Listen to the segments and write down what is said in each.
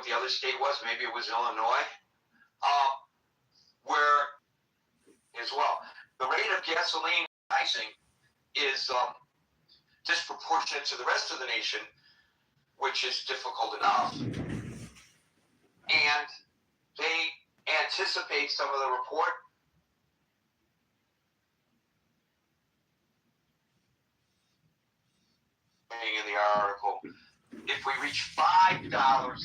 what the other state was. Maybe it was Illinois, where as well the rate of gasoline pricing is disproportionate to the rest of the nation, which is difficult enough. And they anticipate some of the report. In the article, if we reach $5 a gallon,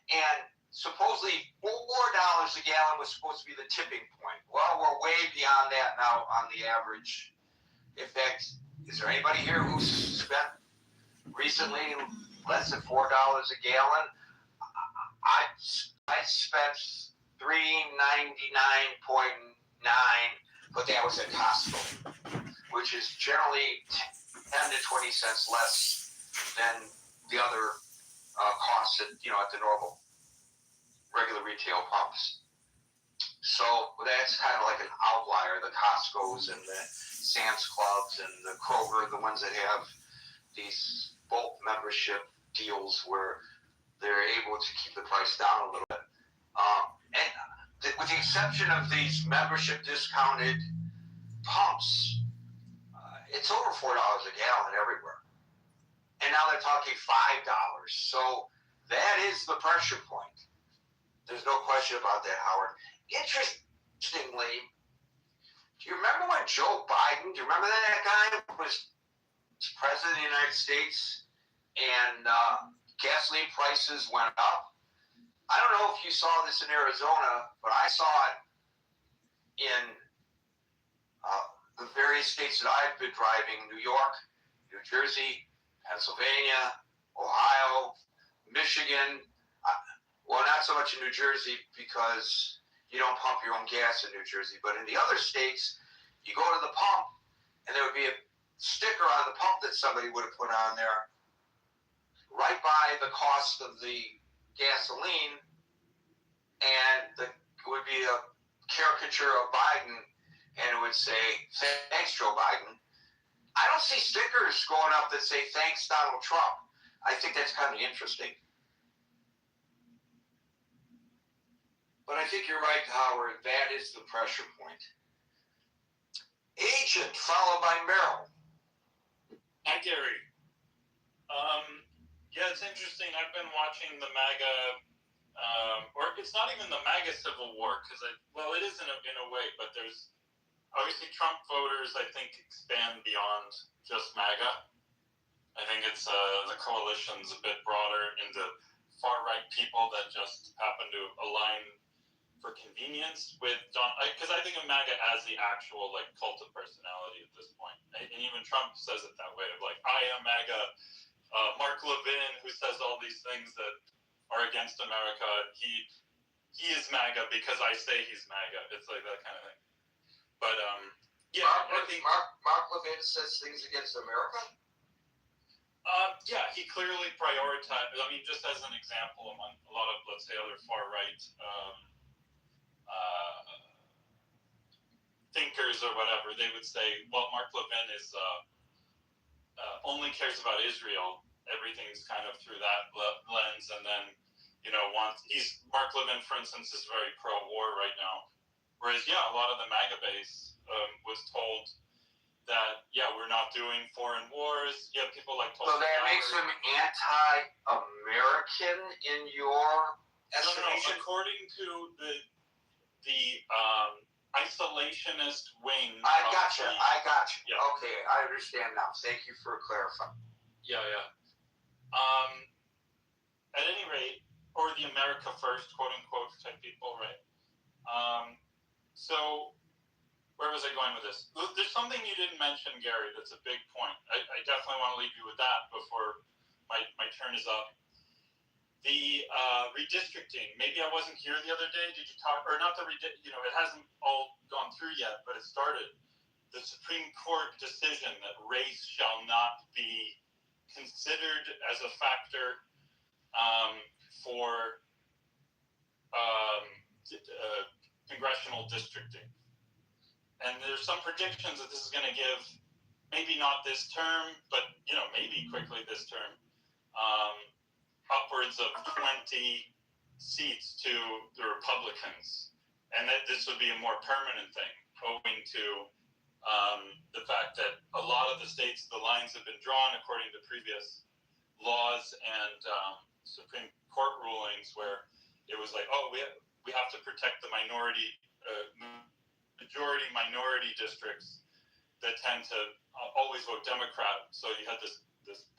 and supposedly $4 a gallon was supposed to be the tipping point. Well, we're way beyond that now on the average. In fact, is there anybody here who's spent recently less than $4 a gallon? I spent $3.99.9, but that was at Costco, which is generally 10 to 20 cents less than the other costs at the normal regular retail pumps. So that's kind of like an outlier. The Costco's and the Sam's Clubs and the Kroger, the ones that have these bulk membership deals where they're able to keep the price down a little bit. With the exception of these membership discounted pumps, it's over $4 a gallon everywhere. And now they're talking $5. So that is the pressure point. There's no question about that, Howard. Interestingly, do you remember when Joe Biden, do you remember that guy was president of the United States and gasoline prices went up? I don't know if you saw this in Arizona, but I saw it in the various states that I've been driving: New York, New Jersey, Pennsylvania, Ohio, Michigan. Well, not so much in New Jersey because you don't pump your own gas in New Jersey, but in the other states, you go to the pump and there would be a sticker on the pump that somebody would have put on there right by the cost of the gasoline, and it would be a caricature of Biden, and it would say, "Thanks, Joe Biden." I don't see stickers going up that say, "Thanks, Donald Trump." I think that's kind of interesting. But I think you're right, Howard. That is the pressure point. Agent, followed by Merrill. Hi, Gary. Yeah, it's interesting. I've been watching the MAGA, or it's not even the MAGA civil war, because it is in a way, but there's obviously Trump voters, I think, expand beyond just MAGA. I think it's the coalition's a bit broader into far-right people that just happen to align for convenience with Don, because I think of MAGA as the actual cult of personality at this point. And even Trump says it that way of I am MAGA. Mark Levin, who says all these things that are against America, he is MAGA because I say he's MAGA. It's like that kind of thing. But yeah, I think Mark Levin says things against America. Yeah, he clearly prioritized. I mean, just as an example, among a lot of, let's say, other far-right thinkers or whatever, they would say, well, Mark Levin is only cares about Israel. Everything's kind of through that lens, and then Mark Levin, for instance, is very pro-war right now, whereas a lot of the MAGA base was told that we're not doing foreign wars. You have people like Tulsi. So that makes him anti-American in your estimation? No. According to the isolationist wing. I got you. Yeah. Okay, I understand now. Thank you for clarifying. Yeah. At any rate, or the America First, quote unquote, type people, right? So, where was I going with this? There's something you didn't mention, Gary, that's a big point. I definitely want to leave you with that before my turn is up. The redistricting. Maybe I wasn't here the other day. Did you talk, or not the it hasn't all gone through yet, but it started. The Supreme Court decision that race shall not be considered as a factor for congressional districting. And there's some predictions that this is going to give, maybe not this term, but maybe quickly this term, upwards upwards of 20 seats to the Republicans, and that this would be a more permanent thing, owing to the fact that a lot of the states, the lines have been drawn according to previous laws and Supreme Court rulings, where it was like, oh, we have to protect the majority minority districts that tend to always vote Democrat. So you had this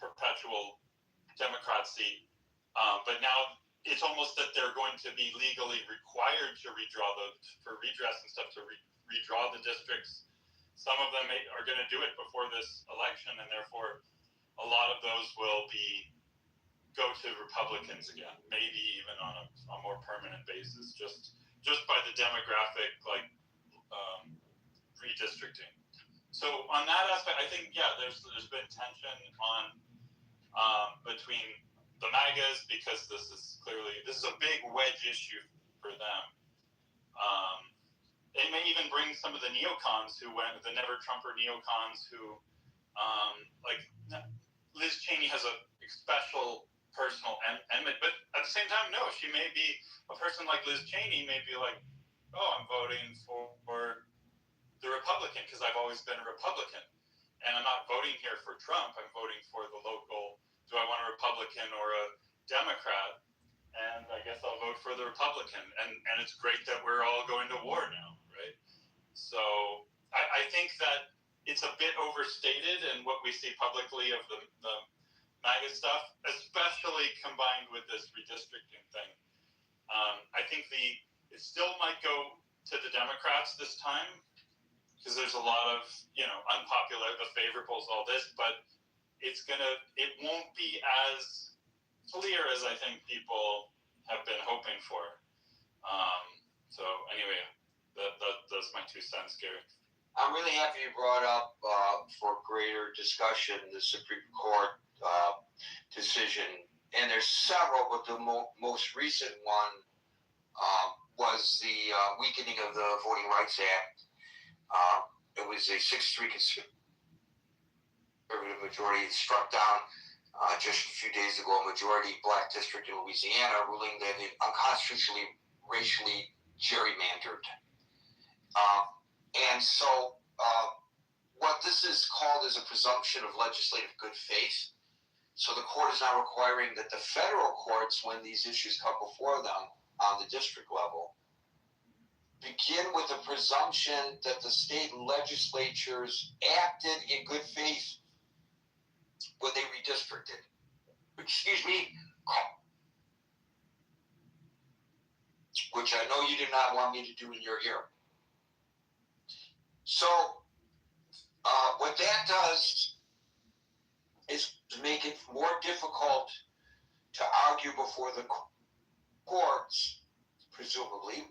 perpetual Democrat seat, but now it's almost that they're going to be legally required to for redress and stuff, to redraw the districts. Some of them are going to do it before this election, and therefore a lot of those will go to Republicans again, maybe even on a more permanent basis, just by the demographic redistricting. So on that aspect, I think there's been tension on between the MAGAs, because this is a big wedge issue for them. It may even bring some of the neocons the Never Trumper neocons who, like Liz Cheney has a special personal enmity, but at the same time, no, she may be a person like Liz Cheney may be like, oh, I'm voting for the Republican because I've always been a Republican, and I'm not voting here for Trump. I'm voting for the local. Do I want a Republican or a Democrat? And I guess I'll vote for the Republican. And it's great that we're all going to war now, right? So I think that it's a bit overstated in what we see publicly of the MAGA stuff, especially combined with this redistricting thing. I think it still might go to the Democrats this time, because there's a lot of, unpopular, the favorables, all this, but it won't be as clear as I think people have been hoping for. So anyway, that's my 2 cents, Gary. I'm really happy you brought up for greater discussion the Supreme Court decision, and there's several, but the most recent one was the weakening of the Voting Rights Act. It was a 6-3 conservative majority. It struck down just a few days ago a majority black district in Louisiana, ruling that it unconstitutionally racially gerrymandered. And so what this is called is a presumption of legislative good faith. So the court is now requiring that the federal courts, when these issues come before them on the district level, begin with a presumption that the state legislatures acted in good faith when they redistricted. Which I know you did not want me to do in your ear. So what that does is make it more difficult to argue before the courts, presumably,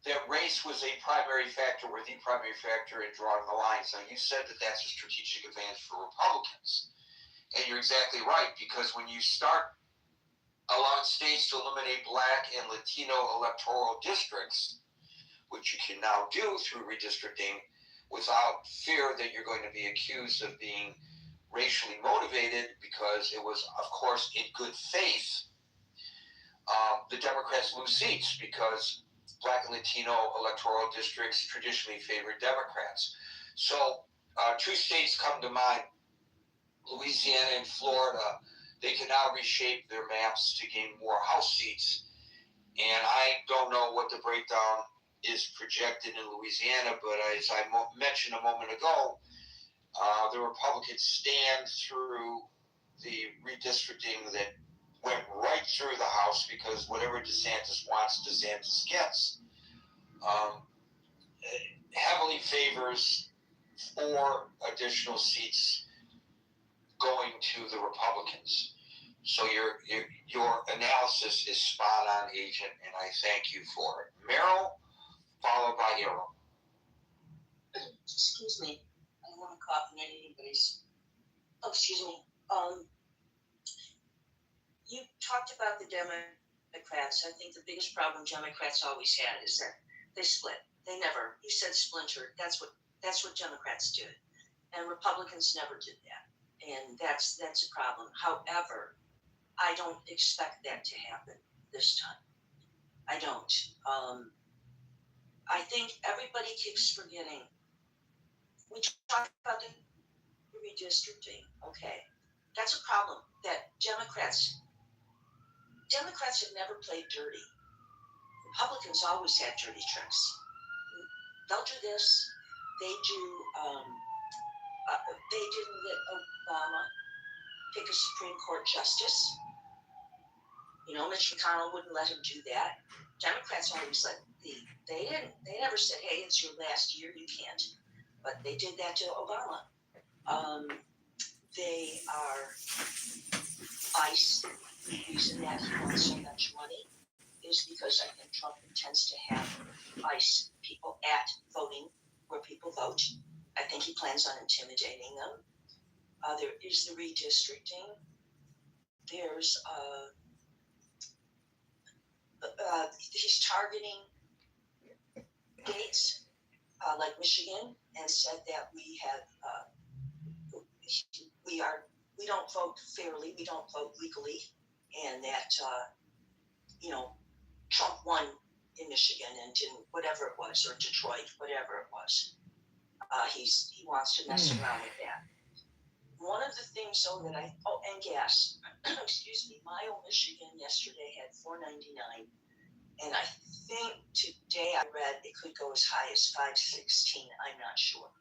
that race was a primary factor or the primary factor in drawing the lines. Now, you said that that's a strategic advantage for Republicans. And you're exactly right, because when you start allowing states to eliminate black and Latino electoral districts, which you can now do through redistricting without fear that you're going to be accused of being racially motivated, because it was, of course, in good faith, the Democrats lose seats because black and Latino electoral districts traditionally favored Democrats. So 2 states come to mind, Louisiana and Florida. They can now reshape their maps to gain more House seats. And I don't know what the breakdown is projected in Louisiana, but as I mentioned a moment ago, the Republicans stand through the redistricting that went right through the House, because whatever DeSantis wants, DeSantis gets, heavily favors 4 additional seats going to the Republicans. So your analysis is spot on, Agent, and I thank you for it. Merrill, followed by Arrow. Excuse me, I don't want to cough in anybody's. Oh, excuse me. You talked about the Democrats. I think the biggest problem Democrats always had is that they split. They never. You said splintered. That's what Democrats did, and Republicans never did that, and that's a problem. However, I don't expect that to happen this time. I don't. I think everybody keeps forgetting. We talk about the redistricting. Okay, that's a problem that Democrats have never played dirty. Republicans always have dirty tricks. They'll do this. They do. They didn't let Obama pick a Supreme Court justice. Mitch McConnell wouldn't let him do that. Democrats always let they didn't. They never said, "Hey, it's your last year, you can't." But they did that to Obama. They are ICE. The reason that he wants so much money is because I think Trump intends to have ICE people at voting where people vote. I think he plans on intimidating them. There is the redistricting. There's he's targeting states like Michigan and said that we don't vote fairly, we don't vote legally, and that Trump won in Michigan and didn't, whatever it was, or Detroit, whatever it was. He wants to mess around with that. One of the things though that and gas, excuse me, my old Michigan yesterday had $4.99, and I think today I read it could go as high as $5.16. I'm not sure,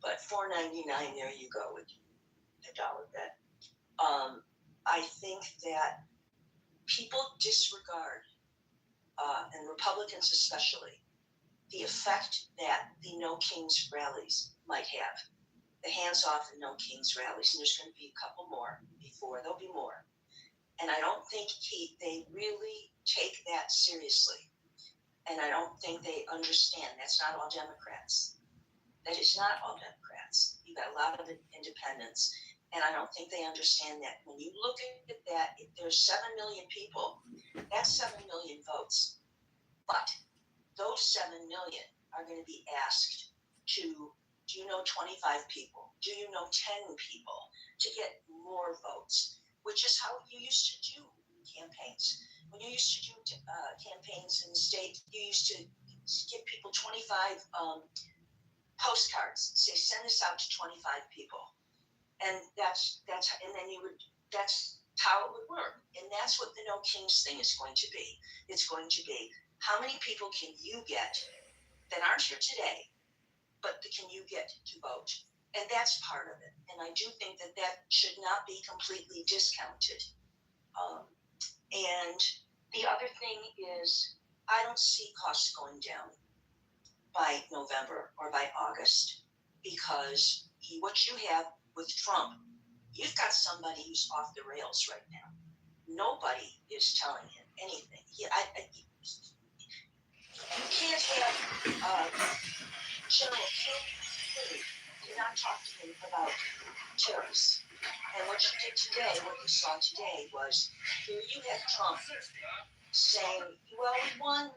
but $4.99. There you go with a dollar bet. I think that people disregard, and Republicans especially, the effect that the No Kings rallies might have. The hands off and No Kings rallies, and there's going to be a couple more before there'll be more. And I don't think they really take that seriously. And I don't think they understand. That's not all Democrats. That is not all Democrats. You've got a lot of independents. And I don't think they understand that. When you look at that, if there's 7 million people, that's 7 million votes. But those 7 million are going to be asked to, do you know 25 people? Do you know 10 people to get more votes? Which is how you used to do campaigns. When you used to do campaigns in the state, you used to give people 25 postcards. Say, send this out to 25 people. And that's how it would work. And that's what the No Kings thing is going to be. It's going to be, how many people can you get that aren't here today, but can you get to vote? And that's part of it. And I do think that should not be completely discounted. And the other thing is, I don't see costs going down by November or by August, because what you have with Trump, you've got somebody who's off the rails right now. Nobody is telling him anything. You can't have General King not talk to him about tariffs. And what you did today, what you saw today, was here you had Trump saying, well, we won.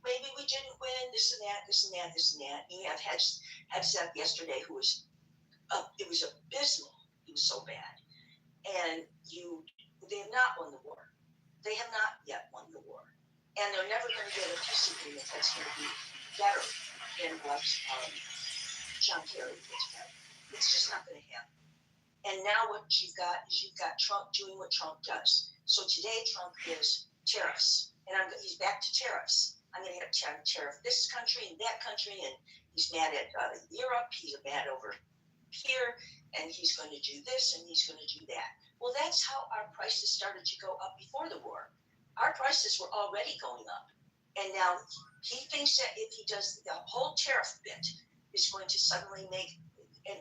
Maybe we didn't win, this and that, this and that, this and that. You have Hegseth yesterday who was, it was abysmal. It was so bad. And they have not won the war. They have not yet won the war. And they're never going to get a peace agreement that's going to be better than what John Kerry gets better. It's just not going to happen. And now what you've got Trump doing what Trump does. So today Trump is tariffs. And he's back to tariffs. I'm going to have tariff this country and that country, and he's mad at Europe, he's mad over here, and he's going to do this and he's going to do that. Well, that's how our prices started to go up before the war. Our prices were already going up. And now he thinks that if he does the whole tariff bit, is going to suddenly make, and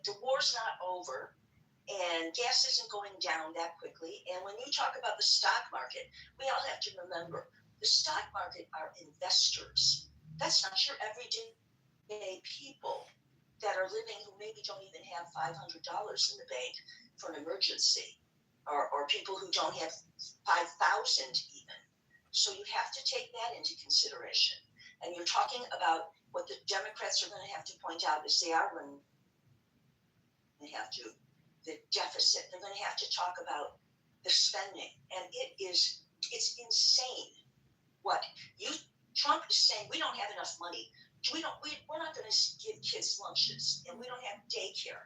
the war's not over, and gas isn't going down that quickly. And when you talk about the stock market, we all have to remember, the stock market are investors. That's not your everyday people that are living who maybe don't even have $500 in the bank for an emergency, or people who don't have 5,000 even. So you have to take that into consideration. And you're talking about what the Democrats are going to have to point out is they are going to have to, the deficit. They're going to have to talk about the spending, and it's insane. What Trump is saying, we don't have enough money. We're not going to give kids lunches, and we don't have daycare,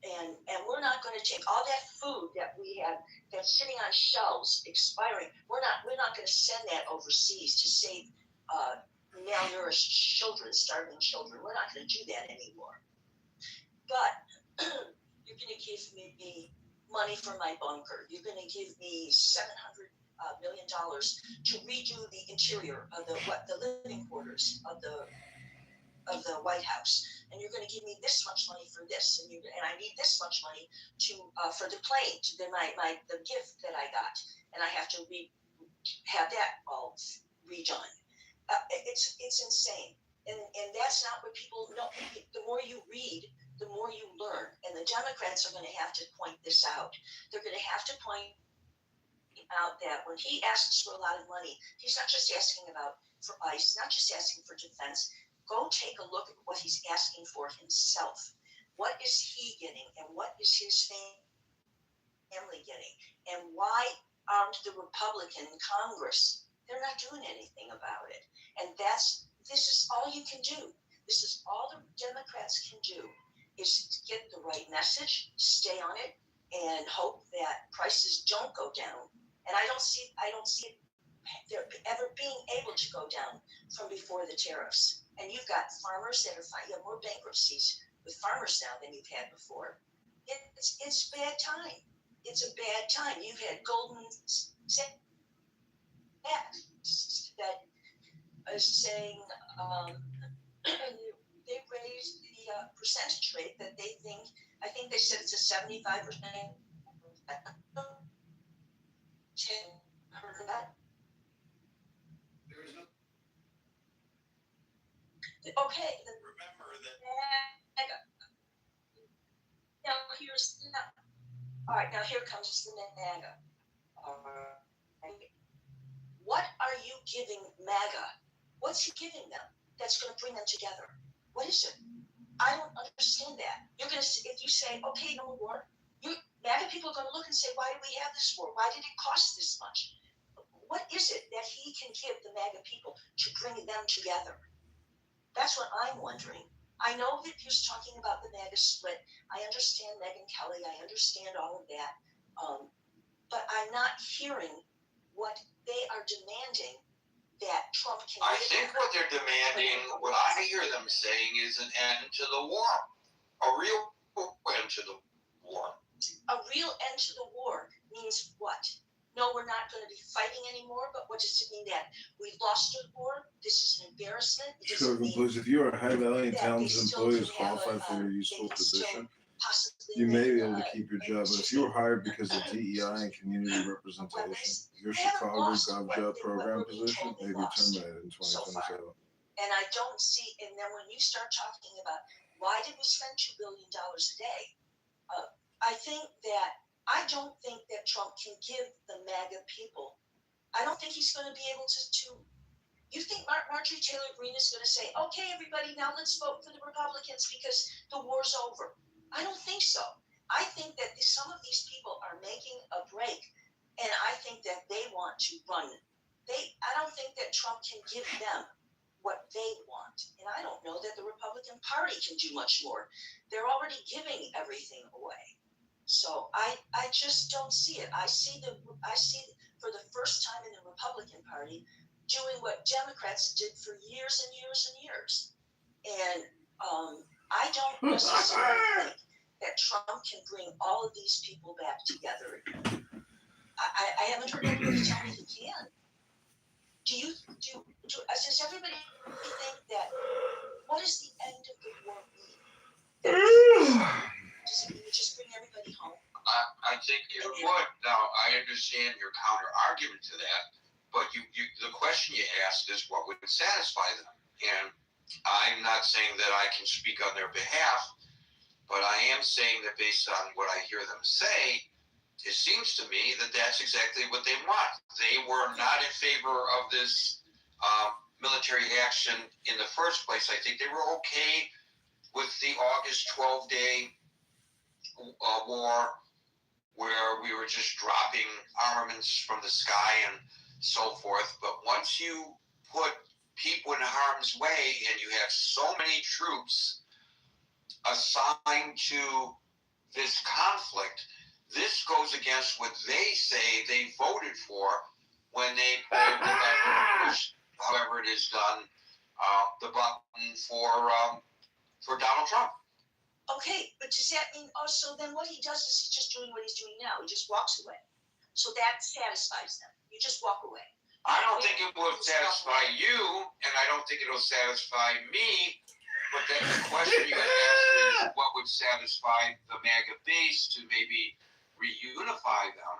and we're not going to take all that food that we have that's sitting on shelves expiring. We're not going to send that overseas to save malnourished children, starving children. We're not going to do that anymore. But you're going to give me money for my bunker. You're going to give me $700 million to redo the interior of the living quarters of the White House, and you're going to give me this much money for this, and I need this much money for the plane, to the gift that I got, and I have to have that all redone. It's insane, and that's not what people know. The more you read, the more you learn, and the Democrats are going to have to point this out. They're going to have to point out that when he asks for a lot of money, he's not just asking for ICE, not just asking for defense. Go take a look at what he's asking for himself. What is he getting, and what is his family getting, and why aren't the Republican Congress? They're not doing anything about it, and this is all you can do. This is all the Democrats can do, is get the right message, stay on it, and hope that prices don't go down. And I don't see it ever being able to go down from before the tariffs. And you've got farmers that you have more bankruptcies with farmers now than you've had before. It's bad time. It's a bad time. You've had Goldman Sachs that is saying they raised the percentage rate that they think. I think they said it's a 75%. Heard of that? Okay. Remember that. All right. Now here comes the MAGA. What are you giving MAGA? What's he giving them that's going to bring them together? What is it? I don't understand that. You're going to, if you say, okay, no war, MAGA people are going to look and say, why do we have this war? Why did it cost this much? What is it that he can give the MAGA people to bring them together? That's what I'm wondering. I know that he was talking about the MAGA split. I understand Megyn Kelly. I understand all of that. But I'm not hearing what they are demanding that Trump can I think what they're demanding, what I hear them saying, is an end to the war. A real end to the war. A real end to the war means what? No, we're not going to be fighting anymore, but what does it mean that we've lost the war? This is an embarrassment. Sure, because if you are a high-value and talented employee who's qualified for your useful position, you may be able to keep your job. But if you were hired because of DEI and community representation, your Chicago GovJob program position may be terminated in 2027. And I don't see, and then when you start talking about why did we spend $2 billion a day, I don't think that Trump can give the MAGA people. I don't think he's going to be able to. You think Marjorie Taylor Greene is going to say, okay, everybody, now let's vote for the Republicans because the war's over? I don't think so. I think that some of these people are making a break, and I think that they want to run. I don't think that Trump can give them what they want, and I don't know that the Republican Party can do much more. They're already giving everything away. So I just don't see it. I see for the first time in the Republican Party doing what Democrats did for years and years and years. And I don't necessarily think that Trump can bring all of these people back together. I haven't heard anybody tell me he can. Does everybody think that, what does the end of the war mean? Does it mean just bring everybody home? I think it would. Now, I understand your counter argument to that, but the question you asked is what would satisfy them. And I'm not saying that I can speak on their behalf, but I am saying that based on what I hear them say, it seems to me that that's exactly what they want. They were not in favor of this military action in the first place. I think they were okay with the August 12-day war where we were just dropping armaments from the sky and so forth. But once you put people in harm's way and you have so many troops assigned to this conflict, this goes against what they say they voted for when they pulled the lever, which, however it is done, the button for Donald Trump. Okay, but does that mean also then what he does is he's just doing what he's doing now? He just walks away. So that satisfies them. You just walk away. I don't think it will satisfy you, and I don't think it'll satisfy me. But then the question you ask is, what would satisfy the MAGA base to maybe reunify them?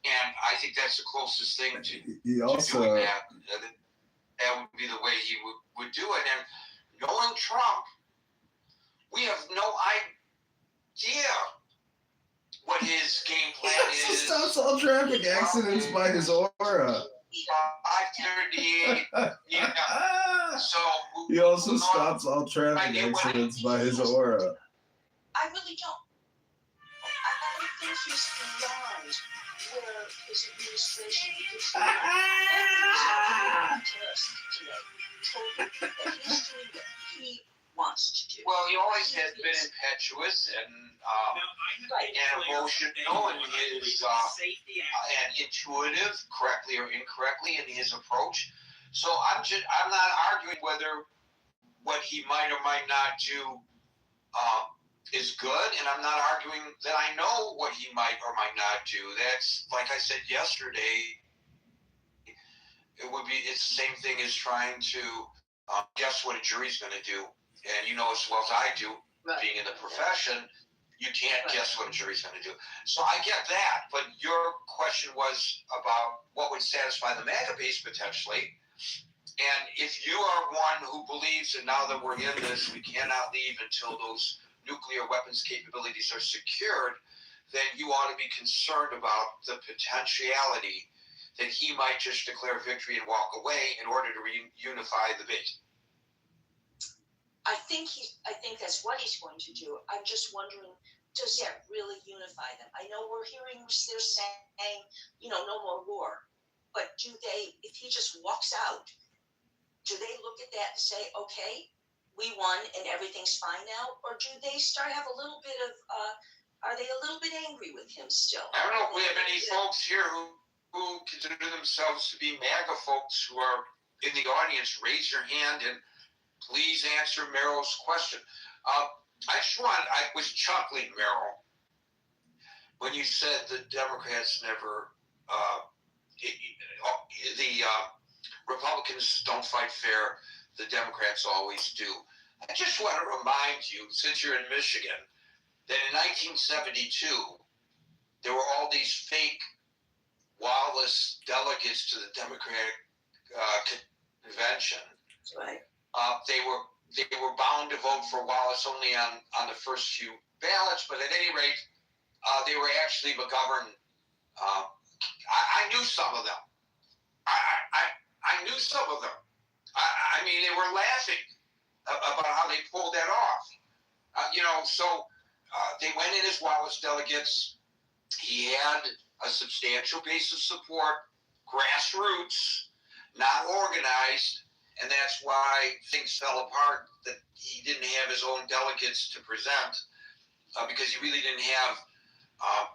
And I think that's the closest thing to doing that. That would be the way he would do it. And knowing Trump, we have no idea what his game plan He is. stops all traffic accidents by his aura. 538. Yeah. So He also stops all traffic accidents by his aura. I really don't. I think he's beyond where his administration is. Told that he's doing what he wants to do. Well, he always has been impetuous and emotional and and intuitive, correctly or incorrectly, in his approach. So I'm not arguing whether what he might or might not do is good, and I'm not arguing that I know what he might or might not do. That's, like I said yesterday, it's the same thing as trying to guess what a jury's going to do. And you know as well as I do, being in the profession, you can't guess what a jury's going to do. So I get that, but your question was about what would satisfy the MAGA base potentially. And if you are one who believes that now that we're in this, we cannot leave until those nuclear weapons capabilities are secured, then you ought to be concerned about the potentiality that he might just declare victory and walk away in order to reunify the base. I think that's what he's going to do. I'm just wondering, does that really unify them? I know we're hearing they're saying, no more war. But do they, if he just walks out, do they look at that and say, okay, we won and everything's fine now? Or do they start have a little bit of, are they a little bit angry with him still? I don't know if we have any folks here who consider themselves to be MAGA folks who are in the audience. Raise your hand and please answer Meryl's question. I was chuckling, Meryl, when you said the Democrats never, the Republicans don't fight fair, the Democrats always do. I just want to remind you, since you're in Michigan, that in 1972, there were all these fake Wallace delegates to the Democratic convention. Right. They were bound to vote for Wallace only on the first few ballots, but at any rate, they were actually McGovern. I knew some of them. I knew some of them. I mean, they were laughing about how they pulled that off. So they went in as Wallace delegates. He had a substantial base of support, grassroots, not organized, and that's why things fell apart, that he didn't have his own delegates to present, because he really didn't have,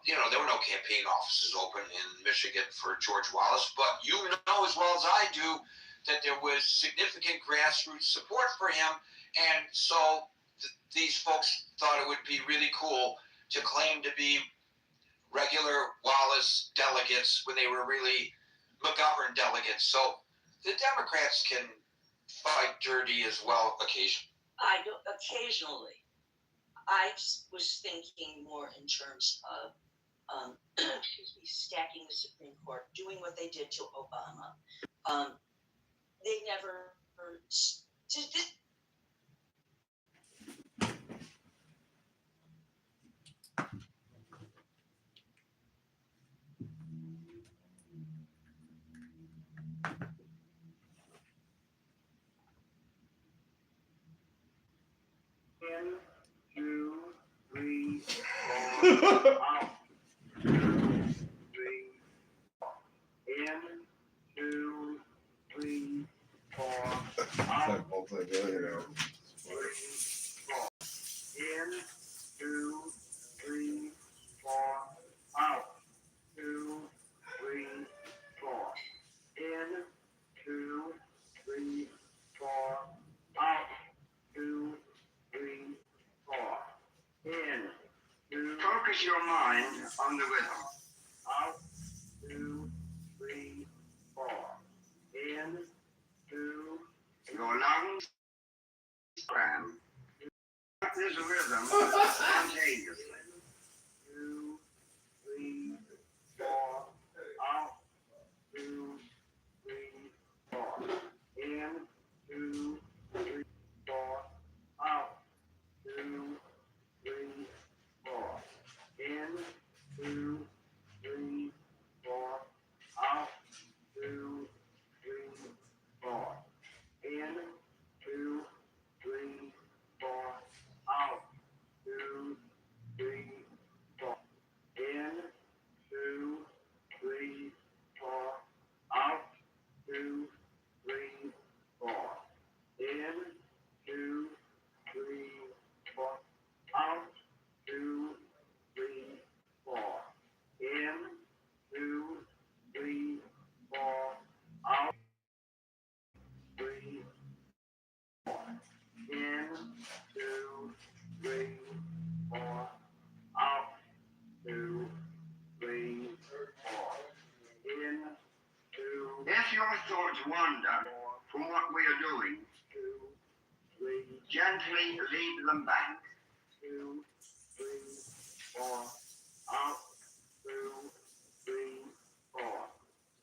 there were no campaign offices open in Michigan for George Wallace, but you know as well as I do that there was significant grassroots support for him, and so these folks thought it would be really cool to claim to be regular Wallace delegates when they were really McGovern delegates. So the Democrats can fight dirty as well occasionally. Occasionally. I was thinking more in terms of, stacking the Supreme Court, doing what they did to Obama. They never did this. One, two, three, four, out. Like multi-billionaire. In, 2, 3, 4, out. 2, 3, 4. In, 2, 3, 4, out. 2, 3, 4. In, 2. Focus your mind on the rhythm. Out. 2, 3, 4. In, 2. Your lungs cram. This rhythm spontaneously. 2, 3, 4. Out. 2, 3, 4. In. 2, 3, 4. Out. 2, 3, 4. In. 2, 3, 4. Out. 2, 3, 4. In. 2, 3, 4. Out. 2, 3, 4. In. 2, 3, 4. Out. 2, 3, 4. In. 2, 3, 4. Out. 2, 3, 4. In. 2, 3, 4. Out. 3, 4. In. 2, 3, 4. Out. 2, 3, 4. In. 2. If your thoughts wander from what we are doing, 2, 3. Gently lead them back. 2, 3, 4. Out. 2, 3, 4.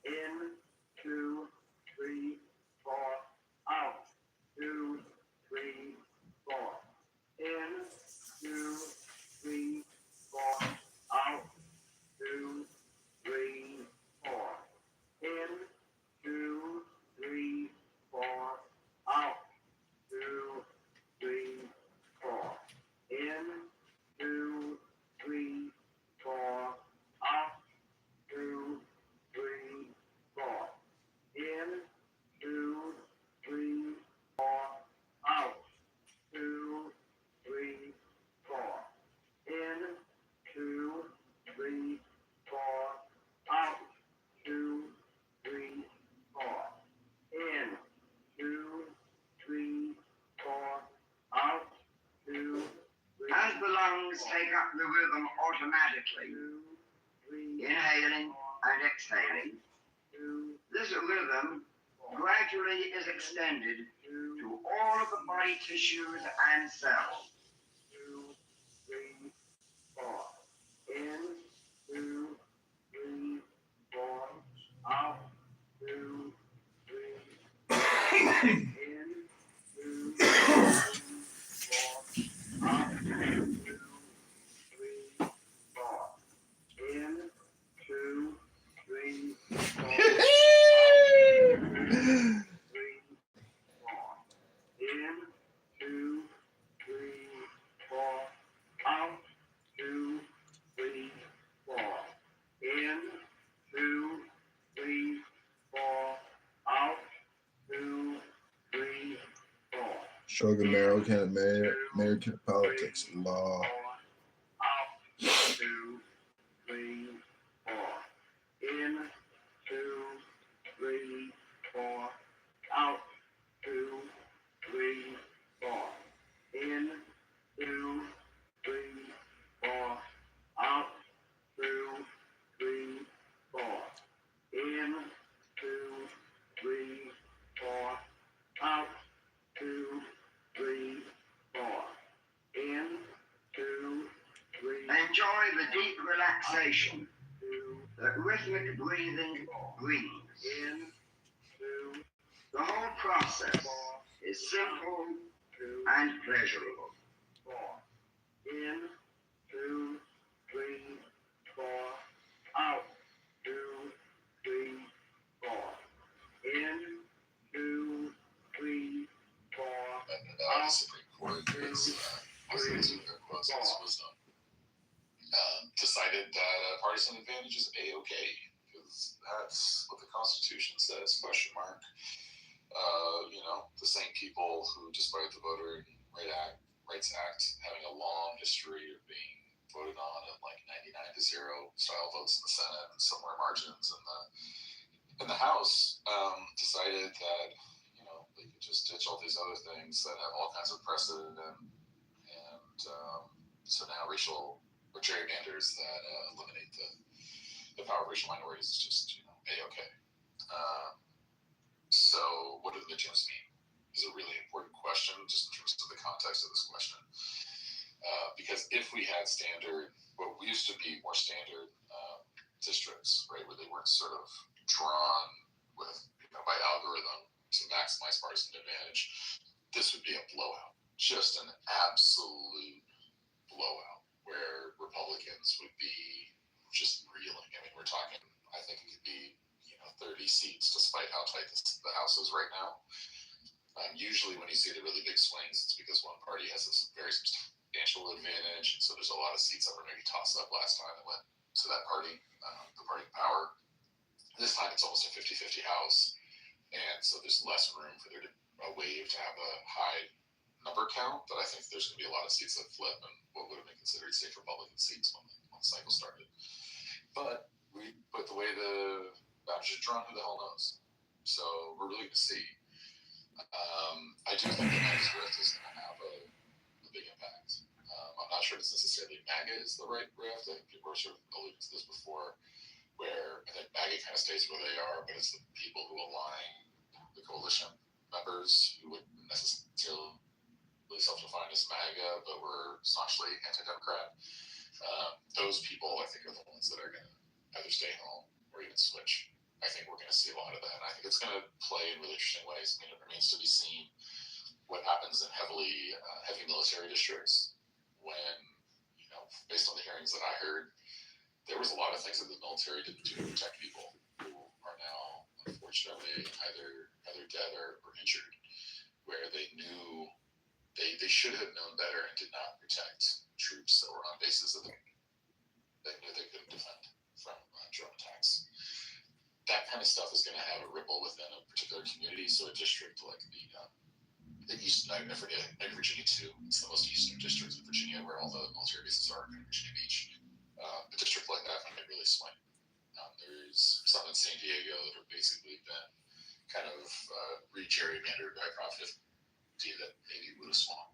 In. 2, 3, 4. Out. 2, 3, 4. In. 2, 3, 4. Out. 2, 3, 4. In. 2, 3, 4. Out. 2, 3, 4. In. 2, 3, 4. Out. 2, 3, 4. In. 2, 3, 4. Out. 2, 3, 4. In. 2, 3, 4. Out. 2, 3, 4. In. 2, 3, 4. Out. 2, 3. As the lungs take up the rhythm automatically, 2, 3, inhaling and exhaling, 2, this rhythm gradually is extended to all of the body tissues and cells. 2, 3, 4. In. 2, 3, 4. Out. 2, 3, 4. In. 2, 3, 4. Out. 2, 3, 4. In. 2, 3, 4. Out. 2, 3, 4. In. 2, 3, 4. Out. 2, 3, 4. In. 2, 3, 4. Out. 2, 3, 4. Shogun American politics, law. Out. 2, 3, 4. In. 2, 3, 4. Out. 2, 3, 4. In. 2, 3, 4. Out. 2, 3, 4. In. 2, 3, 4. Out. 2, 3, 4. In. 2, 3. Enjoy the deep relaxation that rhythmic breathing brings. In. 2. The whole process is simple and pleasurable. 4. In. 2, 3, 4. Out. 2, 3, 4. In. 2, 3, 4. And the Supreme Court decided that partisan advantage is A-okay, because that's what the Constitution says, question mark. the same people who, despite the Rights Act having a long history of being voted on at like 99-0 style votes in the Senate and somewhere margins in the House, decided that they could just ditch all these other things that have all kinds of precedent, and so now racial or gerrymanders that eliminate the power of racial minorities is just a-okay. So what do the midterms mean? Is a really important question, just in terms of the context of this question. Because if we had what used to be more standard districts, right, where they weren't sort of drawn with by algorithm to maximize partisan advantage, this would be a blowout, just an absolute blowout, where Republicans would be just reeling. I mean, we're talking, I think it could be 30 seats, despite how tight the House is right now. Usually when you see the really big swings, it's because one party has a very substantial advantage, and so there's a lot of seats that were maybe tossed up last time that went to that party, the party in power. This time it's almost a 50-50 House, and so there's less room for there to wave to have a high number count, but I think there's going to be a lot of seats that flip and what would have been considered safe Republican seats when the cycle started. But the way the boundaries are drawn, who the hell knows? So we're really going to see. I do think that MAGA's growth is going to have a big impact. I'm not sure it's necessarily MAGA is the right growth. I think people are sort of alluding to this before, where I think MAGA kind of stays where they are, but it's the people who align the coalition members who wouldn't necessarily self-define as MAGA, but were staunchly anti-democrat. Those people, I think, are the ones that are going to either stay home or even switch. I think we're going to see a lot of that, and I think it's going to play in really interesting ways. I mean, it remains to be seen what happens in heavy military districts when, based on the hearings that I heard, there was a lot of things that the military didn't do to protect people who are now, unfortunately, either dead or injured, where they knew they should have known better and did not protect troops that were on bases that they knew they couldn't defend from drone attacks. That kind of stuff is going to have a ripple within a particular community. So a district like the East, I forget, maybe Virginia 2, it's the most eastern district in Virginia where all the military bases are in Virginia Beach. A district like that might really swing. There's some in San Diego that have basically been kind of re-gerrymandered by profitability that maybe would have swung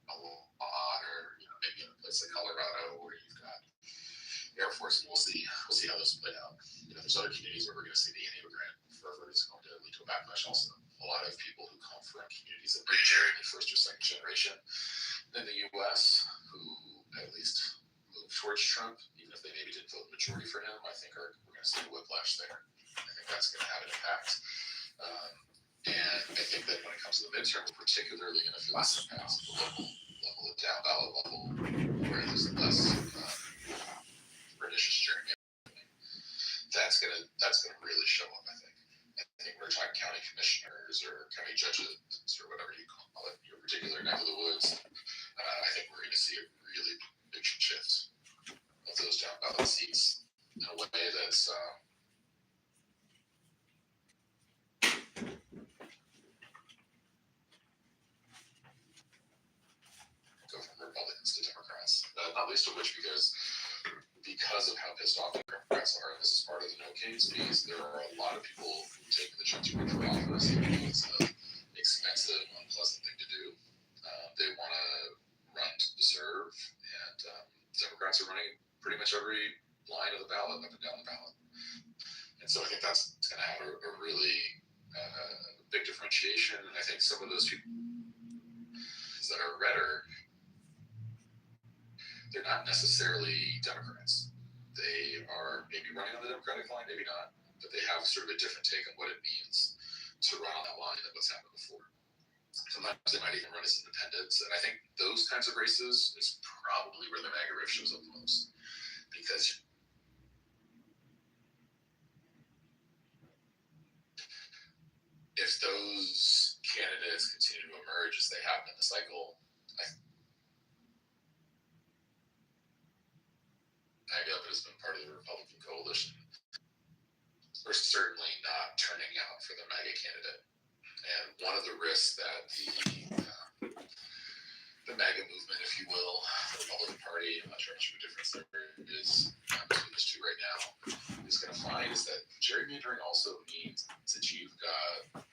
a lot, or maybe in a place like Colorado where you've got Air Force, and we'll see how those play out. There's other communities where we're going to see the anti-immigrant fervor is going to lead to a backlash also. A lot of people who come from communities that were gerrymandered first or second generation in the U.S. who at least moved towards Trump, even if they maybe didn't vote the majority for him, I think we're going to see a whiplash there. I think that's going to have an impact. And I think that when it comes to the midterm, we're particularly going to feel this impact at the local level, the down ballot level, where there's less pernicious gerrymandering. That's gonna really show up, I think. I think we're talking county commissioners or county judges or whatever you call it, your particular neck of the woods. I think we're going to see a really big shift of those down ballot seats in a way that's go from Republicans to Democrats. Not least of which because of how pissed off the Democrats are, and this is part of the no case piece, there are a lot of people who take the chance to run for office. It's an expensive, unpleasant thing to do. They want to run to deserve, and Democrats are running pretty much every line of the ballot, up and down the ballot. And so I think that's going to have a really big differentiation. And I think some of those people that are redder, they're not necessarily Democrats. They are maybe running on the Democratic line, maybe not, but they have sort of a different take on what it means to run on that line than what's happened before. Sometimes they might even run as independents, and I think those kinds of races is probably where the MAGA riff shows up the most, because if those candidates continue to emerge as they have in the cycle, MAGA has been part of the Republican coalition. We're certainly not turning out for the MAGA candidate. And one of the risks that the MAGA movement, if you will, the Republican Party, I'm not sure how much of a difference there is between those two right now, is going to find is that gerrymandering also means that you've got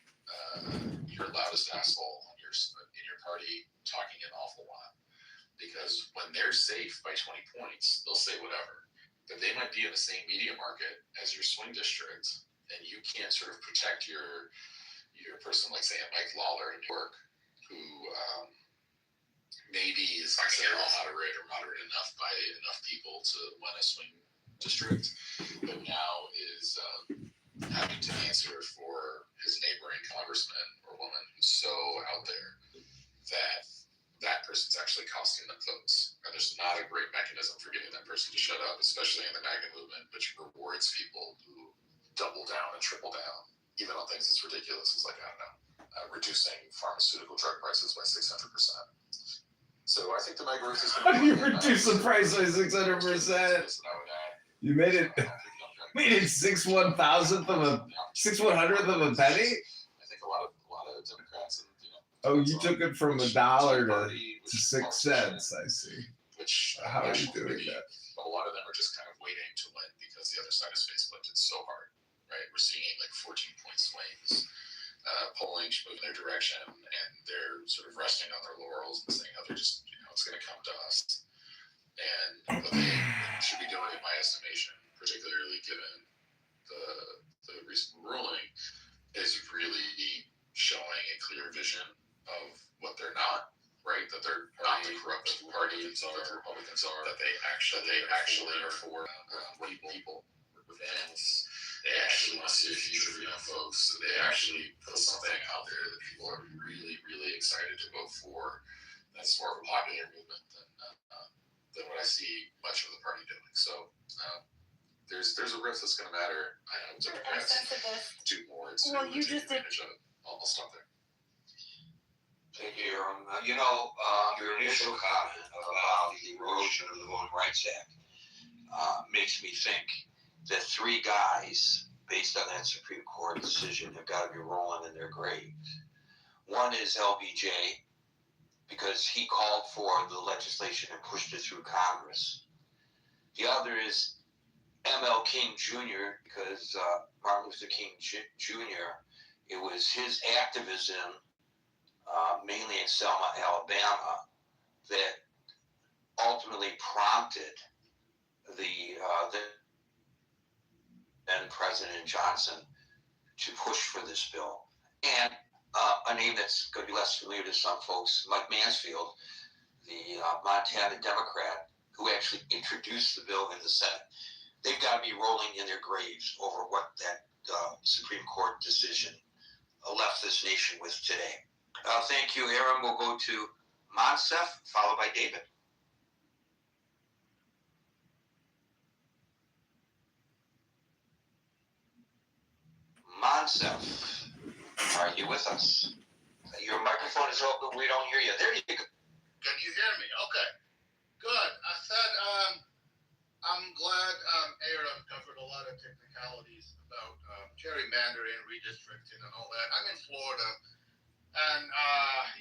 your loudest asshole in your party talking an awful lot. Because when they're safe by 20 points, they'll say whatever. But they might be in the same media market as your swing district, and you can't sort of protect your person like, say, a Mike Lawler in New York, who maybe is considered moderate enough by enough people to win a swing district, but now is having to answer for his neighboring congressman or woman who's so out there that person's actually costing them votes. And there's not a great mechanism for getting that person to shut up, especially in the MAGA movement, which rewards people who double down and triple down, even on things as ridiculous as, like, I don't know, reducing pharmaceutical drug prices by 600%. So I think the MAGA is going to You reduce the price by 600%. You made it 6/1,000th of a 6/100th of a penny. I think a lot of Democrats and Oh, you took it from $1 to 6 cents. I see. Which How are you doing that? A lot of them are just kind of waiting to win because the other side is face planted so hard, right? We're seeing like 14-point swings, polling moving their direction, and they're sort of resting on their laurels and saying, "Oh, they're just, it's going to come to us." And what they should be doing, in my estimation, particularly given the recent ruling, is really showing a clear vision of what they're not, right? That they're not the corrupt party that the Republicans are, that they actually are for people. And they actually want to see a future for young folks. So they actually put something out there that people are really, really excited to vote for. That's more of a popular movement than what I see much of the party doing. So there's a risk that's going to matter. I know Democrats do more to take advantage of it. I'll stop there. Thank you, Aaron. Your initial comment about the erosion of the Voting Rights Act makes me think that 3 guys, based on that Supreme Court decision, have got to be rolling in their graves. One is LBJ, because he called for the legislation and pushed it through Congress. The other is ML King Jr., because Martin Luther King Jr., it was his activism, mainly in Selma, Alabama, that ultimately prompted the then President Johnson to push for this bill. And a name that's going to be less familiar to some folks, Mike Mansfield, the Montana Democrat, who actually introduced the bill in the Senate. They've got to be rolling in their graves over what that Supreme Court decision left this nation with today. Thank you, Aaron. We'll go to Monsef, followed by David. Monsef, are you with us? Your microphone is open. We don't hear you. There you go. Can you hear me? Okay. Good. I said I'm glad Aaron covered a lot of technicalities about gerrymandering, redistricting, and all that. I'm in Florida, and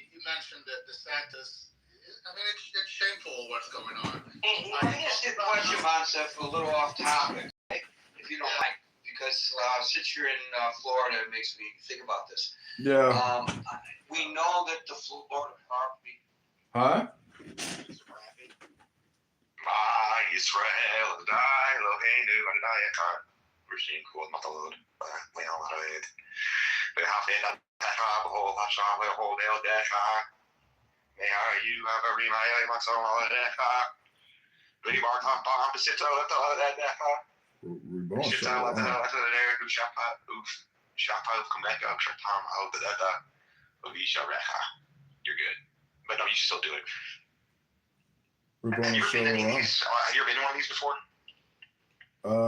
you mentioned that DeSantis. I mean, it's shameful what's going on. Let me ask you a question, Monsef, a little off topic, if you don't mind, because since you're in Florida, it makes me think about this. Yeah. We know that the Florida Army. Huh? Israel, die, Eloheinu, Adonai Echad. Rishim Kol Matalod, Leon Hared. Behafid Adha, Behold Hashem, Behold El Decha. May you have a Rimael Matzon Decha. Vibar Tampam, Besito, Decha. Shita, Letter, Shapa, Shapa, Komeka, Shatam, Al Deda, Ovisha Recha. You're good. But no, you should still do it. Have you ever been in one of these before?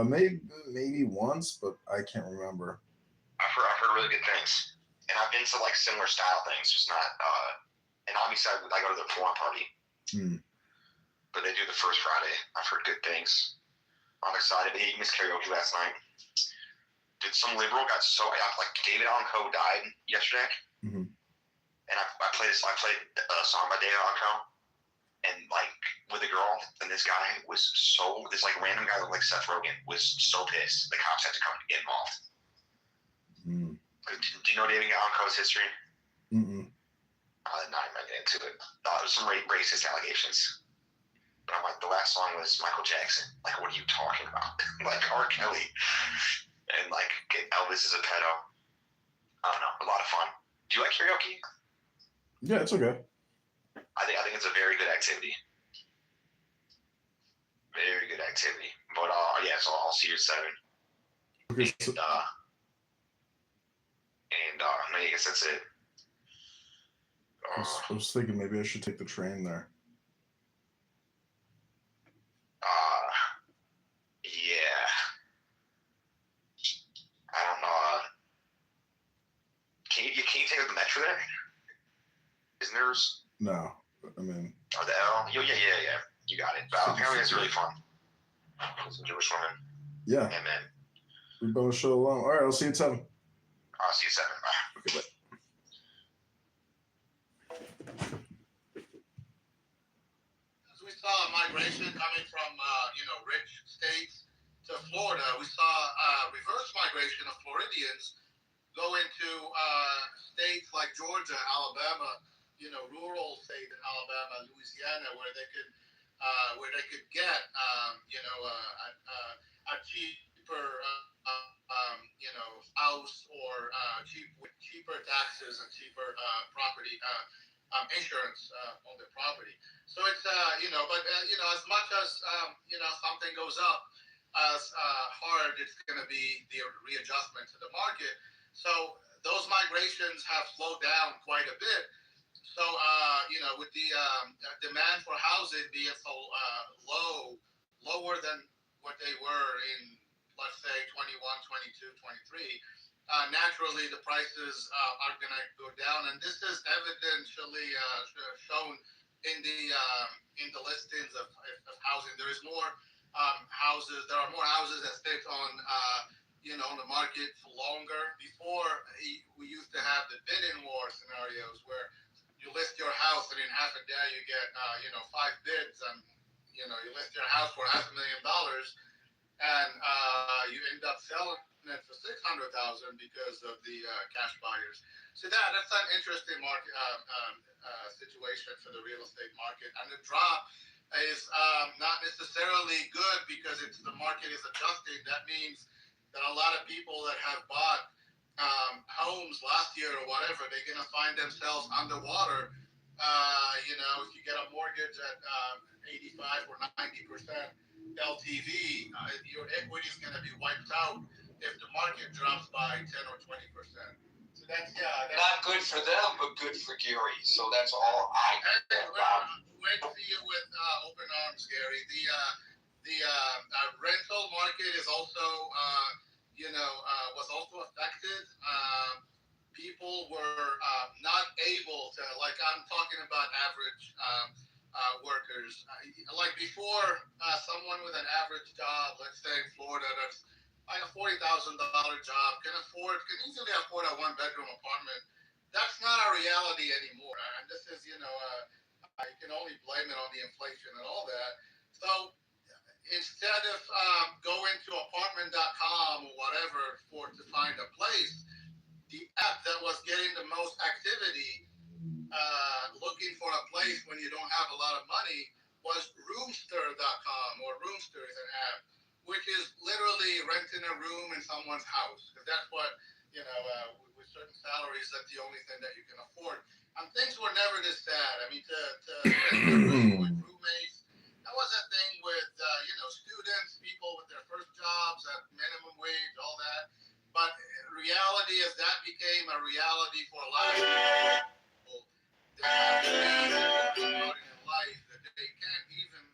Maybe once, but I can't remember. I've heard really good things, and I've been to like similar style things, just not. And obviously, I go to the forum party, but they do the first Friday. I've heard good things. I'm excited. He missed karaoke last night. Did some liberal got so like David Allan Coe died yesterday, Mhm. and I played a song by David Allan Coe, and like with a girl, and this guy was this like random guy like Seth Rogen was so pissed the cops had to come get involved. Mm. Do you know David Allan Coe's history? Mm-mm. I'm not even getting into it. There was some racist allegations. But I'm like, the last song was Michael Jackson. Like, what are you talking about? Like R. Kelly. And like, Elvis is a pedo. I don't know. A lot of fun. Do you like karaoke? Yeah, it's okay. I think it's a very good activity. Very good activity. But yeah, so I'll see you at 7. Okay, so, no, I guess that's it. I was thinking maybe I should take the train there. Yeah. I don't know. Can you take the metro there? Isn't there? No, I mean. Oh, the L? Yeah. You got it. But apparently it's really fun. Some Jewish women. Yeah. And then. We both show along. All right, I'll see you at 7. I'll see you at 7. Bye. Okay, bye. We saw migration coming from rich states to Florida. We saw reverse migration of Floridians go into states like Georgia, Alabama, rural state in Alabama, Louisiana, where they could get a cheaper house or cheaper taxes and cheaper property insurance on the property. So it's as much as something goes up, as hard it's going to be the readjustment to the market. So those migrations have slowed down quite a bit. So with the demand for housing being so lower than what they were in, let's say, 21, 22, 23. Naturally, the prices are going to go down, and this is evidentially shown in the listings of housing. There is more houses. There are more houses that stay on on the market for longer. Before, we used to have the bidding war scenarios where you list your house and in half a day you get 5 bids, and you list your house for $500,000, and you end up selling it for $600,000 because of the cash buyers. So that's an interesting market situation for the real estate market, and the drop is not necessarily good because the market is adjusting. That means that a lot of people that have bought homes last year or whatever, they're going to find themselves underwater. If you get a mortgage at 85 or 90% LTV, your equity is going to be wiped out if the market drops by 10 or 20%. So that's not good for them, but good for Gary. So that's all I care about. Wait to see you with open arms, Gary. The rental market is also was also affected. People were not able to, like, I'm talking about average workers. Like before, someone with an average job, let's say in Florida, that's like a $40,000 job, can easily afford a 1-bedroom apartment. That's not our reality anymore. And this is, you can only blame it on the inflation and all that. So instead of going to apartment.com or whatever to find a place, the app that was getting the most activity looking for a place when you don't have a lot of money was roomster.com, or Roomster is an app, which is literally renting a room in someone's house. Because that's what, with certain salaries, that's the only thing that you can afford. And things were never this bad. I mean, to rent a room with roommates, that was a thing with, students, people with their first jobs at minimum wage, all that. But reality is that became a reality for a lot of people that have dreams in life that they can't even.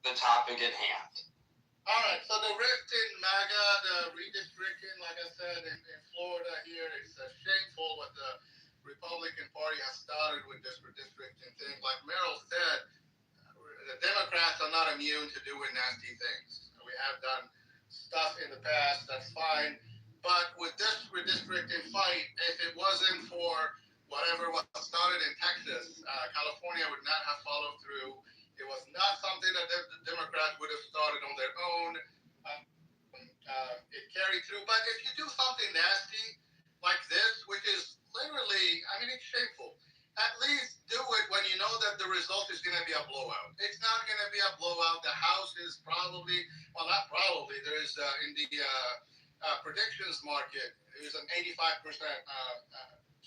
The topic at hand. All right, so the rift in MAGA, the redistricting, like I said, in Florida here, it's shameful what the Republican Party has started with this redistricting thing. Like Merrill said, the immune to doing nasty things. We have done stuff in the past, that's fine. But with this redistricting fight, if it wasn't for whatever was started in Texas, California would not have followed through. It was not something that the Democrats would have started on their own. It carried through. But if you do something nasty like this, which is literally, I mean, it's shameful. At least do it when you know that the result is going to be a blowout. It's not going to be a blowout. The House is probably, well, not probably, there is in the predictions market, there's an 85%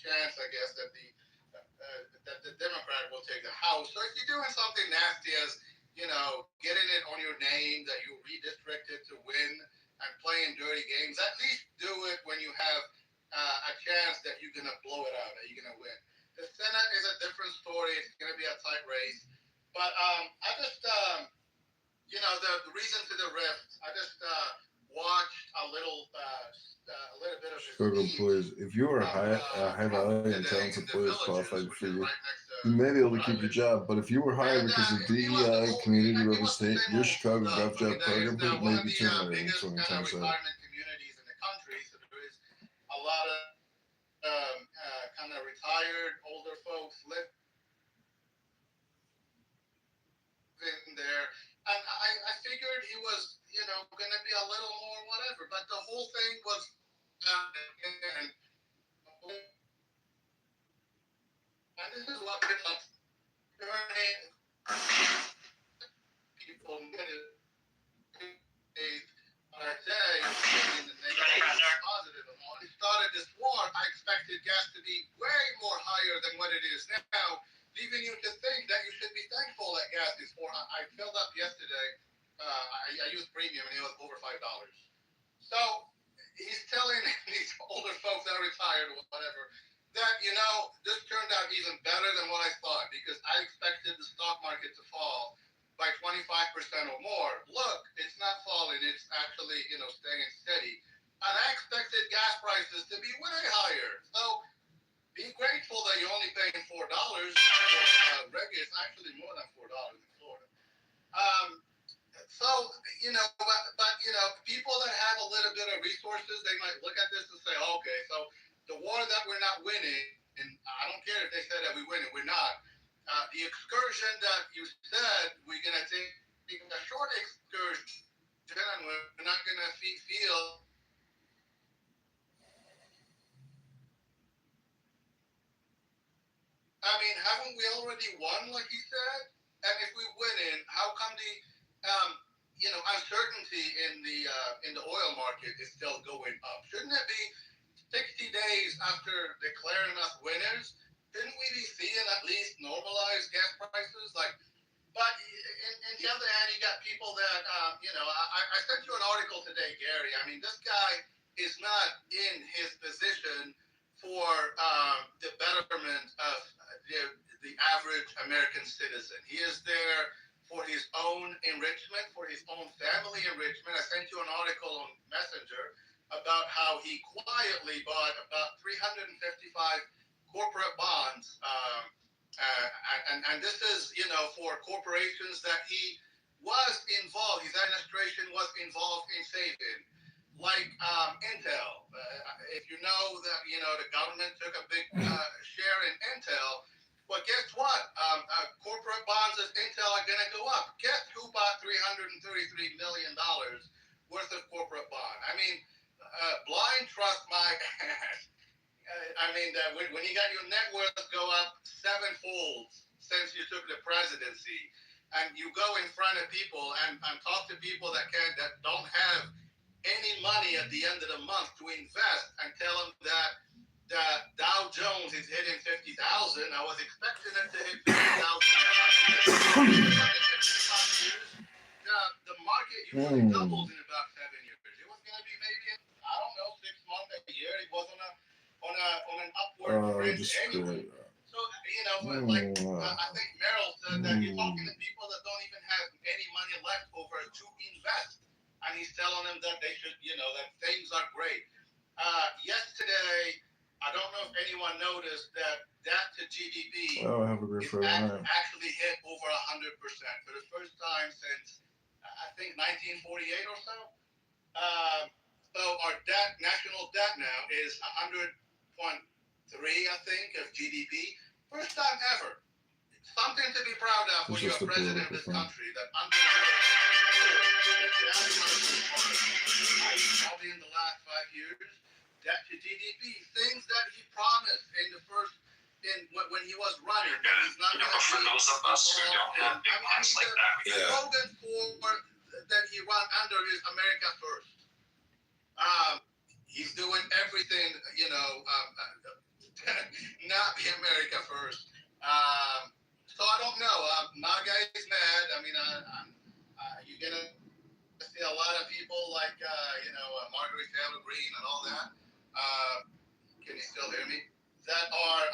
chance, I guess, that the Democrat will take the House. So if you're doing something nasty as, getting it on your name that you redistricted to win and playing dirty games, at least do it when you have a chance that you're going to blow it out, that you're going to win. The Senate is a different story. It's going to be a tight race. But I just, the reason to the rift, I just watched a little bit of his Chicago speech. employees, if you are high value and talented employees qualified for you, you may be able to keep your job. But if you were hired because of DEI, community representation, your Chicago Golf Job program may be terminated in 2027. Retirement communities in the country, so there is a lot of kind of retired older folks living there, and I figured he was, going to be a little more whatever, but the whole thing was, and this is what people I say in the negative positive. When we started this war, I expected gas to be way more higher than what it is now, leaving you to think that you should be thankful that gas is more. I filled up yesterday. I used premium and it was over $5. So he's telling these older folks that are retired or whatever that, this turned out even better than what I thought, because I expected the stock market to fall by 25% or more. Look, it's not falling. It's actually, staying steady. And I expected gas prices to be way higher. So be grateful that you're only paying $4 for regular. It's actually more than $4 in Florida. But people that have a little bit of resources, they might look at this and say, okay, so the war that we're not winning, and I don't care if they say that we win it, we're not. The excursion that you said we're going to take a short excursion, and we're not going to feel. I mean, haven't we already won, like you said? And if we win in, how come the uncertainty in the oil market is still going up? Shouldn't it be 60 days after declaring us winners? Shouldn't we be seeing at least normalized gas prices? But in the other hand, you got people that, I sent you an article today, Gary. I mean, this guy is not in his position for the betterment of the average American citizen. He is there for his own enrichment, for his own family enrichment. I sent you an article on Messenger about how he quietly bought about 355 corporate bonds. And this is, for corporations that he was involved, his administration was involved in saving, like Intel. If you know that, the government took a big share in Intel, well, guess what? Corporate bonds at Intel are going to go up. Guess who bought $333 million worth of corporate bond? I mean, blind trust my ass. When you got your net worth go up 7-fold since you took the presidency, and you go in front of people and talk to people that don't have any money at the end of the month to invest, and tell them that the Dow Jones is hitting 50,000. I was expecting it to hit 50,000. The market usually doubles in about 7 years. It was going to be maybe, 6 months, a year. It was on an upward trend anyway. So, I think Merrill said that you're talking to people that don't even have any money left over to invest. And he's telling them that they should, that things are great. Yesterday, I don't know if anyone noticed that debt to GDP have a great Friday night. actually hit over 100%. for the first time since I think 1948 or so. So our debt, national debt now is 100.3, I think, of GDP. First time ever. Something to be proud of when It's you're just a president of political this thing. country. That under probably in the last 5 years, debt to GDP, things that he promised in the first, when he was running, that he's not going to be For those of us who don't have big ones like that, the slogan for that he run under is America First. He's doing everything, not be America First. So I don't know. MAGA is mad. I mean, you're gonna see a lot of people like Marguerite Taylor Greene and all that. Can you still hear me? That are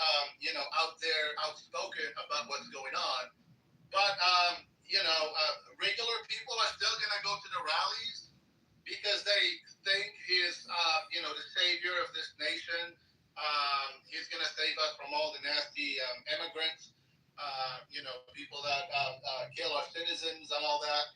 out there outspoken about what's going on. But regular people are still gonna go to the rallies because they think he's the savior of this nation. He's gonna save us from all the nasty immigrants. People that kill our citizens and all that.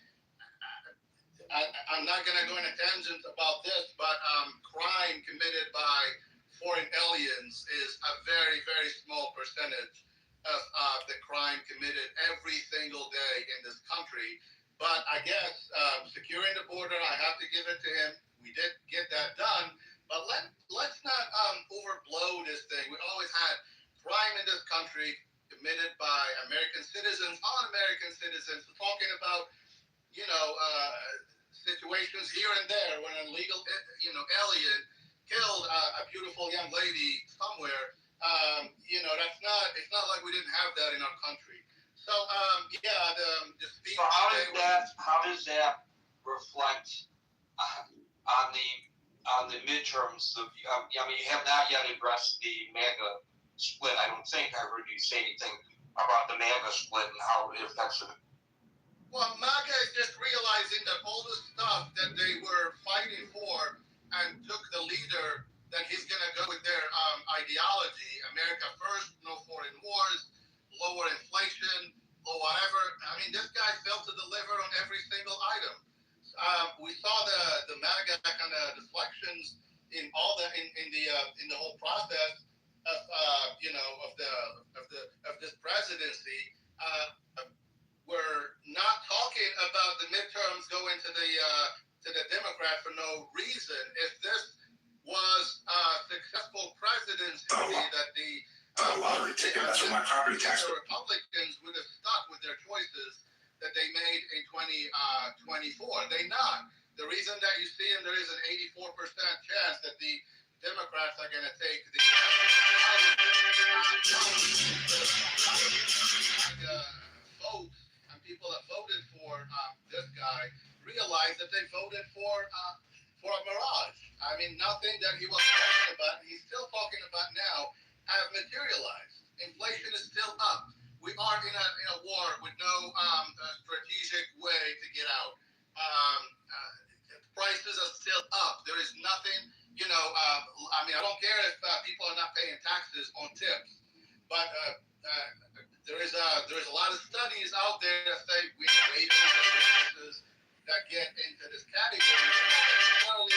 I'm not going to go in a tangent about this, but crime committed by foreign aliens is a very, very small percentage of the crime committed every single day in this country. But I guess securing the border, I have to give it to him. We did get that done. But let's not overblow this thing. We always had crime in this country committed by American citizens on American citizens. We're talking about, situations here and there when an illegal, alien killed a beautiful young lady somewhere. It's not like we didn't have that in our country. So, the speech. So how does that reflect on the midterms? You have not yet addressed the MAGA split. I don't think I heard you say anything about the MAGA split and how it affects it. Well, MAGA is just realizing that all the stuff that they were fighting for and took the leader that he's going to go with their ideology, America First, no foreign wars, lower inflation, or whatever. I mean, this guy failed to deliver on every single item. We saw the MAGA kind of deflections in all the in the whole process of this presidency. We're not talking about the midterms going to the Democrat for no reason. If this was a successful presidency, that the lottery ticket, that's what my property tax. The Republicans would have stuck with their choices that they made in 2024. They not. The reason that you see, and there is an 84% chance that the Democrats are going to take the votes. People that voted for this guy realized that they voted for a mirage. I mean, nothing that he was talking about, he's still talking about now, have materialized. Inflation is still up. We are in a war with no strategic way to get out. Prices are still up. There is nothing, I don't care if people are not paying taxes on tips, but there is a lot of studies out there that say we have wages and businesses that get into this category. A lot of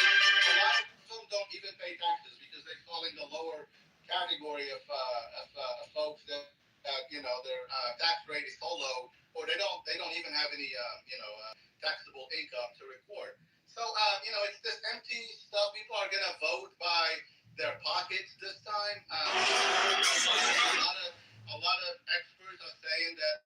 them don't even pay taxes because they fall in the lower category of folks that their tax rate is so low, or they don't even have any taxable income to report. So it's this empty stuff. People are gonna vote by their pockets this time. A lot of experts are saying that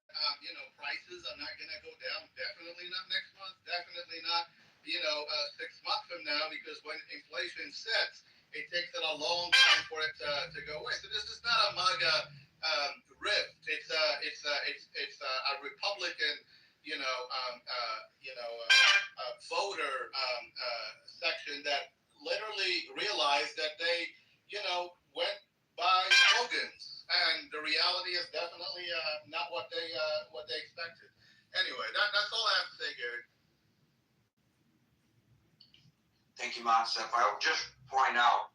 prices are not going to go down. Definitely not next month. Definitely not 6 months from now, because when inflation sets, it takes it a long time for it to go away. So this is not a MAGA rift. It's a Republican voter section that literally realized that they went by slogans. And the reality is definitely not what they expected. Anyway, that's all I have to say, Gary. Thank you, Monsef. I would just point out,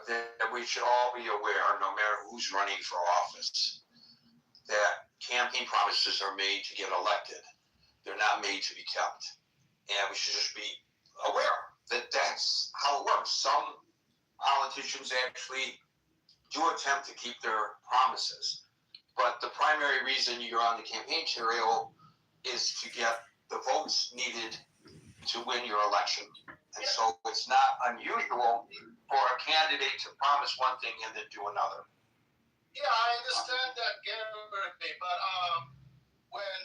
that we should all be aware, no matter who's running for office, that campaign promises are made to get elected. They're not made to be kept. And we should just be aware that that's how it works. Some politicians actually do attempt to keep their promises. But the primary reason you're on the campaign trail is to get the votes needed to win your election. And so it's not unusual for a candidate to promise one thing and then do another. Yeah, I understand that, Gary, but when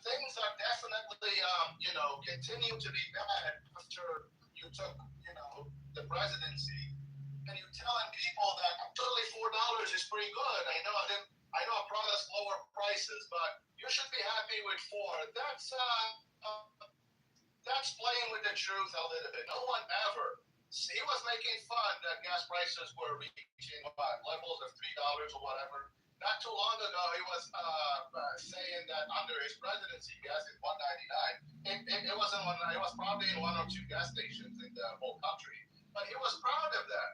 things are definitely, continue to be bad after you took, the presidency, and you're telling people that totally $4 is pretty good. I know I promised lower prices, but you should be happy with $4. That's playing with the truth a little bit. No one ever. He was making fun that gas prices were reaching levels of $3 or whatever. Not too long ago, he was saying that under his presidency, gas is $1.99. It wasn't one. It was probably in 1 or 2 gas stations in the whole country, but he was proud of that.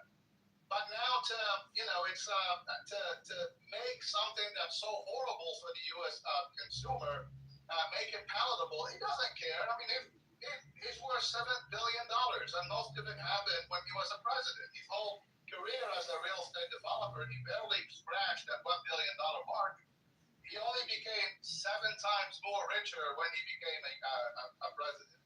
But now it's to make something that's so horrible for the U.S. Consumer, make it palatable. He doesn't care. I mean, he's worth $7 billion, and most of it happened when he was a president. His whole career as a real estate developer, he barely scratched that $1 billion mark. He only became 7 times more richer when he became a president.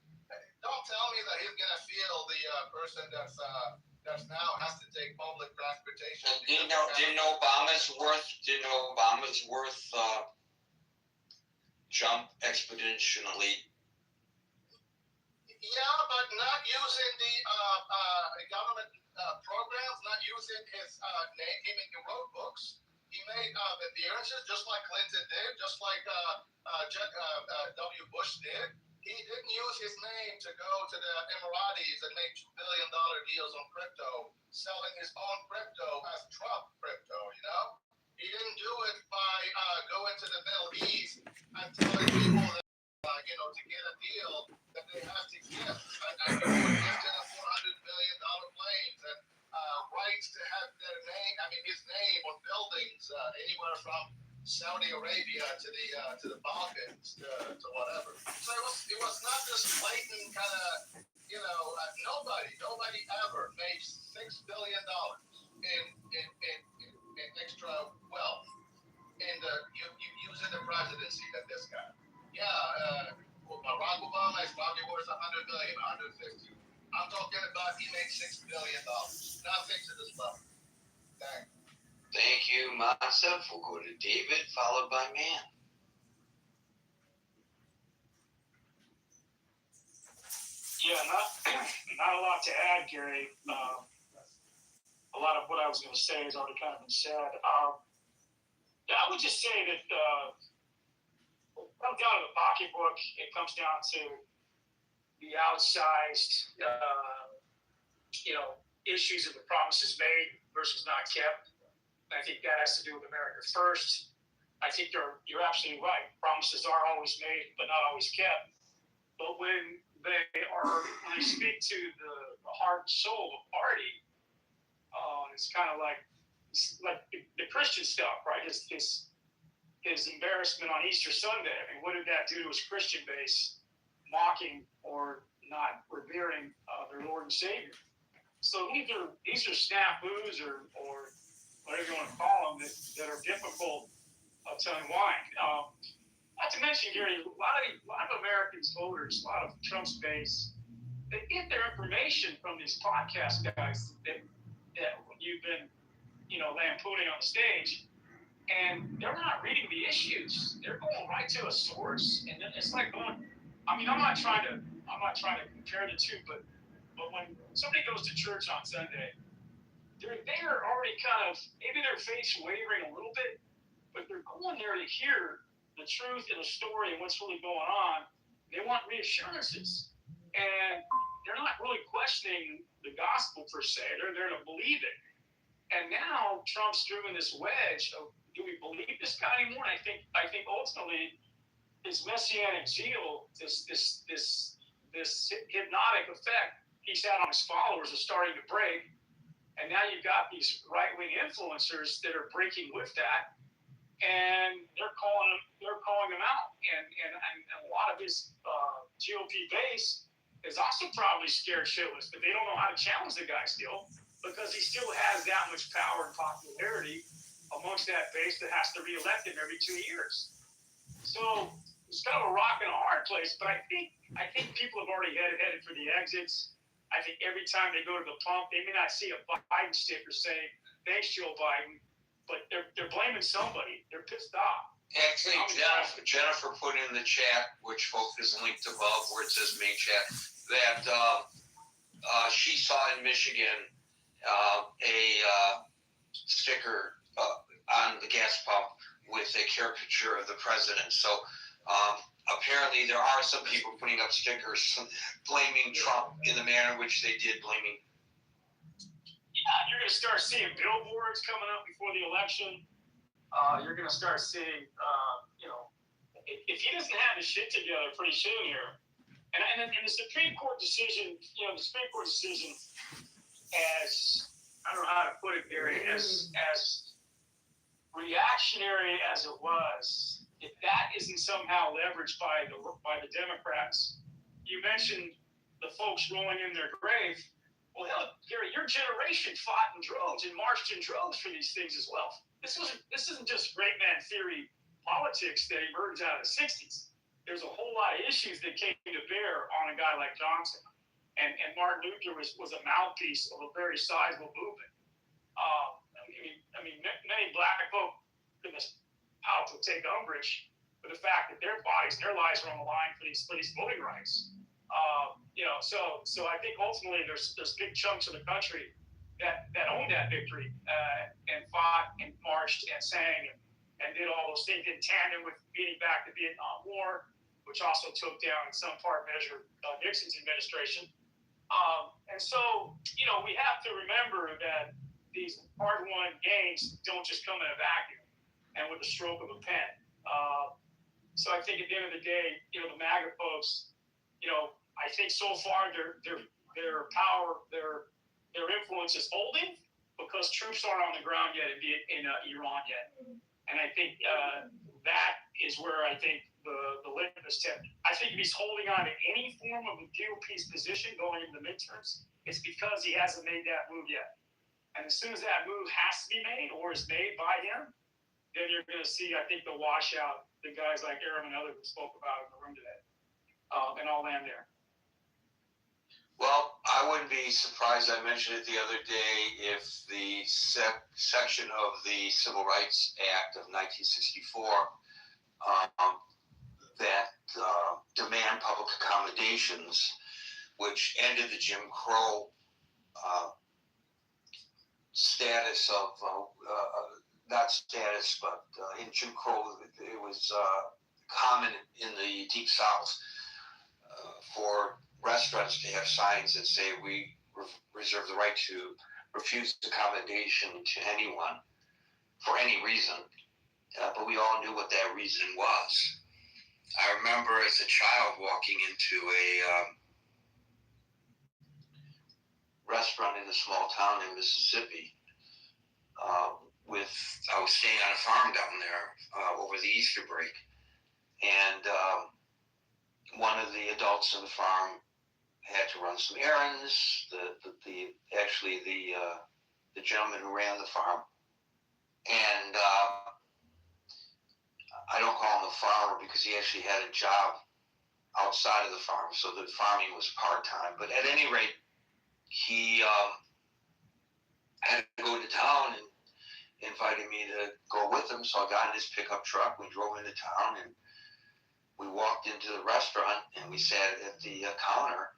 Don't tell me that he's gonna feel the person that's now has to take public transportation. And didn't Obama's worth jump exponentially? Yeah, but not using the government programs, not using his name. He wrote books. He made appearances just like Clinton did, just like W. Bush did. He didn't use his name to go to the Emiratis and make $2 billion deals on crypto, selling his own crypto as Trump crypto, He didn't do it by going to the Middle East and telling people that, to get a deal that they have to gift. And they were gifted a $400 million planes and rights to have their name, his name on buildings anywhere from Saudi Arabia to the Balkans to whatever. So it was not this blatant kind of, nobody ever made $6 billion in extra wealth in using the presidency that this guy. Yeah, Barack Obama is probably worth $100 million, 150. I'm talking about he made $6 billion. Nothing to this level. Thanks. Thank you, myself. We'll go to David, followed by Man. Yeah, not a lot to add, Gary. A lot of what I was going to say has already kind of been said. I would just say that it comes down to the pocketbook. It comes down to the outsized, issues of the promises made versus not kept. I think that has to do with America First. I think you're absolutely right. Promises are always made, but not always kept. But when they speak to the heart and soul of a party, it's kind of like the Christian stuff, right? His embarrassment on Easter Sunday. I mean, what did that do to his Christian base, mocking or not revering their Lord and Savior? So either these are snafus or whatever you want to call them that are difficult to unwind. Not to mention, Gary, a lot of Americans, voters, a lot of Trump's base, they get their information from these podcast guys that you've been, lampooning on the stage, and they're not reading the issues. They're going right to a source, and then it's like going. I'm not trying to compare the two, but when somebody goes to church on Sunday, they're already kind of, maybe their faith's wavering a little bit, but they're going there to hear the truth and the story and what's really going on. They want reassurances, and they're not really questioning the gospel per se. They're there to believe it. And now Trump's driven this wedge of, do we believe this guy anymore? And I think ultimately his messianic zeal, this hypnotic effect he's had on his followers is starting to break. And now you've got these right-wing influencers that are breaking with that, and they're calling them out. And a lot of his GOP base is also probably scared shitless, but they don't know how to challenge the guy still, because he still has that much power and popularity amongst that base that has to re-elect him every 2 years. So it's kind of a rock and a hard place, but I think people have already headed for the exits. I think every time they go to the pump, they may not see a Biden sticker saying, "Thanks, Joe Biden," but they're blaming somebody. They're pissed off. Actually, Jennifer put in the chat, which folks is linked above, where it says main chat, that she saw in Michigan a sticker on the gas pump with a caricature of the president. So apparently there are some people putting up stickers blaming Trump in the manner in which they did blaming. Yeah, you're going to start seeing billboards coming up before the election. You're going to start seeing, if he doesn't have his shit together pretty soon here, and the Supreme Court decision, as, I don't know how to put it, Gary, as reactionary as it was, if that isn't somehow leveraged by the Democrats, you mentioned the folks rolling in their grave. Well, hell, Gary, your generation fought in droves and marched in droves for these things as well. This isn't just great man theory politics that emerged out of the 60s. There's a whole lot of issues that came to bear on a guy like Johnson. And Martin Luther was a mouthpiece of a very sizable movement. I mean, many black folk in this house would take umbrage with the fact that their lives are on the line for these voting rights. So I think ultimately there's big chunks of the country that owned that victory and fought and marched and sang and did all those things in tandem with beating back the Vietnam War, which also took down in some part measure Nixon's administration. And so, we have to remember that these hard-won gains don't just come in a vacuum and with the stroke of a pen. So I think at the end of the day, the MAGA folks, I think so far their power, their influence is holding because troops aren't on the ground yet in Iran yet. And I think that is where I think the litmus test. I think if he's holding on to any form of a GOP's position going into the midterms, it's because he hasn't made that move yet. And as soon as that move has to be made or is made by him, then you're going to see, I think, the washout, the guys like Aram and others who spoke about in the room today. And I'll land there. Well, I wouldn't be surprised. I mentioned it the other day if the section of the Civil Rights Act of 1964 that demand public accommodations, which ended the Jim Crow status of, not status, but in Jim Crow, it was common in the Deep South for restaurants to have signs that say we reserve the right to refuse accommodation to anyone for any reason. But we all knew what that reason was. I remember as a child walking into a restaurant in a small town in Mississippi. I was staying on a farm down there over the Easter break, and one of the adults in the farm had to run some errands. The gentleman who ran the farm, and I don't call him a farmer because he actually had a job outside of the farm, so the farming was part-time. But at any rate, he had to go to town and invited me to go with him. So I got in his pickup truck. We drove into town and we walked into the restaurant and we sat at the counter.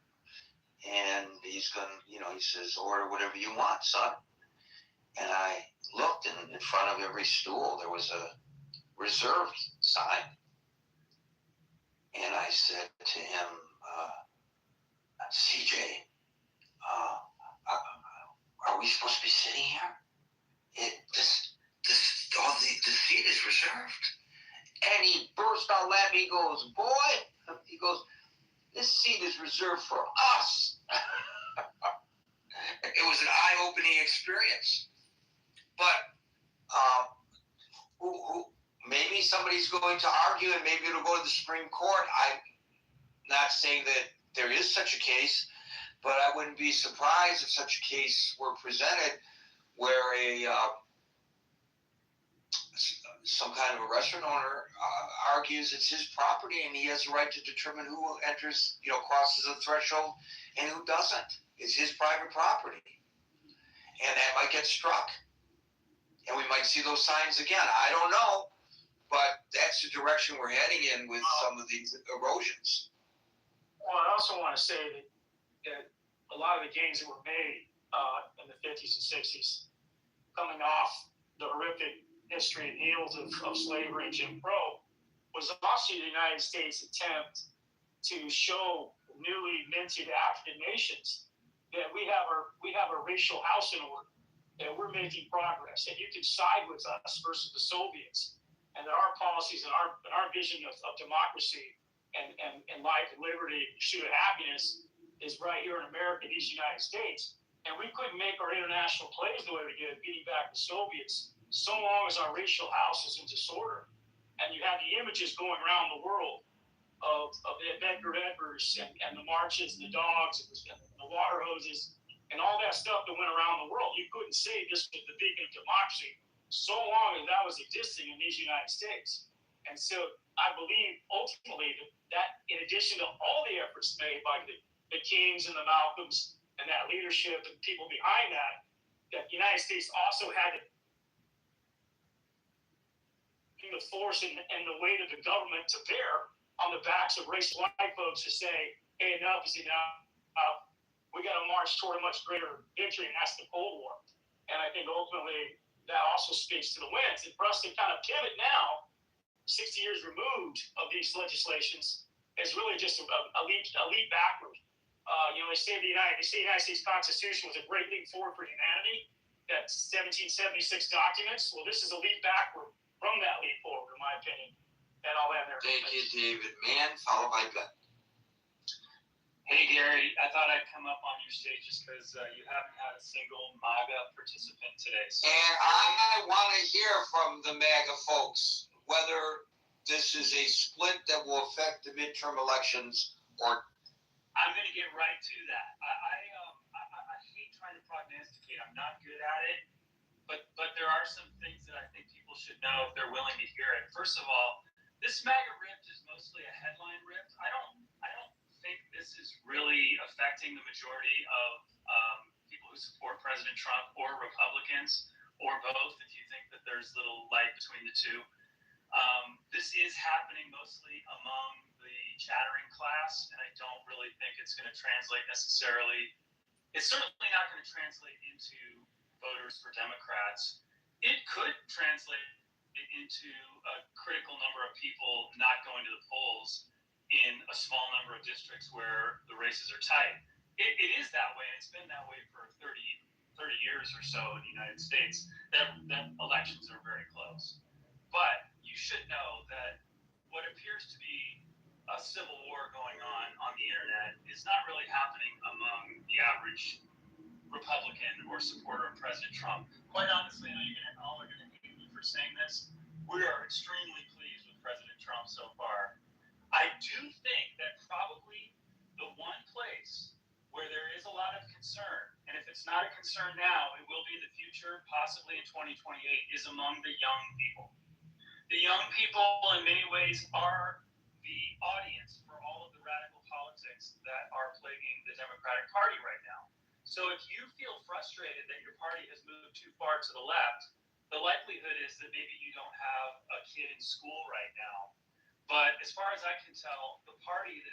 And he's going, he says, order whatever you want, son. And I looked, and in front of every stool there was a reserved sign. And I said to him, CJ, are we supposed to be sitting here? The seat is reserved. And he burst out laughing. He goes, this seat is reserved for us. It was an eye-opening experience. But maybe somebody's going to argue, and maybe it'll go to the Supreme Court. I'm not saying that there is such a case, but I wouldn't be surprised if such a case were presented where some kind of a restaurant owner argues it's his property and he has the right to determine who enters, crosses the threshold and who doesn't. It's his private property. And that might get struck. And we might see those signs again. I don't know, but that's the direction we're heading in with some of these erosions. Well, I also want to say that a lot of the gains that were made in the 50s and 60s, coming off the horrific history and heels of slavery and Jim Crow, was also the United States' attempt to show newly minted African nations that we have a racial house in order, that we're making progress, and you can side with us versus the Soviets, and that our policies and our vision of democracy and life and liberty and pursuit of happiness is right here in America, these United States. And we couldn't make our international plays the way we did, beating back the Soviets, so long as our racial house is in disorder. And you have the images going around the world of Edgar Edwards and the marches and the dogs and the water hoses and all that stuff that went around the world. You couldn't say this was the beacon of democracy so long as that was existing in these United States. And so I believe ultimately that in addition to all the efforts made by the Kings and the Malcolms and that leadership and people behind that the United States also had to the force and the weight of the government to bear on the backs of racist white folks to say, hey, enough is enough. We got to march toward a much greater victory, and that's the Cold War. And I think ultimately that also speaks to the wins. And for us to kind of pivot now, 60 years removed of these legislations, is really just a leap backward. They say the United States Constitution was a great leap forward for humanity. That's 1776 documents. Well, this is a leap backward from that leap forward, in my opinion. And all that there. Thank you, David. Mann, followed by Glenn. Hey, Gary, I thought I'd come up on your stage just because you haven't had a single MAGA participant today. So. And I want to hear from the MAGA folks whether this is a split that will affect the midterm elections or. I'm going to get right to that. I hate trying to prognosticate. I'm not good at it. But there are some things that I think people should know if they're willing to hear it. First of all, this MAGA rift is mostly a headline rift. I don't think this is really affecting the majority of people who support President Trump or Republicans or both, if you think that there's little light between the two. This is happening mostly among the chattering class, and I don't really think it's going to translate necessarily. It's certainly not going to translate into voters for Democrats. It could translate into a critical number of people not going to the polls in a small number of districts where the races are tight. It is that way, and it's been that way for 30 years or so in the United States, that elections are very close. But you should know that what appears to be a civil war going on the internet is not really happening among the average Republican or supporter of President Trump. Quite honestly, I know you're all are going to hate me for saying this. We are extremely pleased with President Trump so far. I do think that probably the one place where there is a lot of concern, and if it's not a concern now, it will be in the future, possibly in 2028, is among the young people. The young people, in many ways, are the audience for all of the radical politics that are plaguing the Democratic Party right now. So if you feel frustrated that your party has moved too far to the left, the likelihood is that maybe you don't have a kid in school right now. But as far as I can tell, the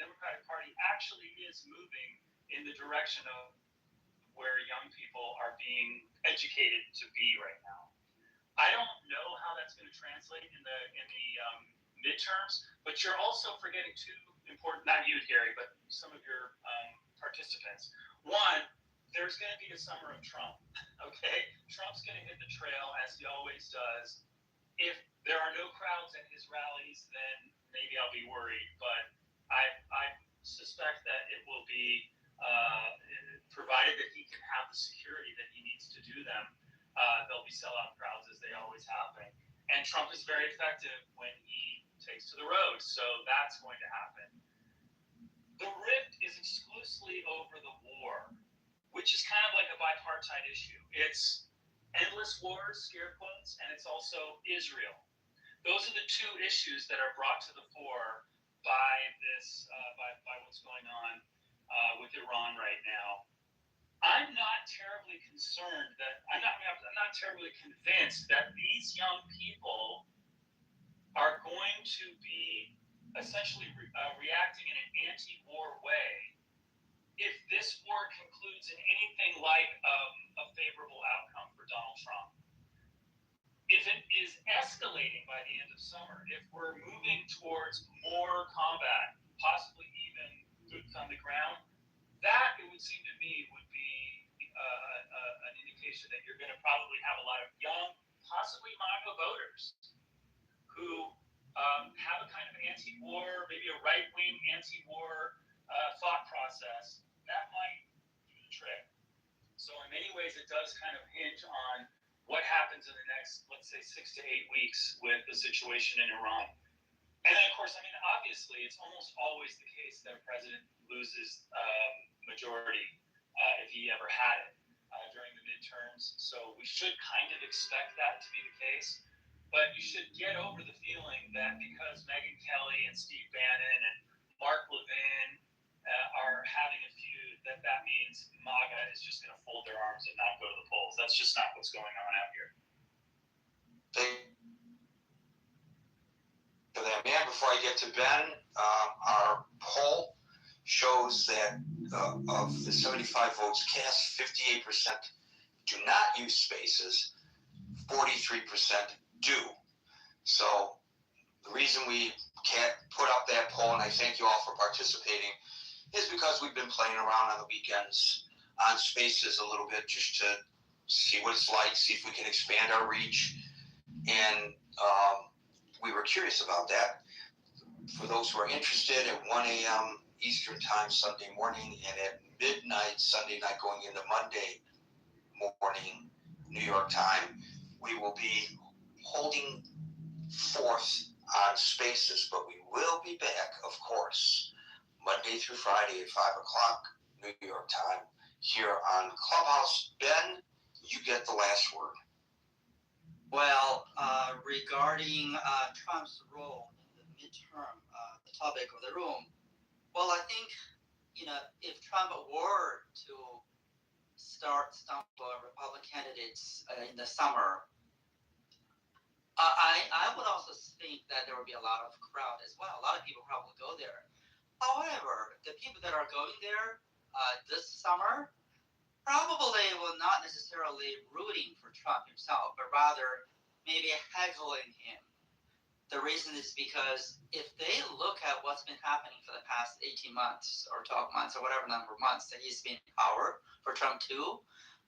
Democratic Party actually is moving in the direction of where young people are being educated to be right now. I don't know how that's going to translate in the midterms, but you're also forgetting two important, not you, Gary, but some of your participants. One, there's going to be a summer of Trump, okay? Trump's going to hit the trail as he always does. If there are no crowds at his rallies, then maybe I'll be worried, but I suspect that it will be provided that he can have the security that he needs to do them, they'll be sellout crowds as they always have been. And Trump is very effective when he takes to the road, so that's going to happen. The rift is exclusively over the war, which is kind of like a bipartite issue. It's endless wars, scare quotes, and it's also Israel. Those are the two issues that are brought to the fore by this, by what's going on with Iran right now. I'm not terribly concerned that I'm not terribly convinced that these young people are going to be essentially reacting in an anti-war way if this war concludes in anything like a favorable outcome for Donald Trump. If it is escalating by the end of summer, if we're moving towards more combat, possibly even boots on the ground, that, it would seem to me, would be an indication that you're going to probably have a lot of young, possibly MAGA voters who have a kind of anti-war, maybe a right-wing anti-war thought process. That might do the trick. So in many ways, it does kind of hinge on what happens in the next, let's say, 6 to 8 weeks with the situation in Iran. And then, of course, I mean, obviously, it's almost always the case that a president loses majority if he ever had it during the midterms. So we should kind of expect that to be the case. But you should get over the feeling that because Megyn Kelly and Steve Bannon and Mark Levin are having a feud, that means MAGA is just going to fold their arms and not go to the polls. That's just not what's going on out here. For that, man, before I get to Ben, our poll shows that of the 75 votes cast, 58% do not use spaces, 43% do. So the reason we can't put up that poll, and I thank you all for participating, is because we've been playing around on the weekends on spaces a little bit just to see what it's like, see if we can expand our reach. And we were curious about that. For those who are interested, at 1 a.m. Eastern Time Sunday morning and at midnight Sunday night going into Monday morning New York time, we will be holding forth on spaces, but we will be back, of course, Monday through Friday at 5 o'clock New York time here on Clubhouse. Ben, you get the last word. Well, regarding Trump's role in the midterm, the topic of the room, well, I think, if Trump were to stump Republican candidates in the summer, I would also think that there would be a lot of crowd as well. A lot of people probably go there. However, the people that are going there this summer probably will not necessarily rooting for Trump himself, but rather maybe heckling him. The reason is because if they look at what's been happening for the past 18 months or 12 months or whatever number of months that he's been in power for Trump too,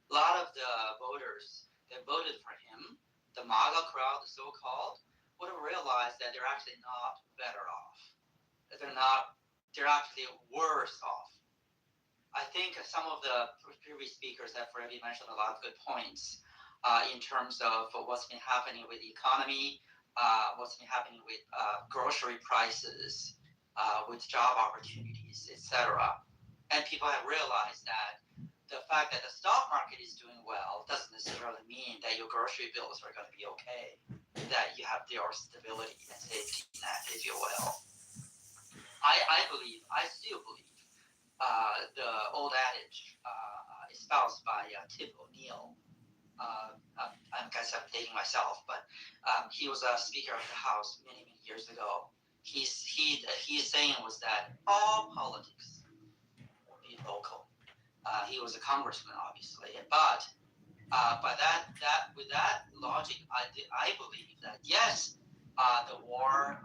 a lot of the voters that voted for him, the MAGA crowd, the so-called, would have realized that they're actually not better off. That they're actually worse off. I think some of the previous speakers have already mentioned a lot of good points in terms of what's been happening with the economy, what's been happening with grocery prices, with job opportunities, etc. And people have realized that the fact that the stock market is doing well doesn't necessarily mean that your grocery bills are going to be okay, that you have your stability and safety net, if you will. I still believe the old adage espoused by Tip O'Neill. I guess I'm dating myself, but he was a Speaker of the House many years ago. His saying was that all politics will be local. He was a congressman, obviously, but with that logic, I believe that yes, the war,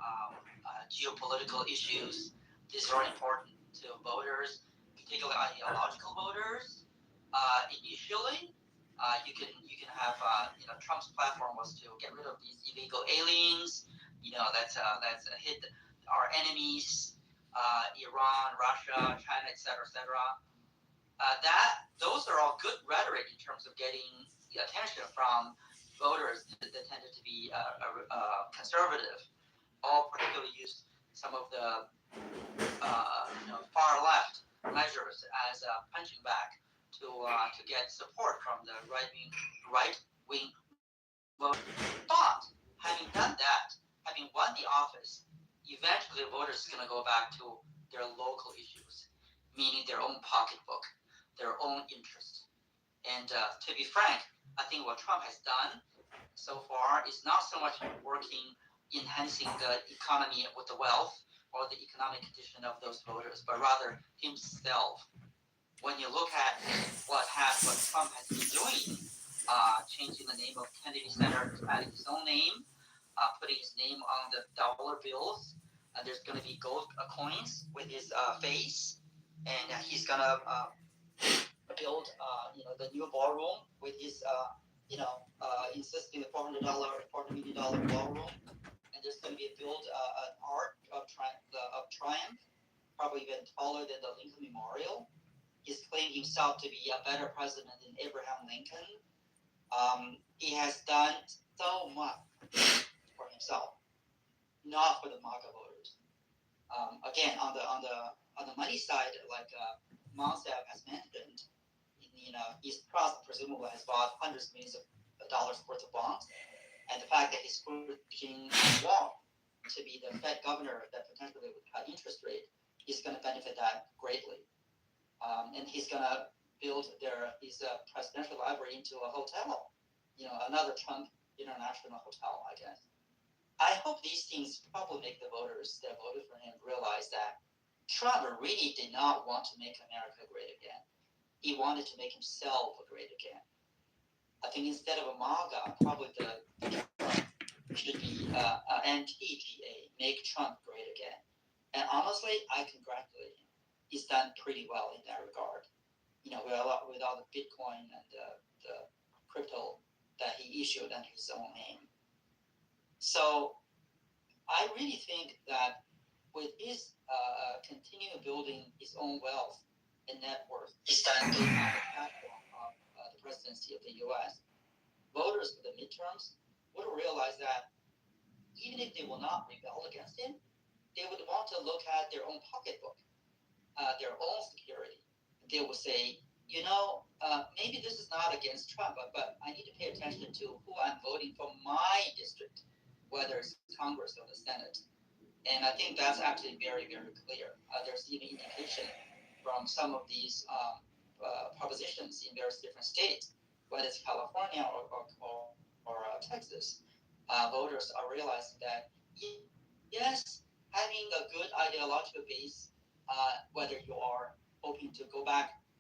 geopolitical issues, these are important to voters, particularly ideological voters. Initially, you can have Trump's platform was to get rid of these illegal aliens. That's hit our enemies, Iran, Russia, China, etc., etc. those are all good rhetoric in terms of getting the attention from voters that tended to be conservative, or particularly used some of the far left measures as a punching bag to get support from the right wing voters. But having done that, having won the office, eventually voters are going to go back to their local issues, meaning their own pocketbook, their own interest. And to be frank, I think what Trump has done so far is not so much working, enhancing the economy with the wealth or the economic condition of those voters, but rather himself. When you look at what Trump has been doing, changing the name of Kennedy Center to add his own name, putting his name on the dollar bills, there's going to be gold coins with his face, and he's going to build, the new ballroom with his, insisting the $400 million ballroom, and there's going to be built an arch of triumph, probably even taller than the Lincoln Memorial. He's claimed himself to be a better president than Abraham Lincoln. He has done so much for himself, not for the MAGA voters. Again, on the money side, like Monstaff has mentioned, he's presumably has bought hundreds of millions of dollars worth of bonds, and the fact that he's pushing Wong to be the Fed governor that potentially would cut interest rate, he's going to benefit that greatly. And he's going to build his presidential library into a hotel, another Trump International Hotel, I guess. I hope these things probably make the voters that voted for him realize that Trump really did not want to make America great again. He wanted to make himself great again. I think instead of a MAGA, probably the Trump should be anti-GA, make Trump great again. And honestly, I congratulate him. He's done pretty well in that regard. With all the Bitcoin and the crypto that he issued under his own name. So I really think that with his continuing building his own wealth and net worth, he's done good on the platform of the presidency of the U.S. Voters for the midterms would realize that even if they will not rebel against him, they would want to look at their own pocketbook, their own security. They will say, maybe this is not against Trump, but I need to pay attention to who I'm voting for my district, whether it's Congress or the Senate. And I think that's actually very, very clear. There's even indication from some of these propositions in various different states, whether it's California or Texas. Voters are realizing that, yes, having a good ideological base, whether you are hoping to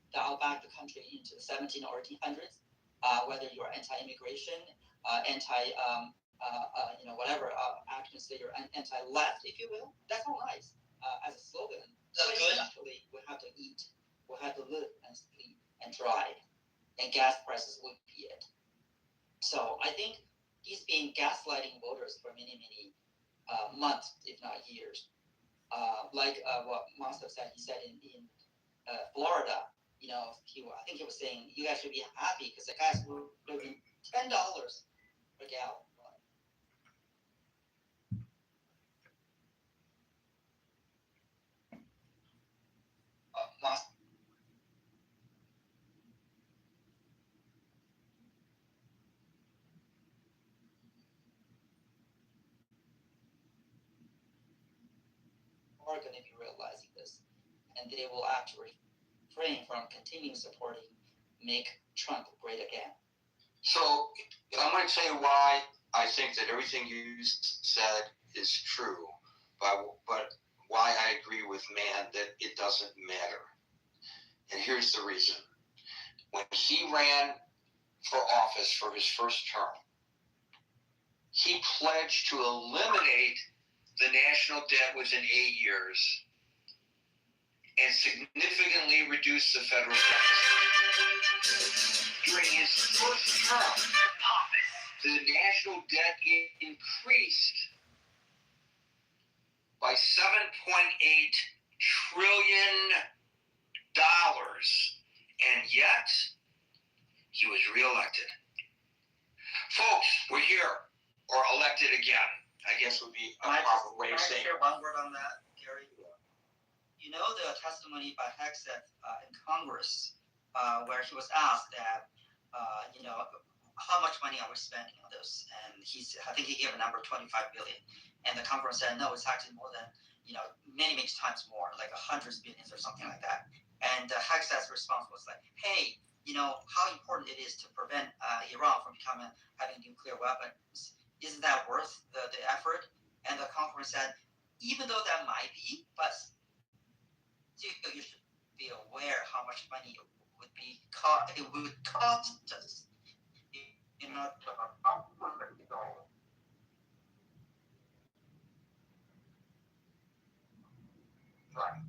dial back the country into the 1700s or 1800s, whether you are anti-immigration, whatever actions that you're anti-left, if you will, that's all nice as a slogan. But eventually, we have to eat, we have to live and sleep and drive, and gas prices would be it. So I think he's been gaslighting voters for many, many months, if not years. Like what Monster said, he said in Florida, I think he was saying you guys should be happy because the gas will be $10 per gallon. Are going to be realizing this, and they will actually refrain from continuing supporting Make Trump Great Again. So I'm going to tell you why I think that everything you said is true, but why I agree with Mann that it doesn't matter. And here's the reason. When he ran for office for his first term, he pledged to eliminate the national debt within 8 years and significantly reduce the federal deficit. During his first term, the national debt increased by $7.8 trillion, and yet he was reelected. Folks, we're here, or elected again, I guess would be a proper way of saying Can I it. share one word on that, Gary? You know the testimony by Hegseth in Congress, where he was asked that, how much money are we spending on this? And I think he gave a number of 25 billion. And the Congress said, no, it's actually more than, many, many times more, like hundreds of billions or something like that. And Hegseth's response was like, hey, how important it is to prevent Iran from having nuclear weapons. Isn't that worth the effort? And the Congress said, even though that might be, but still you should be aware how much money it would cost us. Right.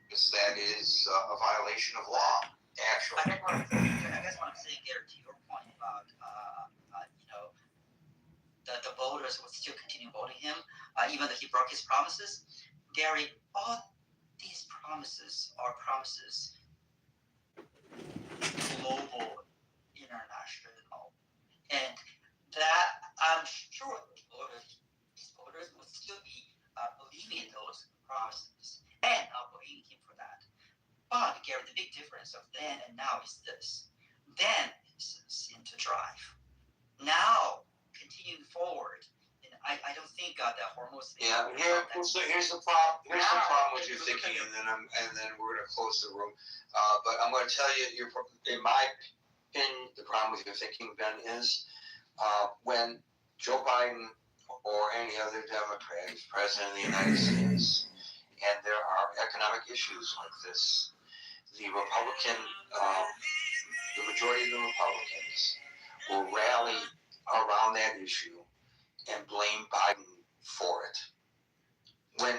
Because that is a violation of law, actually. I guess what I'm saying there, to your point about the voters would still continue voting him, even though he broke his promises. Gary, all these promises are promises global, international, and that I'm sure these voters would still be believing in those promises and voting him for that. But Gary, the big difference of then and now is this: then it's into drive. Now, continuing forward, and I don't think that Hormuz. Yeah, here's the problem. Here's the problem with your thinking, and then we're going to close the room. But I'm going to tell you, in my opinion, the problem with your thinking, Ben, is when Joe Biden or any other Democrat is president of the United States, and there are economic issues like this, the majority of the Republicans will rally around that issue and blame Biden for it. When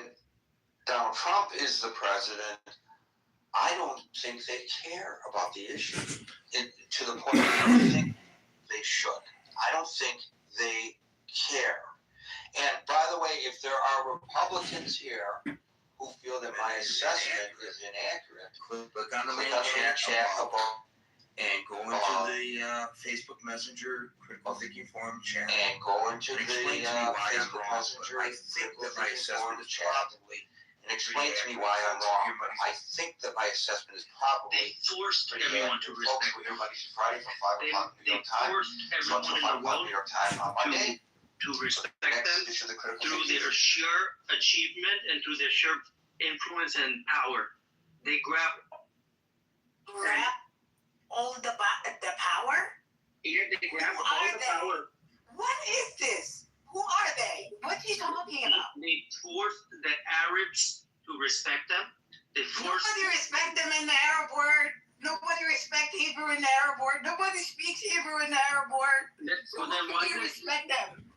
Donald Trump is the president, I don't think they care about the issue to the point that I think they should. I don't think they care. And by the way, if there are Republicans here who feel that my assessment is inaccurate, click on the main chat above and go into the Facebook Messenger Critical Thinking Forum chat. And go into the explain to me why I'm Facebook wrong. Messenger. I think that my assessment is probably And explain to me why I'm wrong. I think that my assessment is probably. They forced pretty everyone bad. to Folks, respect. we're here Monday through Friday from 5 o'clock New They York time. forced everyone in the world New York time on Monday. to respect Next them edition of the Critical through Thinking. their sheer achievement and through their sheer influence and power. They grab all the power? Yeah, they grab Who all are the they? power. What is this? Who are they? What are you talking about? They forced the Arabs to respect them. They forced. Nobody respect them in the Arab word. Nobody respect Hebrew in the Arab word. Nobody speaks Hebrew in the Arab word. So then Who why do you did respect them?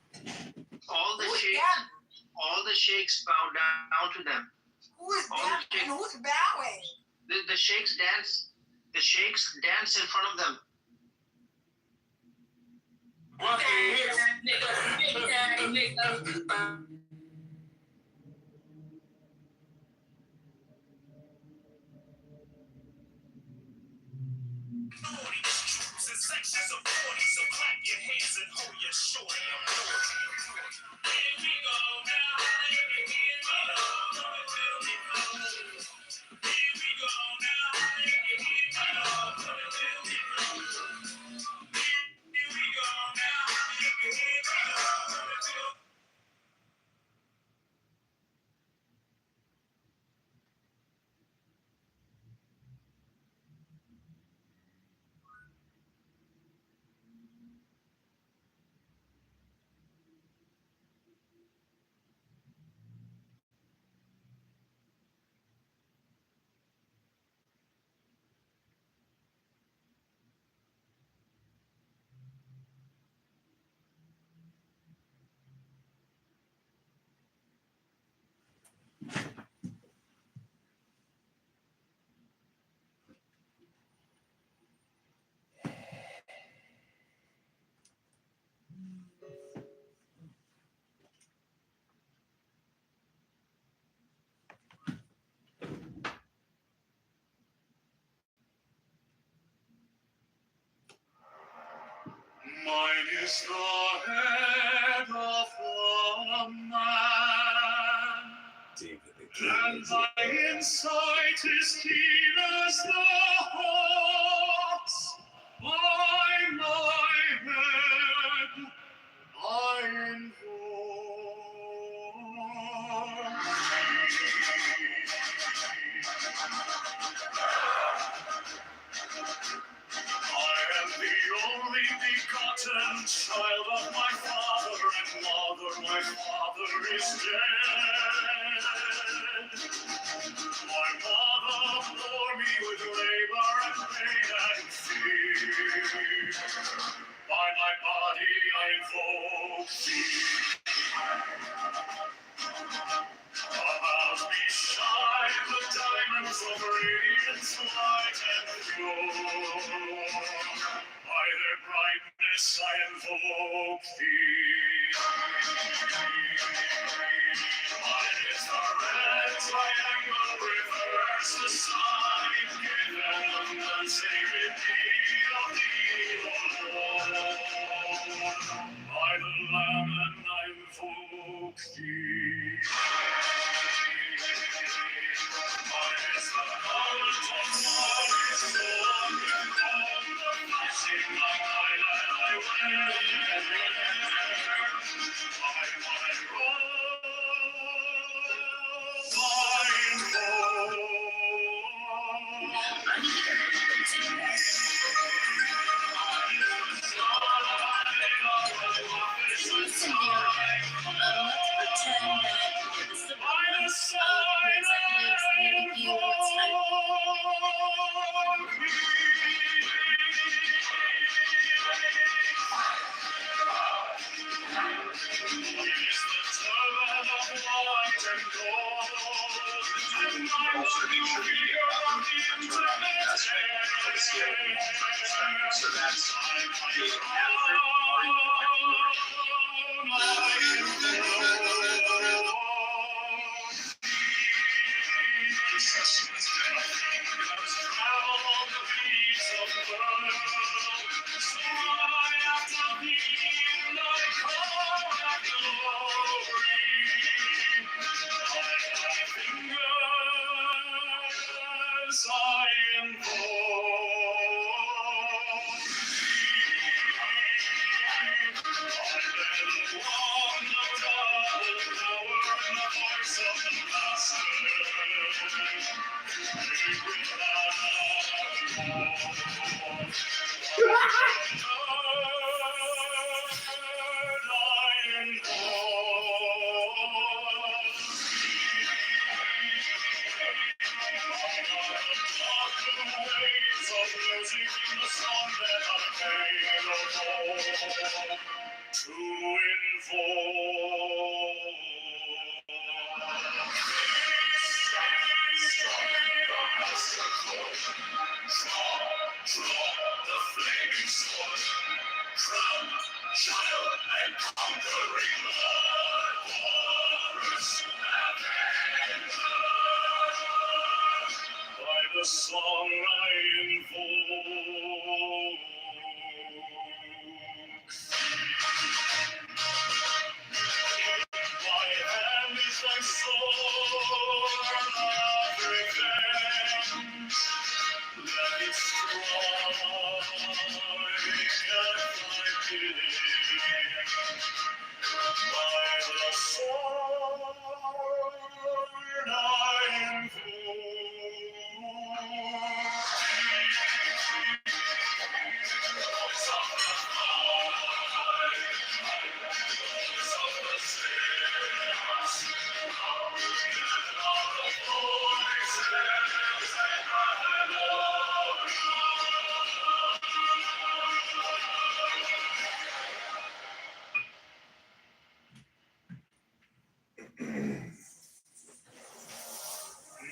all the Who's sheikhs? them? All the sheikhs bow down to them. Who is all them the and who's bowing? The sheikhs dance. The sheikhs dance in front of them. Sections of 40, so clap your hands and hold your shorty. Here we go now, here we go now, here we go now, here we go now. Mine is the head of the man, and my insight is keen as the hawk's. By my head I invoke I am the only begotten child of my father and mother. My father is dead. My mother bore me with labor and pain and fear. By my body I invoke thee. About me shine the diamonds of radiance, light and pure. By their brightness I invoke thee. Mine is the red triangle, reverse the sign, given the sacred deed of thee, O Lord. By the Lamb and I invoke thee. Mine is the garment of martyrs, born upon the flashing of thy light I wear. By my robe I So that's the song I invoke. My hand is thy sword of revenge. Let it strike at thy bidding. By the sword I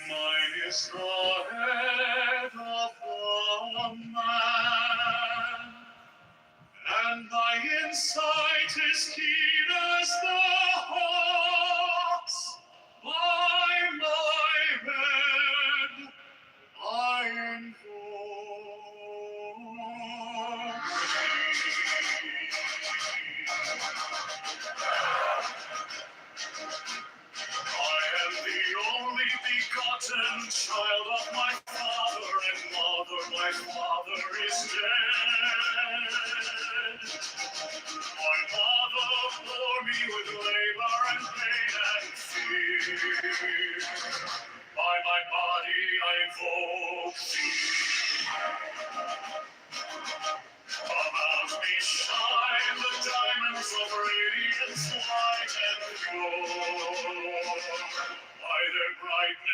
Mine is the head of the man, and my insight is keen as the hawk's. By my head I invoke.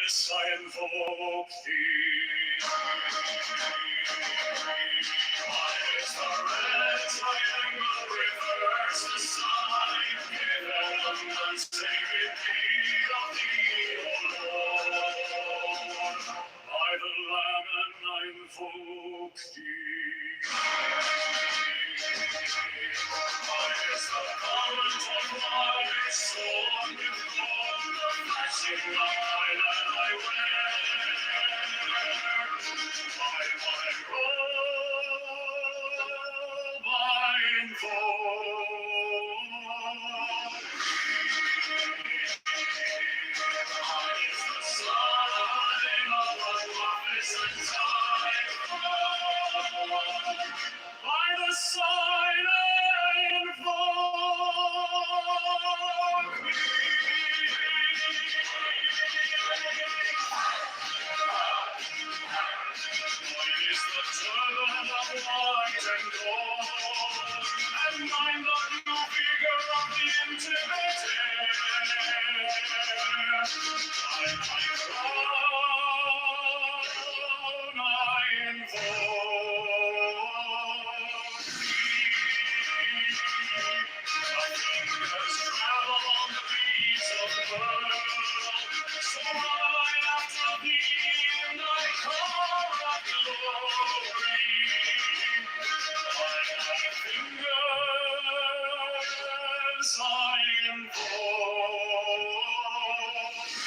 brightness I invoke thee. Mine is the red triangle, reverse the sign, given unsacred deed of thee, O Lord. By the Lamb and I invoke thee. Mine is the garment of light, sword with gold, the flashing light that I wear. By my robe I invoke mine is the sign of a magnificent time. By the sign I invoke mine is the turban of white and gold, and mine the new figure of the intimate air. By my crown I invoke my fingers travel on the beats of pearl, so I after thee in thy car of glory. By my fingers I invoke thee.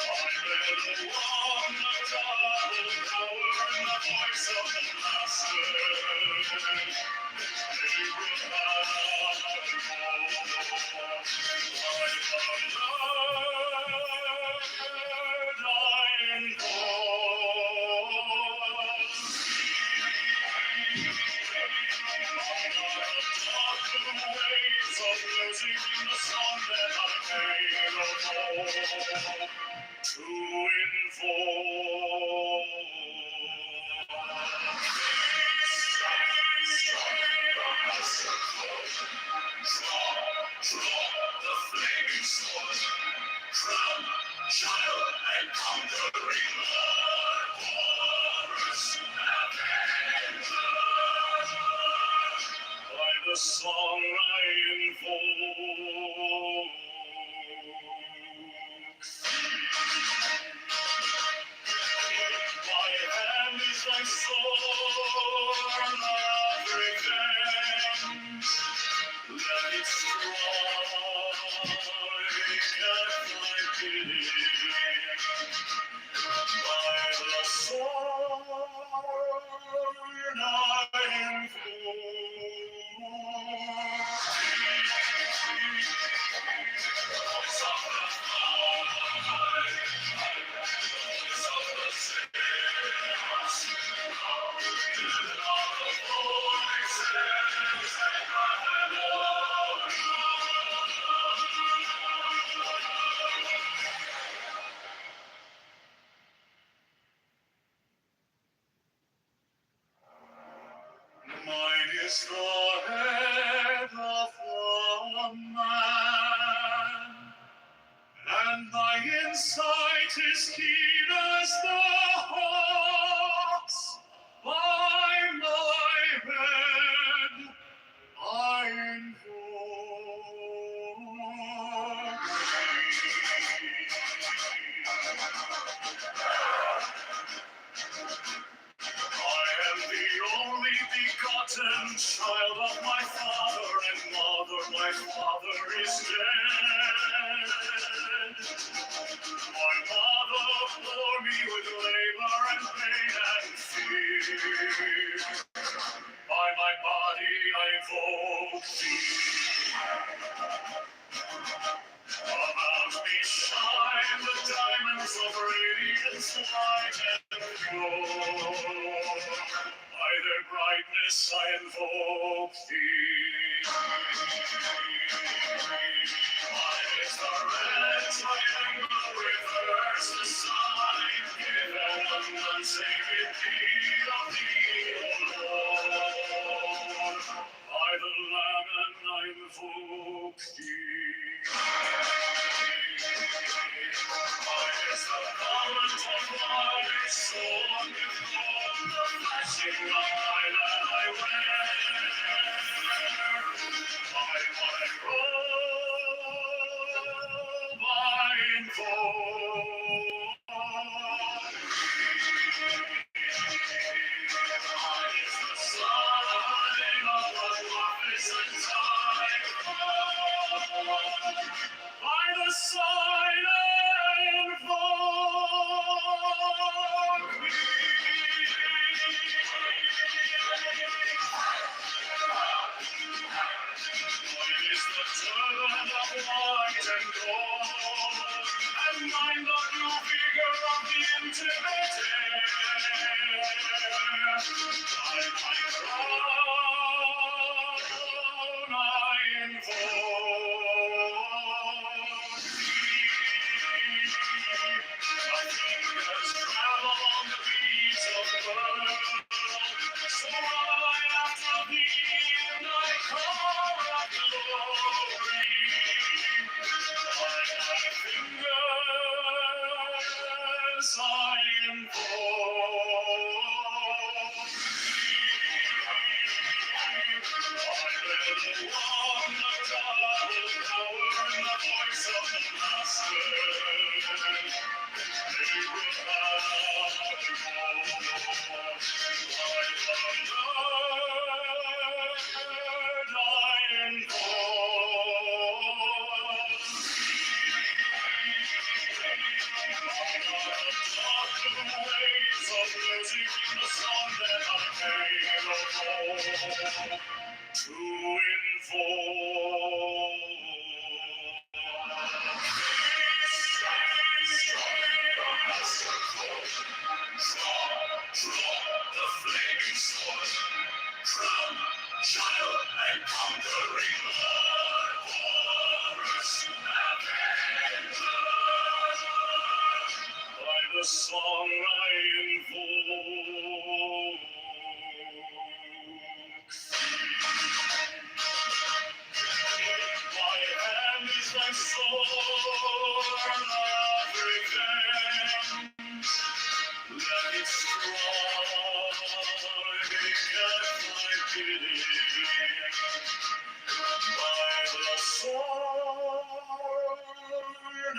I bear the wand of double power and the voice of the Master. To the flaming sword, crown, child, and conquering Lord, Horus, Avenger. By the song I invoke my hand is thy sword of revenge. Let it strike at thy bidding. By the sword I mine is the head of a man, and thy insight is keen as the hawk's. By my head I invoke I am the only begotten child of my father and mother. My father is dead. My mother bore me with labor and pain and fear. By my body I invoke thee. About me shine the diamonds of radiance light and pure. By their brightness I invoke thee. Mine is the red triangle, reverse the sign, given unsacred deed of thee, O Lord. By the Lamb and I invoke thee. The song I invoke. My hand is thy sword of revenge. Let it strike at my bidding. By the sword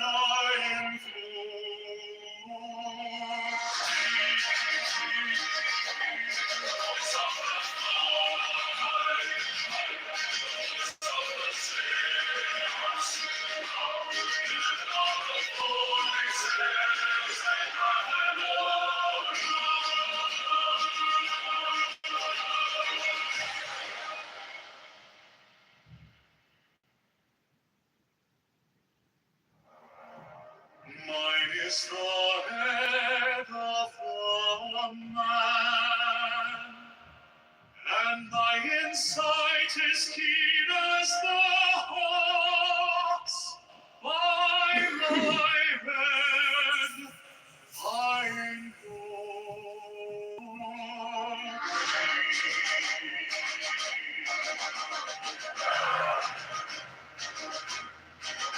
I invoke. Mine is the head of a man, and my insight is keen as the hawk's. By my head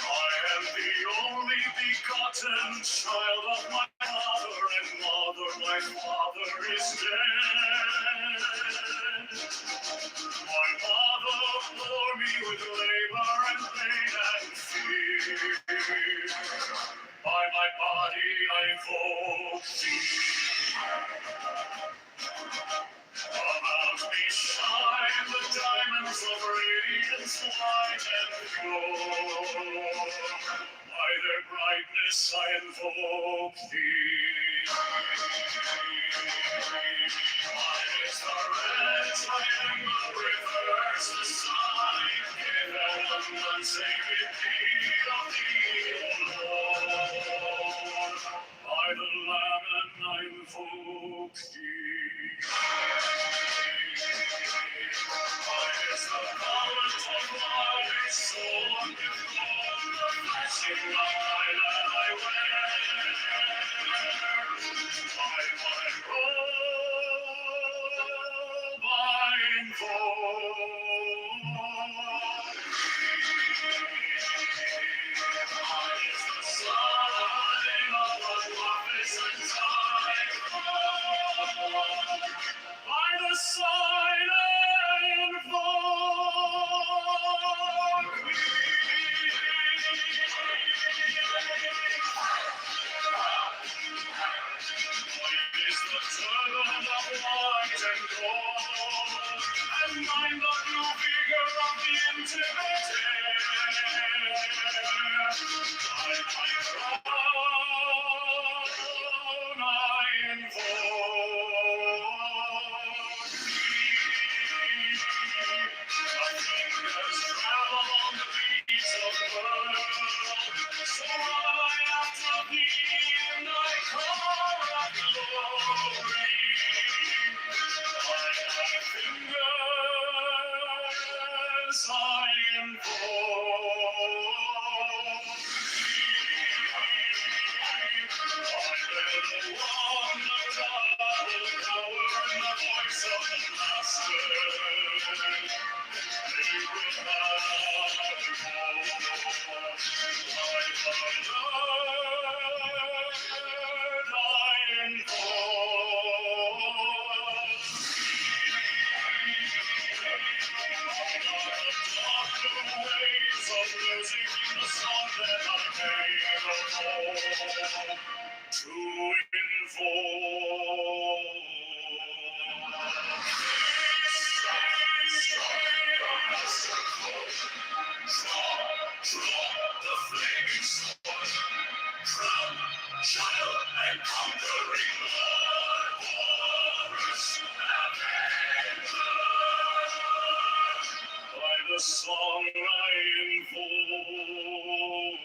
I am the only begotten child of my father and mother. My father is dead. My mother bore me with labor and pain and fear. By my body I invoke thee. About me shine the diamonds of radiance, light and pure. By their brightness I invoke thee. Mine is the red triangle, reverse the sign, given unsaved deed of thee, O Lord. By the Lamb and I invoke thee. Mine is the garment of my soul, before the blessing of my land I wear. By my robe I invoke. Mine is the sign of the prophets and time. By and mind the blue figure of the intimidated. By my crown I invoke thee. My fingers travel on the beats of the world, so run I after thee in thy car of glory. By thy fingers I invoke thee. I bear the wand of double power and the voice of the Master. They will not the song I invoke.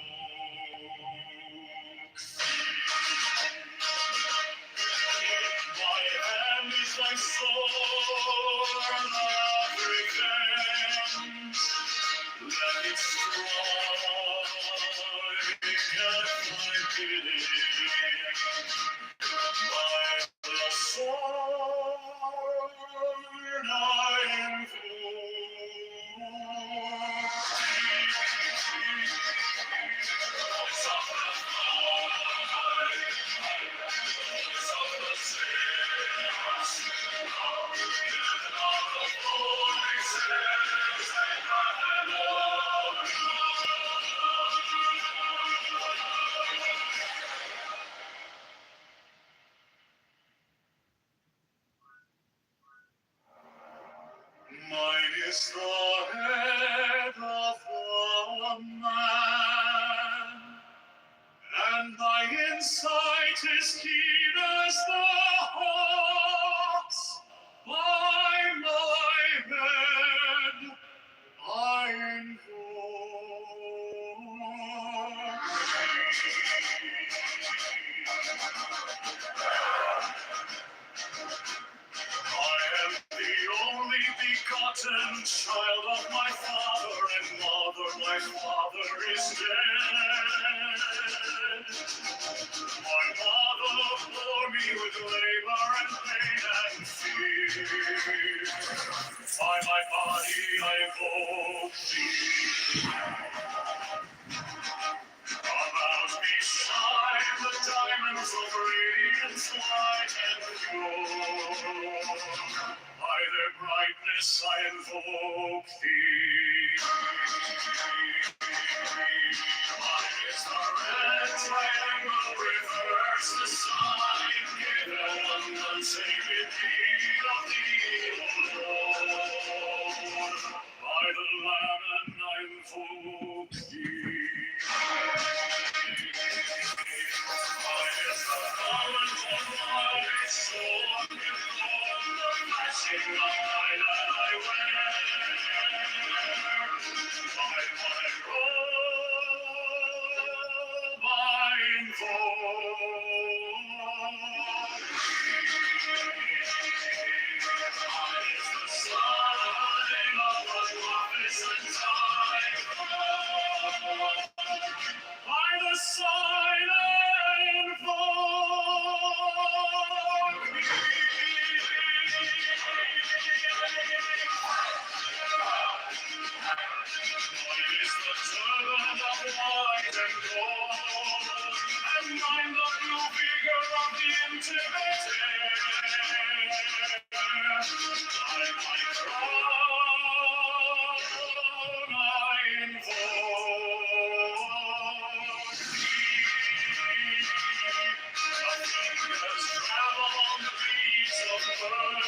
My hand is thy sword of revenge. Let it strike at my bidding. By the sword I invoke. Mine is the head of a man, and my insight is keen as the hawk's. By my head I am the only begotten child of my father and mother. My father is dead. My mother bore me with labor and pain and fear. By my body I evoke thee. About me shine the diamonds of radiance, light and pure. By their brightness I invoke thee. Mine is the red triangle, reverse the sign, given unsacred deed of the evil Lord. By the Lamb I invoke thee. Mine is the common one, my sword, the flashing of my that I wear. By my robe I invoke. Mine is the sign of the prophets and time. By the sign I invoke Mine is the turban of white and gold, and mine the blue figure of the intimidated. By my crown I invoke thee. My fingers travel on the beats of the world,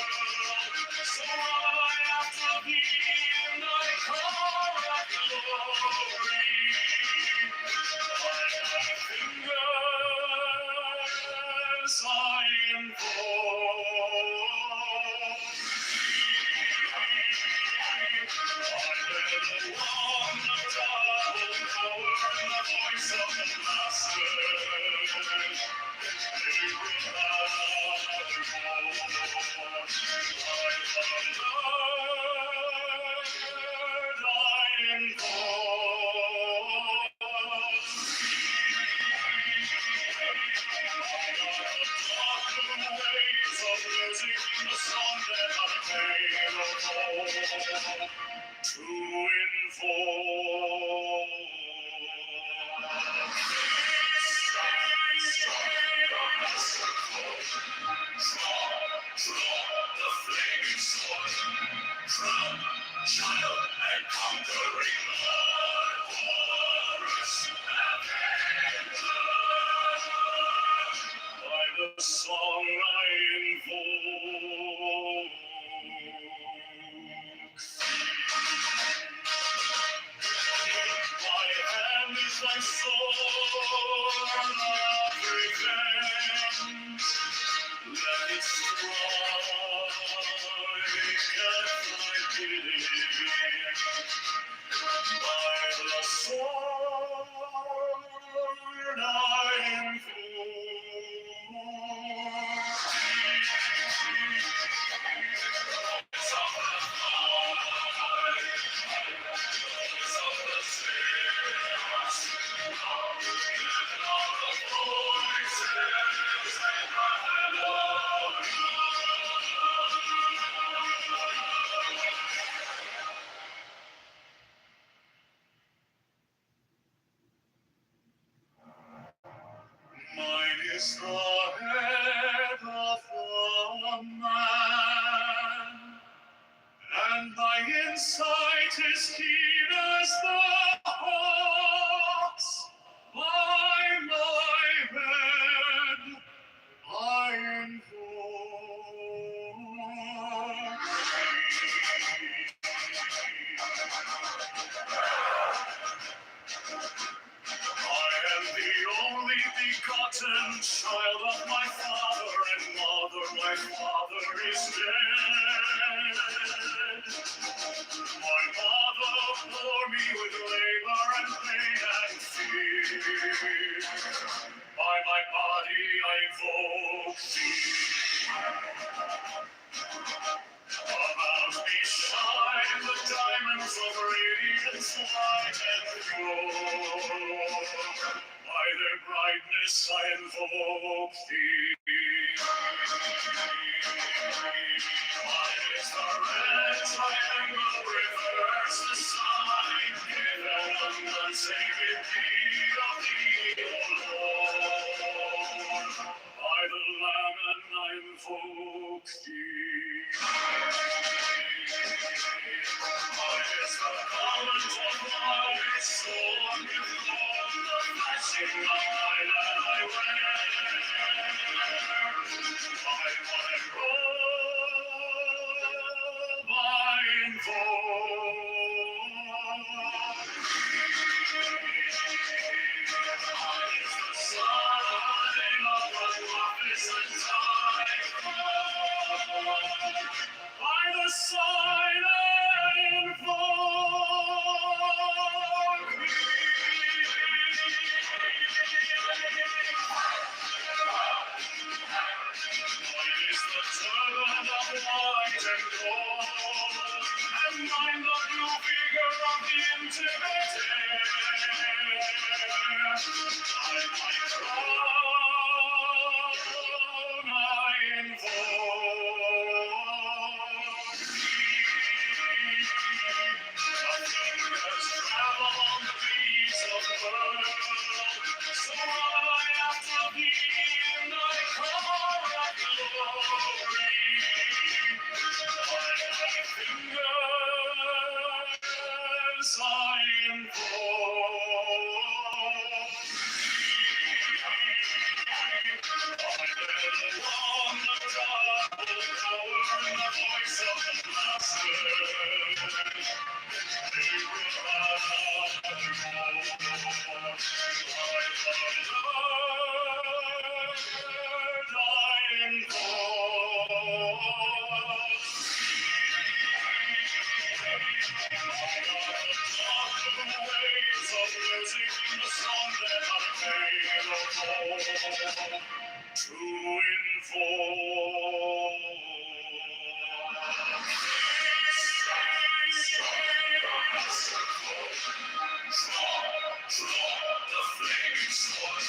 The flaming sword,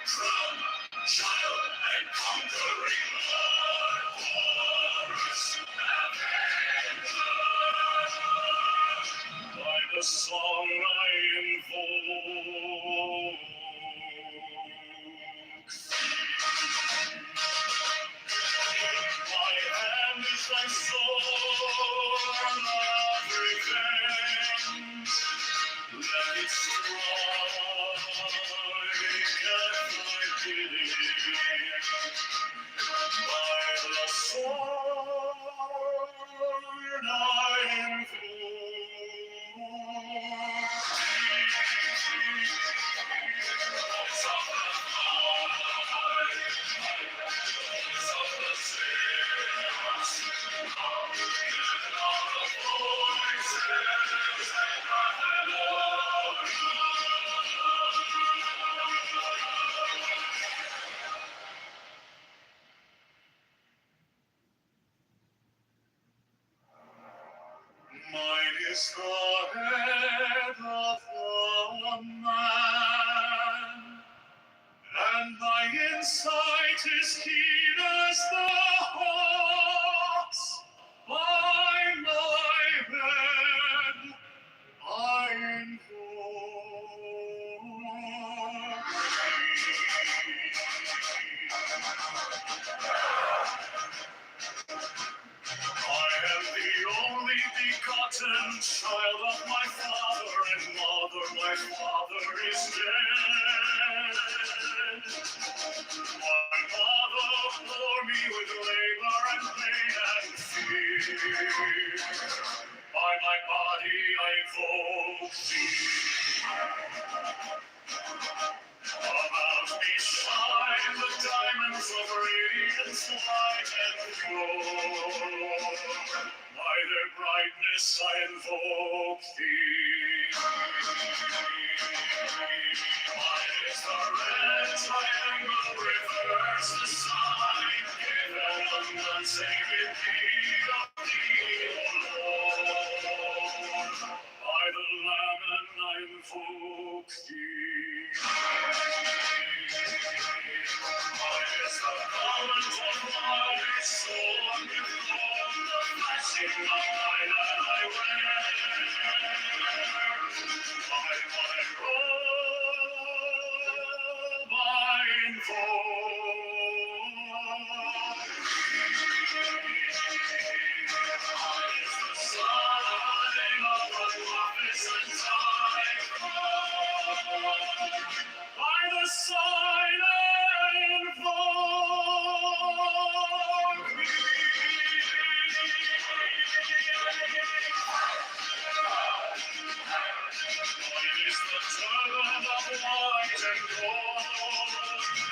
from child and conquering Lord, Horus, Avenger. By the song I invoke, my hand is thy sword of revenge. Let it strike at my bidding. By the sword I Mine is the head of the man, and my insight is keen as the hawk's. By my head I am the only begotten child of my father and mother. My father is dead. My mother bore me with labor and pain and fear. By my body I invoke thee. About me shine the diamonds of radiance, light and pure. By their brightness I invoke thee. Mine is the red triangle, reverse the sign, given on none save in thee, of thee, O Lord. By the Lamb and I invoke thee. Mine is the garment of my soul, with all the blessing of mine that I wear. By my robe I invoke. Mine is the sign of the prophets and time. By the sign I invoke thee. Mine is the turban of white and gold,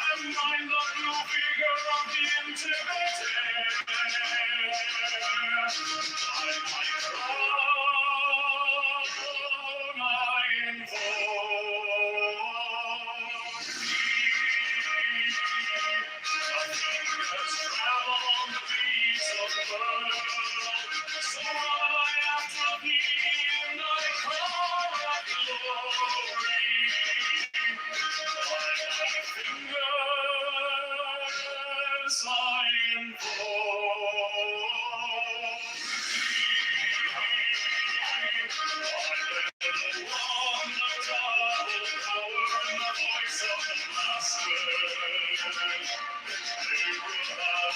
and mine the blue figure of the intimidated. By my crown I invoke thee. My fingers travel on the beats of the world, so I after thee in thy crown of glory. By my fingers I invoke thee. I live along the double power and the voice of the Master. They will have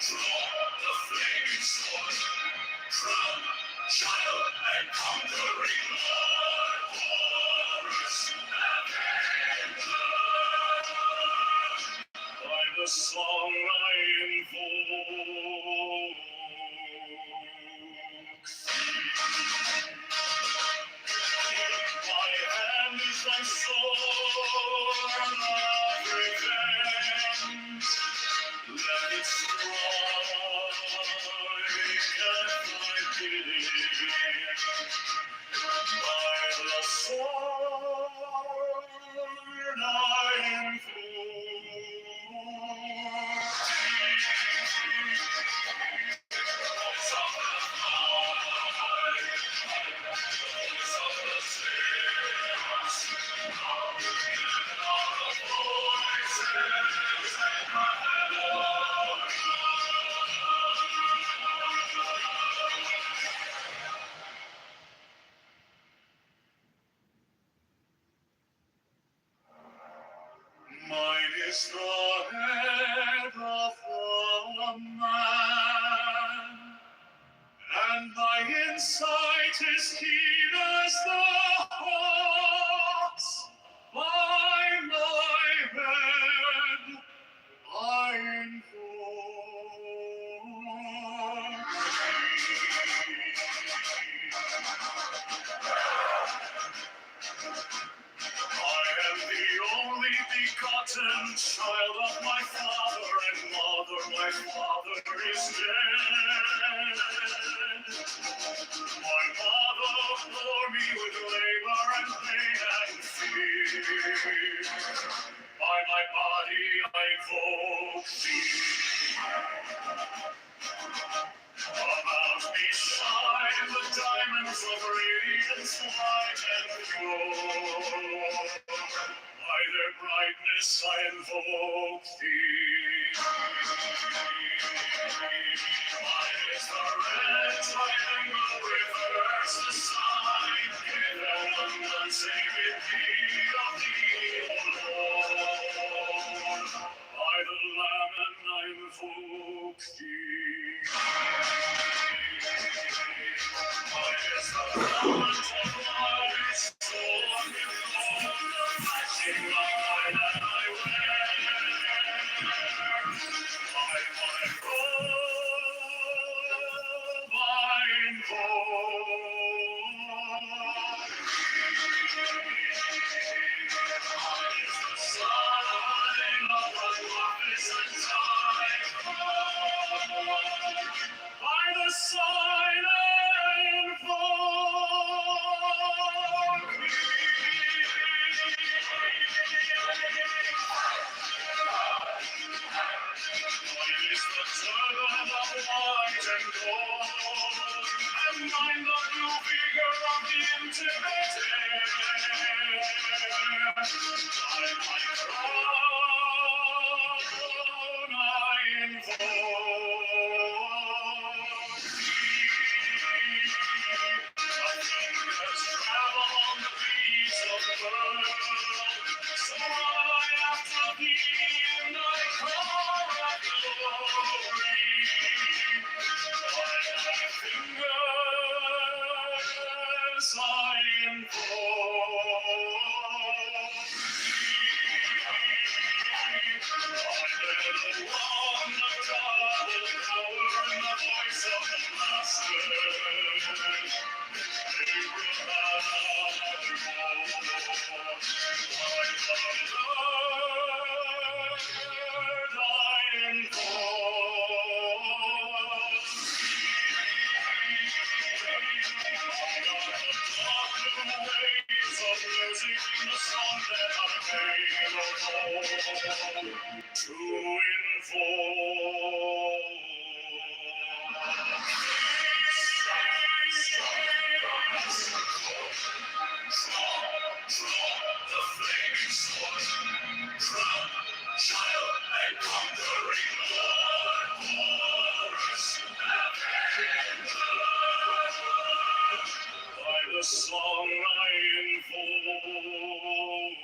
to the flaming sword, from child and conquering Lord, Horus, Avenger. By the song I invoke thee. pity. By the sword I Mine is the head of the man, and my insight is keen as the hawk's. By my head I am the only begotten child of my father and mother. My father is dead. My mother bore me with labor and pain and fear. By my body I invoke thee. About me shine the diamonds of radiance white and pure. By their brightness I invoke thee. Mine is the red triangle, reverse the sign, given unsaved deed of thee, O Lord. By the Lamb and I invoke thee. Mine is the garment of my soul, flashing light and I wear. By my robe I invoke. Mine is the sign of the magnificent time. By the sign I invoke Mine is the turban of white and gold, and mine the blue vigor of the intimidated. By my crown I invoke thee. My fingers travel on the beats of the world, so I after thee in thy car of glory. By thy fingers I invoke thee. I bear the wand of double power and the voice of the Master. To the flaming sword, crown, child, and conquering Lord, Horus, by the song I invoke.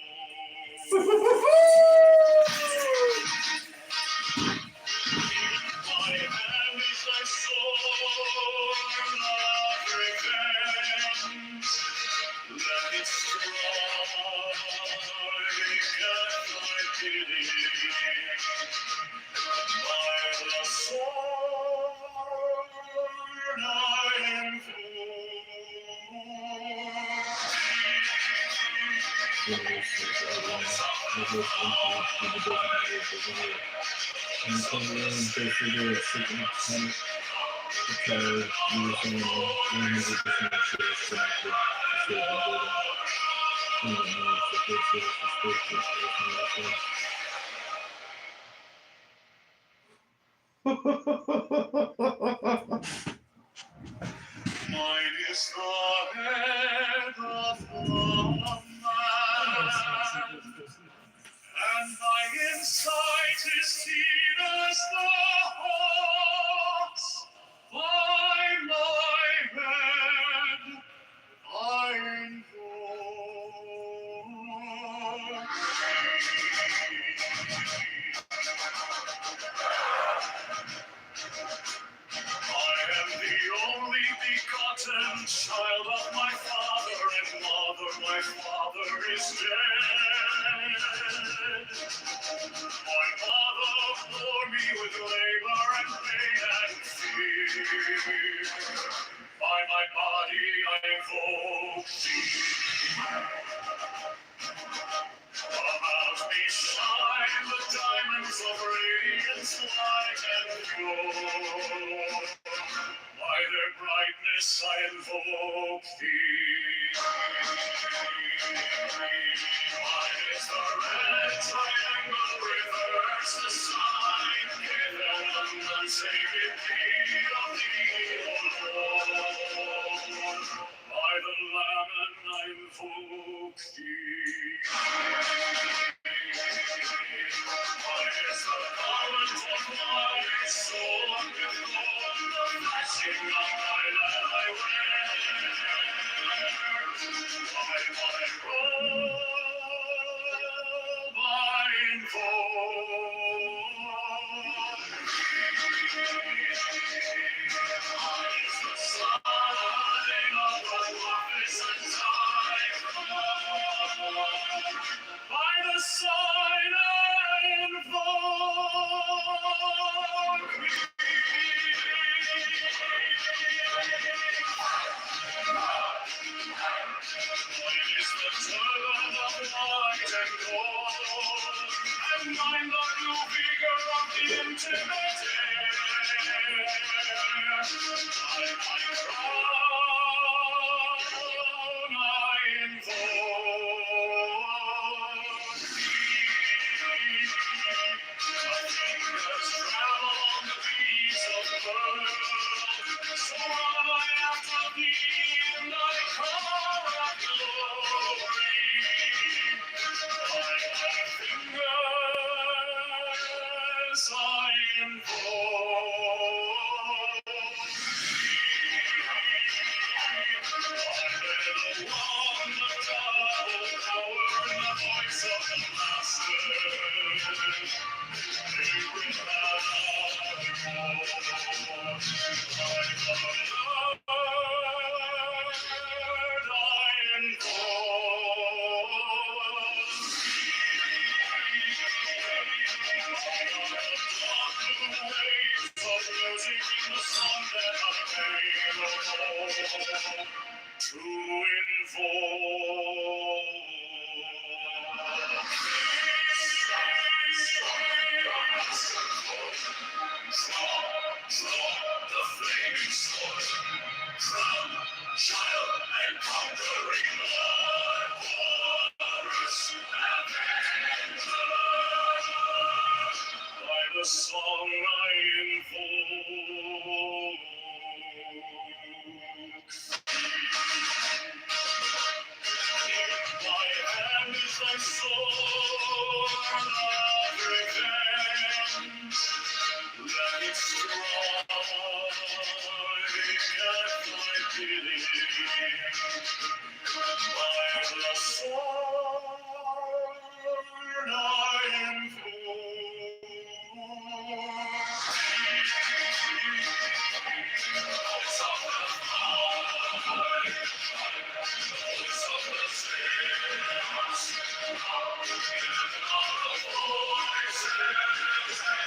My hand is thy sword of revenge. Let it strike at thy pity. By the sword I invoke thee. So you were saying 100% sure it's connected to save the data. You don't know if the service is supposed to Mine is the head of the man, and my insight is keen as the hawk's. By my head I invoke I am the only begotten child of my father and mother. My father is dead. My mother bore me with labor and pain and fear. By my body I invoke thee. About me shine the diamonds of radiance, light and pure. By their brightness I invoke thee. Mine is the red triangle, reverse the sign, given unsacred key of the Lord. By the Lamb I invoke thee. Mine is the garment of my soul, with gold the flashing of my land I wear. By my robe I invoke mine is the sign of the prophets and time. By the sign I invoke Mine is the turban of white and gold, and mine the blue vigor of the intimate air. By my crown I invoke thee. My fingers travel on the beats of the world, so run I after thee in thy car of glory. By my fingers I invoke thee. I bear the wand of double power and the voice of the Master. Sacred banner to the flaming sword, from child and conquering Lord, Horus Avenger. By the song I invoke my hand is thy sword of revenge. Let it strike at my bidding. By the sword I invoke voice of the Father, voice of the saints, given all the voices and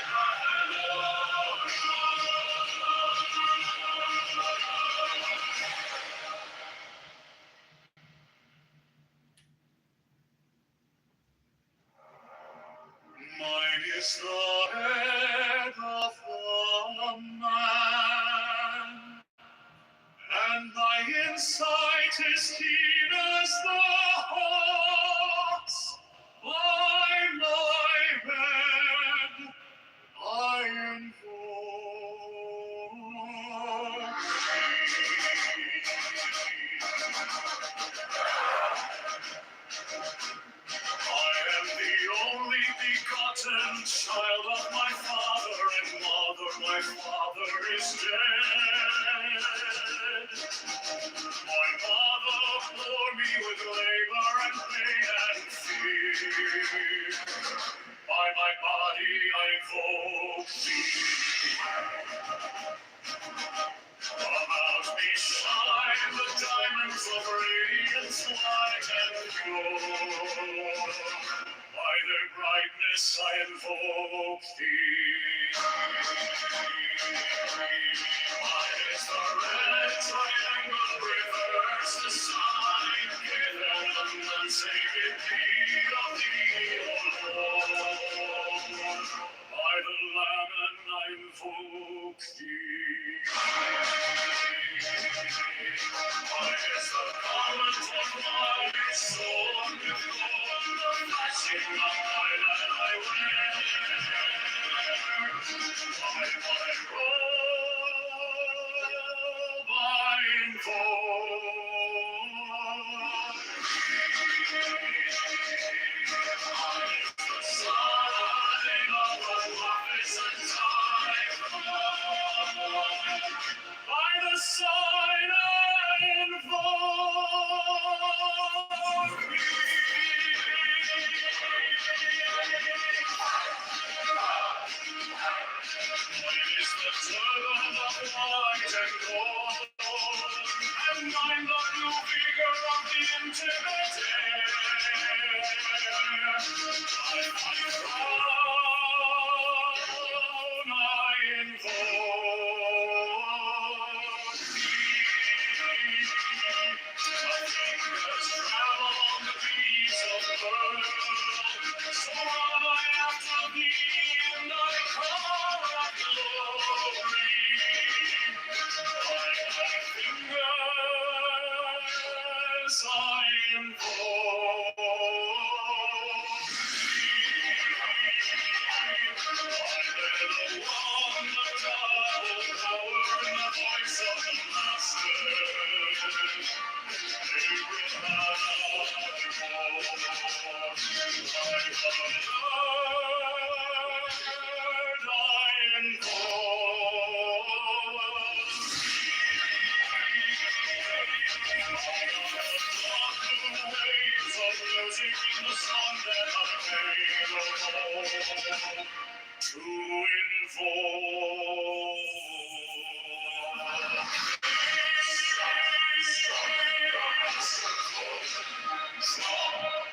insight is keen as the hawk's. By my bed I invoke I am the only begotten child of my father and mother. My father is dead. My mother bore me with labor and pain and fear. By my body I invoke thee. About me shine the diamonds of radiance white and pure. By their brightness I invoke thee. Mine is the red triangle, reverse the sign, given unsaved deed of thee, O Lord. By the Lamb and I invoke thee. Mine is the garment of my soul, with gold, the flashing of my light I wear. By my robe I invoke the sign of the magnificent time. By the sign I invoke Mine is the turban of white and gold, and mine the new vigor of the intimate air. By my crown I invoke thee. My fingers travel on the beats of pearl, so run I after thee, and I call out glory. By my fingers I invoke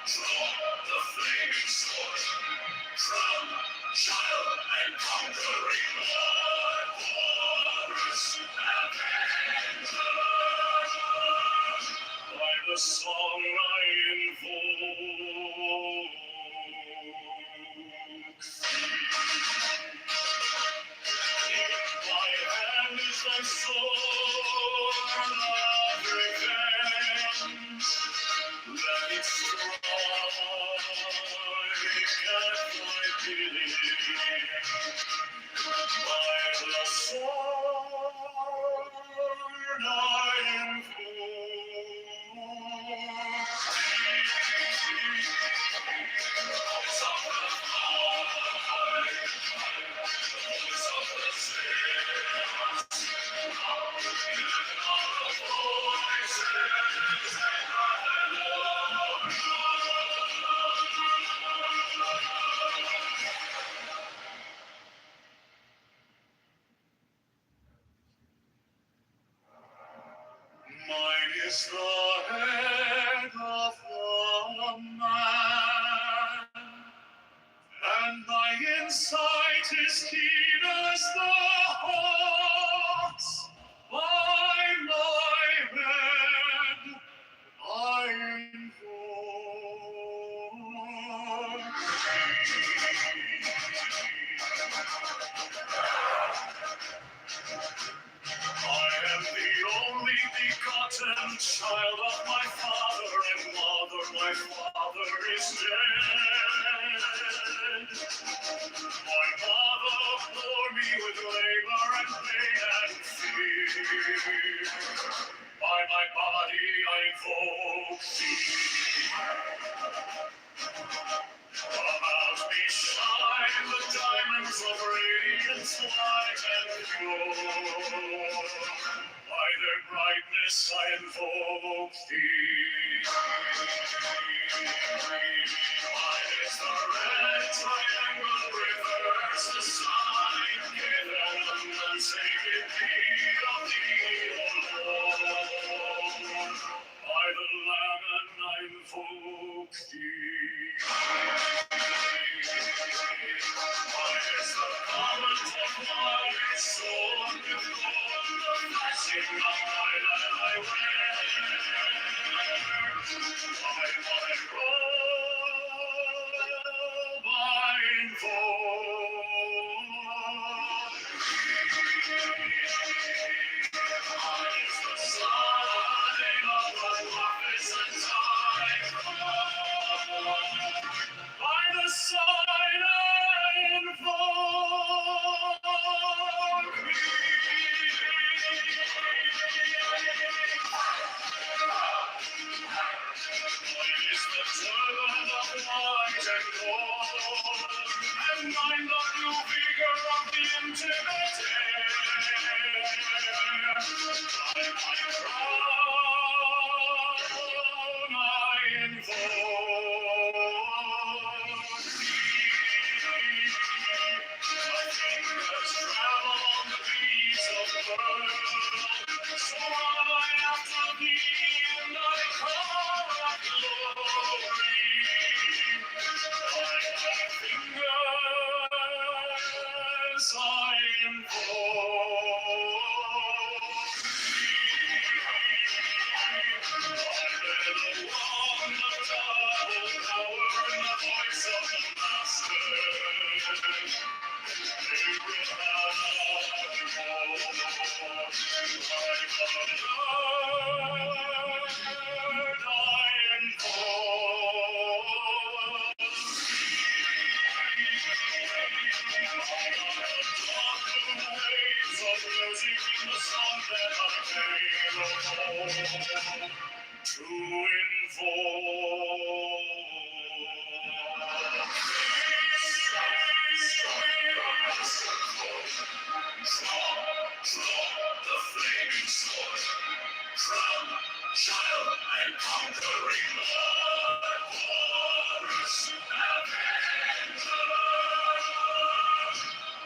to the flaming sword, from child and conquering Lord, wondrous avenger. By the song I invoke my hand is thy sword of revenge. Let it strike at my pity. By the sword I Mine is the head of the man, and my insight is keen as the hawk's. By my head I invoke I am the only begotten child of my father and mother. My father is dead. My mother bore me with labor and pain and fear. By my body I invoke thee. About me shine the diamonds of radiance white and pure. By their brightness I invoke thee. Mine is the red triangle, reverse the sign, given and sacred thee of thee, O Lord. By the Lamb and I invoke thee. Mine is the garment of my soul, with gold, the blessing of my land I wear. By my robe I invoke mine is the sign of the prophets and time. By the sign I invoke thee. Mine is the turban of white and gold, and mine the new vigor of the intimate air. By my crown I invoke thee. My fingers travel on the beats of pearl, so run I after thee in thy car of glory. By my fingers I invoke thee. I bear the wand of double power in the voice of the Master. They will not know. By the Lord I invoke waves of music in the song that I made to the flaming sword, crown, child, and conquering Lord, Horus, Avenger.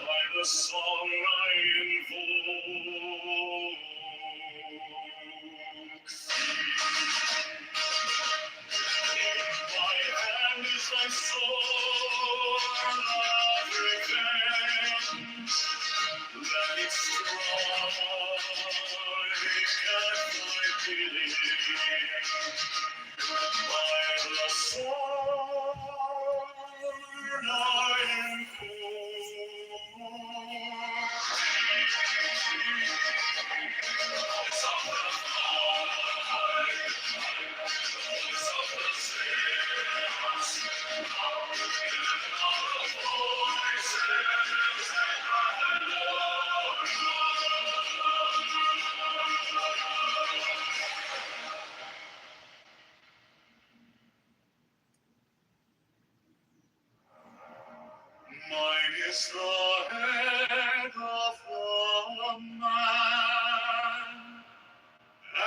By the song I invoke in my hand is thy sword of revenge. Let it strike at my bidding. By the sword I mine is the head of the man,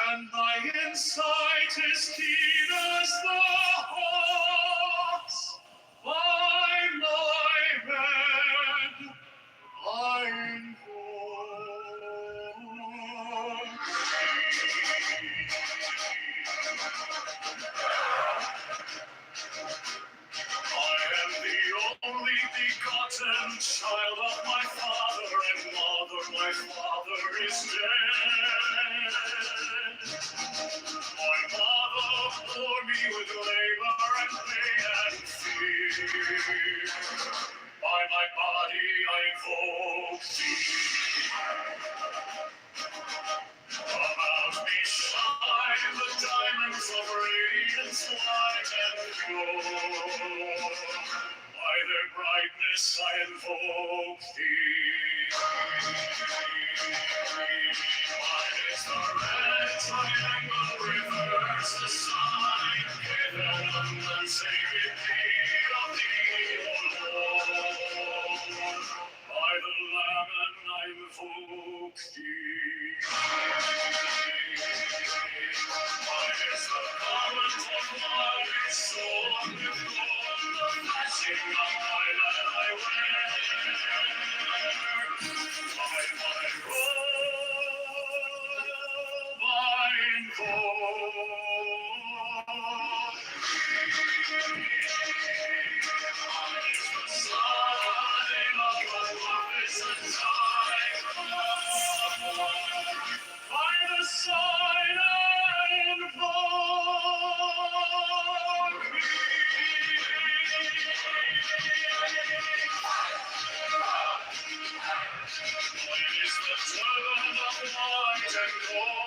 and my insight is keen as the hawk's. By my head I invoke I am the only begotten child of my father and mother. My father is dead. My mother bore me with labor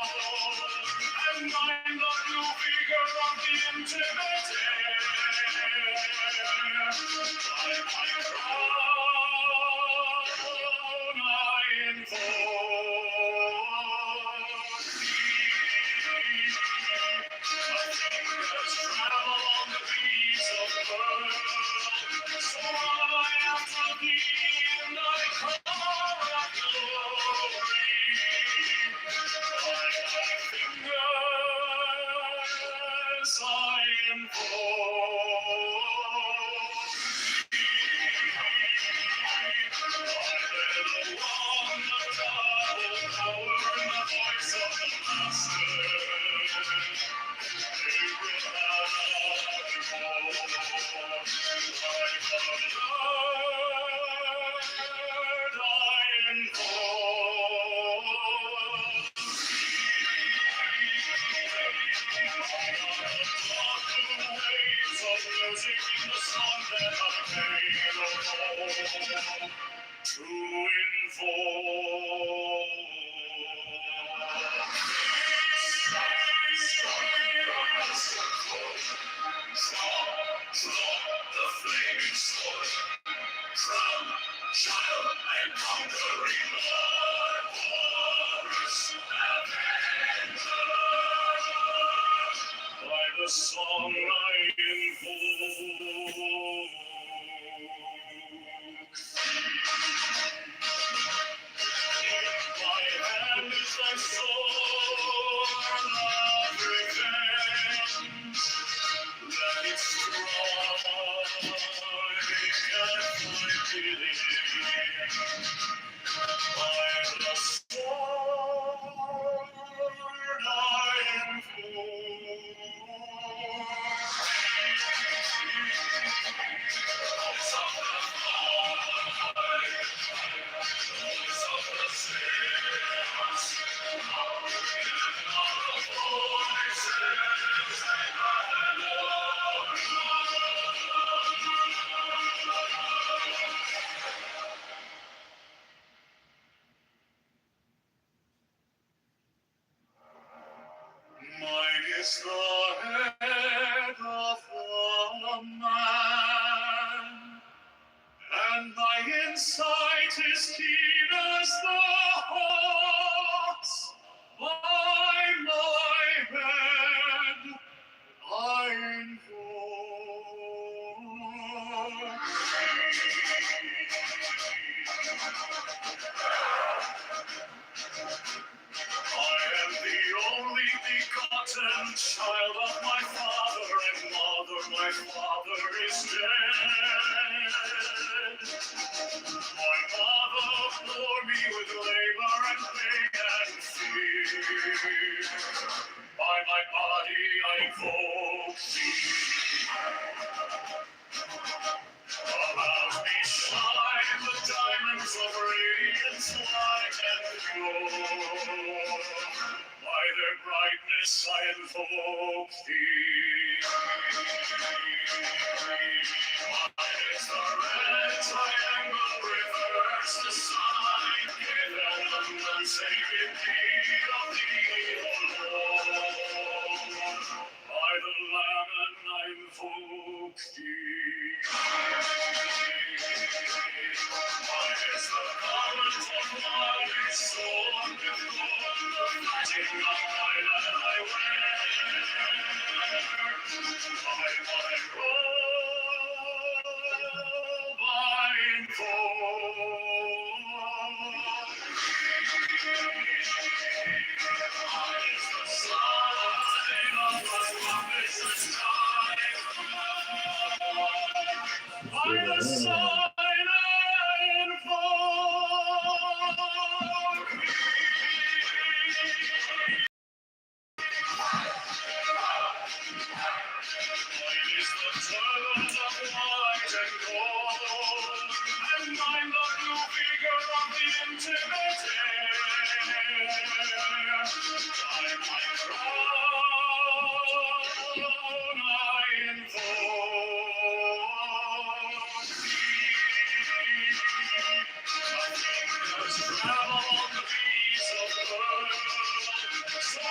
and mind the new vigor of the intimate air. By my crown I invoke thee. My fingers travel on the beats of pearl, so I after thee in thy car of glory. By thy fingers I invoke thee. Along the double power and the voice of the Master. To the flaming sword, from child and conquering Lord, wars avenger. By the song I invoke. My hand is thy sword of revenge. Let it strike at my bidding. By the sword I Mine is the head of a man, and my insight is keen as the hawk's. By my head I invoke. I am the only begotten child of my father and mother. My father is dead. My mother bore me with labor and pain and fear. By my body I invoke thee. About me shine the diamonds of radiance, light and pure. By their brightness I invoke thee. Mine is the red triangle, reverse the sign, given unsaved deed of thee, O Lord. By the Lamb and I invoke thee. Mine is the garment of my soul, the fighting of my land I wear. By my robe I invoke thee. Mine is the sign of my promises time. By the sign I invoke thee. Mine is the turban of white and gold, and mine the new vigor of the intimate air. By my crown I invoke thee. My fingers travel on the beats of pearl, so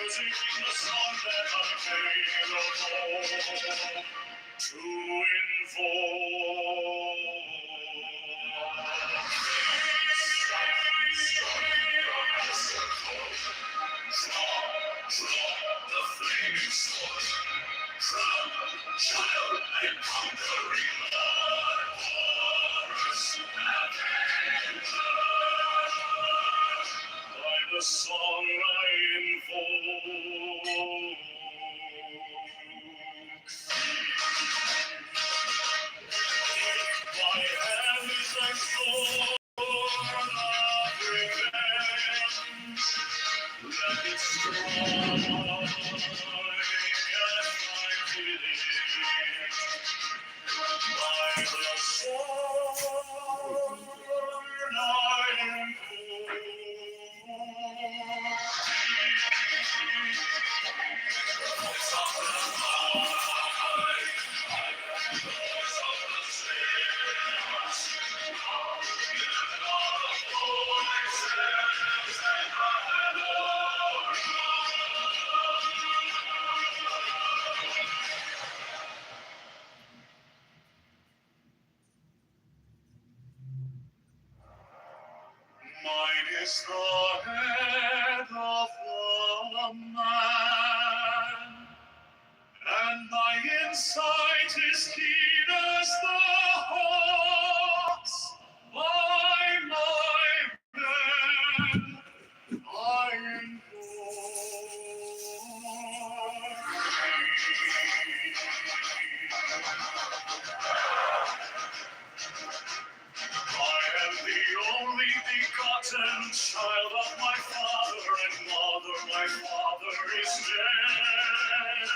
music in the song that I made alone to the flaming sword, from child and conquering Lord, horrors by the song I invoke. My hands and sword of revenge, let it strike at my village. By the sword I invoke. Mine is the head of the man, and my insight is keen as the hawk's. By my men, I am the only begotten child of my father and mother. My father is dead.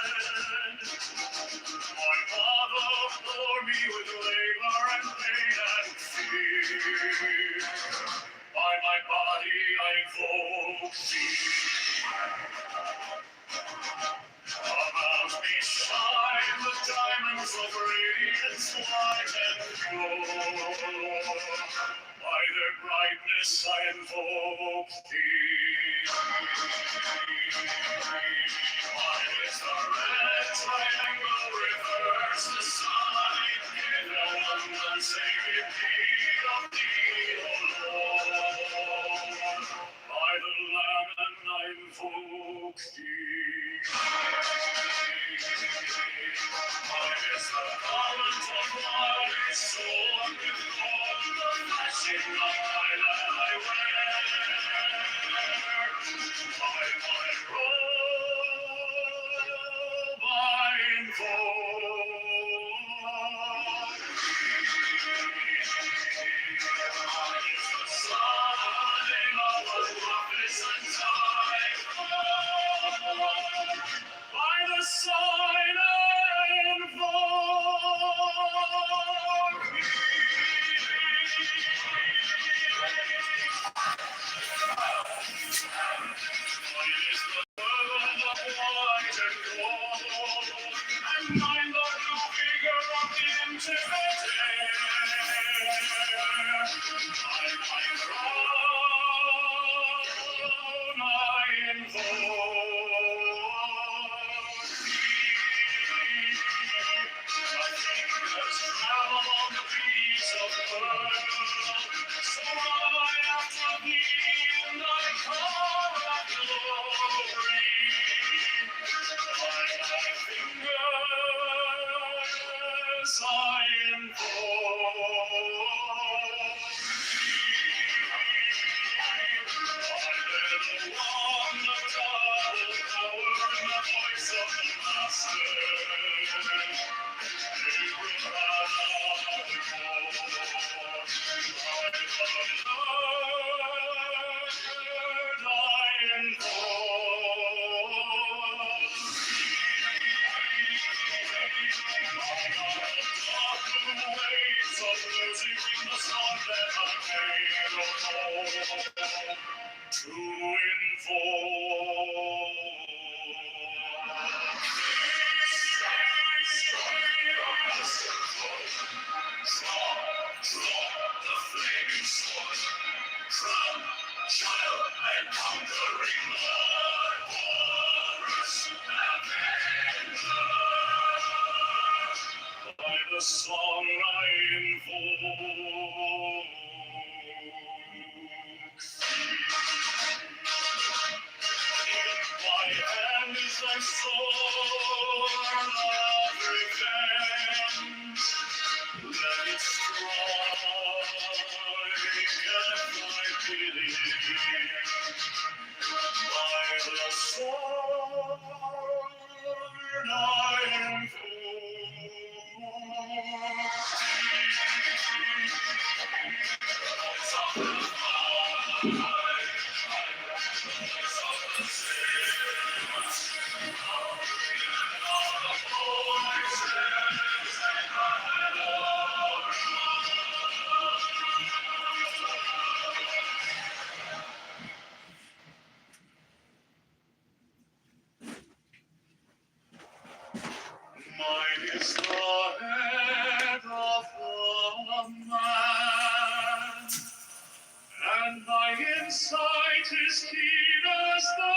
My mother bore me with labor and pain and fear. By my body I invoke thee. About me shine the diamonds of radiance white and pure. By their brightness I invoke thee. Mine is the red triangle, reverse the sign, hidden unsacred deed of thee, O Lord. By the Lamb and I invoke thee. Mine is the garment of light, sword with gold, the flashing of my land I wear. By my robe I invoke. Mine is the sign of the prophets and time. By the sign I invoke thee. Mine is the world of white and gold, and mine the blue figure of the intimate air. By my crown I invoke thee. My fingers travel on the beats of the world, so I after thee in thy car of glory. By thy fingers I invoke thee. Along the double power and the voice of the Master, they will bow before. By the Lord I invoke the waves of music in the song that I made alone to invoke. The flaming sword from child and conquering Lord, walrus avenger. By the song I invoke in my hand is thy sword of revenge. Let it strike at thy bidding. By the sword I mine is the head of the man, and my insight is keen as the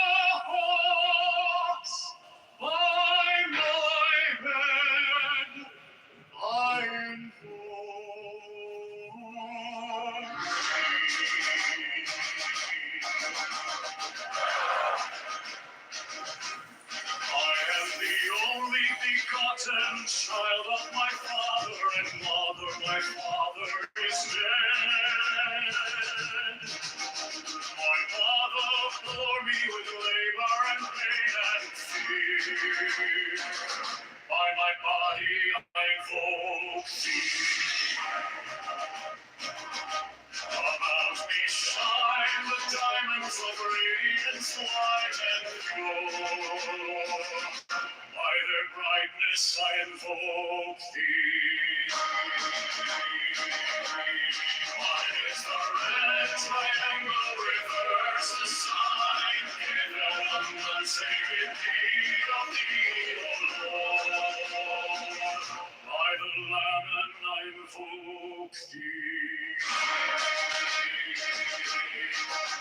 hawk's. By my head I invoke I am the only begotten child of my father and mother. My father is dead. My mother bore me with labor and pain and fear. By my body I invoke thee. About me shine the diamonds of radiance white and pure. By their brightness I invoke thee. Mine is the red triangle, reverse the sign. Given unsacred deed of thee, O Lord. By the Lamb and I invoke thee.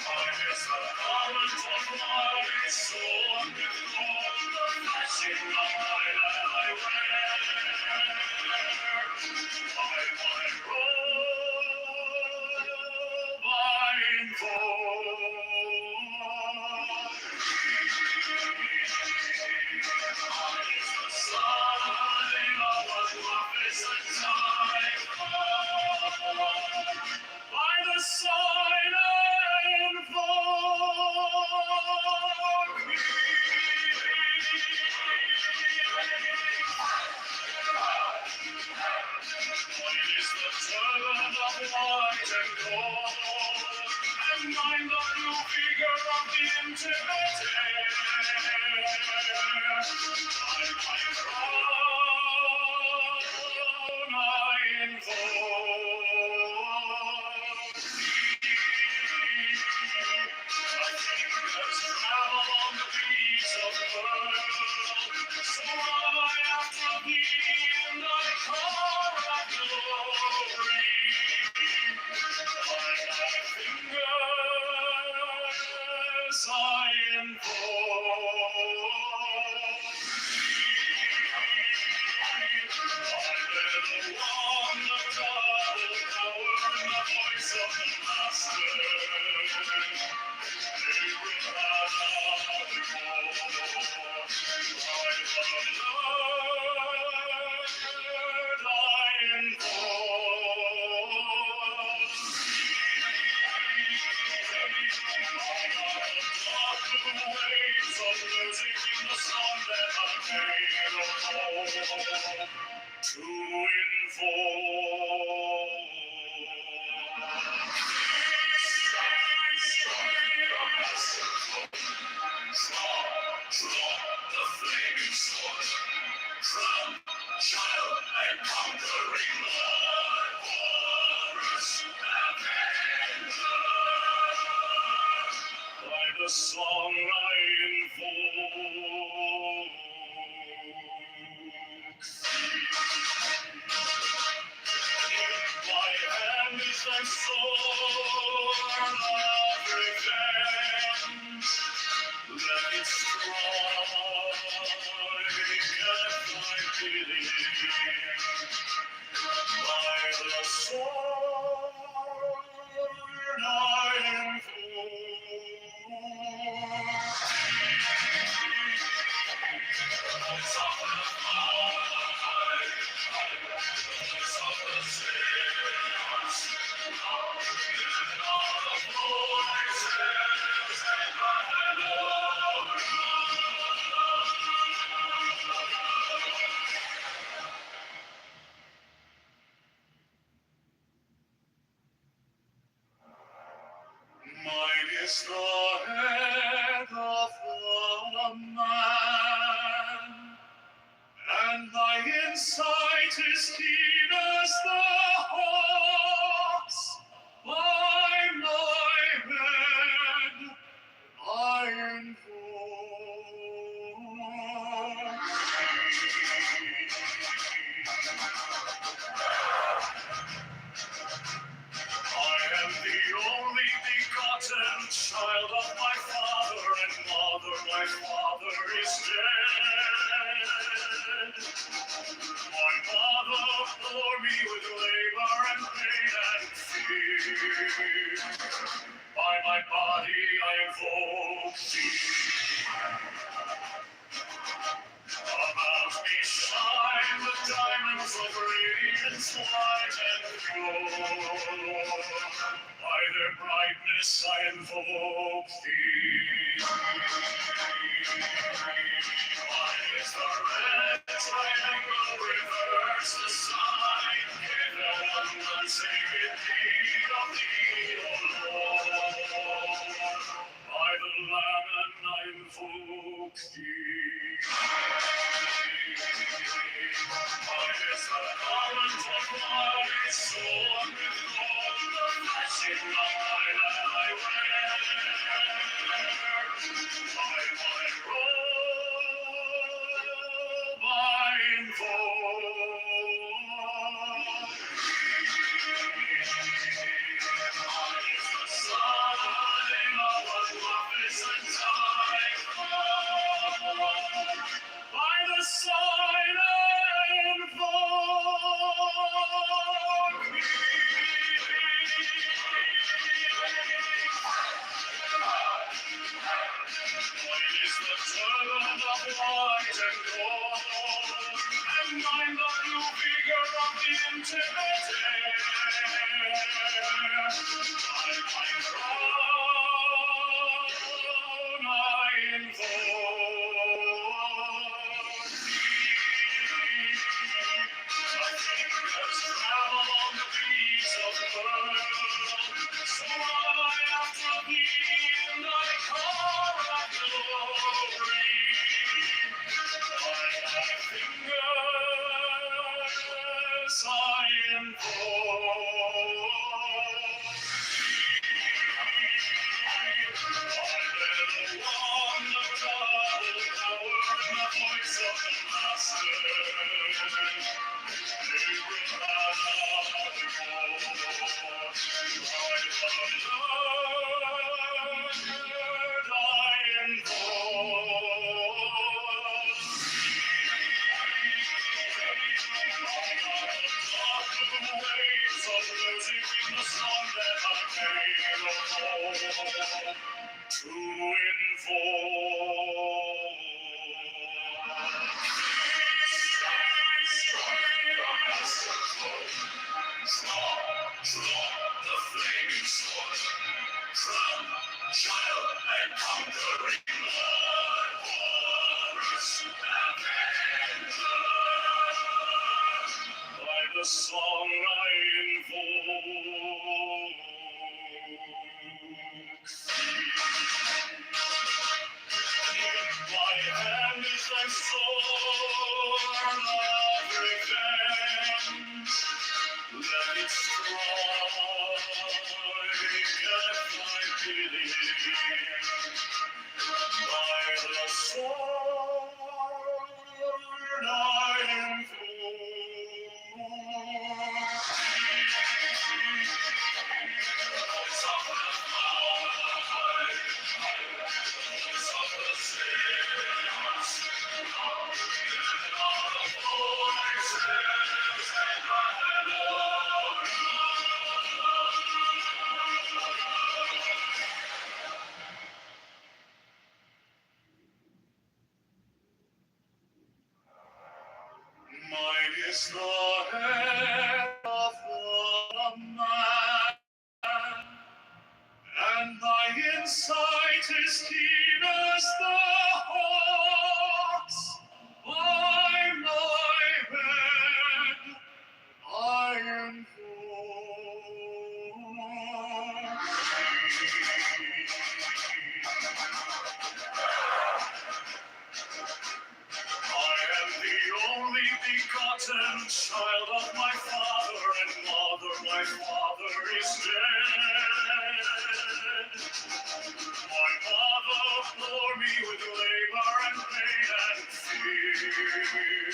Mine is the garment of light, sown with gold, the flashing of my land I wear. By my robe I invoke mine is the sign of what love is a time. By the sign I invoke mine is the turban of white and gold, and mine the blue figure of the intimate air. By my crown I invoke a king that's traveled on the beats of the world. So I after thee in thy car of glory. By thy fingers I invoke to the flaming sword, from child and conquering Lord, walrus avenger. By the song I invoke in my hand is thy sword of revenge. Let it strike at my pity. By the sword I Mine is the head of the man, and my insight is keen as the hawk's. By my head I invoke I am the only begotten child of my father and mother. My father is dead. My mother bore me with labor and pain and fear. By my body I invoke thee. About me shine the diamonds of radiance white and pure. By their brightness I invoke thee. Mine is the red triangle, reverse the sign. Given unsacred deed of thee, O Lord. By the Lamb and I invoke thee. Mine is the garment of my sword, with all the flashing of my land I wear. By my robe I invoke Mine is the sign of a magnificent time. By the sign I invoke Mine is the turban of white and gold, and mine the blue vigor of the intimate air. By my crown I invoke thee. My fingers travel on the beats of the world, so I after thee in thy car of glory. By thy fingers I invoke thee. I bear the wand of double power and the voice of the Master. To the flaming sword, from child and conquering Lord, Horus Avenger. By the song I invoke my hand is thy sword of revenge. Let it strike at my pity. By the sword I invoke is the head of the man, and thy insight is keen as the hawk's. By my bed I invoke I am the only begotten child of my father and mother. My father is dead. My mother bore me with labor and pain and fear.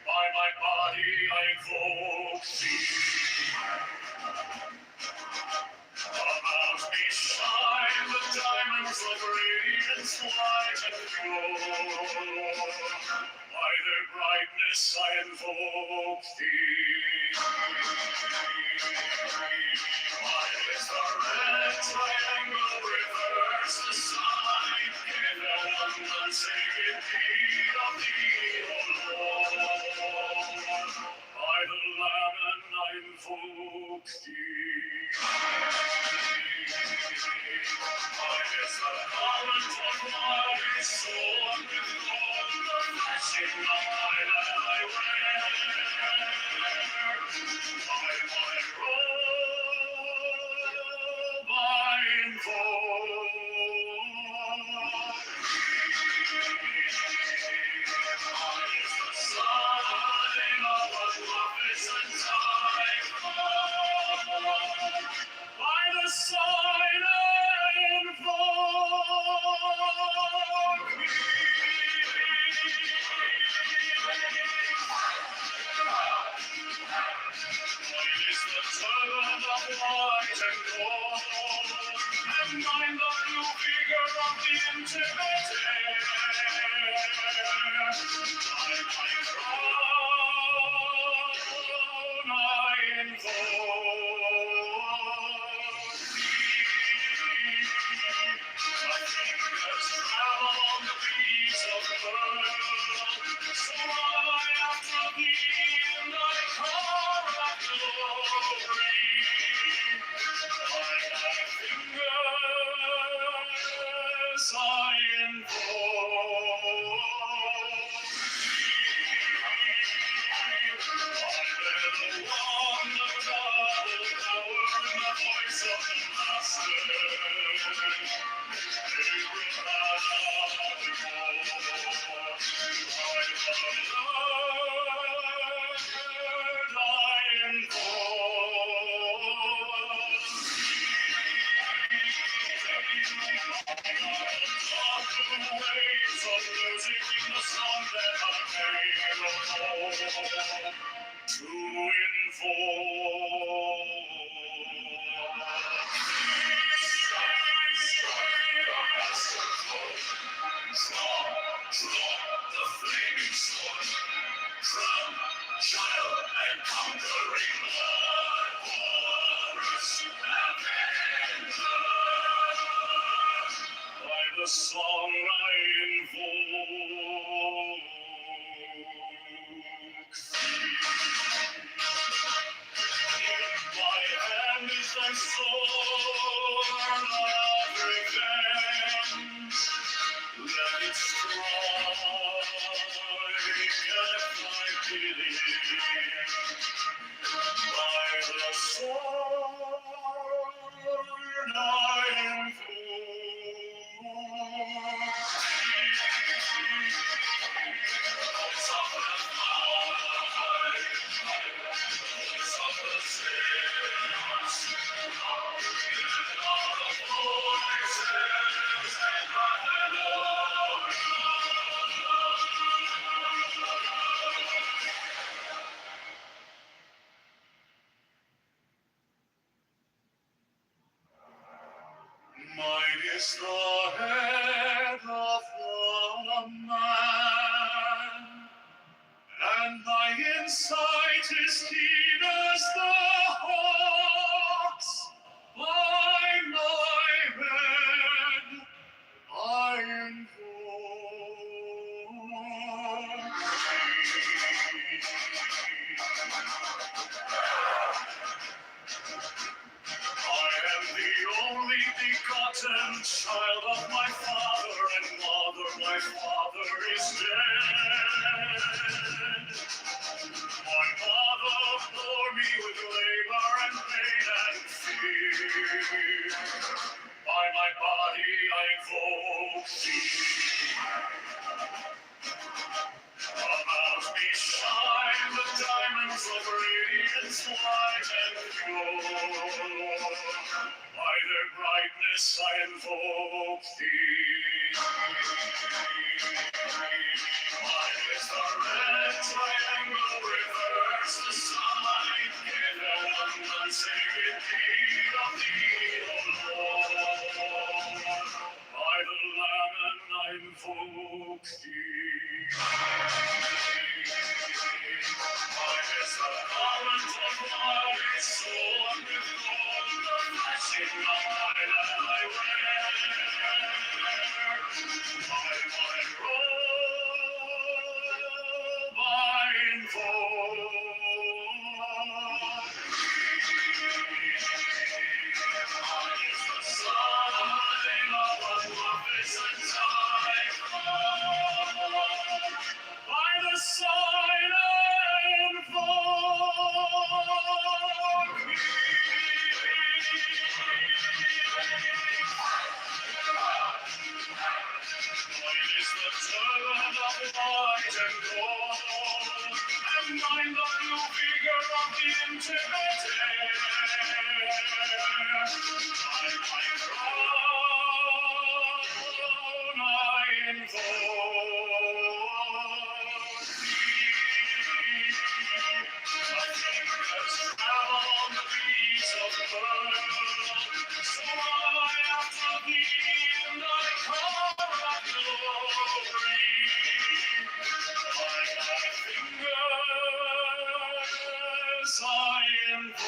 By my body I invoke thee. About me shine the diamonds of radiance white and pure. By their brightness I invoke thee. Mine is the red triangle, reverse the sign. Give everyone sacred deed of thee, O Lord. By the Lamb and I invoke thee. Mine is the garment of my soul, with gold the flashing of mine I wear. By my robe I invoke mine is the sign of a prophet's time. By the sign I invoke mine is the turban of white and gold, and mine the blue figure of the intimate air. By my crown I invoke thee. My fingers travel on the beats of the world, so I after thee in thy car of glory. By thy fingers I invoke thee. I bear the wand of double power and the voice of the Master. Child and conquering Lord, porous avenger. By the song I invoke thee. In my hand is thy sword of revenge. Let it strike at my pity. By the sword I invoke voice of the voice of the saints, in all the voices and mine is the head of the man, and thy insight is keen as the hawk's. By my bed I invoke thee. begotten child of my father and mother, my father is dead. My mother bore me with labor and pain and fear. By my body I invoke thee. About me shine the diamonds of radiance white and pure. By their brightness I invoke thee. Mine is the red triangle, reverse the sign, given unsacred deed of thee, O Lord. By the Lamb and I invoke thee. Mine is the garment of my soul, with gold the flashing of mine I wear. By my robe I invoke mine is the sign of a magnificent time. By the sign I invoke mine is the turban of white and gold, and mine the blue figure of the intimate air. By my crown I invoke thee. My fingers travel on the beats of the world, so I after thee in thy car of glory. By my fingers I invoke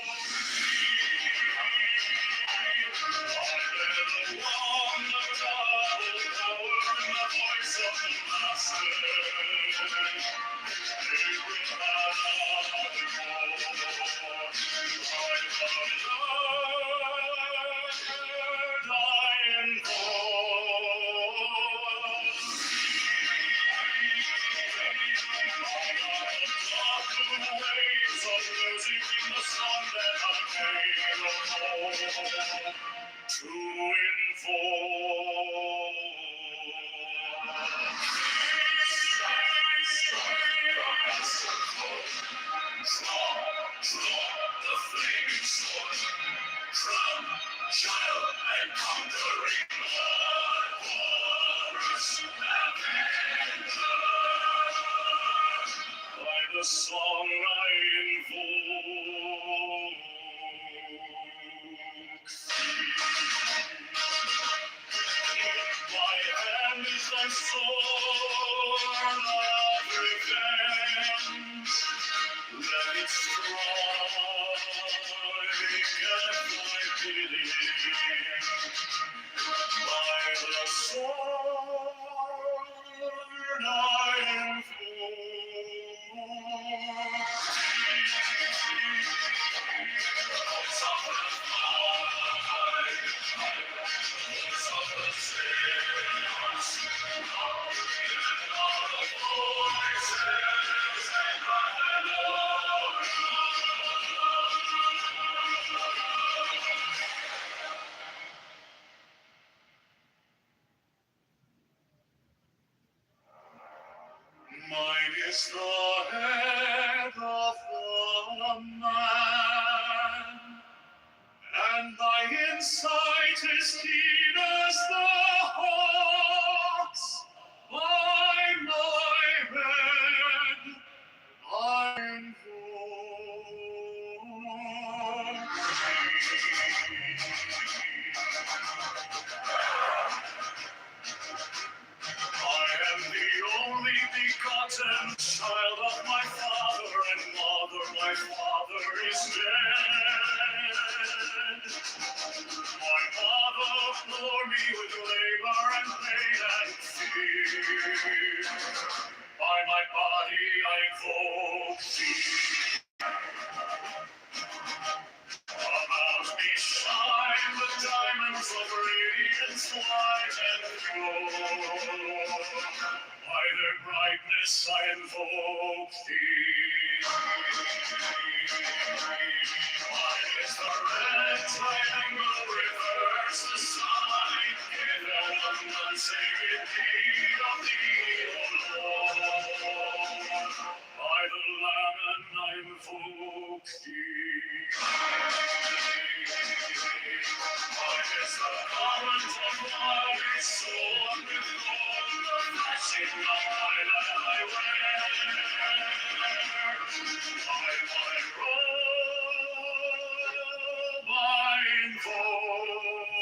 thee. I bear the wand of double power and the voice of the Master. To the flaming sword, crown, child, and conquering Lord, Horus, Avenger. By the song I invoke my hand is thy sword of revenge. Let it strike at thy bidding. By the sword I mine is the head of the man, and thy insight is keen as the hawk's. By my head I invoke I am the only begotten child of my father and mother. My father is dead. My mother bore me with labor and pain and fear. By my body I invoke thee. About me shine the diamonds of radiance white and pure. By their brightness I invoke thee. Mine is the red triangle, reverse the sign, given on none save thee of thee, O Lord. By the Lamb and I invoke thee. Mine is the garment of light, sown with gold, the blessing of my land I wear. By my robe I invoke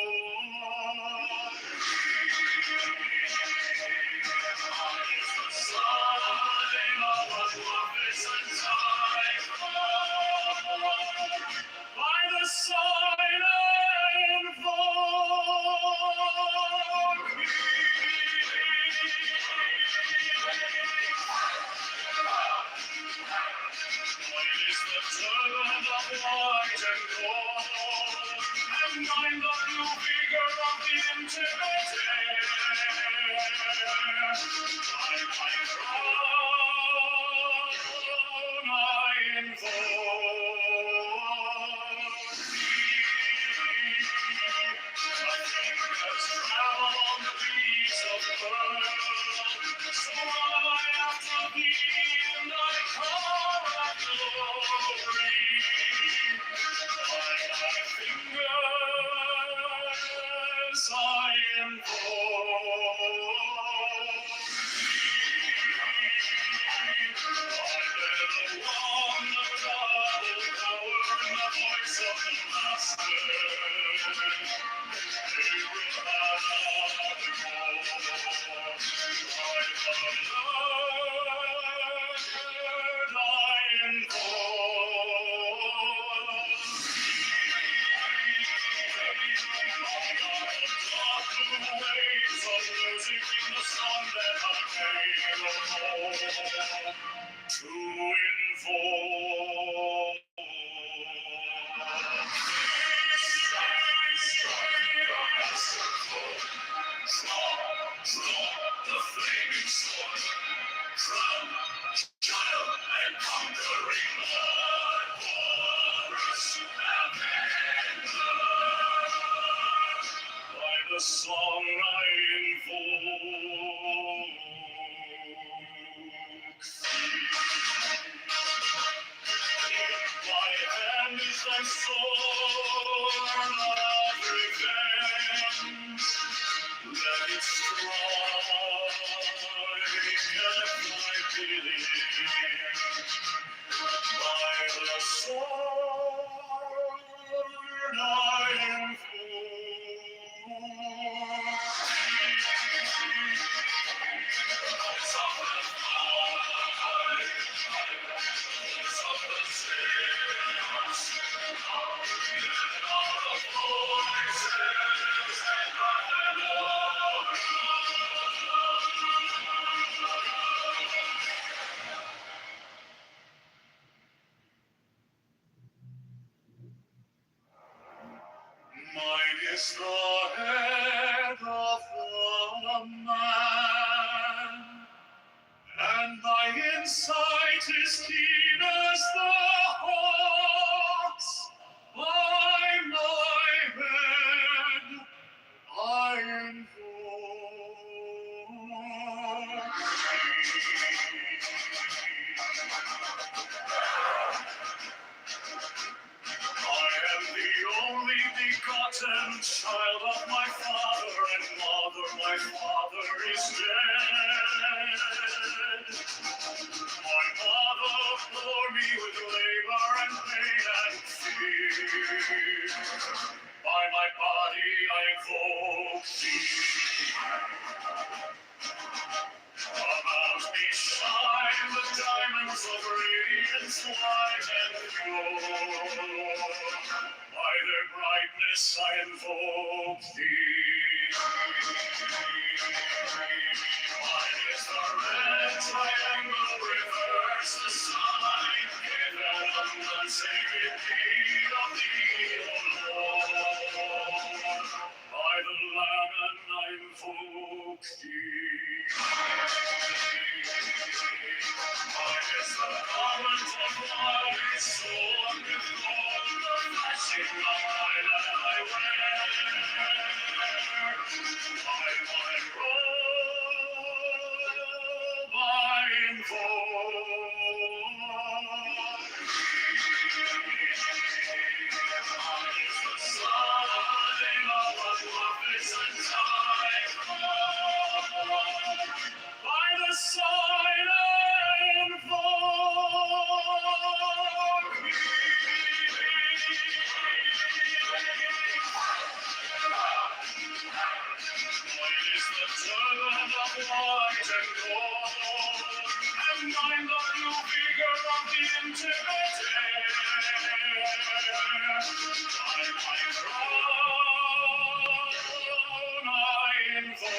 mine is the sign of a magnificent time. By the sign I invoke mine is the turban of white and gold, and mine the blue vigor of the intimate air. By my crown I invoke thee. My fingers travel on the beats of pearl, so I after thee and I call out glory. By my fingers I invoke thee. I bear the wand of double power and the voice of the Master. To invoke the flaming sword, crown, child, and conquering Lord, Horus, Avenger. By the song I invoke my hand is thy sword of revenge. Let it strike at my bidding. By the sword I mine is the head of the man, and my insight is keen as the hawk's. By my head I invoke I am the only begotten child of my father and mother. My father is dead. My mother bore me with labor and pain and fear. By my body I invoke thee. About me shine the diamonds of radiance white and pure. By their brightness I invoke thee. Mine is the red triangle, reverse the sign, given on none save thee of thee, O Lord. white and gold, and I'm the new figure of the intimate air. By my crown I invoke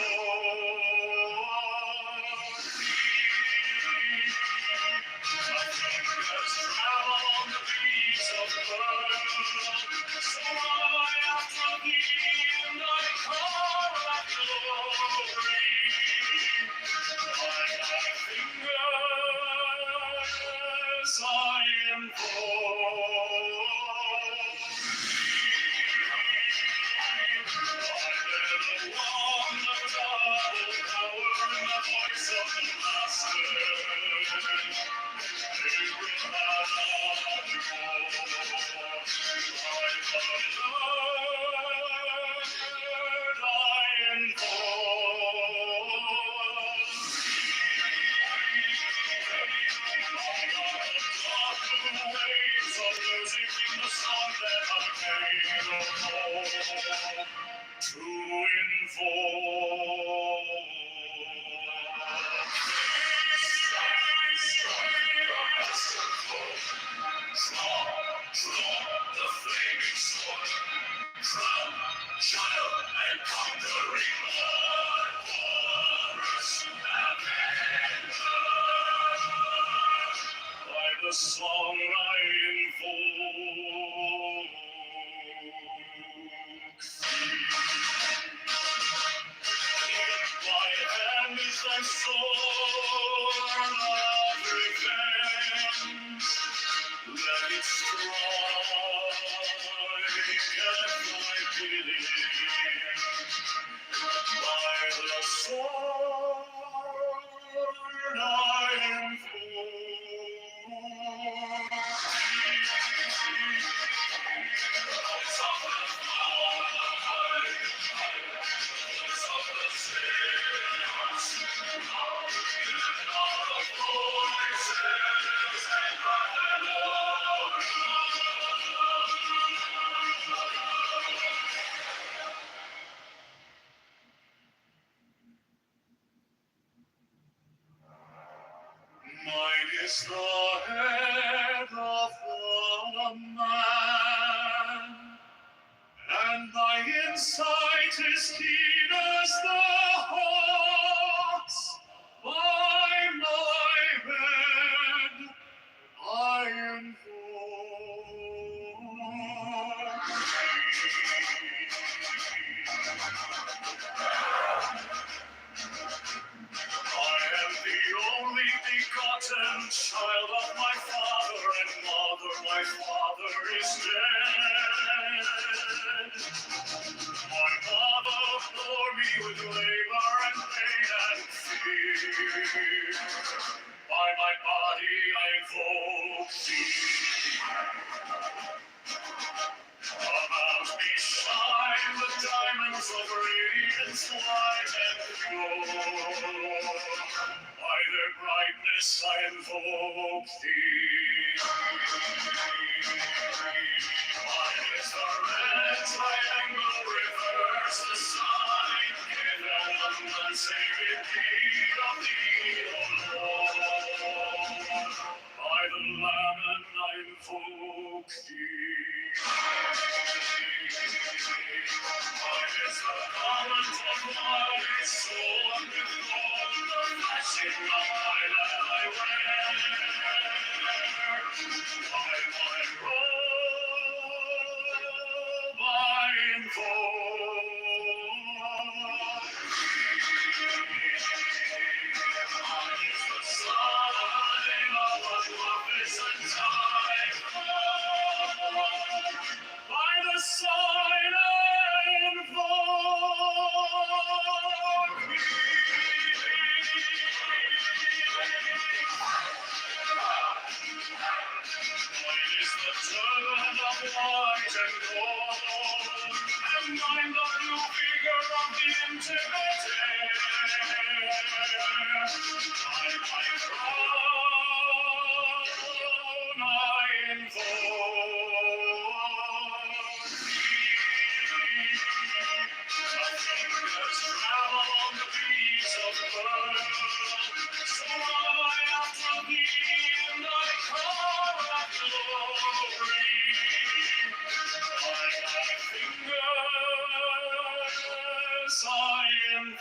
thee. My fingers travel on the beats of the world, so I after thee and I call out glory. By my fingers I invoke thee. I bear the wand of double power in the voice of the Master. To the flaming sword, crown, child, and conquering Lord, Horus Avenger. By the song I invoke in my hand is thy sword of revenge. Let it strike at my bidding. By the sword I invoke Mine is the head of the man, and my insight is keen as the hawk's. By my head I invoke I am the only begotten child of my father and mother. My father is dead. My mother bore me with labor and pain and fear. By my body I invoke thee. About me shine the diamonds of radiance white and pure. By their brightness I invoke thee. Mine is the red triangle reverse, the sign given unsaved deed of thee, O Lord. By the Lamb I invoke thee. Mine is the garment of my soul, and with gold the flashing of my light I wear. By my robe I invoke mine is the sign of a magnificent time. By the sign I invoke Mine is the turban of white and gold, and Mine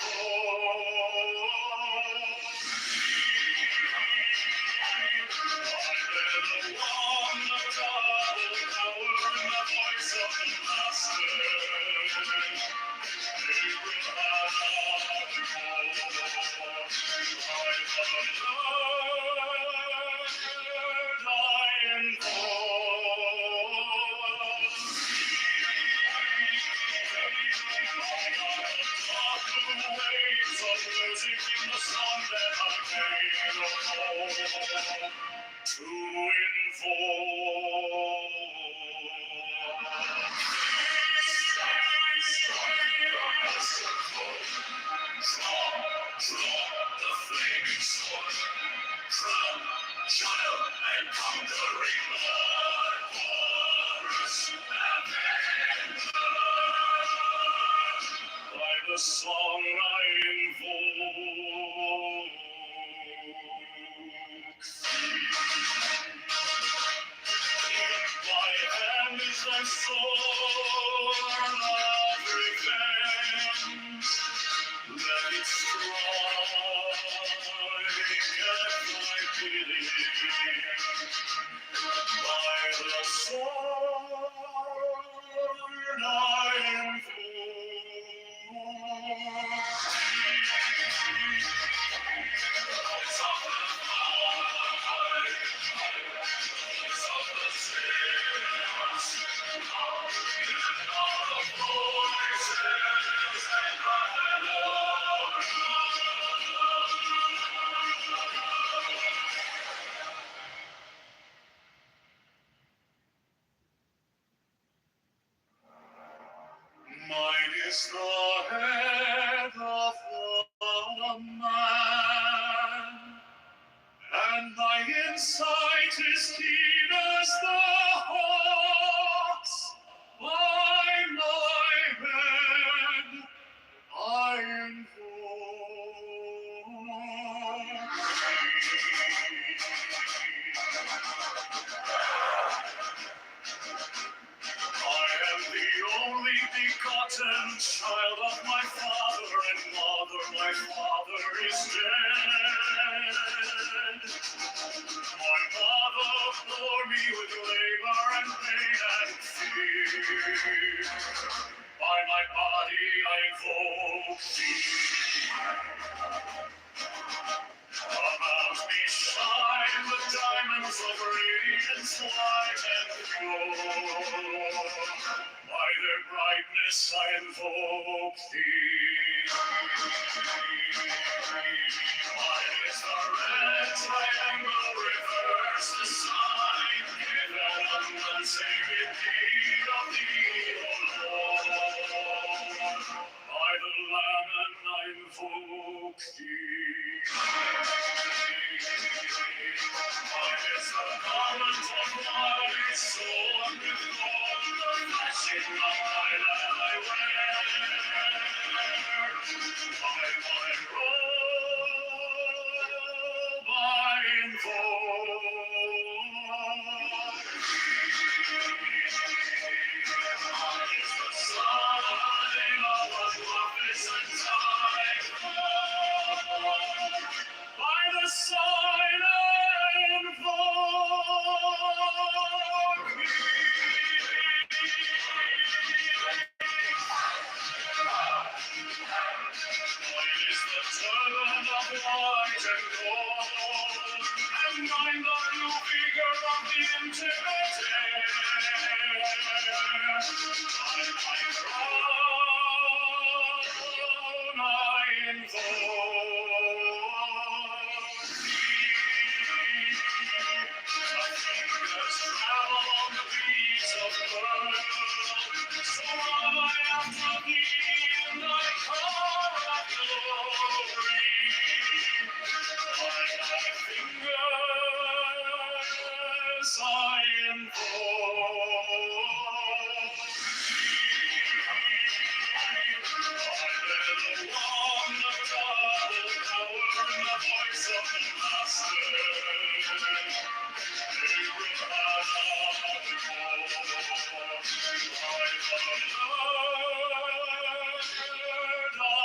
is the head of the man, and my insight is keen as the hawk's. By my head I invoke I am the only begotten child of my father and mother. My father is dead. My mother bore me with labor and pain and fear. By my body I invoke thee. About me shine the diamonds of radiance white and pure. By their brightness I invoke thee. Mine is the red triangle, reverse the sign, given unsaved deed of thee, O Lord. By the Lamb and I invoke thee. Mine is the garment of my soul, and with gold the flashing of my land I wear. By my robe I invoke mine is the sign of a magnificent time. By the sign I invoke mine is the turban of white and gold, and mine the blue figure of the intimate air. By my crown I invoke thee. My fingers travel on the beats of pearl, so I am to thee in thy car of glory. By thy fingers I invoke thee. I bear the wand of double power and the voice of the Master. By the Lord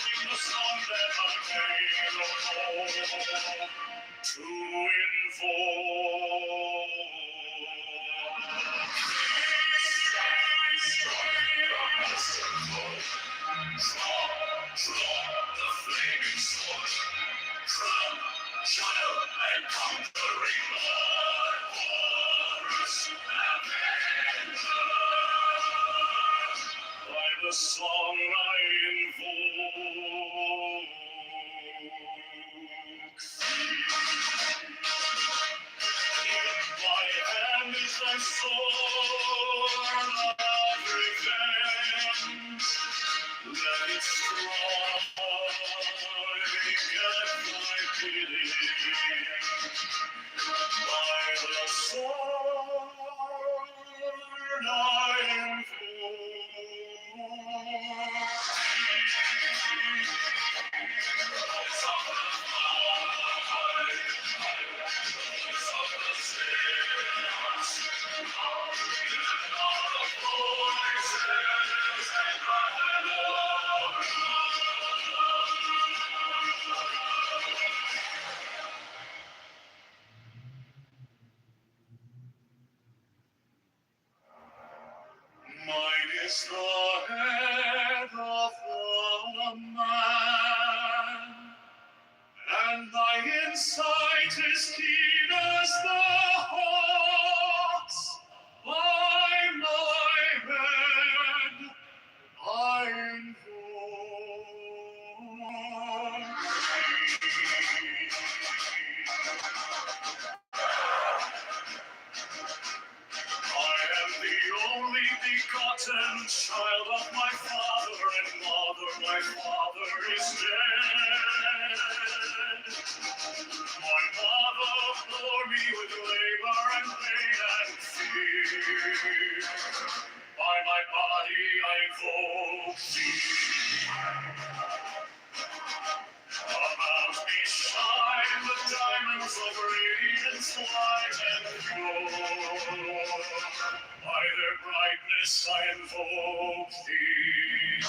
in the sun that I made to inform. The flaming sword, from shadow and conquering blood, horrors avenger. By the song I invoke my hand is thy sword of revenge. Let it strike at my pity. By the sword I mine is the head of the man, and thy insight is keen as the hawk's. By my head I invoke I am the only begotten child of my father and mother. My father is dead. My mother bore me with labor and pain and fear. By my body I invoke thee. About me shine the diamonds of radiance white and pure. By their brightness I invoke thee.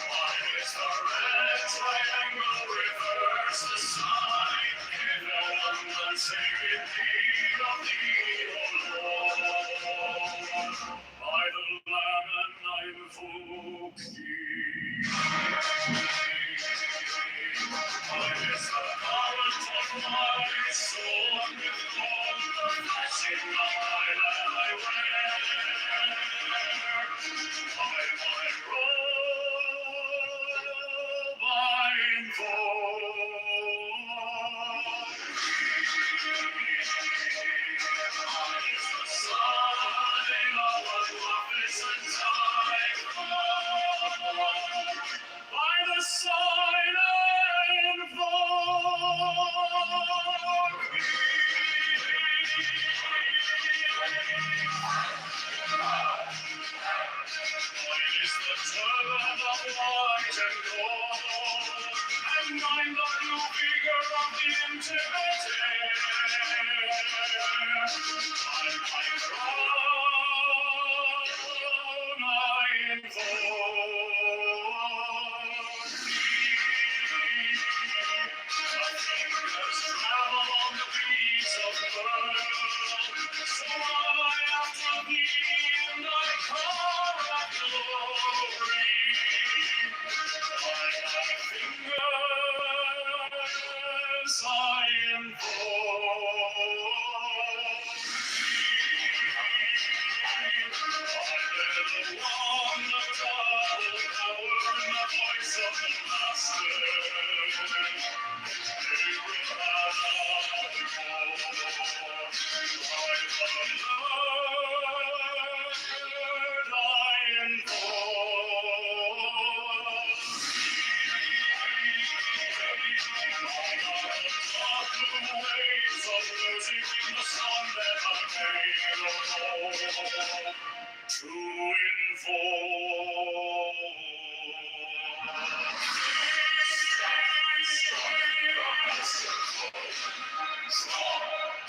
Mine is the red triangle, reverse the sign, given on the sacred deed of thee, O Lord. By the Lamb I invoke thee. Mine is the garment of my soul, with gold, the blessing of my land I wear. By my robe I invoke mine is the sign of a magnificent time. By the sign I invoke mine is the turban of white and gold, and mine the new vigor of the intimate air. By my crown I invoke my fingers travel on the beats of pearl, so I am to be in thy car of glory. By my fingers I invoke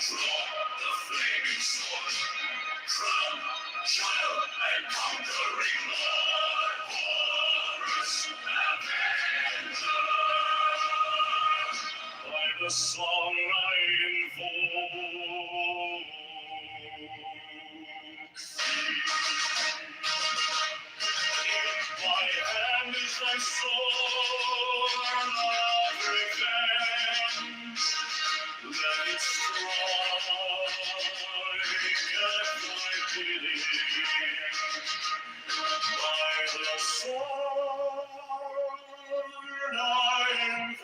to the flaming sword, crown, shadow, and conquering blood. the song I invoke. My hand is thy sword of revenge. Let it strike at thy bidding. By the sword I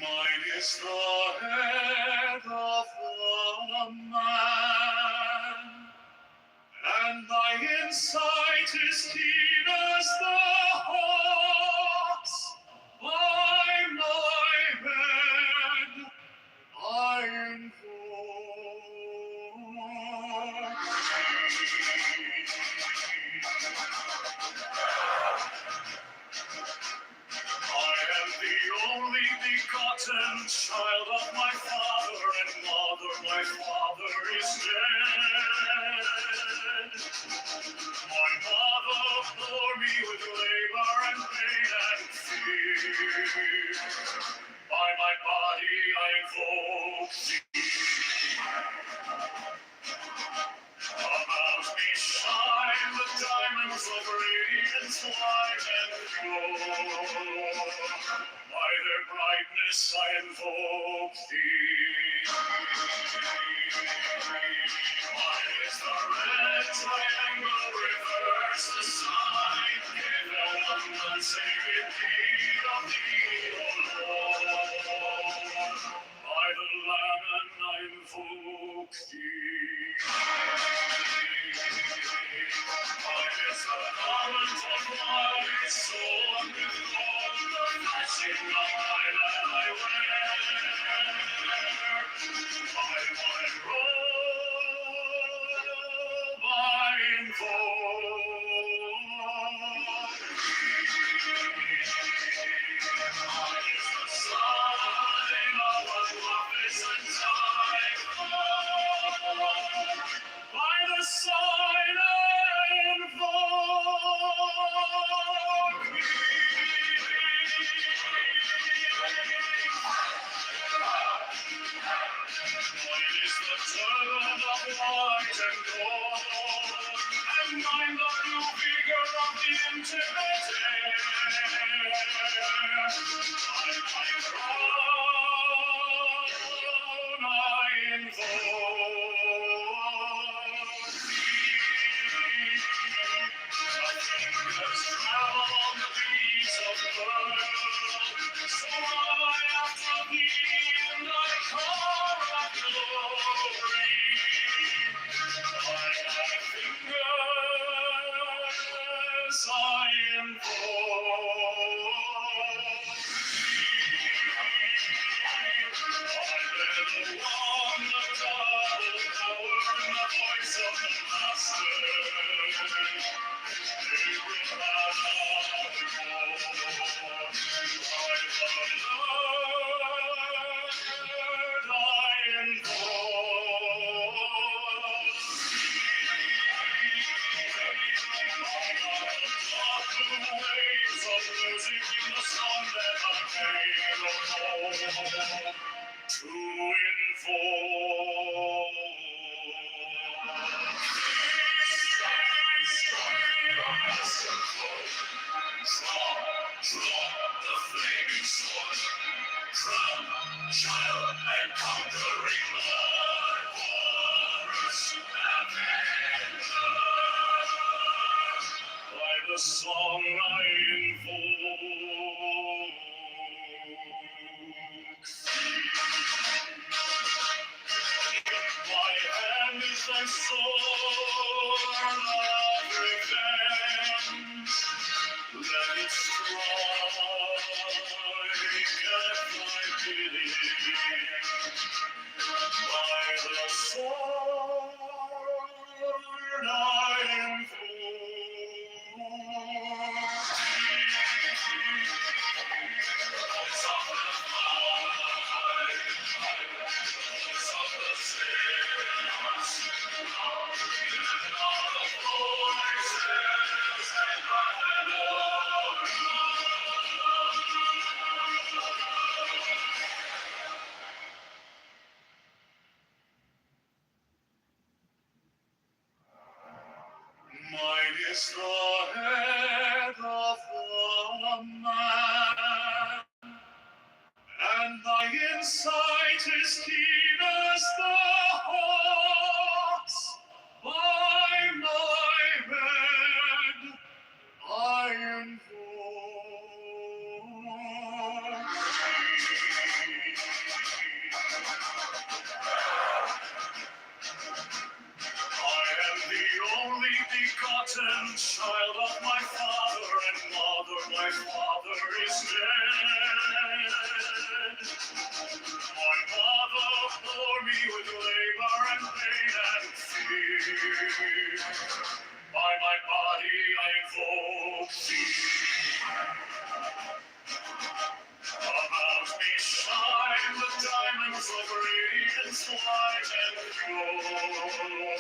Mine is the head of the man, and thy insight is keen as the hawk's. By my head I invoke I am the only begotten child of my father and mother. My father is dead. My mother bore me with labor and pain and fear. By my body I invoke thee. About me shine the diamonds of radiance white and pure. By their brightness I invoke thee. Mine is the red triangle, reverse the sign, given unsacred deed of thee, O Lord. By the Lamb I invoke thee. Mine is the garment of my soul, with all the flashing of my land I wear. By my robe I invoke Mine is the sign of a magnificent time. By the sign I invoke Mine is the turban of white and gold, and mine the new vigor of the intimate air. By my crown I invoke fingers travel on the beats of the world. So love I after thee, and I call of glory. By thy fingers I invoke I bear the wand of double power and the voice of the Master. To the flaming sword, from child and conquering Lord, Horus Avenger. By the song I invoke my hand is thy sword of revenge. Let it strike at thy pity. By the sword I Mine is the head of the man, and my insight is keen as the hawk's. By my head I invoke I am the only begotten child of my father and mother. My father is dead. My mother bore me with labor and pain and fear. By my body I invoke thee. About me shine the diamonds of radiance white and pure.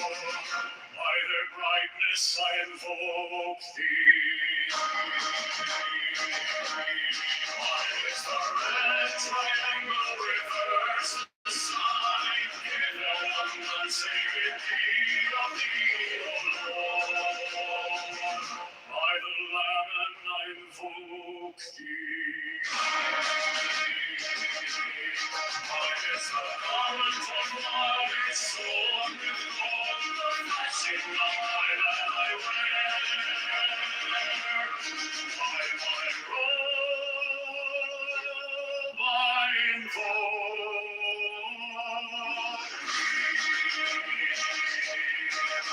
By their brightness I invoke thee. Mine is the red triangle reverse the sign given unsacred deed of thee, O Lord. By the Lamb I invoke thee. Mine is the garment of my soul with gold, the flashing light that I wear. By my robe I invoke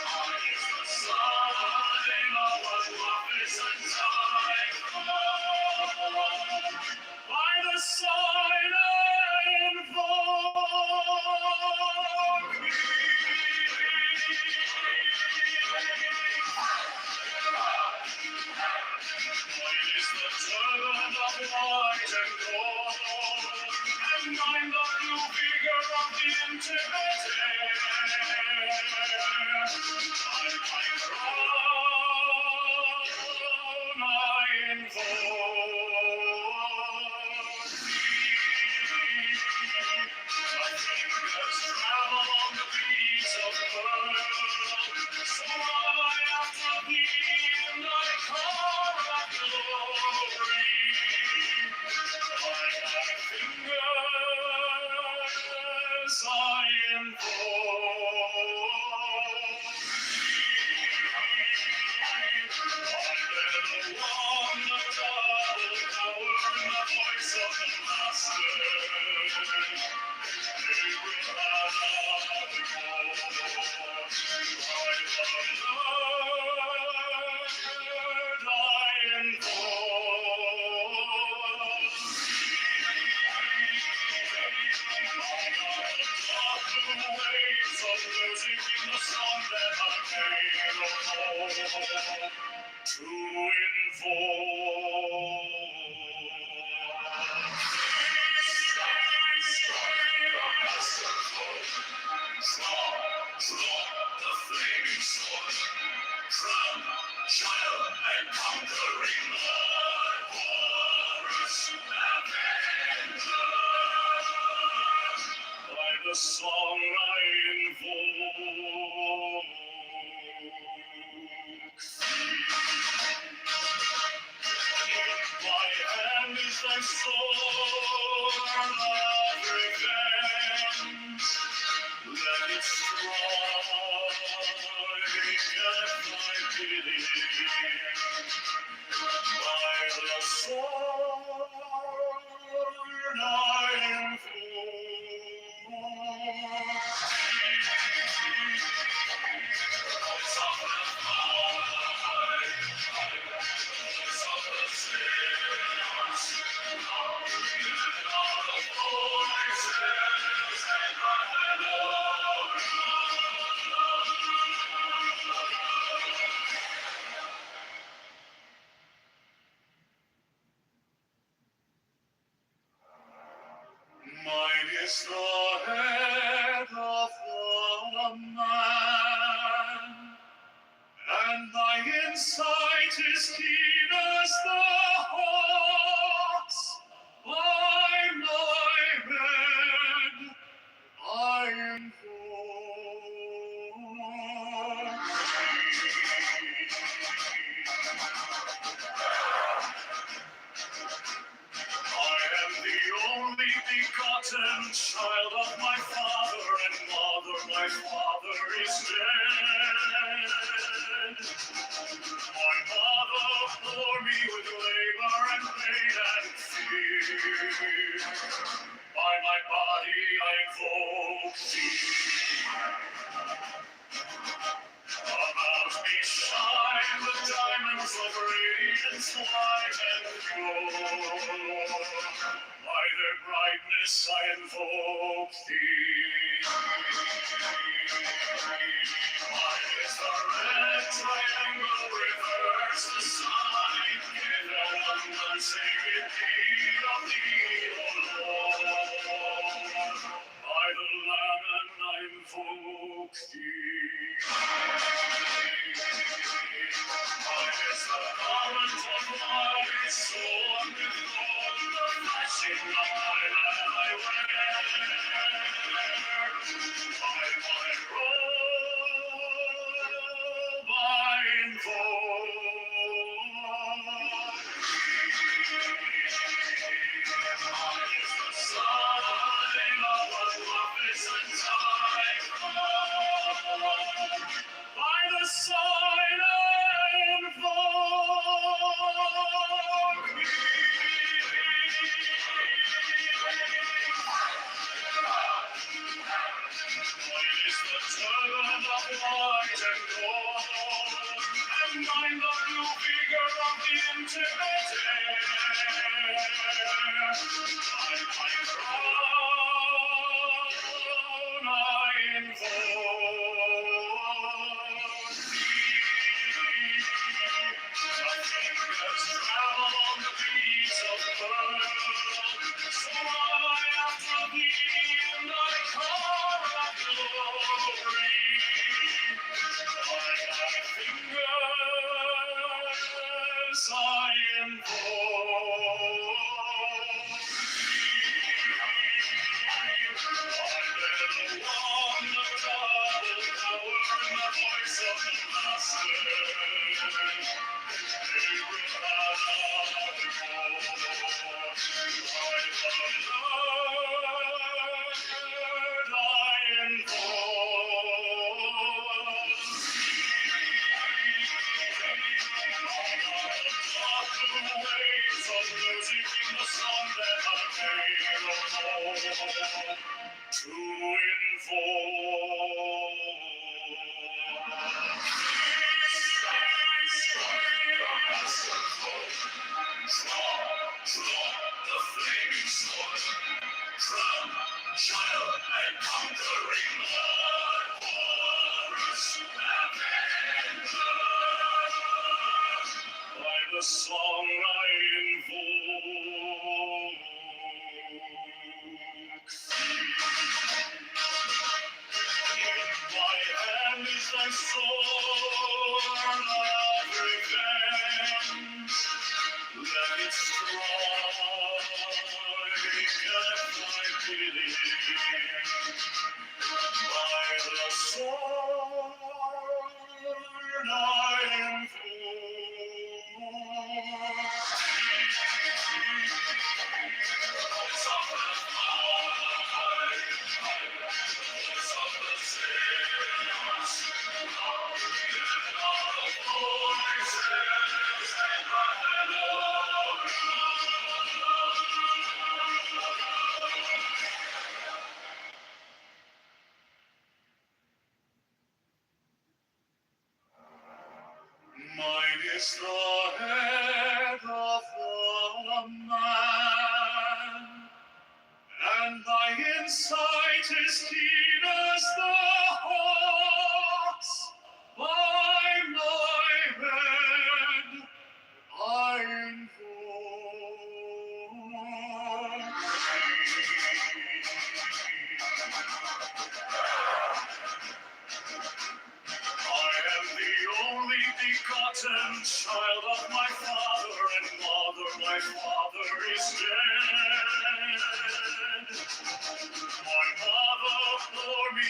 Mine is the sign of what love is untied. By the sign I invoke Mine is the turban of white and gold, and mine the blue vigor of the intimate air. By my crown I invoke my fingers travel on the beats of pearl, so I after thee and I call of glory. By my fingers I invoke thee. Along the double power and the voice of the Master. To the flaming sword, from child and conquering Lord, Horus Avenger. By the song I invoke my hand is thy sword of revenge. Let it strike at thy pity. By the sword I invoke is the head of the man, and thy insight is keen as the hawk's. By my head I invoke I am the only begotten child of my father and mother. My father is dead. My mother bore me with labor and pain and fear. By my body I invoke thee. About me shine the diamonds of radiance white and pure. By their brightness I invoke thee. Mine is the red triangle, reverse the sign, given on sacred deed of thee, O Lord. By the Lamb and I invoke thee. Mine is the garment of light, sown with gold, the flashing of my lamp I wear. By my robe I invoke Mine is the sign of a prophets and time. By the sign I invoke Mine is the turban of white and gold, and mine the blue figure of the intimate air. By my crown I invoke thee. Nothing has traveled on the beats of the world, so I after thee in thy car of glory. By thy fingers I invoke the song I invoke In my hand is thy sword of revenge. Let it strike at thy bidding. By the sword I invoke Mine is the head of the man, and thy insight is keen as the hawk's. By my head I invoke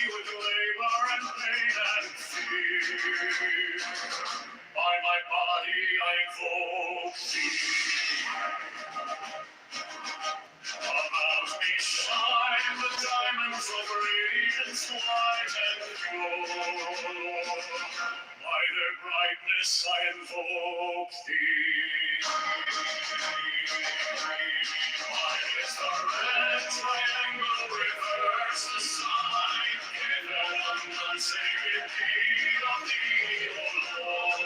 with labor and pain and fear. By my body I invoke thee. About me shine the diamonds of radiance white and pure. By their brightness I invoke thee. Mine is the red triangle, reverse the sign, given unsacred deed of thee, O Lord.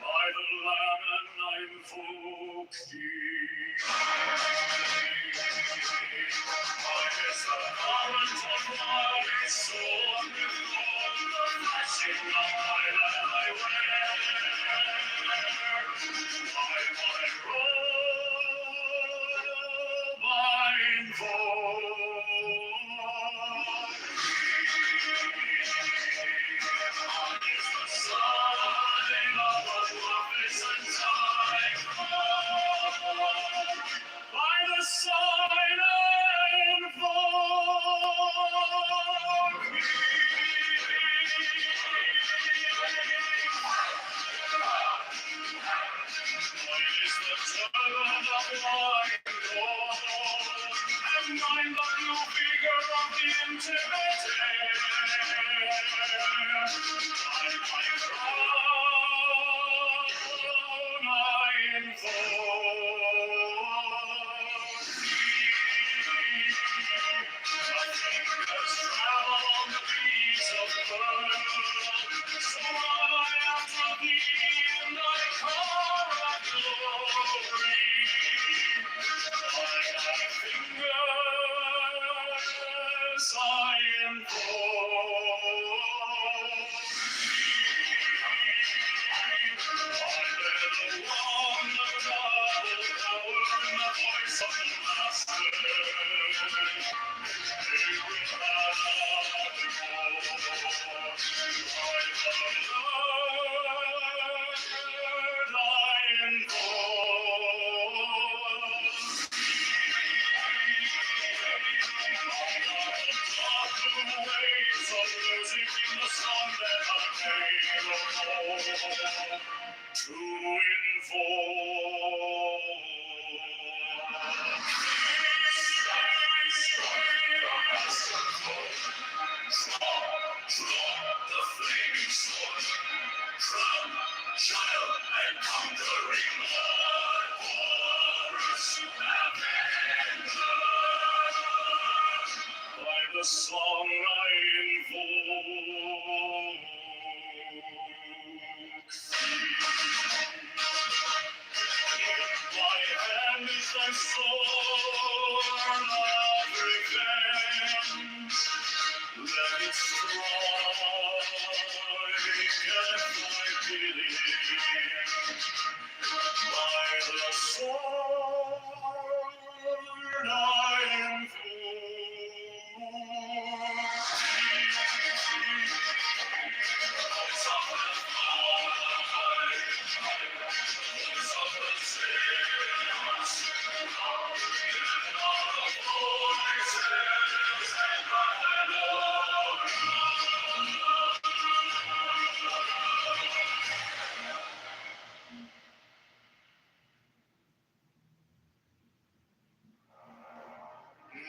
By the Lamb and I invoke thee. Mine is the garment of my soul, with gold the flashing of my light I wear. By my robe I invoke thee. Is the sign of a magnificent time. By the sign I invoke Mine is the turban of wine gold, and mine the blue figure of the intimate air. By my crown I invoke thee. My fingers travel on the beats of pearl, so I after thee in thy car of glory. By thy fingers I invoke thee. I bear the wand of God, the power and the voice of the Master. To the flaming sword, from child and conquering Lord, Horus Avenger. By the song I invoke my hand is thy sword of revenge. Let it strike at thy bidding. By the sword I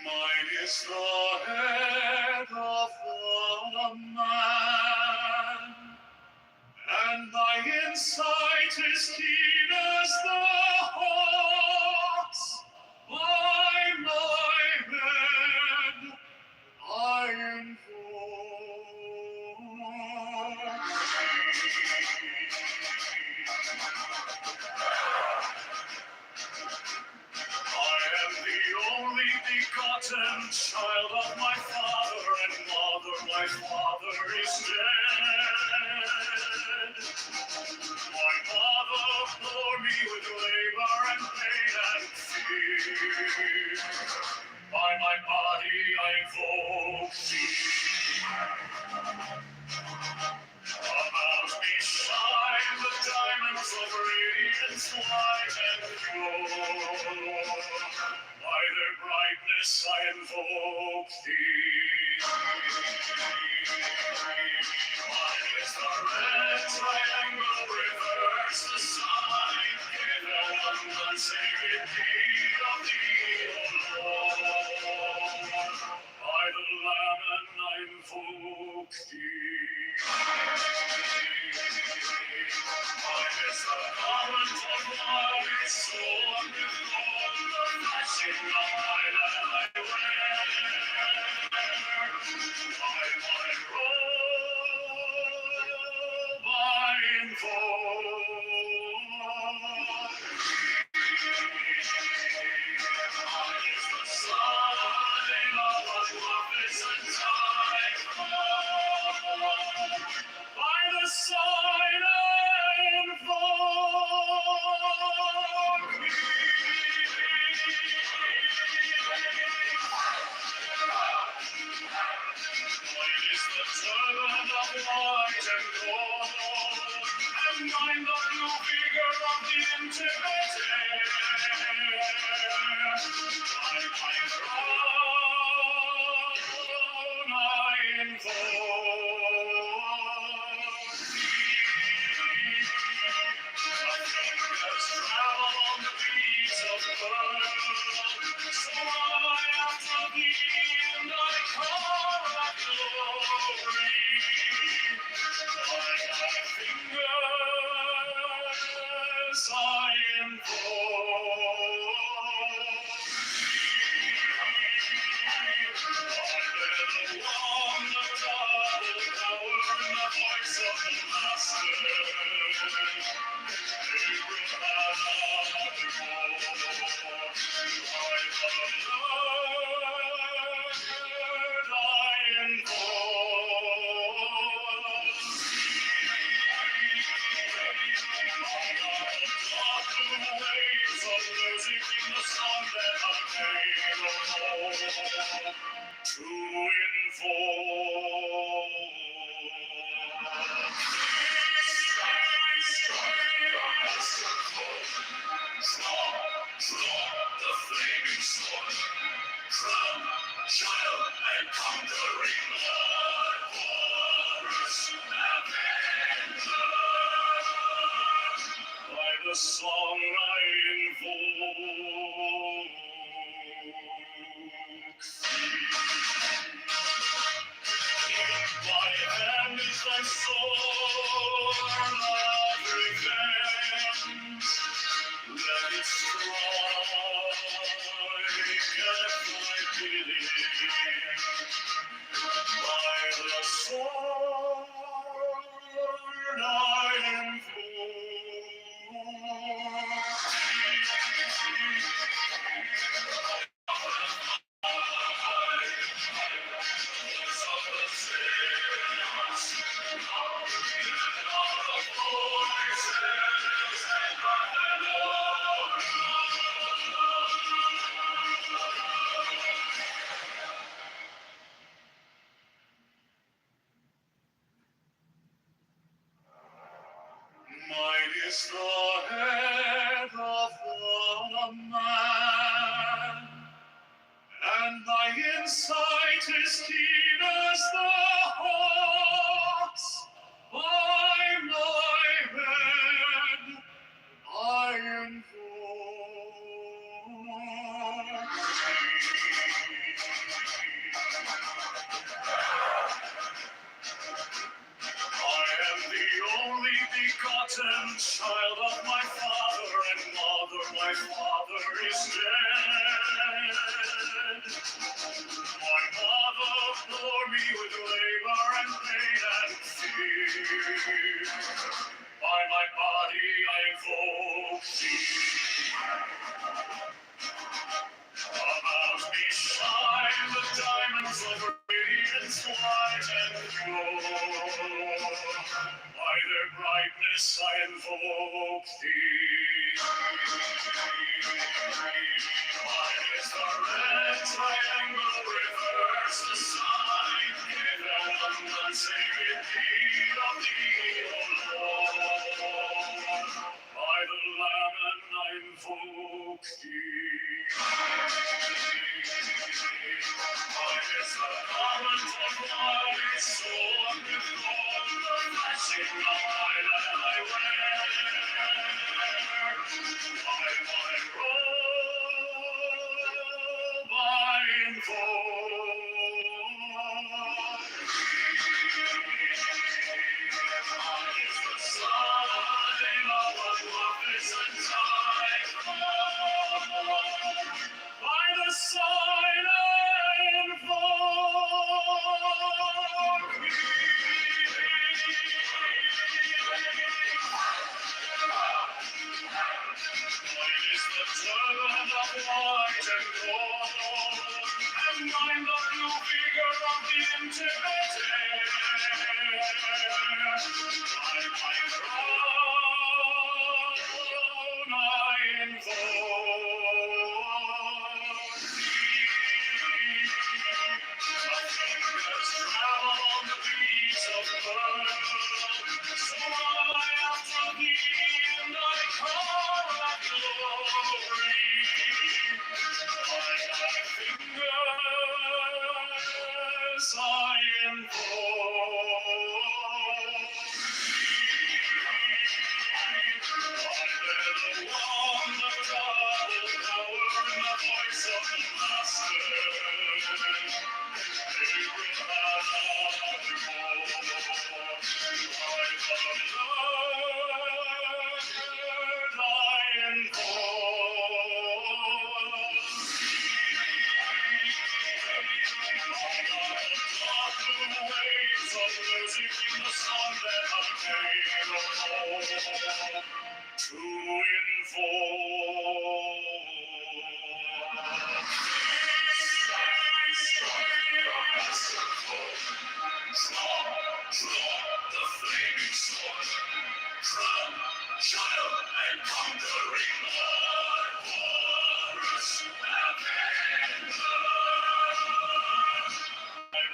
Mine is the head of the man, and my insight is keen as the hawk's. By my head I am the only begotten child of my father and mother. My father is dead. My mother bore me with labor and pain and fear. By my body I invoke thee. About me shine the diamonds of radiance white and pure. By their brightness I invoke thee. is the red triangle, reverse the sign, given on sacred deed of the Lord. By the Lamb and I invoke thee. Mine is the garment of my soul, with all the flashing of my light I wear. By my robe I invoke. Mine is the sign of a magnificent time. By the sign I invoke Mine is the turban of white and gold, and mine the blue vigor of the intimate air. By my crown I invoke thee. My fingers travel on the beats of the world, so I after thee and I call out glory. By my fingers I invoke I bear the wand of double power and the voice of the Master. To the flaming sword, crown, child, and conquering Lord, Horus, Avenger. By the song I invoke my hand is thy sword of revenge. Let it strike at my bidding. By the sword I Mine is the head of the man, and my insight is keen as the hawk's. By my head I am the only begotten child of my father and mother. My father is dead. My mother bore me with labor and pain and fear. By my body I invoke thee. About me shine the diamonds of radiance white and pure. By their brightness I invoke thee. Mine is the red triangle, reverse the sign, given on sacred deed of thee, O Lord. By the Lamb and I invoke thee. Mine is the garment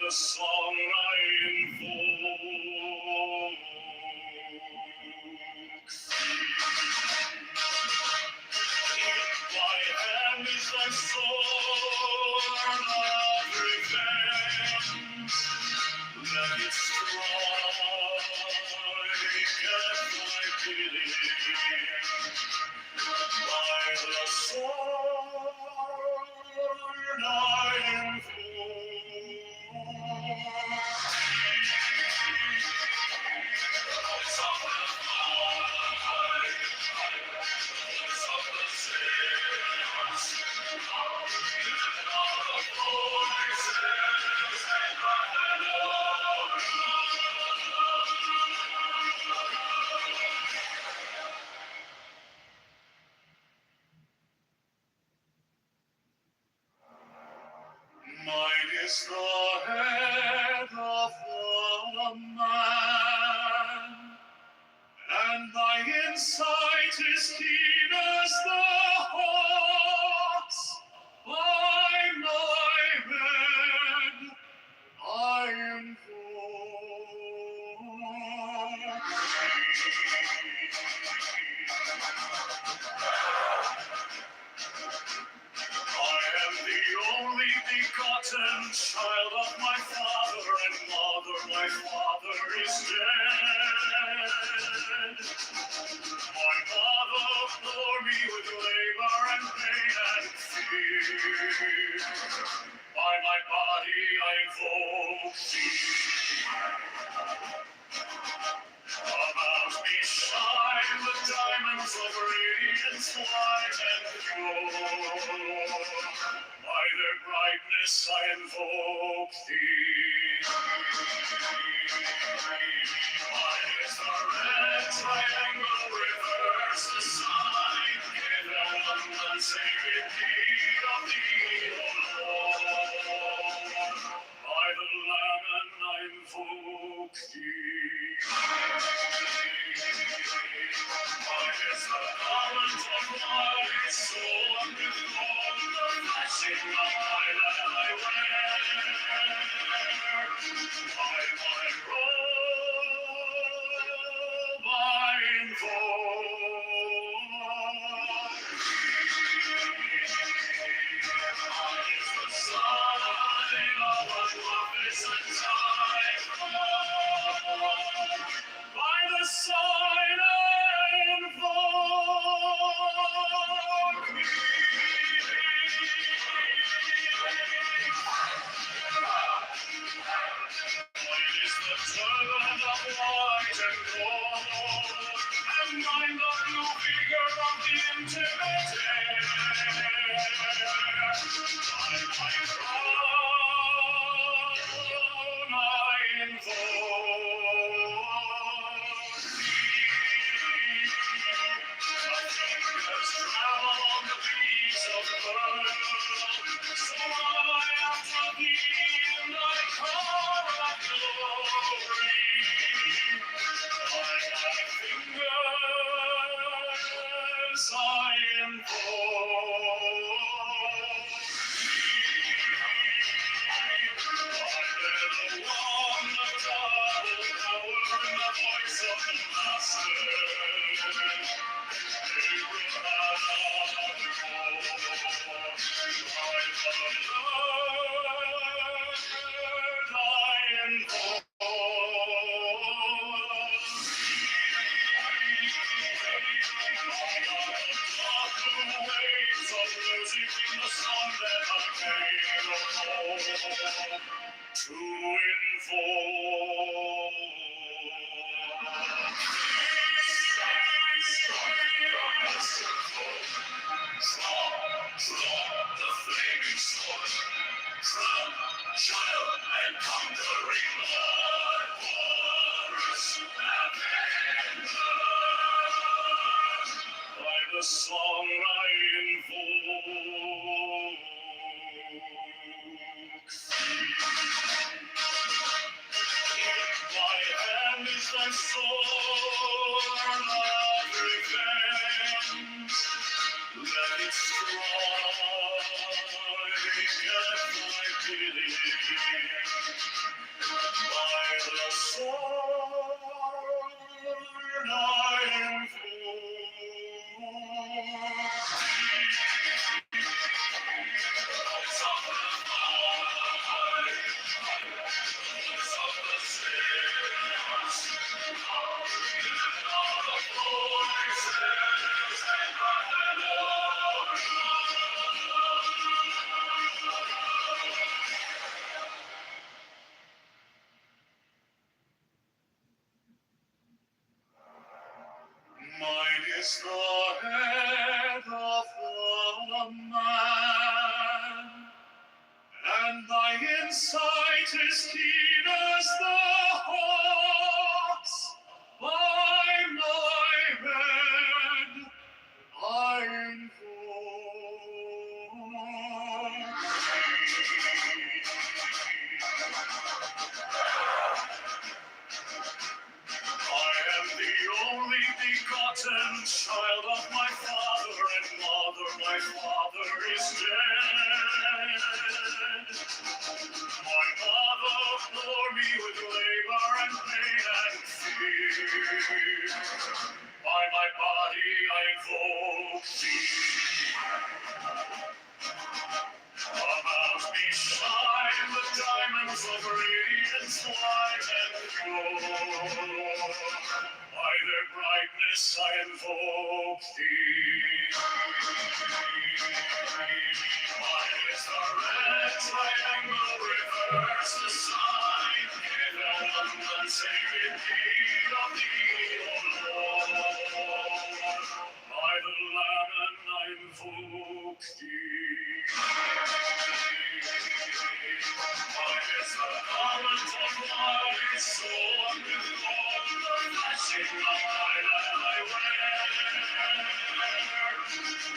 The song I invoke. My hand is thy sword of revenge. Let it strike at my pity. By the sword I invoke. Mine is the head of the man, and my insight is keen as the hawk's. By my head I invoke I am the only begotten child of my father and mother. My father is dead. My mother bore me with labor and pain and fear. By my body I invoke thee. About me shine the diamonds of radiance white and pure. By their brightness I invoke thee. Mine is the red triangle, reverse the sign, given one sacred deed of thee, O Lord. By the Lamb I invoke thee. Mine is the garment of light, sown with gold, the blessing of my land I wear. By my robe I invoke. Mine is the sign of a glorious time. By the to inform. Draw the flaming sword, crown, child, and conquering Lord, Horus, Avenger. By the song I invoke my hand is thy sword of revenge. Let it strike at thy bidding. By the sword I Mine is the head of the man, and thy insight is keen as the hawk's. By my head I am the only begotten child of my father and mother. My father is dead. My mother bore me with labor and pain and fear. By my body I invoke thee. About me shine the diamonds of radiance white and pure. By their brightness I invoke thee. Mine is the red triangle, reverse the sign, given unsacred deed of thee, O Lord. By the Lamb I invoke thee. Mine is the garment of light, sown with gold, the flashing of light that I wear.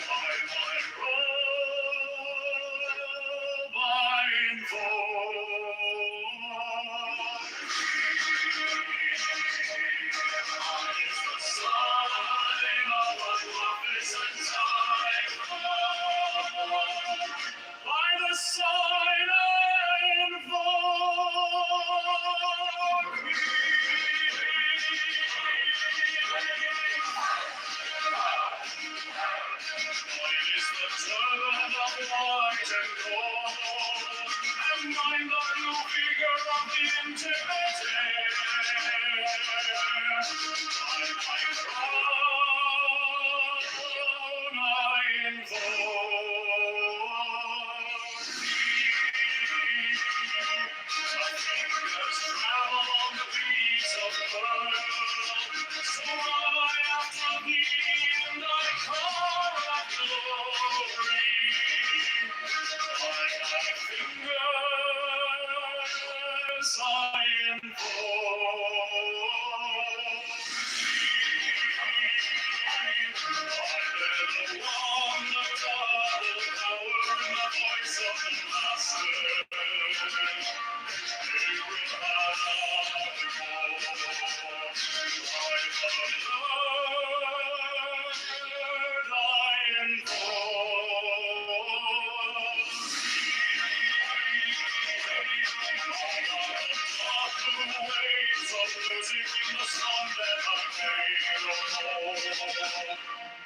By my robe I invoke mine is the sign of a magnificent time. By the sign I invoke mine is the turban of white and gold, and mine the blue figure of the intimate air. By my crown I invoke thee. My fingers travel on the beats of pearl, so run I after thee in thy car of glory. By thy fingers I invoke thee. I bear the double power in the voice of the Master. They will not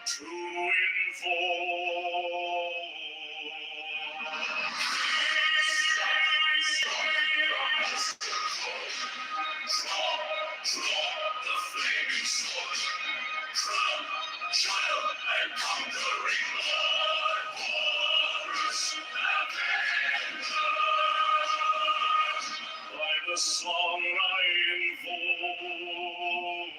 to Draw the flaming sword, crown, child, and conquering Lord, Horus, Avenger. the song I invoke.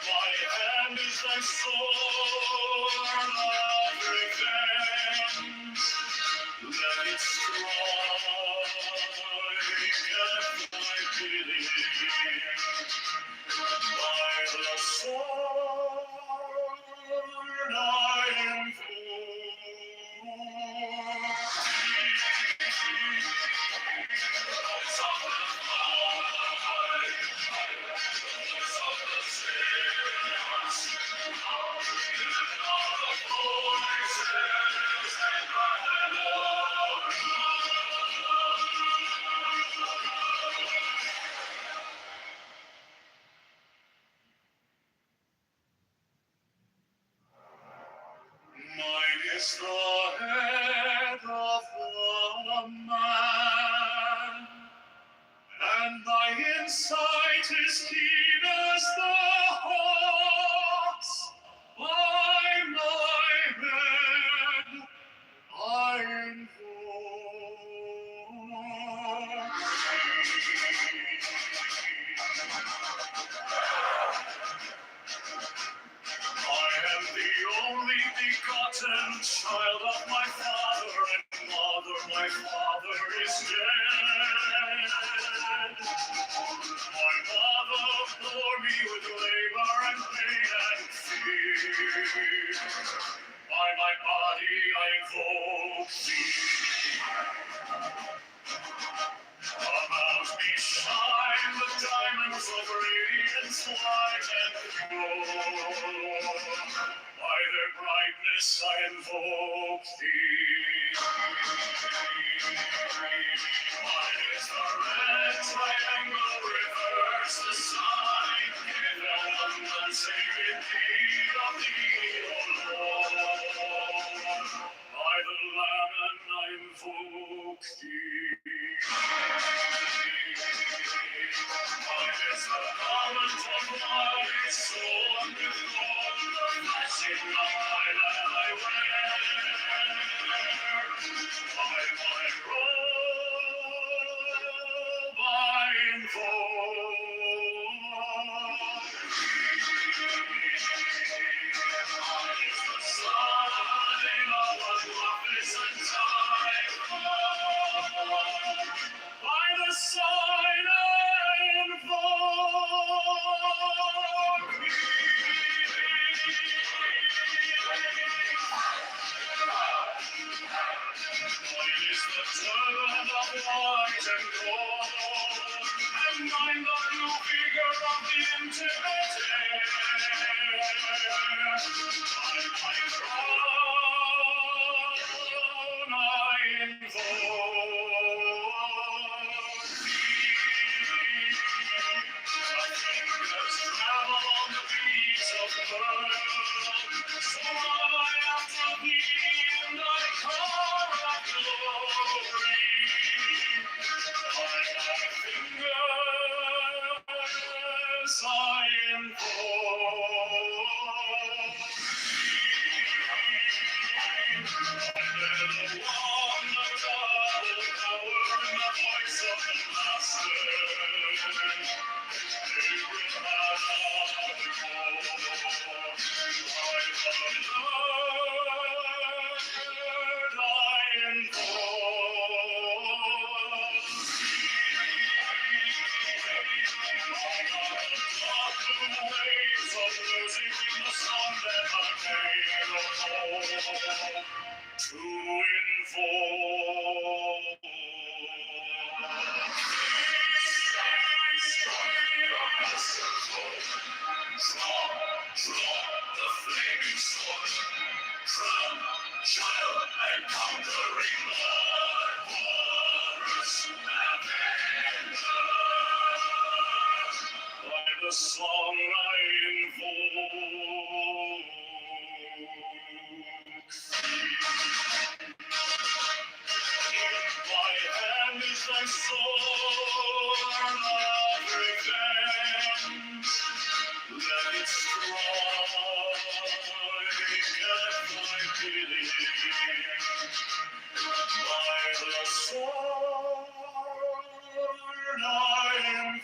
My hand is thy sword of revenge. Let it strike at my bidding. By the sword I Mine is the head of the man, and my insight is keen as the hawk's. By my head I am the only begotten child of my father and mother. My father is dead. My mother bore me with labor and pain and fear. By my body I invoke thee. About me shine the diamonds of radiance white and pure. By their brightness I invoke thee. Mine is the red triangle, reverse the sign, given unsacred deed of thee, O Lord. By the Lamb I invoke thee. Mine is the garment of my soul, with gold, the blessing of my land I wear. By my robe I invoke. Mine is the sign of a magnificent time. By the sign I invoke Mine is the turban of white and gold, and mine the blue figure of the intimate air. By my crown I invoke fingers travel on the beats of pearl. So I after thee in thy car of glory. By thy fingers I invoke thee. One of double power in the voice of the Master. To invoke. Draw the flaming sword, crown, child, and conquering Lord, Horus Avenger. By the song I invoke my hand is thy sword of revenge. Let it strike at my bidding. By the sword I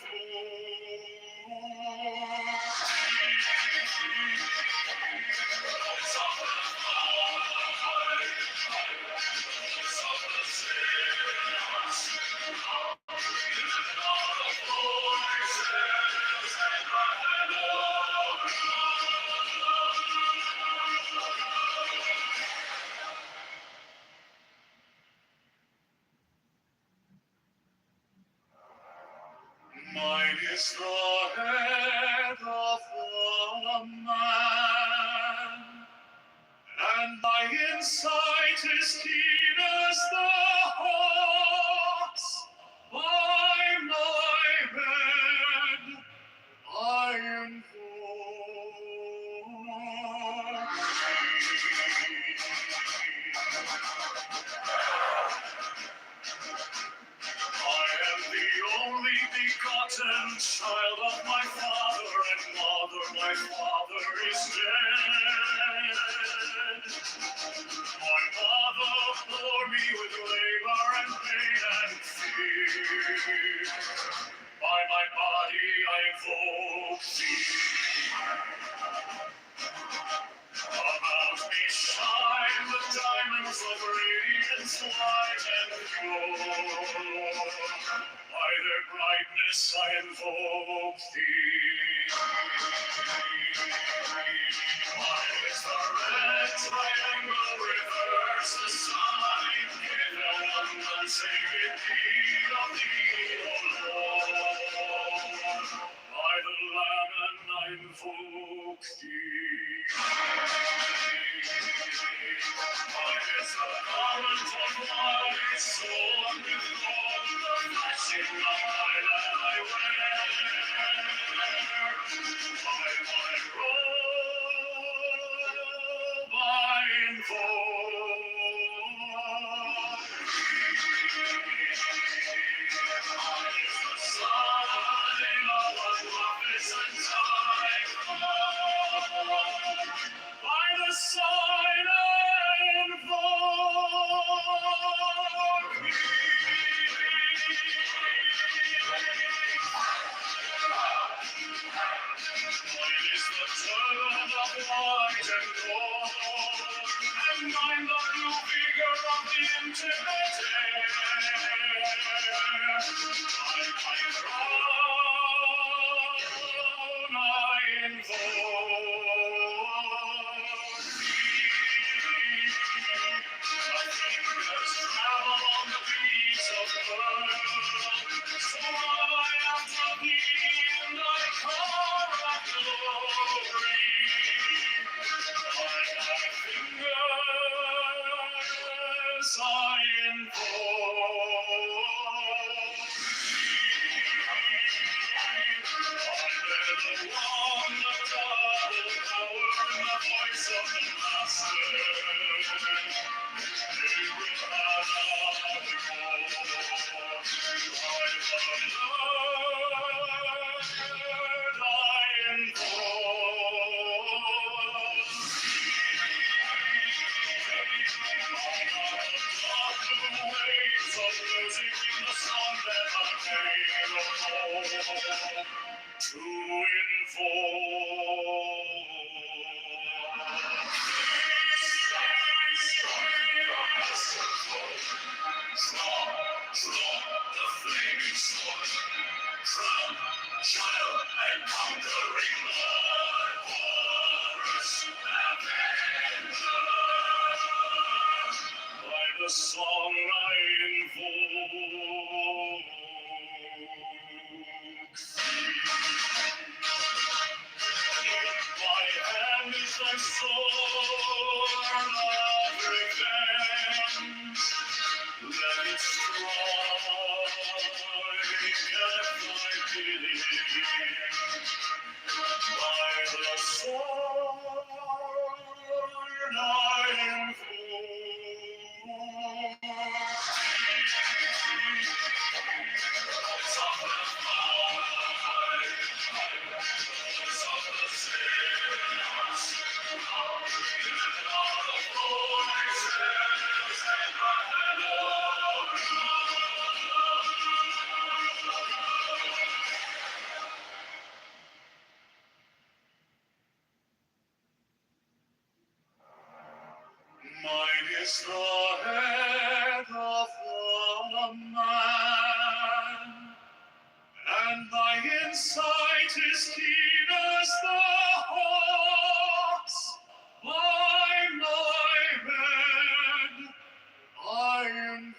Mine is the head of the man, and my insight is keen as the hawk's. By my head I am the only begotten child of my father and mother. My father is dead. My mother bore me with labor and pain and fear. By my body I invoke thee. About me shine the diamonds of radiance, light and pure. By their brightness I invoke thee. Mine is the red triangle, reverse the sign, given one sacred deed of thee, O Lord. By the Lamb and I invoke thee. Mine is the garment of my soul, with gold the flashing of my land I wear. By my robe I invoke mine is the sign of a magnificent time. By the sign I invoke mine is the turban of white and gold, and mine the blue vigor of the intimate air. By my crown I invoke thee. My fingers travel on the beats of pearl, so I am to thee and I call of glory. By my fingers I invoke thee. I bear the wand of double power in the voice of the Master. They will have the gold. By the Lord I invoke the waves of music in the song that I made of gold. To the flaming sword, crown, child, and conquering Lord, Horus, Avenger. By the song I invoke my hand is thy sword of revenge. Let it strike at thy bidding. By the sword I invoke Mine is the head of the man, and my insight is keen as the hawk's. By my head I am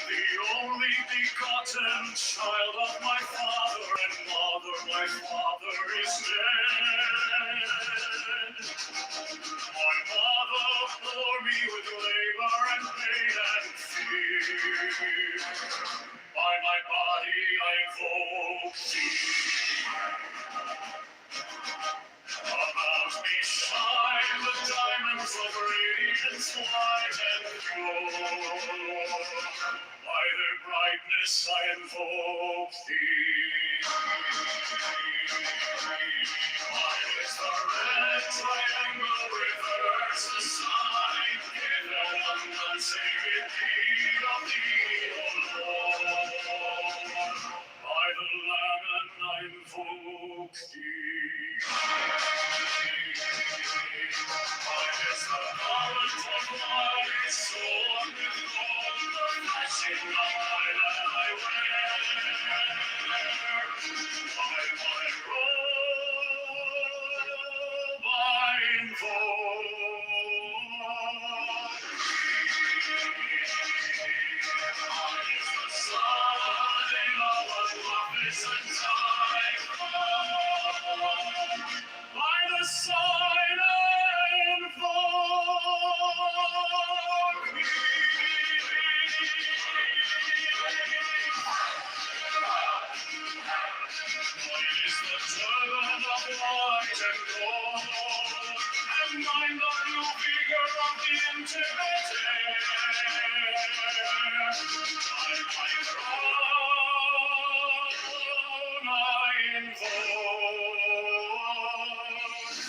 the only begotten child of my father and mother. My father is dead. My mother bore me with labor and pain and fear. By my body I invoke thee. About me shine the diamonds of radiance white and pure. By their brightness I invoke thee. Mine is the red triangle, reverse the sign, given unsaved deed of thee, O Lord. By the Lamb and I invoke thee. Mine is the garment of my soul, with gold the flashing of my land I wear. By my robe I invoke mine is the sign of a magnificent time. By the sign I invoke mine is the turban of white and gold, and mine the new vigor of the intimate air. By my crown I invoke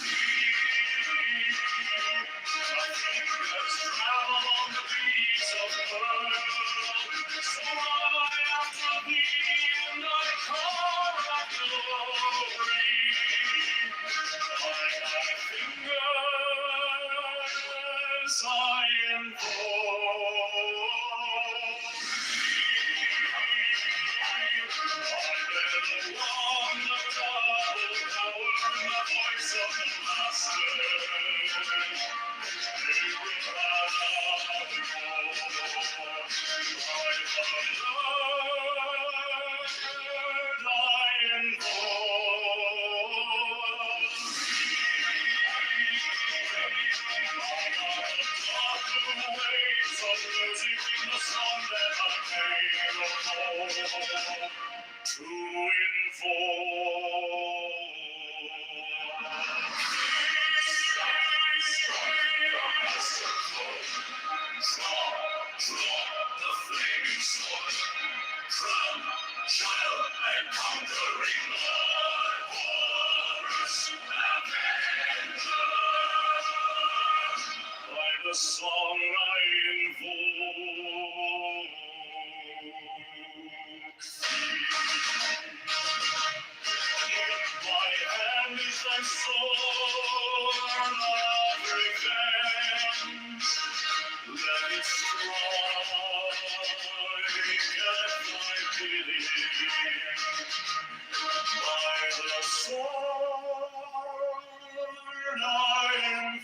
thee. My fingers travel on the beats of pearl, so I after thee and I call thy glory. By my fingers I invoke thee. I bear the double power and the voice of the Master. They will bow before by the Lord I invoke the waves of music in the sun that I made of gold to the flaming sword, from child and conquering Lord, wars avenger. By the song I invoke my hand is thy sword of revenge. Let it strike at thy bidding. By the sword I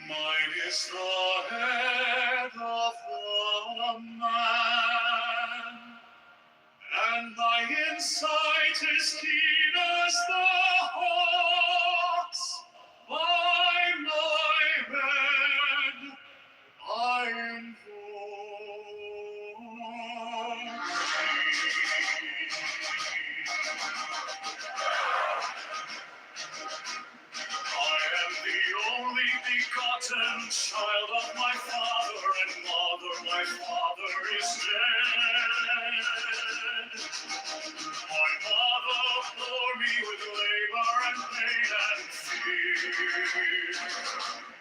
mine is the head of the man, and my insight is keen as the hawk's. By my head I invoke thee.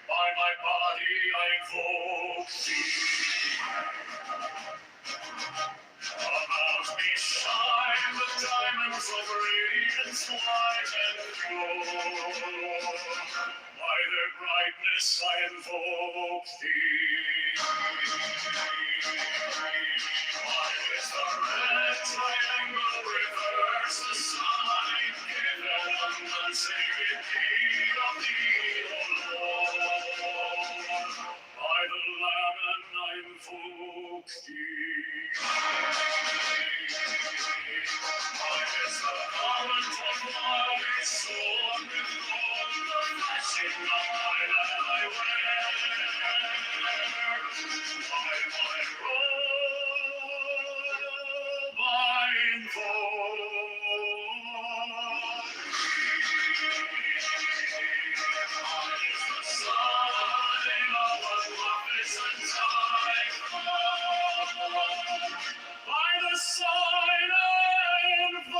By my body I invoke thee. About me shine the diamonds of radiance white and pure. By their brightness I invoke thee. Mine is the red triangle, reverse the sign, given unsacred deed of thee, O Lord. By the Lamb and I invoke thee. Mine is the garment of light, sown with gold, the flashing of my land I wear. By my robe I invoke mine is the sign of a magnificent time. By the sign I invoke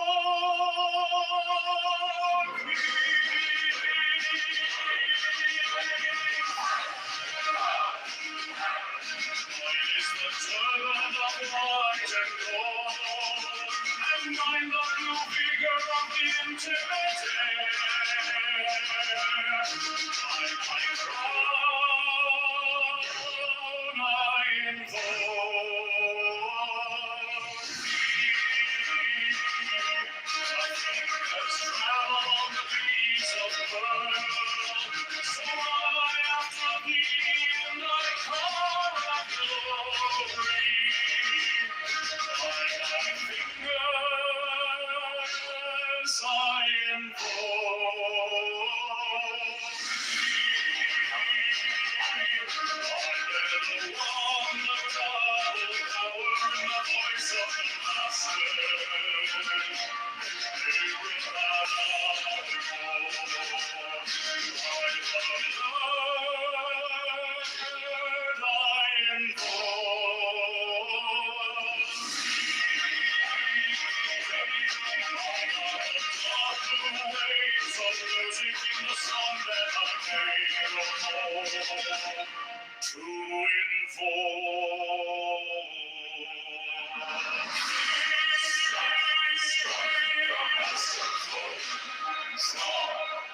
mine is the turban of white and gold, and mine the blue figure of the intimate air. By my crown I invoke my fingers travel on the beats of the world, so I after thee and I call of glory. By my fingers I invoke thee. On the double power in the voice of the Master.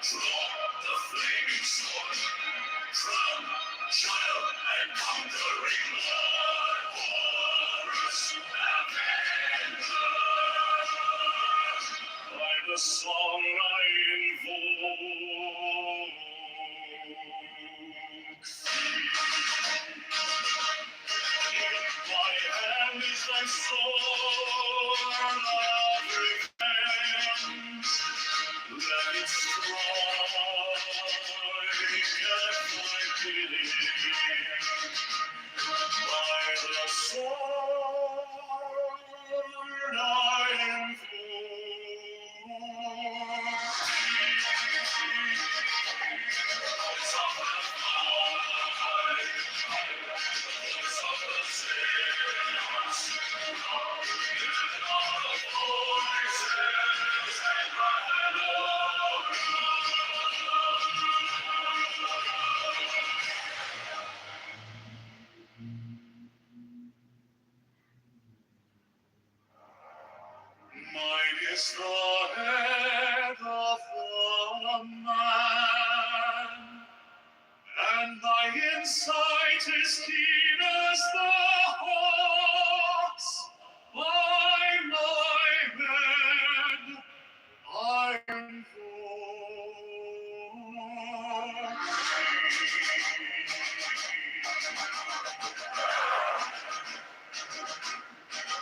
To the flaming sword, from child and conquering Lord, Horus Avenger. By the song I invoke my hand is thy sword of revenge. Let it strike at my bidding. By the sword I mine is the head of one man, and thy insight is keen as the hawk's. By my head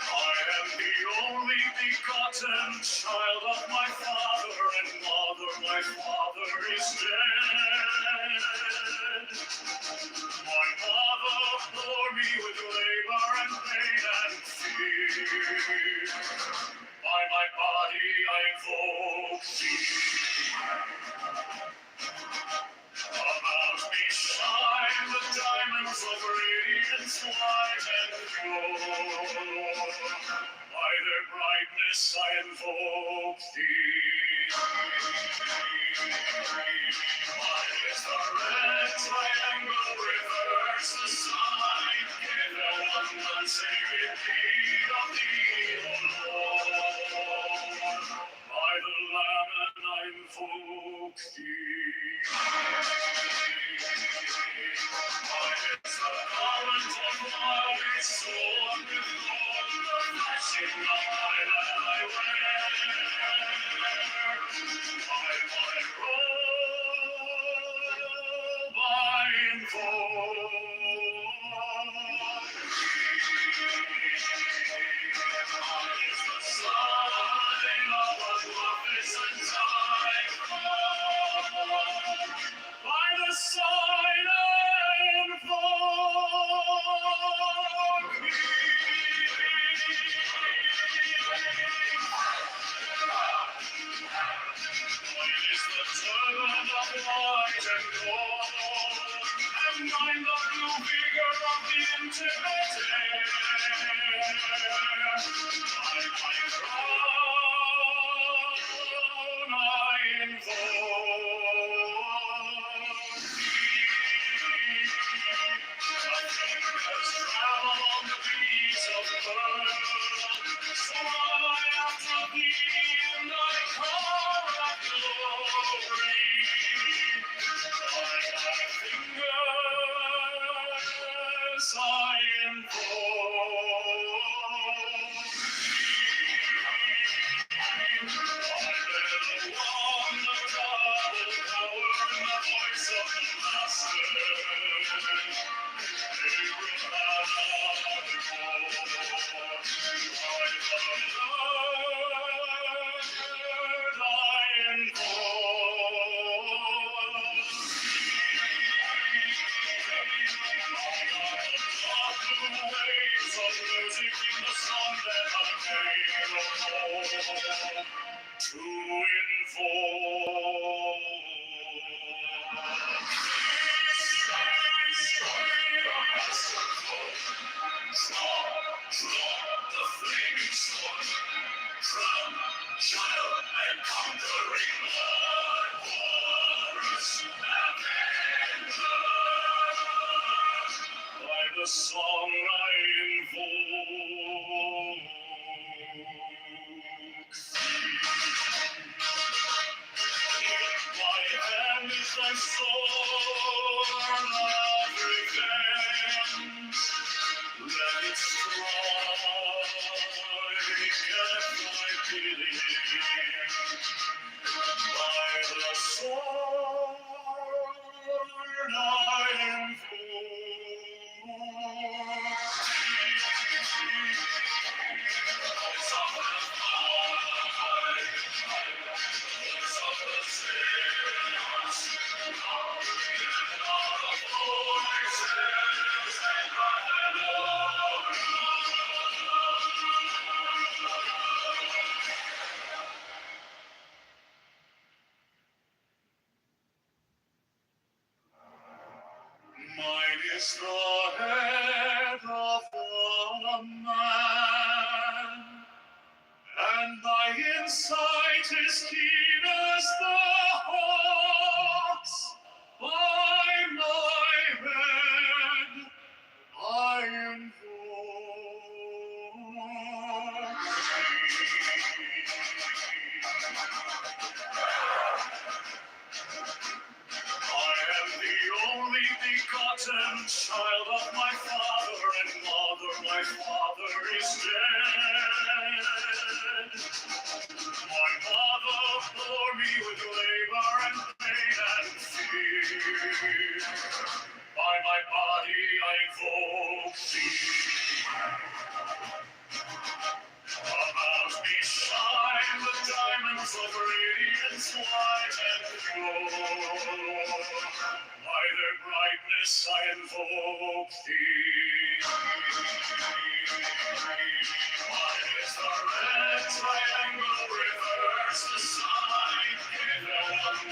I am the only begotten child of my father and mother. My father is dead. My mother bore me with labor and pain and fear. By my body I invoke thee. About me shine the diamonds of radiance white and pure. By their brightness I invoke thee. Mine is the red triangle, reverse the sign, given one sacred deed of the evil Lord. By the Lamb and I invoke thee. Mine is the garment of my sword, with gold the flashing of my land I wear. By my robe I invoke mine is the sign of a magnificent time. By the sign I invoke mine is the turban of white and gold, and mine the blue vigor of the intimate air. By my crown I invoke my fingers travel on the beats of pearl, so I after thee in thy car of glory. By my fingers I invoke to the flaming sword, from child and conquering Lord, Horus Avenger. By the song I invoke my hand is thy sword of revenge. Let it strike at my pity. By the sword I mine is the head of a man, and my insight is keen as the hawk's. By my head I am the only begotten child of my father and mother. My father is dead. My mother bore me with labor and pain and fear. By my body I invoke thee. About me shine the diamonds of radiance white and pure. By their brightness I invoke thee. Mine is the red triangle, reverse the sign, given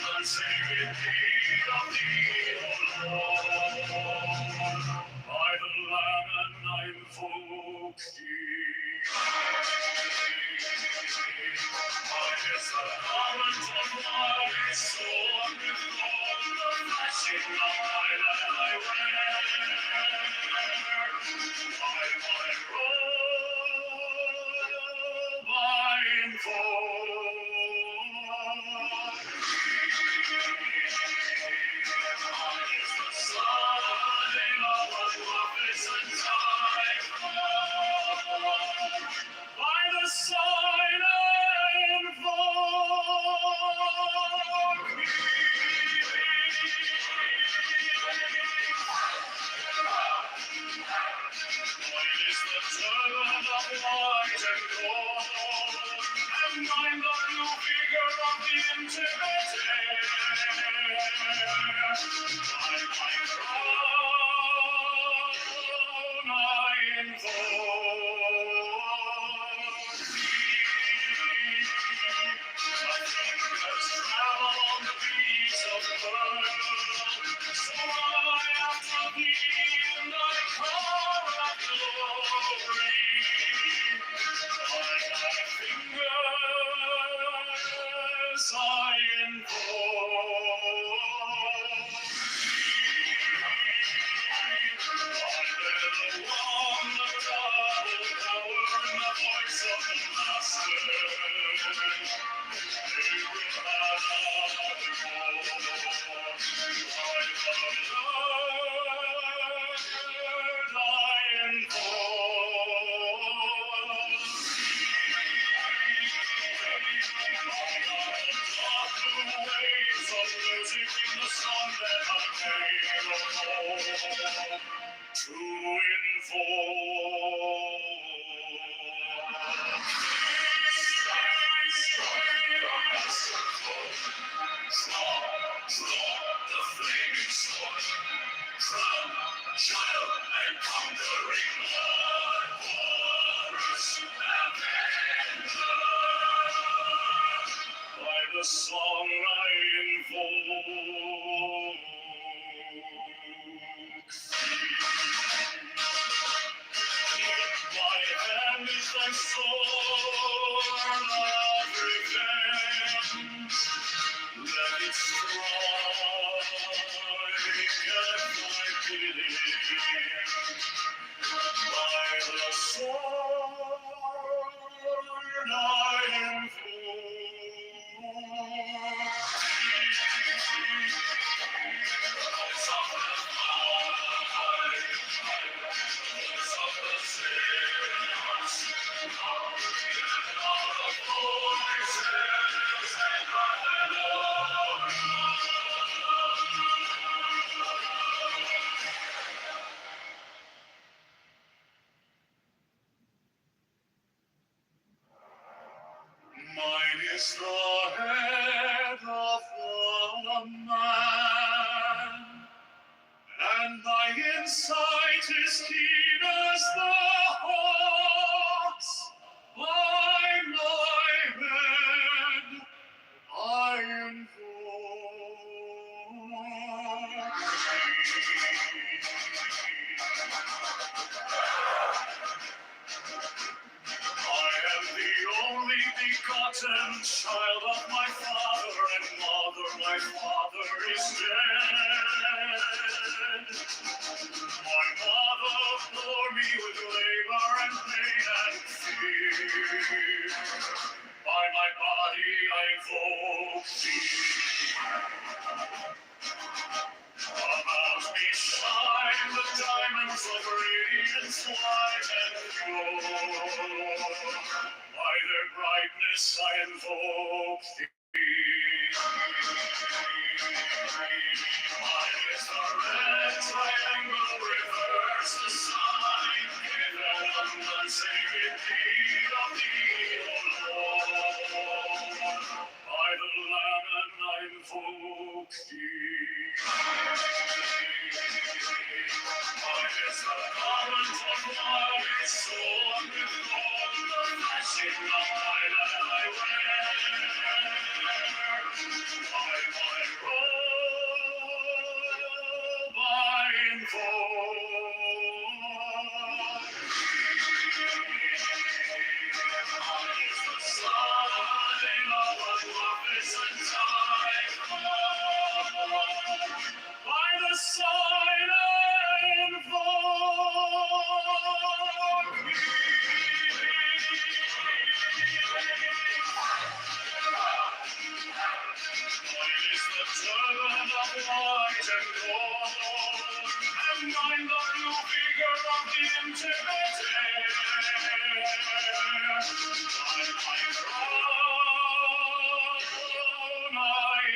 one sacred deed of the evil Lord. By the Lamb and I invoke thee. Mine is the garment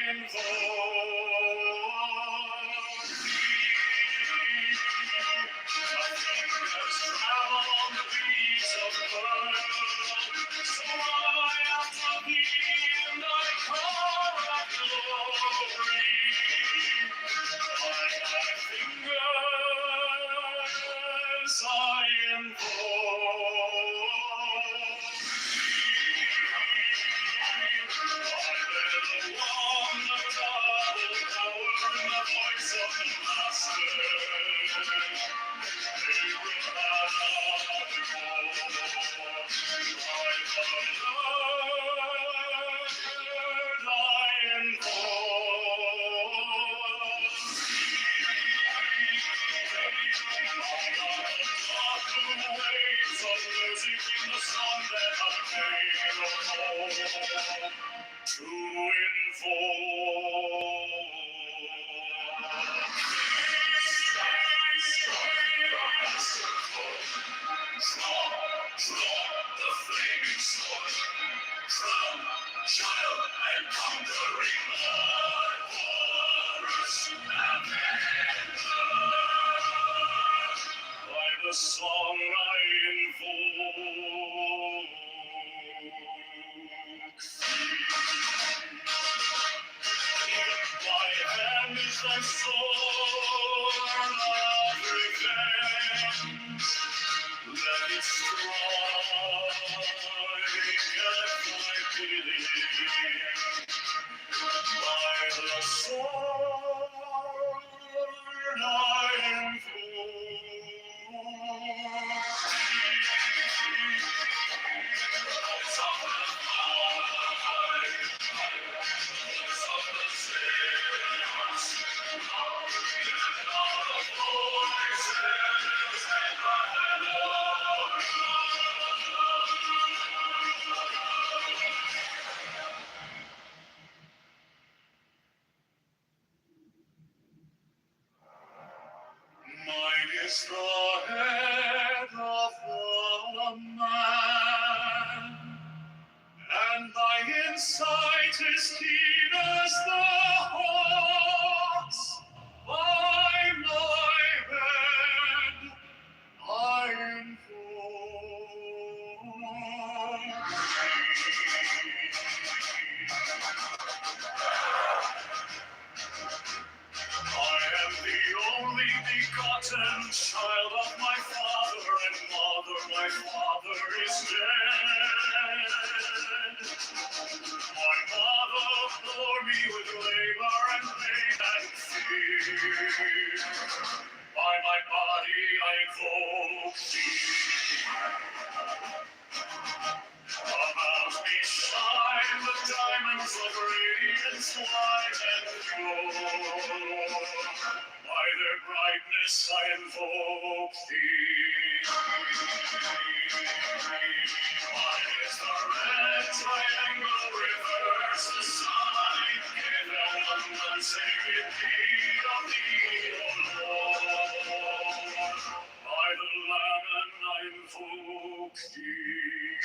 The song I invoke. My hand is thy sword of revenge. Let it strike at thy bidding. By the sword I invoke. Mine is the head of the man, and my insight is keen as the hawk's. By my head I am the only begotten child of my father and mother. My father is dead. My mother bore me with labor and pain and fear. By my body I invoke thee. About me shine the diamonds of radiance white and pure. By their brightness I invoke thee. Mine is the red triangle, reverse the sign, given on sacred deed of thee, O Lord. By the Lamb I invoke thee.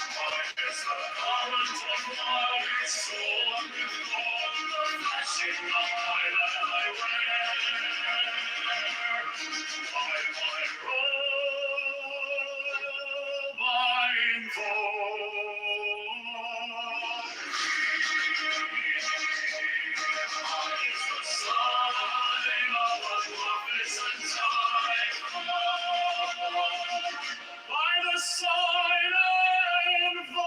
Mine is the garment of my soul, with all the flashing of my light I wear. By my robe I invoke. Mine is the sign of a magnificent time. By the sign I invoke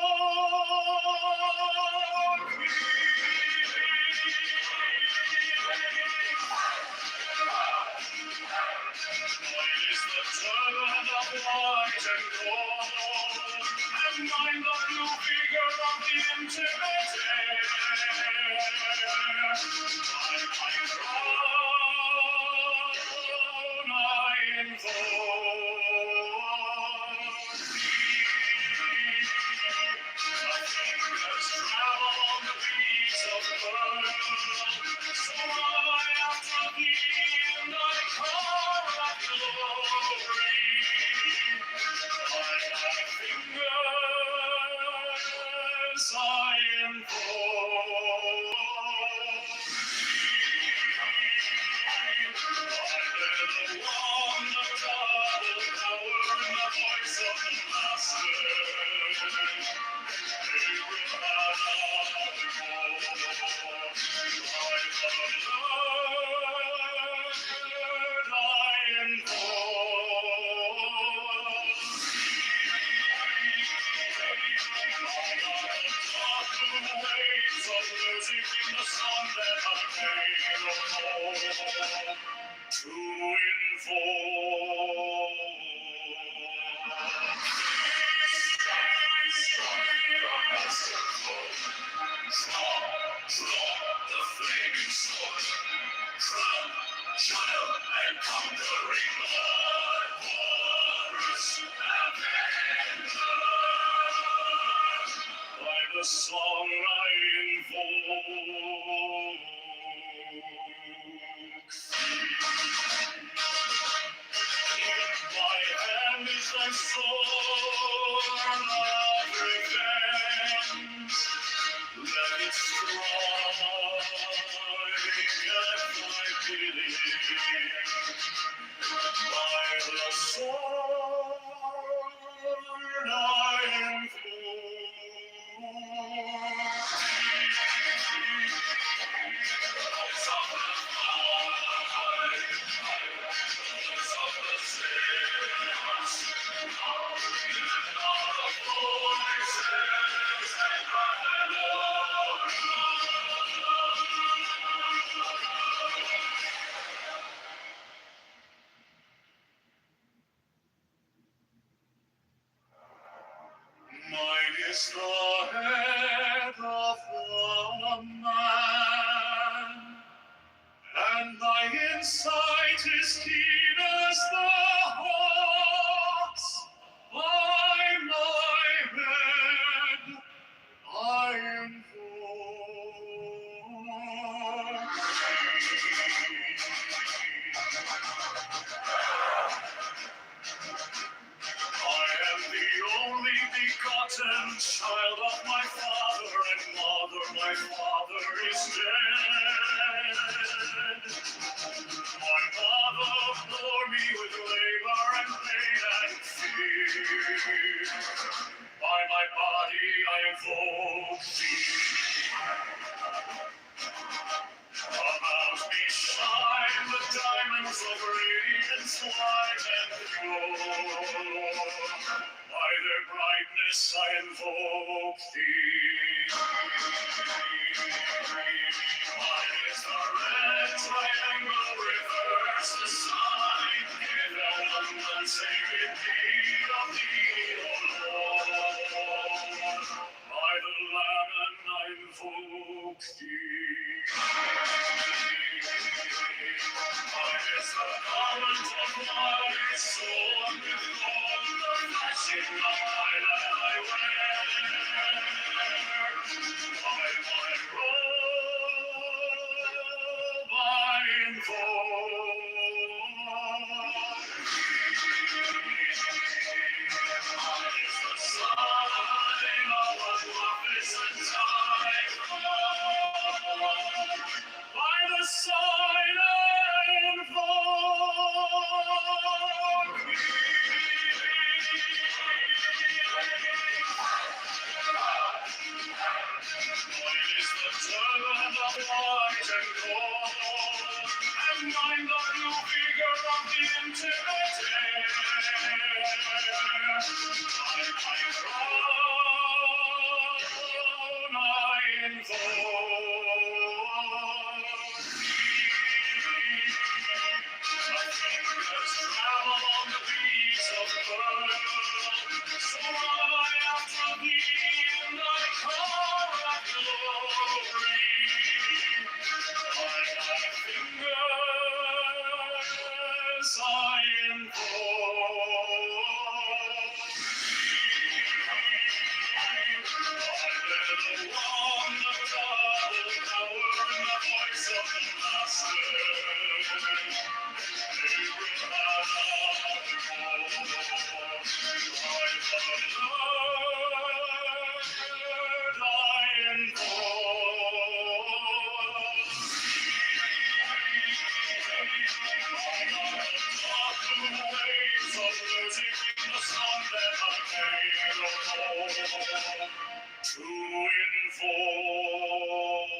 Mine is the turban of white and gold, and mine the blue figure of the intimate air. By my crown I invoke fingers travel on the beats of pearl. So I am to thee and I call of glory. By thy fingers I am The song I invoke. My hand is thy sword of revenge. Let it strike at thy bidding. By the sword I invoke. Mine is the head of the man, and thy insight is keen as the hawk's. By my head I invoke. I am the only begotten child of my father and mother. My father is dead. My mother bore me with labor and pain and fear. By my body I invoke thee. About me shine the diamonds of radiance white and pure. By their brightness I invoke thee. Mine is the red triangle, reverse the sign. Give one sacred deed of thee, O Lord. By the Lamb and I invoke thee. Mine is the garment of my soul, with gold the flashing of my light I wear. By my robe I invoke. Mine is the sign of a magnificent time. By the sign I invoke Mine is the turban of white and gold, and mine the blue figure of the intimate air. By my crown I invoke my fingers travel on the beats of pearl, so run I after thee in thy car of glory. By thy fingers I invoke thee. I bear the wand of double power and the voice of the Master. I to inform.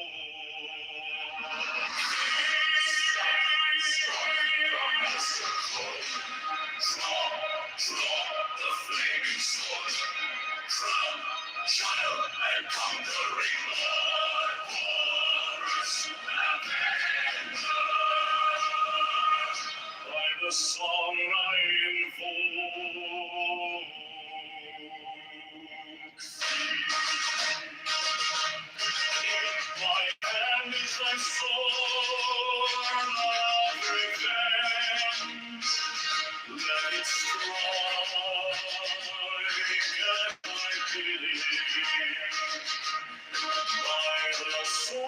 Draw the flaming sword from child and conquering Lord, horrors avenger. By the song I invoke my hand is thy sword of revenge. Let it strike at my bidding. By the sword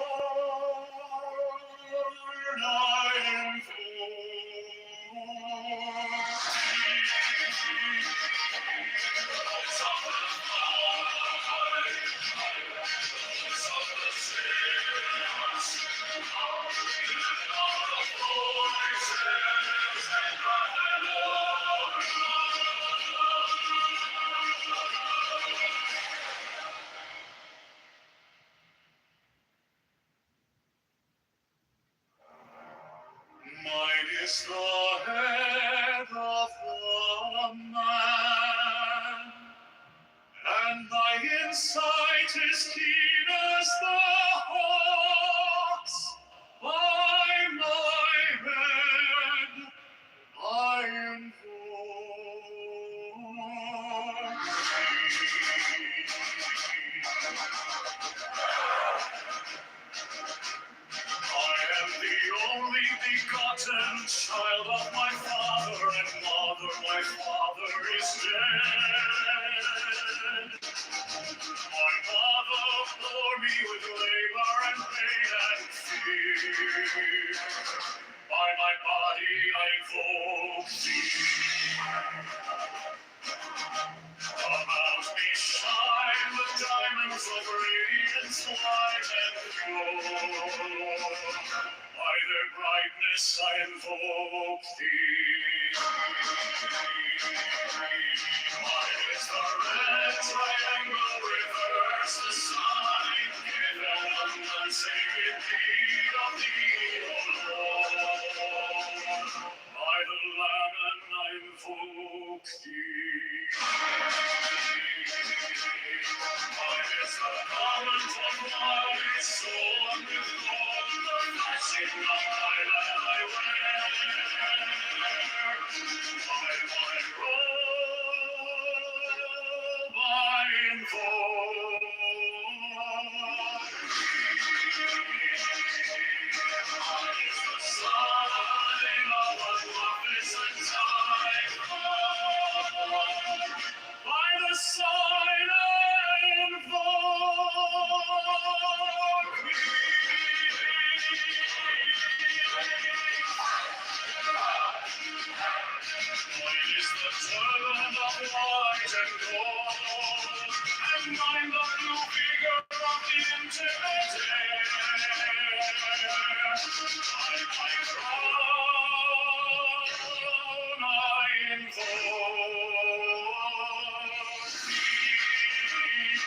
I mine is the head of the man, and thy insight is keen as the hawk's. By my head I invoke I am the only begotten child of my father and mother. My father is dead. My mother bore me with labor and pain and fear. By my body I invoke thee. About me shine the diamonds of radiance light and pure. By their brightness I invoke thee. Mine is the red triangle, reverse the sign, given on sacred deed of thee, O Lord. By the Lamb and I invoke thee. Mine is the garment of my soul, with gold the flashing of my land I wear. By my robe I invoke Mine is the sign of a magnificent time. By the sign I invoke Mine is the turban of white and gold, and mine the blue figure of the intimate air. By my crown I invoke thee.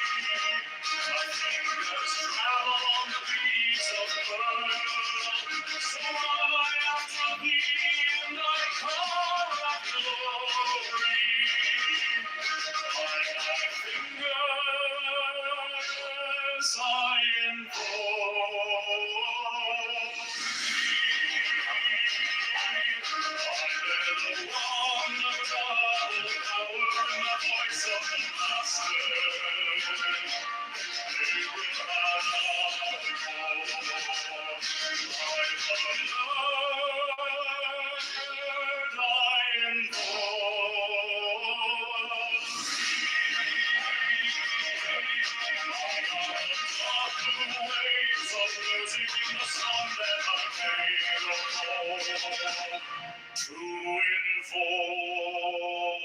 My fingers travel on the beats of pearl, so run I after thee in thy car of glory. By thy fingers I invoke I bear the wand of double power and the voice of the Master. They will not by the Lord I invoke waves of music in the sun that I made of gold to inform.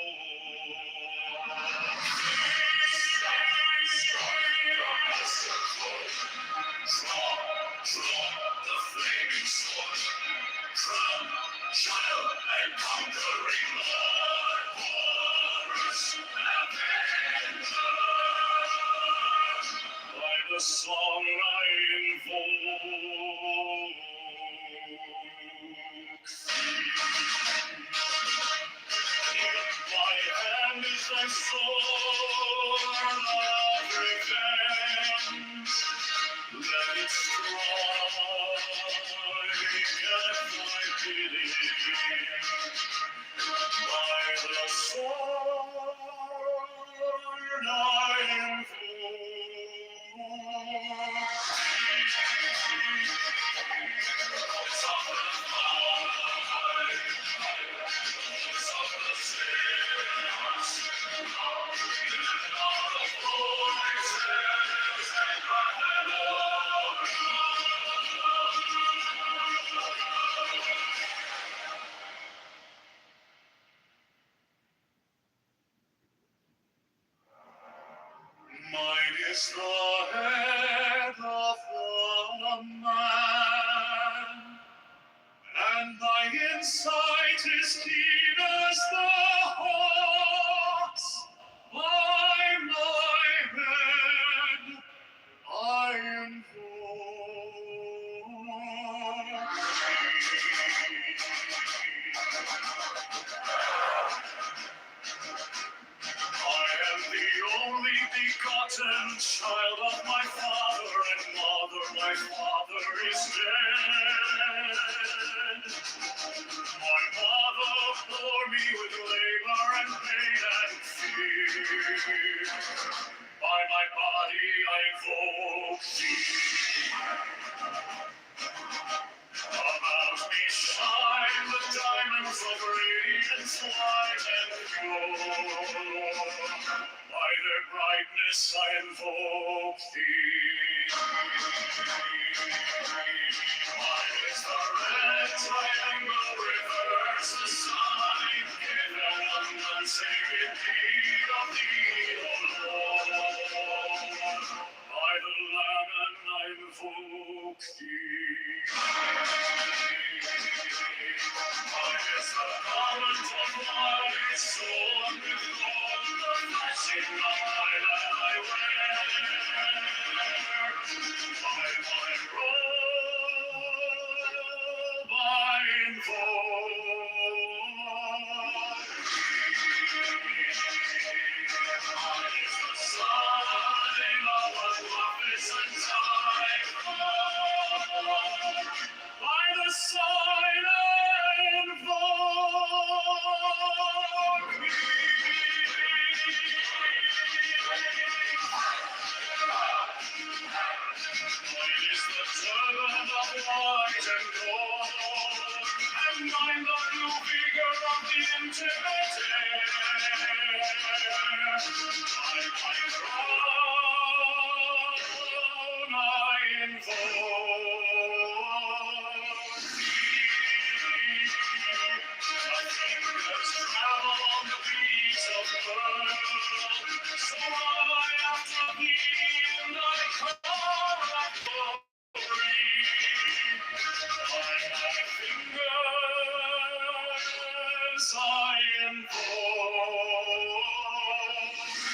Draw the flaming sword from child and conquering Lord, horrors avenger. the song I invoke. My hand is thy sword of revenge. Let it strike at my bidding. By the sword I Mine is the head of the man, and thy insight is keen as the hawk's. By my head I am the only begotten child of my father and mother. My father is dead. My mother bore me with labor and pain and fear. By my body I invoke thee. About me shine the diamonds of radiance white and pure. By their brightness I invoke thee. Mine is the red triangle, reverse the sign, given unsacred deed of thee, O Lord. By the Lamb and I invoke thee. Mine is the garment of my soul, with gold, the flashing of my land I wear. By my robe I invoke thee. Mine is the sign of a prophet's time. By the sign I invoke Mine is the turban of white and gold, and mine the new vigor of the intimate air. By my crown I invoke thee. My fingers travel on the beats of pearl, so I am to be in thy call of glory. By my fingers I invoke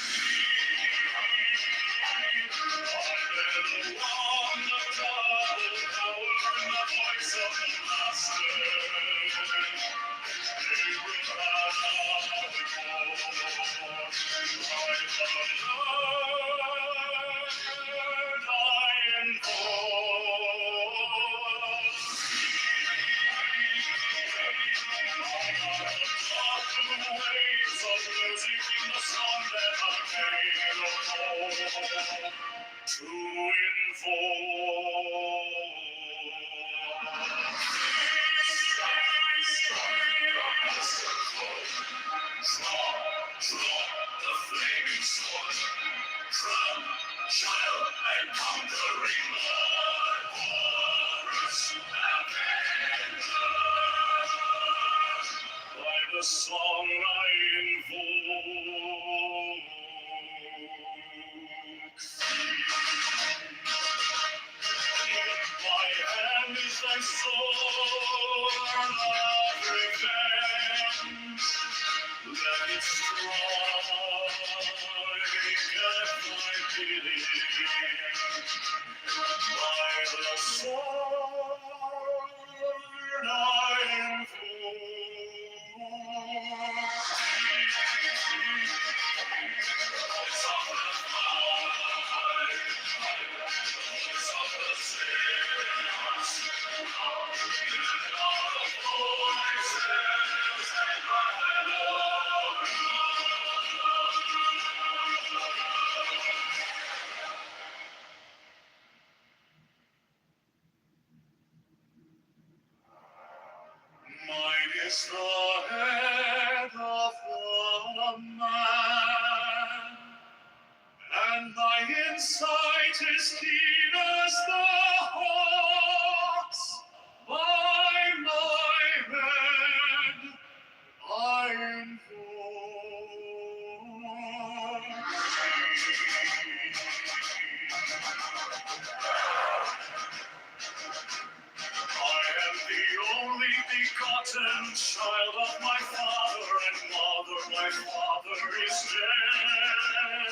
thee. I bear the wand of double power and the voice of the Master. They will bow before by the Lord I invoke the waves of music in the sun that I made to the flaming sword, crown, child, and conquering Lord, Horus, Avenger. By the song I invoke my hand is thy sword of revenge. Let it strike at Mine is the head of the man, and my insight is keen as the hawk's. By my head I invoke I am the only begotten child of my father and mother. My father is dead.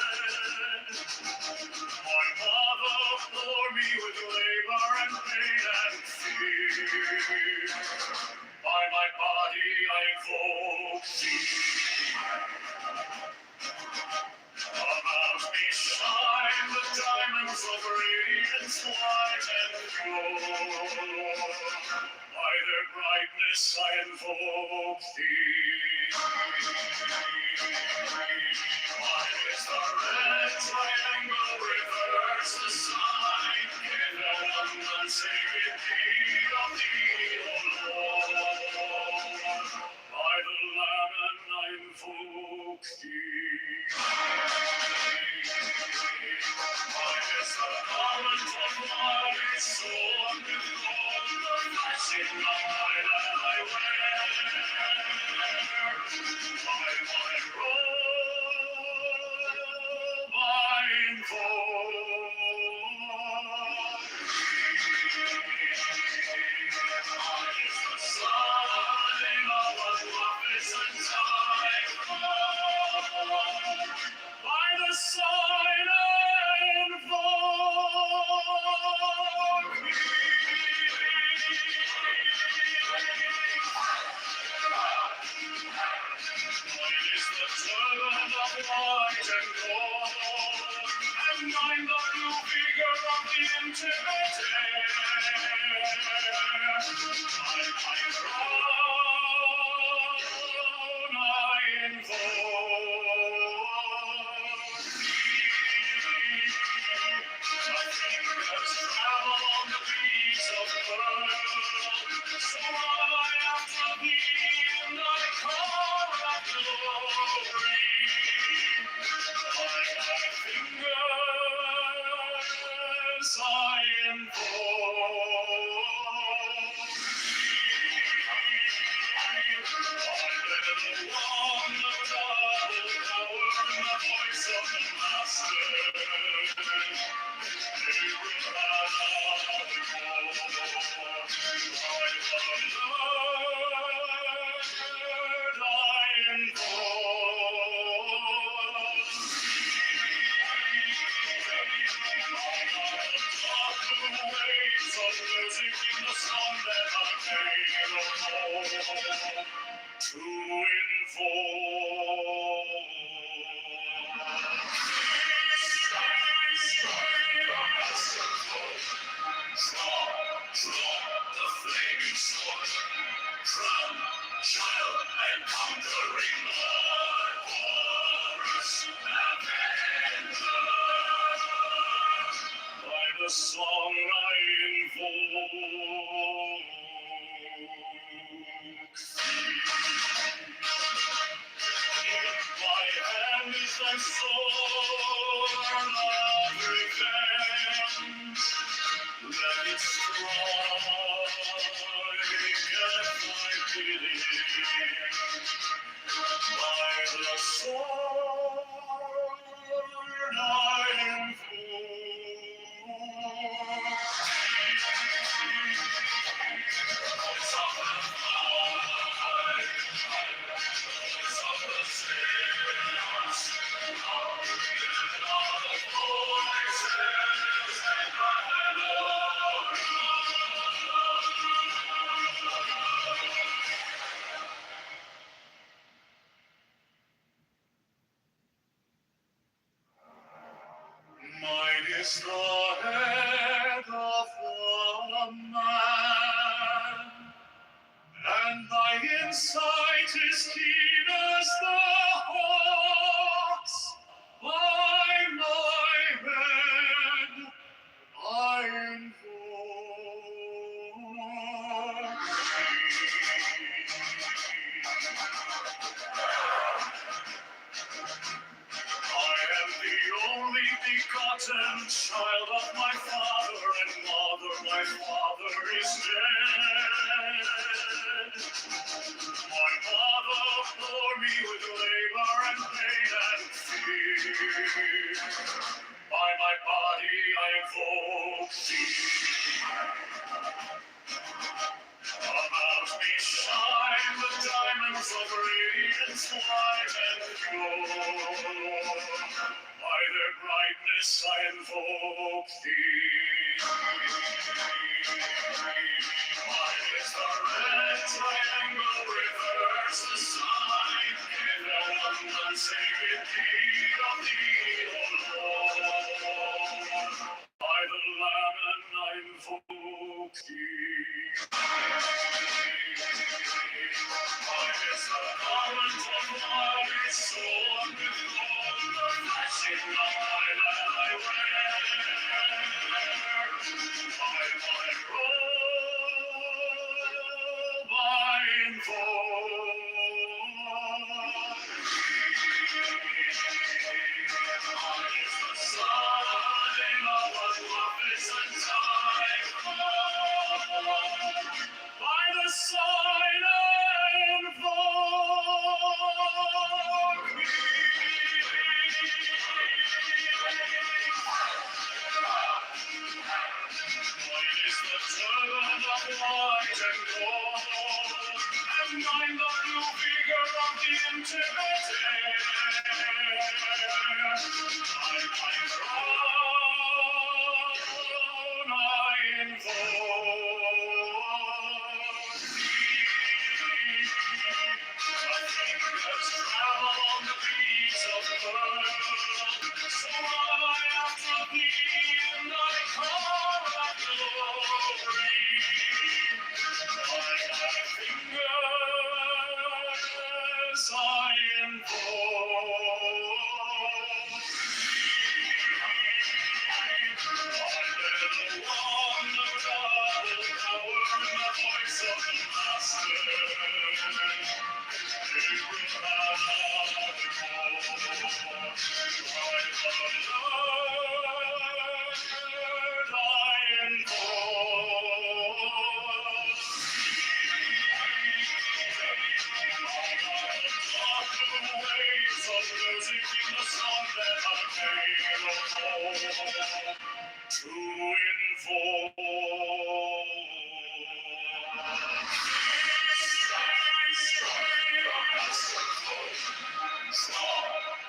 My mother bore me with labor and pain and fear. By my body I invoke thee. About me shine the diamonds of radiance white and pure. By their brightness I invoke thee. Mine is the red triangle, reverse the sign, given on the sacred deed of thee, O Lord. By the Lamb and I invoke thee. Mine is the garment of my soul, with gold, the flashing of mine that I wear. By my robe I invoke mine is the sign of a magnificent time. By the sign I invoke Mine is the turban of white and gold, and mine the new vigor of the intimate air. By my crown I invoke thee. My fingers travel on the beats of pearl, so I after thee in thy car of glory. By my fingers I invoke thee. I bear the wand of double power and the voice of the Master. To the flaming sword, crown, child, and conquering Lord, Horus, Avenger. By the song I invoke my hand is thy sword of revenge. Let it strike at thy bidding. By the sword I invoke Mine is the head of the man, and my insight is keen as the hawk's. By my head I invoke I am the only begotten child of my father and mother. My father is dead. My mother bore me with labor and pain and fear. By my body I invoke thee. About me shine the diamonds of radiance white and pure. By their brightness I invoke thee. Mine is the red triangle, reverse the sign, given one sacred deed of thee, O Lord. By the Lamb and I invoke thee. Mine is the garment of my soul, with all the flashing of my land I wear. By my robe I invoke Mine is the sign of a magnificent time. By the sign I invoke Mine is the turban of white and gold, and mine the new vigor of the intimate air. By my crown I invoke my fingers travel on the beats of the world, so I after thee and I call out glory. By my fingers I invoke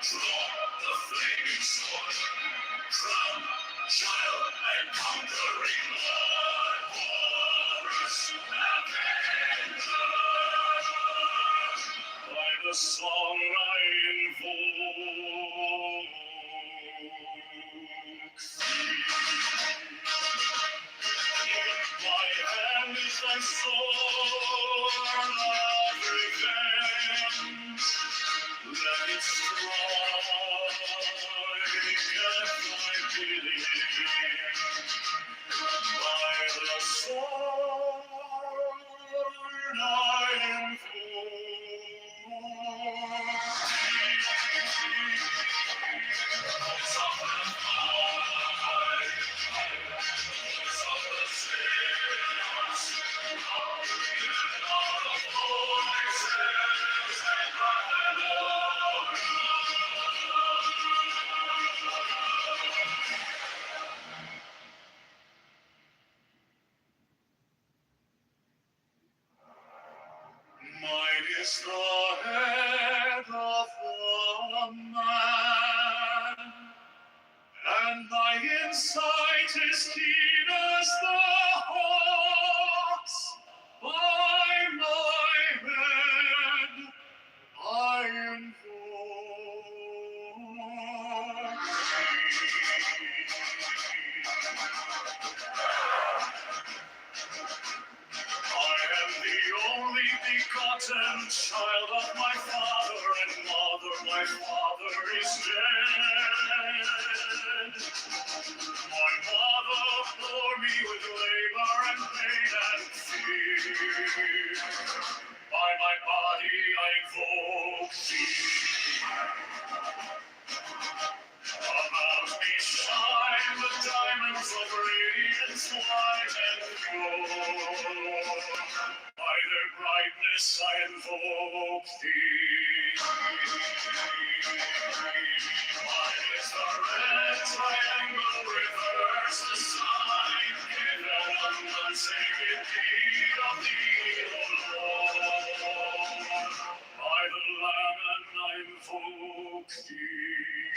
to the flaming sword, crown, child, and conquering Lord, Horus Avenger. By the song I invoke my hand is thy sword of revenge. Let it strike at thy bidding. By the sword I Mine is the head of the man, and my insight is keen as the hawk's. By my head I invoke am the only begotten child of my father and mother. My father is dead. My mother bore me with labor and pain and fear. By my body I invoke thee. About me shine the diamonds of radiance white and pure. By their brightness I invoke thee. Mine is the red triangle, reverse the sign, given on the sacred deed of thee, O Lord. By the Lamb and I invoke thee.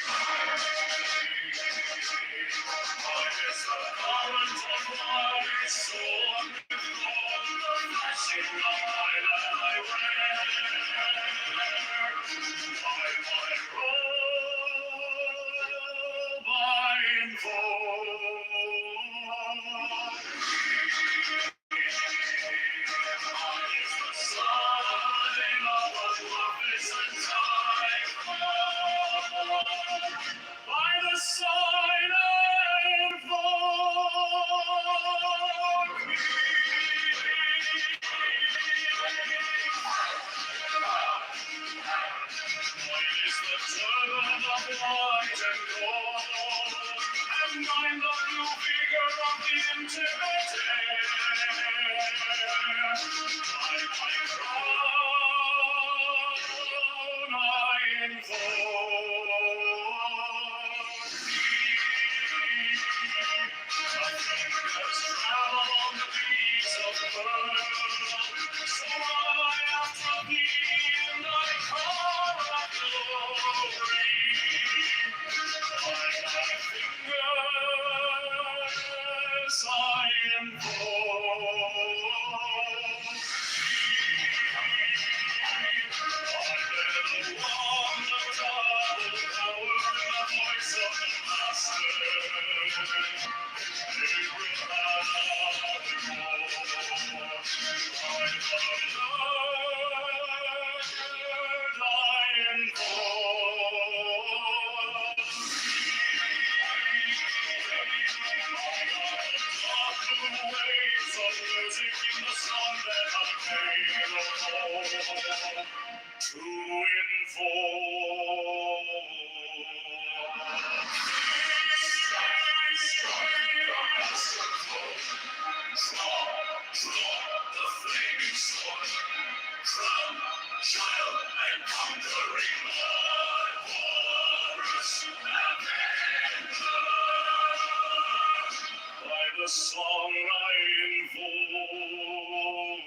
Mine is the garment of light, sown with gold, the flashing of my land I wear. By my robe I invoke mine is the sign of a magnificent time. By the sign I invoke mine is the turban of white and gold, and mine the new vigor of the intimate air. By my crown I invoke thee. Nothing has traveled on the beats of pearl, so I am from thee and I call a glory. By my fingers I invoke thee. I bear the double power and the voice of the Master. To the flaming sword, from child and conquering Lord, Horus Avenger. By the song I invoke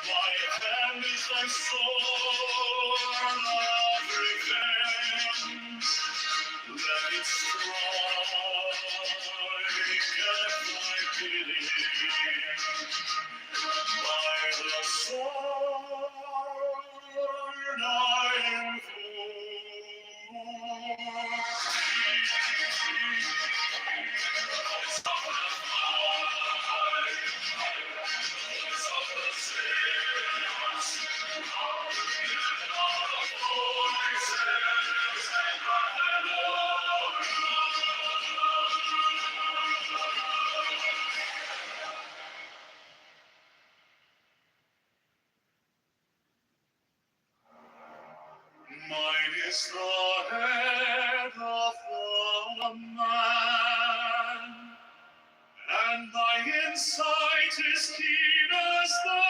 my hand is thy sword of revenge. Let it strike at thy bidding. By the sword I mine is the head of the man, and my insight is keen as the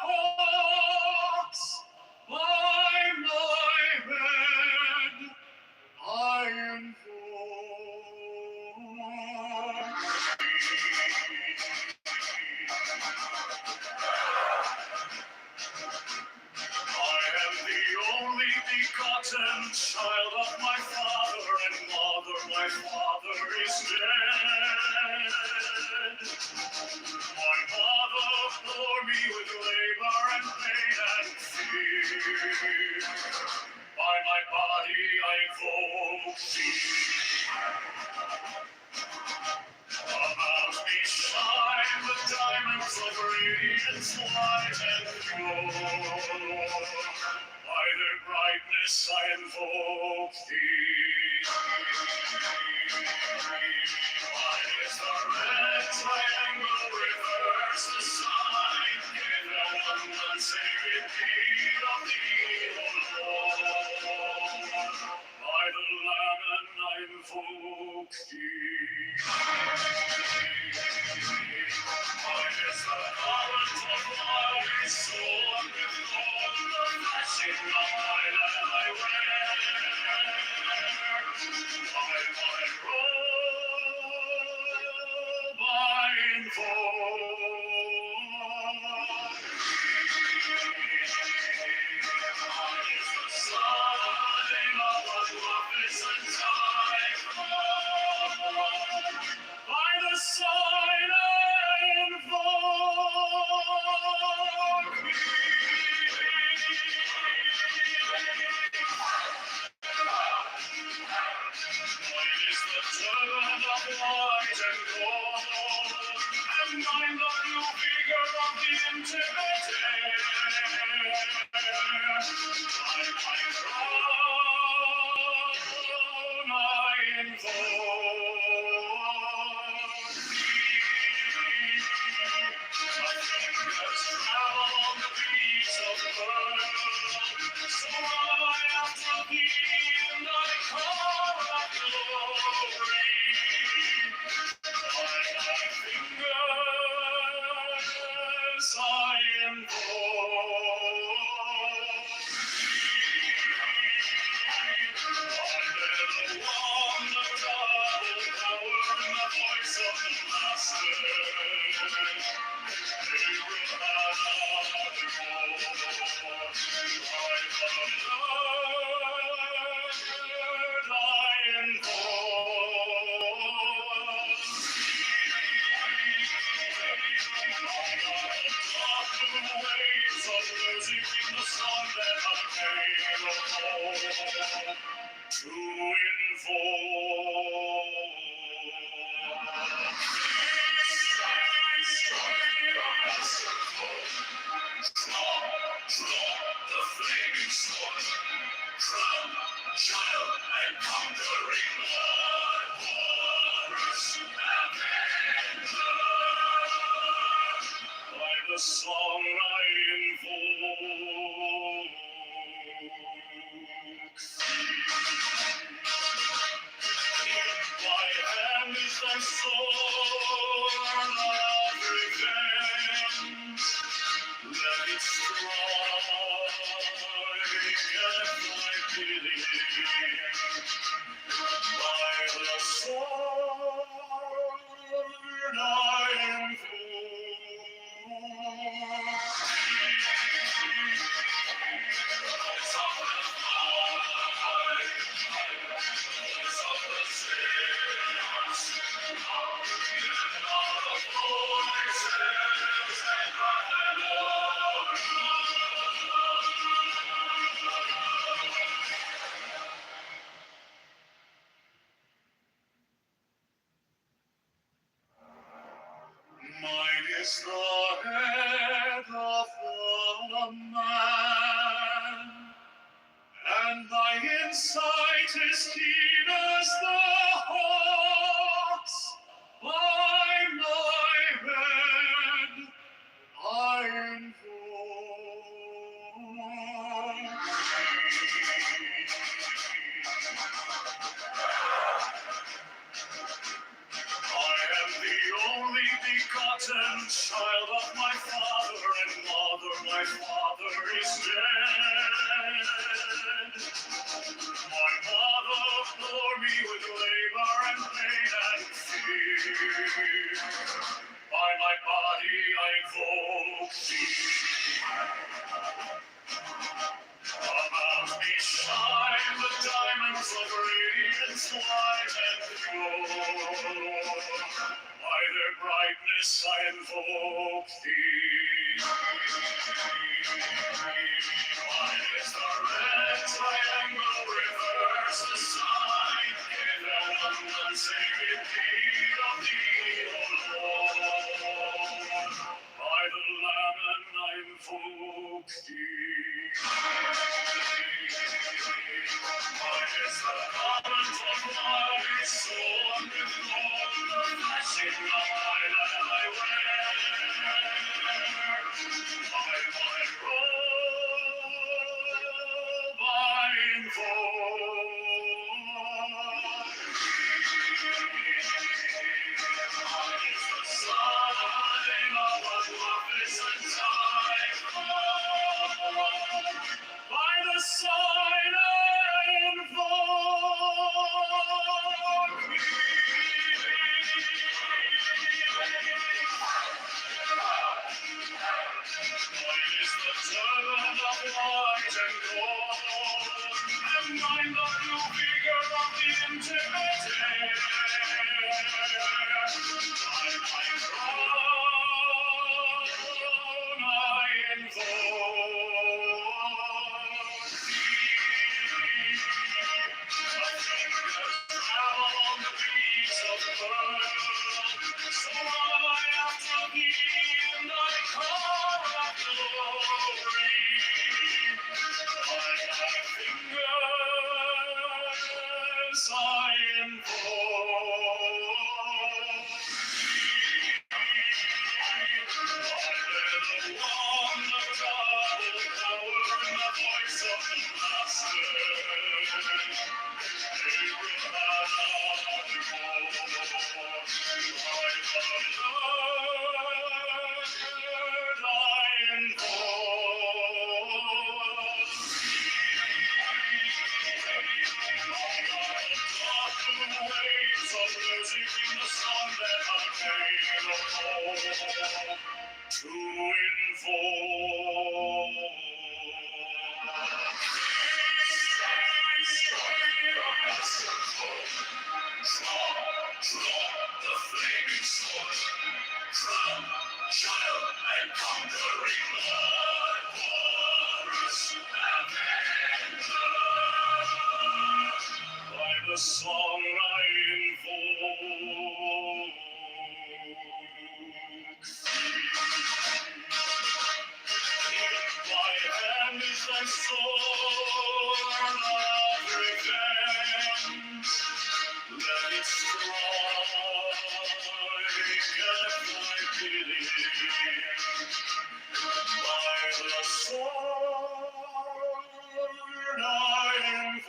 hawk's. By my head I invoke I am the only begotten child of my father and mother. My father is dead. My mother bore me with labor and pain and fear. By my body I invoke thee. About me shine the diamonds of radiance white and pure. By their brightness I invoke thee. Mine is the red triangle, reverse the sign. Given once a repeat of thee, O Lord. By the Lamb and I invoke thee. Mine is the garment of light, sown with gold, the flashing of mine and I wear. By my robe I invoke mine is the sign of a magnificent time. By the sign I invoke mine is the turban of white and gold, and mine the new vigor of the intimate air. By my crown I invoke thee. My fingers travel on the beats of the world, so run I after thee in thy car of glory. By thy fingers I invoke thee. Under the wand of double power and the voice of the Master, they will not go. By the Lord I invoke the waves of music in the sun that I made to the flaming sword, crown, child, and conquering Lord, wars, avenger. By the song I invoke my hand is thy sword of revenge. Let it strike at my bidding. By the sword I mine is the head of the man, and thy insight is keen as the hawk's. By my head I am the only begotten child of my father and mother. My father is dead. My mother bore me with labor and pain and fear. By my body I invoke thee. About me shine the diamonds of radiance white and pure. By their brightness I invoke thee. Mine is the red triangle, reverse reverse the sign given on sacred deed of thee, O Lord. By the Lamb and I invoke thee. Mine is the garment of my soul, with all the flashing of my light I wear. By my robe I invoke thee. Is the sign of a magnificent time. By the sign I invoke Mine is the turban of white and gold, and mine the blue vigor of the intimate air. By my crown I invoke thee. My fingers travel on the beats of the world, so run I after thee in thy car of glory. By thy fingers I invoke thee. I bear the wand of double power in the voice of the Master. To the flaming sword, from child and conquering Lord, Horus Avenger. By the song I invoke my hand is thy sword of revenge. Let it strike at thy bidding. By the sword I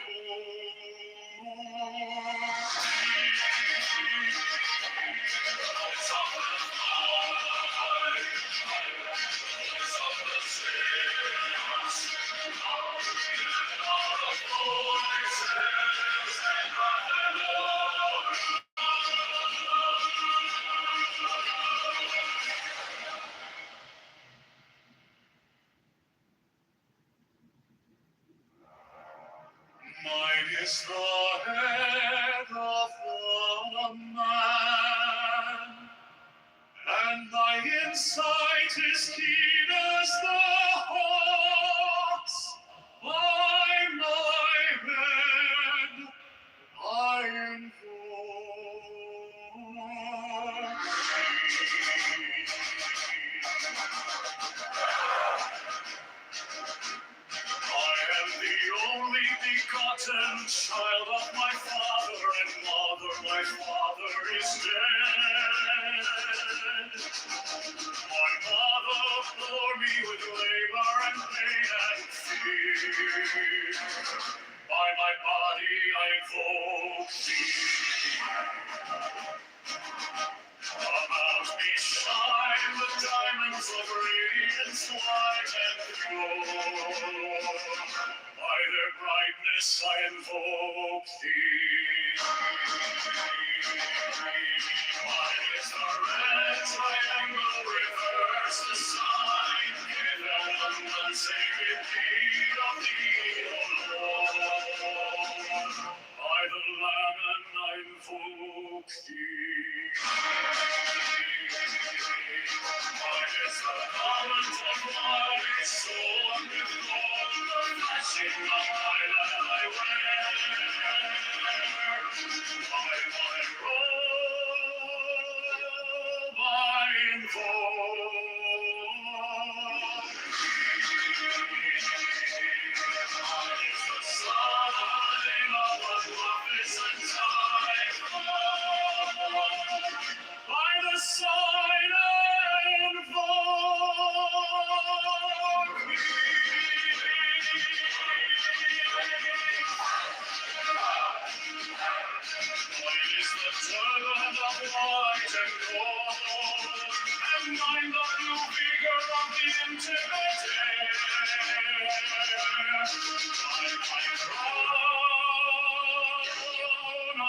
Mine is the head of the man, and thy insight is keen as the hawk's. By my head I invoke I am the only begotten child of my father and mother. My father is dead. My mother bore me with labor and pain and fear. By my body I invoke thee. About me shine the diamonds of radiance white and pure. By their brightness I invoke thee. Mine is the red triangle, reverse the sign, given on sacred deed of thee, O Lord. By the Lamb and I invoke thee. Mine is the garment of my soul, with all the flashing of my light I wear. prophets and time. By the sign I invoke Mine is the turban of white and gold, and mine the new vigor of the intimate air. By my crown I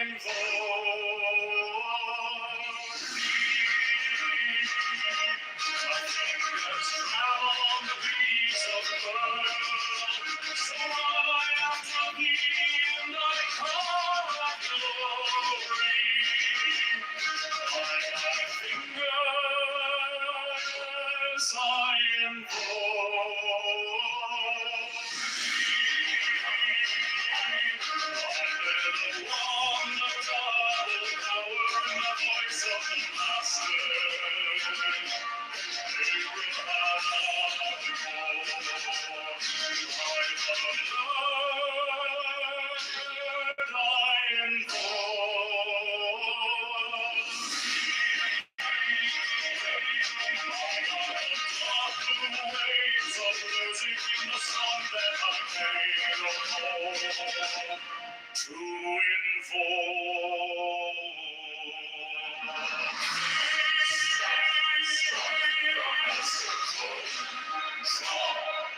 invoke thee. My fingers travel on the beats of pearl, so I after thee and I call of glory. By my fingers I invoke thee. One of double power in the voice of the Master.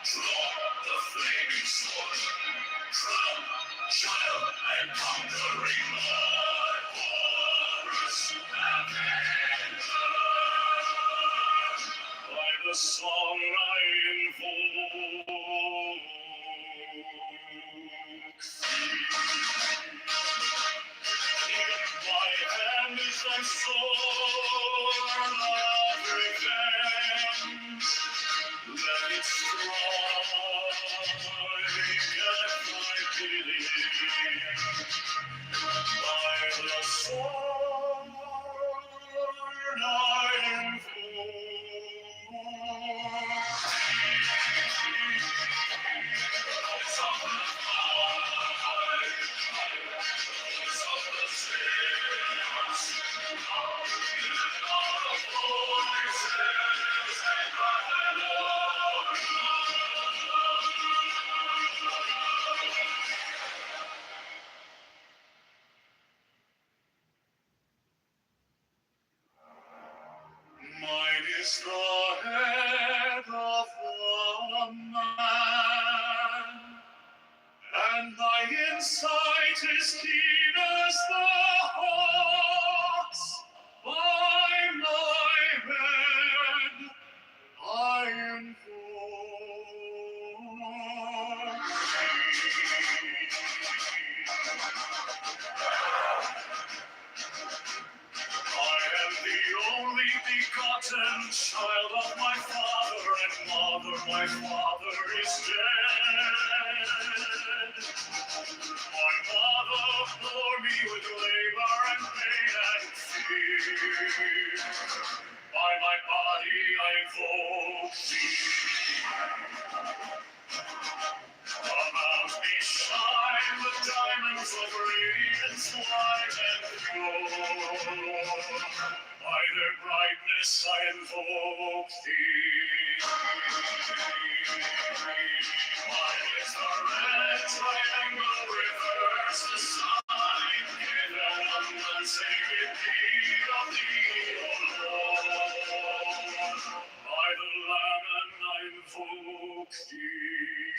To the flaming sword, from child and conquering Lord, Horus Avenger. By the song I invoke my hand is thy sword of revenge. Let it strike at my pity. By the sword I Mine is the head of a man, and thy insight is keen as the hawk's. By my head I invoke I am the only begotten child of my father and mother. My father is dead. My mother bore me with labor and pain and fear. By my body I invoke thee. About me shine the diamonds of radiance white and pure. By their brightness I invoke thee. Mine is the red triangle, reverse the sign, given on the sacred deed of thee, O Lord. By the Lamb and I invoke thee.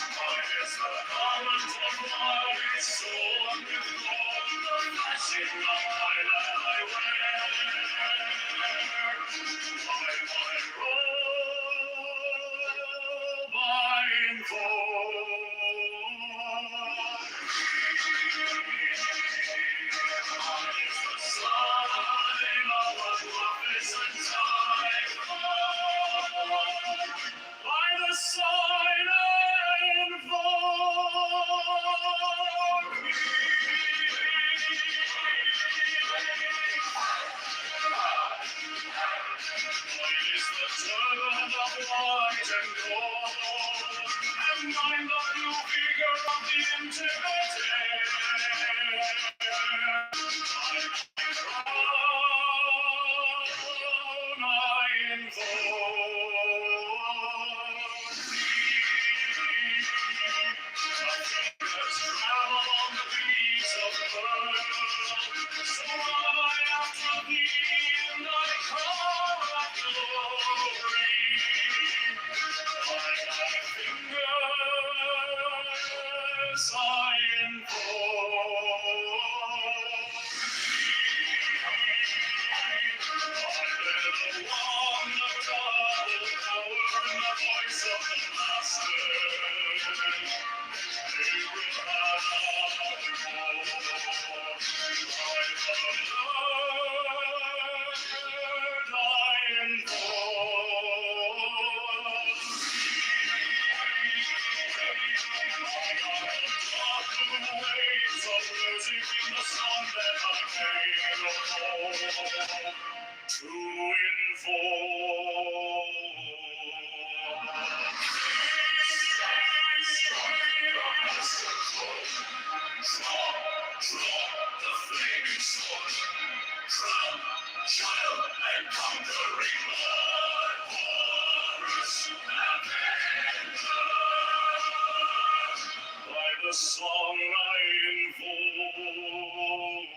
Mine is the garment of light, sown with gold, the flashing of my land I wear. By my robe I invoke Mine is the sign of the prophets and time. By the sign I invoke Mine is the turban of white and gold, and mine the new of the internet. The song I invoke.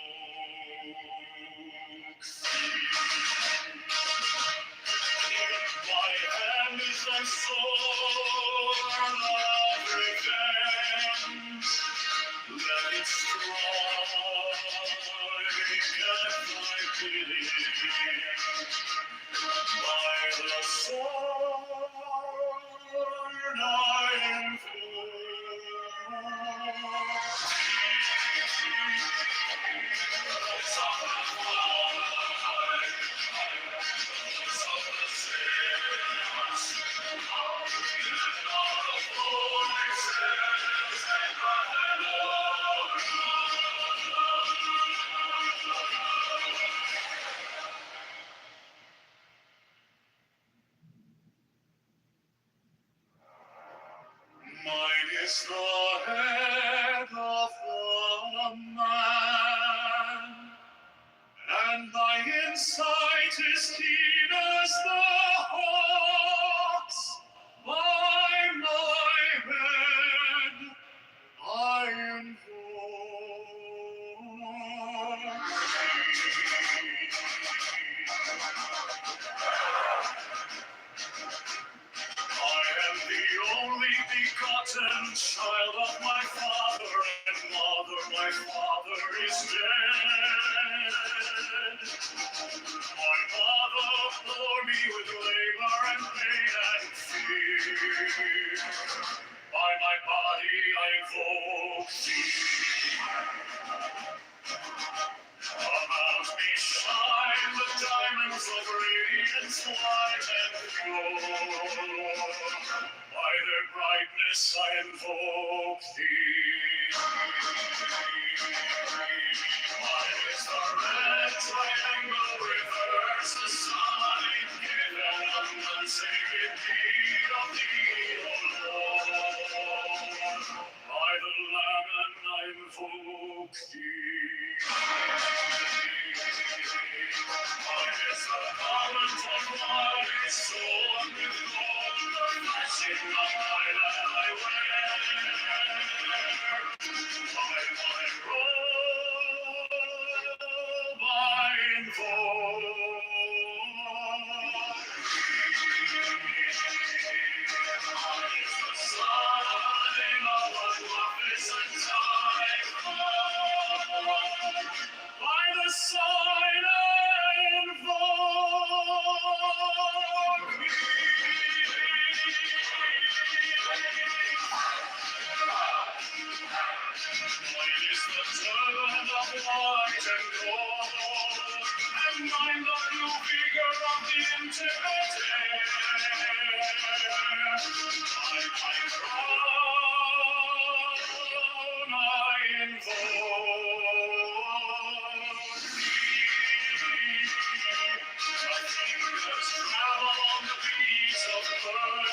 My hand is thy sword of revenge. Let it strike at thy bidding. By the sword I invoke. Mine is the head of the man, and thy insight is keen as the hawk's. By my head I invoke. I am the only begotten child of my father and mother. My father is dead. My mother bore me with labor and pain and fear. By my body I invoke thee. About me shine the diamonds of radiance white and pure. By their brightness I invoke thee. Mine is the red triangle, reverse the sign, given on sacred deed of thee, O Lord. By the Lamb I invoke thee. Mine is the garment of light, sown with gold, the blessing of my land I wear. By my robe I invoke. Mine is the sign of what love is and time. By the sign I invoke Mine is the turban of white and gold, and mine the blue figure of the intimate air. By my crown I invoke thee. My fingers travel on the beats of pearl,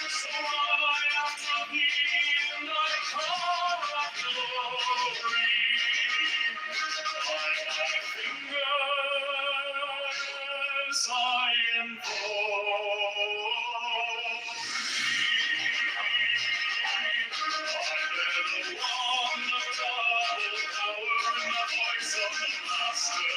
so I after thee in thy car of glory. By my fingers I invoke thee. I let along the double power in the voice of the Master.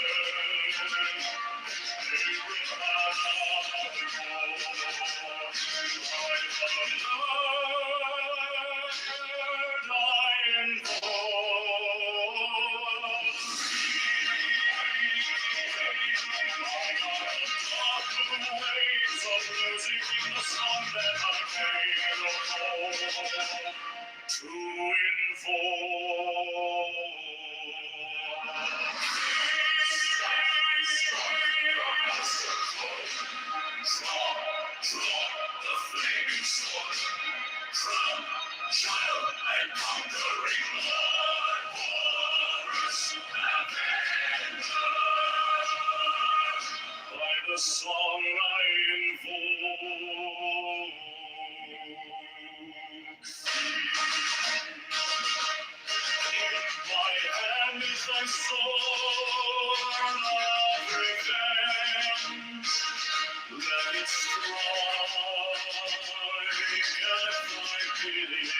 To the flaming sword, from child and conquering Lord, Horus Avenger. By the song I invoke my hand is thy sword of revenge. Let it strike at thy bidding.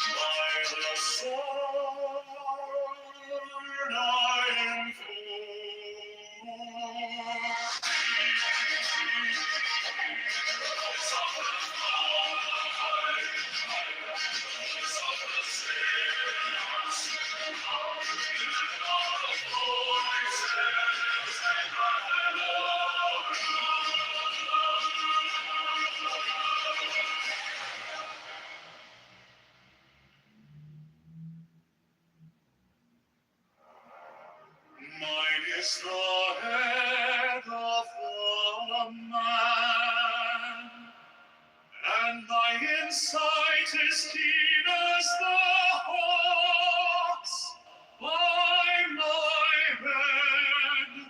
By the sword I Mine is the head of the man, and thy insight is keen as the hawk's. By my head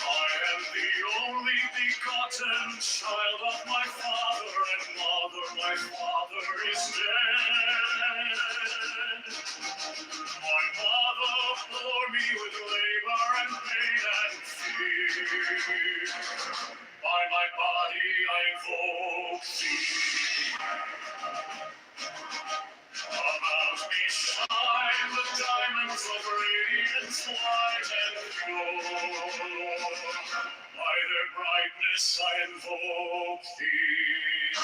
I am the only begotten child of my father and mother. My father is dead. My mother bore me with labor and pain and fear. By my body I invoke thee. About me shine the diamonds of radiance white and pure. By their brightness I invoke thee.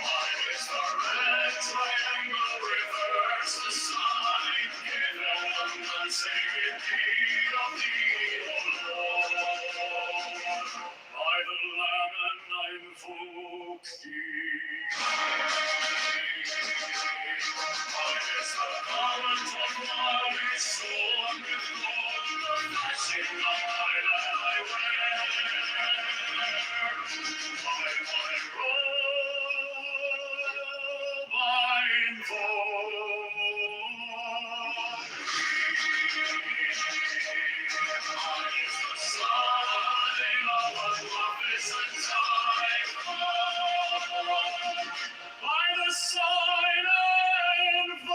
Mine is the red triangle, reverse the sign, given the sacred deed of thee, O Lord. By the Lamb and I invoke thee. Mine is the garment of my soul, with gold, the blessing of my land I wear. By my robe I invoke mine is the sign of a magnificent time. By the sign I invoke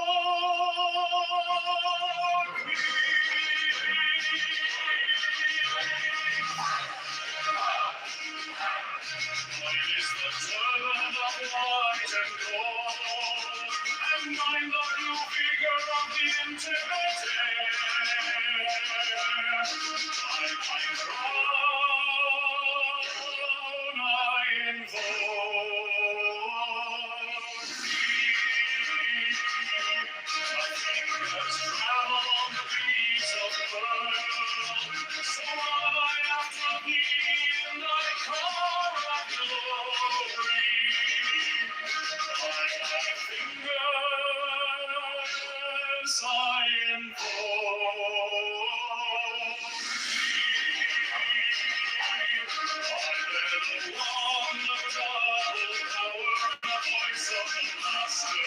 mine is the turban of white and gold, and mine the blue figure of the intimate air. By my crown I invoke thee. My fingers travel on the beats of pearl, so love I after thee in thy car of glory. By thy fingers I invoke thee. I let along the double power, the voice of the Master.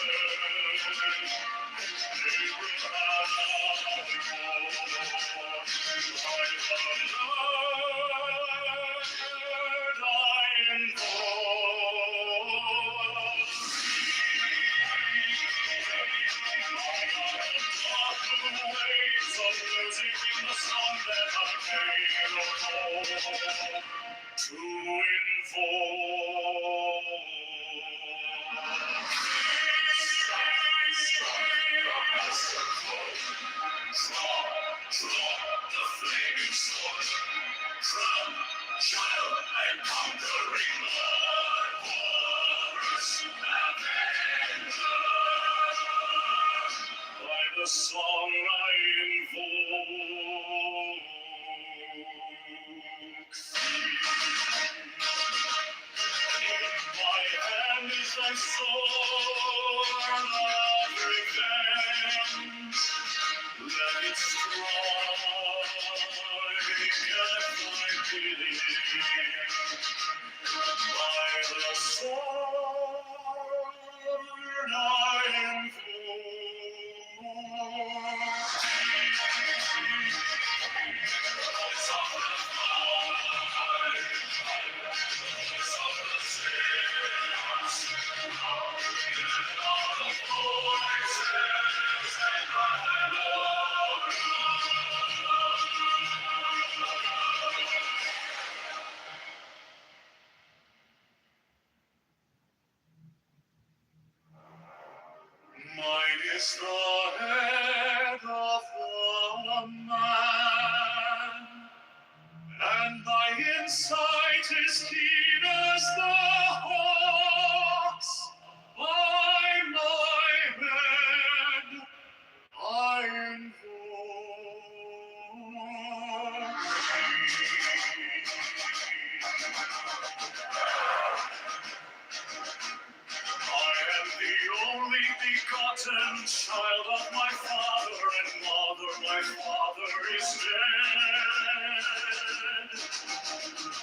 waves of music in the song that I made to the flaming sword, from child and conquering Lord, wars avenger. By the song I invoke my hand is thy sword of revenge. Let it strike at my bidding. By the sword I mine is the head of the man, and thy insight is keen as the hawk's. By my head I invoke I am the only begotten child of my father and mother. My father is dead.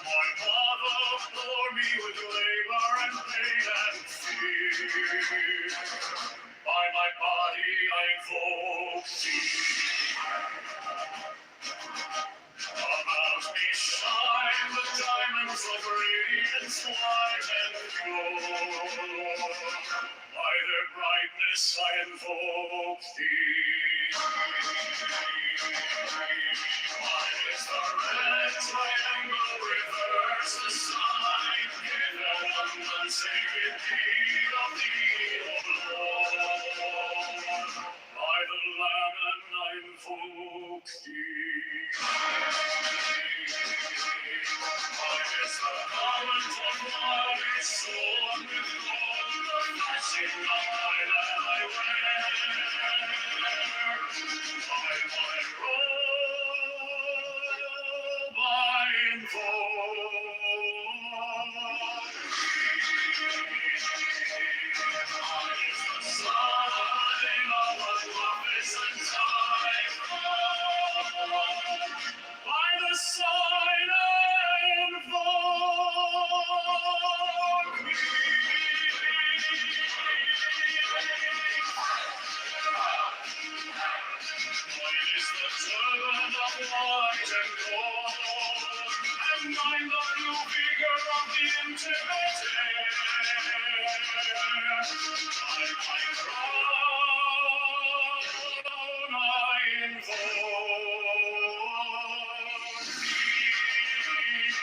My mother bore me with labor and pain and fear. By my body I invoke thee. About me shine the diamonds of radiance white and pure. By their brightness I invoke thee. Mine is the red triangle, reverse the sign, given unsacred deed of thee, O Lord. By the Lamb and I invoke thee. Mine is the garment of my soul with gold, the blessing of my land I wear. By my robe I invoke mine is the sign of a magnificent time. By the sign I invoke mine is the turban of white and gold, and mine the new vigor of the intimate air. By my crown I invoke thee.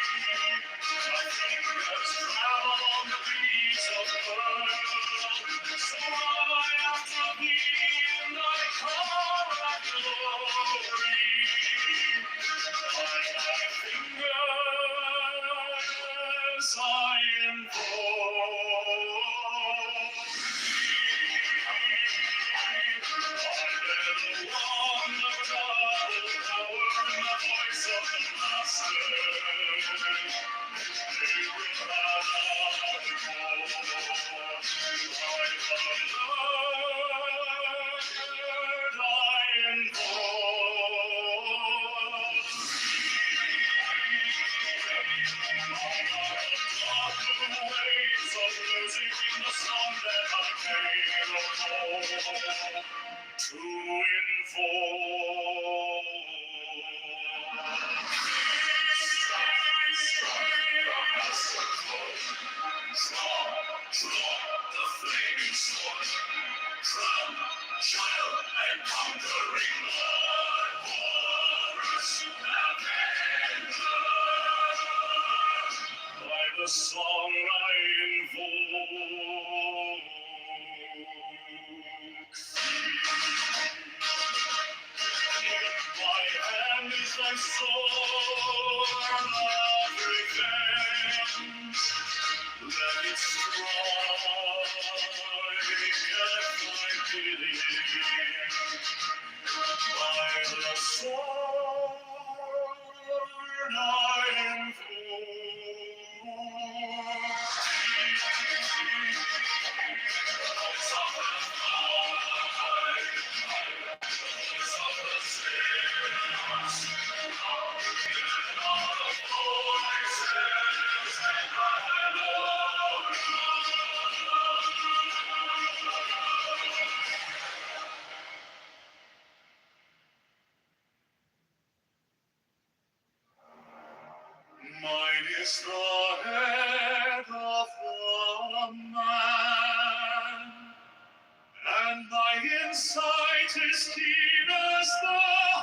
My fingers travel on the beats of pearl, so I after thee in thy car of glory. By thy fingers I invoke thee. I bear the wand of double power and the voice of the Master. They will bow before by the Lord I invoke the waves of music in the song that I made to Draw the flaming sword from child and conquering Lord, Horus, Avenger. By the song I invoke in my hand is thy sword of revenge. Let it strike at thy bidding. By the sword I Mine is the head of the man, and thy insight is keen as the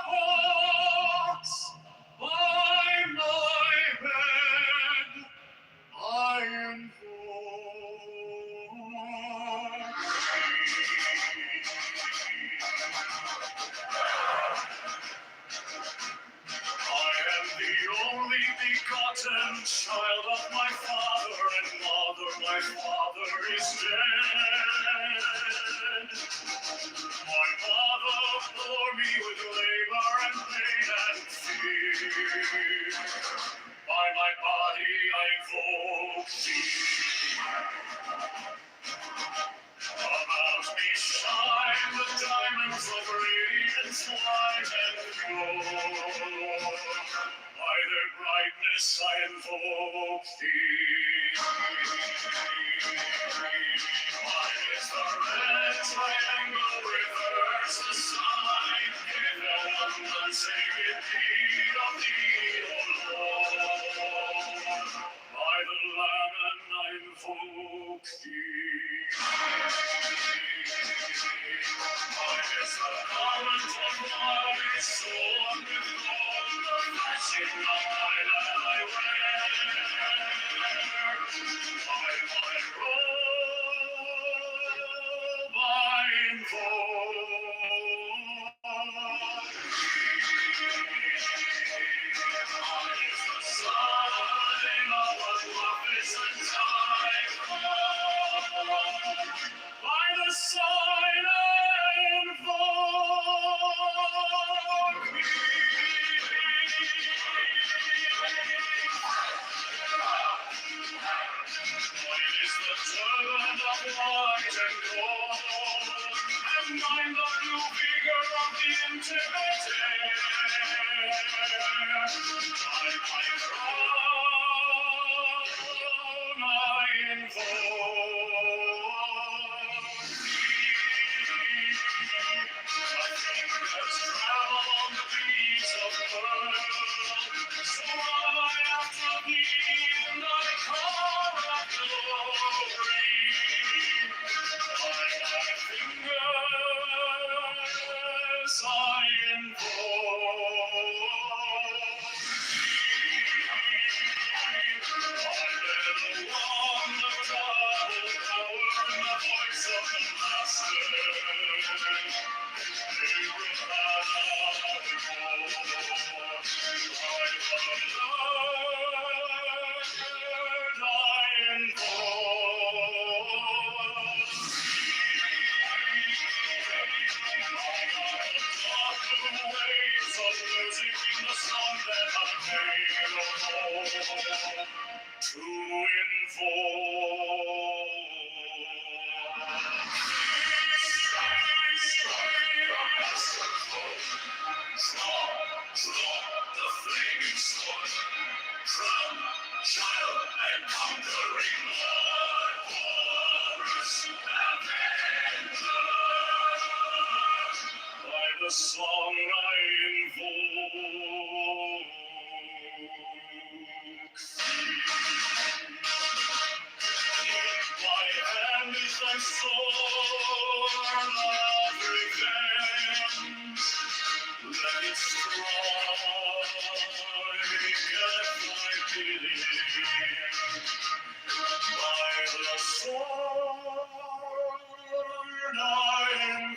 hawk's. By my head I invoke I am the only begotten child of my father and mother. My father is dead. My mother bore me with labor and pain and fear. By my body I invoke thee. About me shine the diamonds of radiance, white and pure. By their brightness I invoke thee. Mine is the red triangle, reverse the sign, given on sacred deed of thee, O Lord. By the Lamb and I invoke thee. Mine is the garment of my soul, with gold the flashing of my land I wear. By my robe I invoke mine is the sign of a magnificent time. By the sign I invoke mine is the turban of white and gold, and mine the blue vigor of the intimate air. By my crown I invoke a king that's traveled on the beats of pearl. So run I after thee in thy car of glory. By thy fingers I invoke I bear the wand of double power and the voice of the Master. To the flaming sword, from child and conquering Lord, Horus, Avenger. By the song I invoke in my hand is thy sword Mine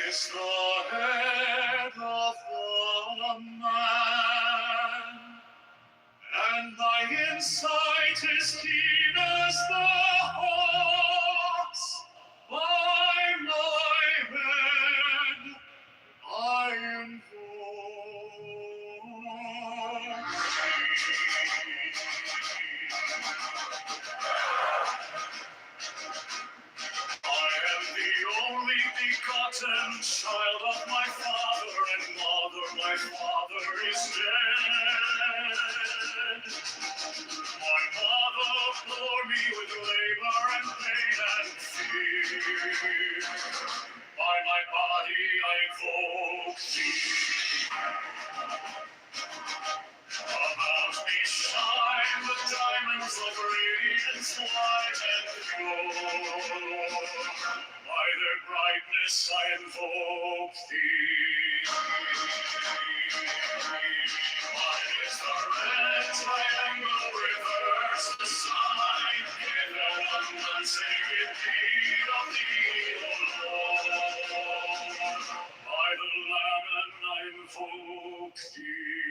is the head of the man, and my insight is keen as the hawk's. By my head I am the only begotten child of my father and mother. My father is dead. My mother bore me with labor and pain and fear. By my body I invoke thee. About me shine the diamonds of radiance white and pure. By their brightness I invoke thee. Mine is the red triangle, reverse the sign. Give no one sacred deed of thee, O Lord. By the Lamb and I invoke thee.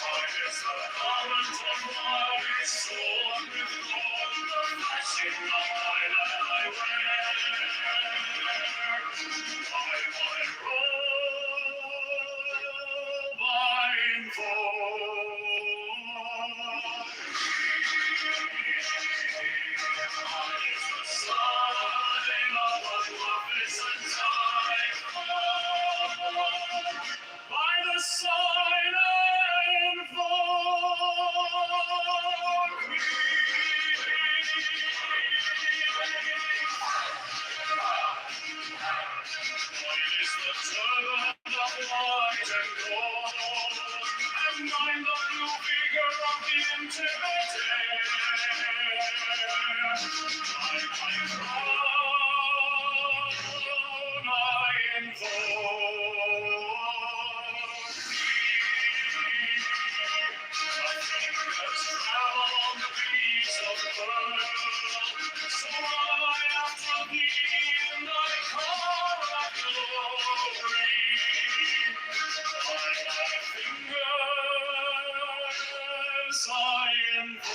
Mine is the garment of my soul, with gold, the flashing of my land I wear. By my robe I invoke. Mine is the sign of a magnificent time. By the sign I invoke Mine is the turban of white and gold, and mine the blue vigor of the intimate air. By my crown I invoke travel on the beats of the world. So I after thee in thy car of glory. By thy fingers I invoke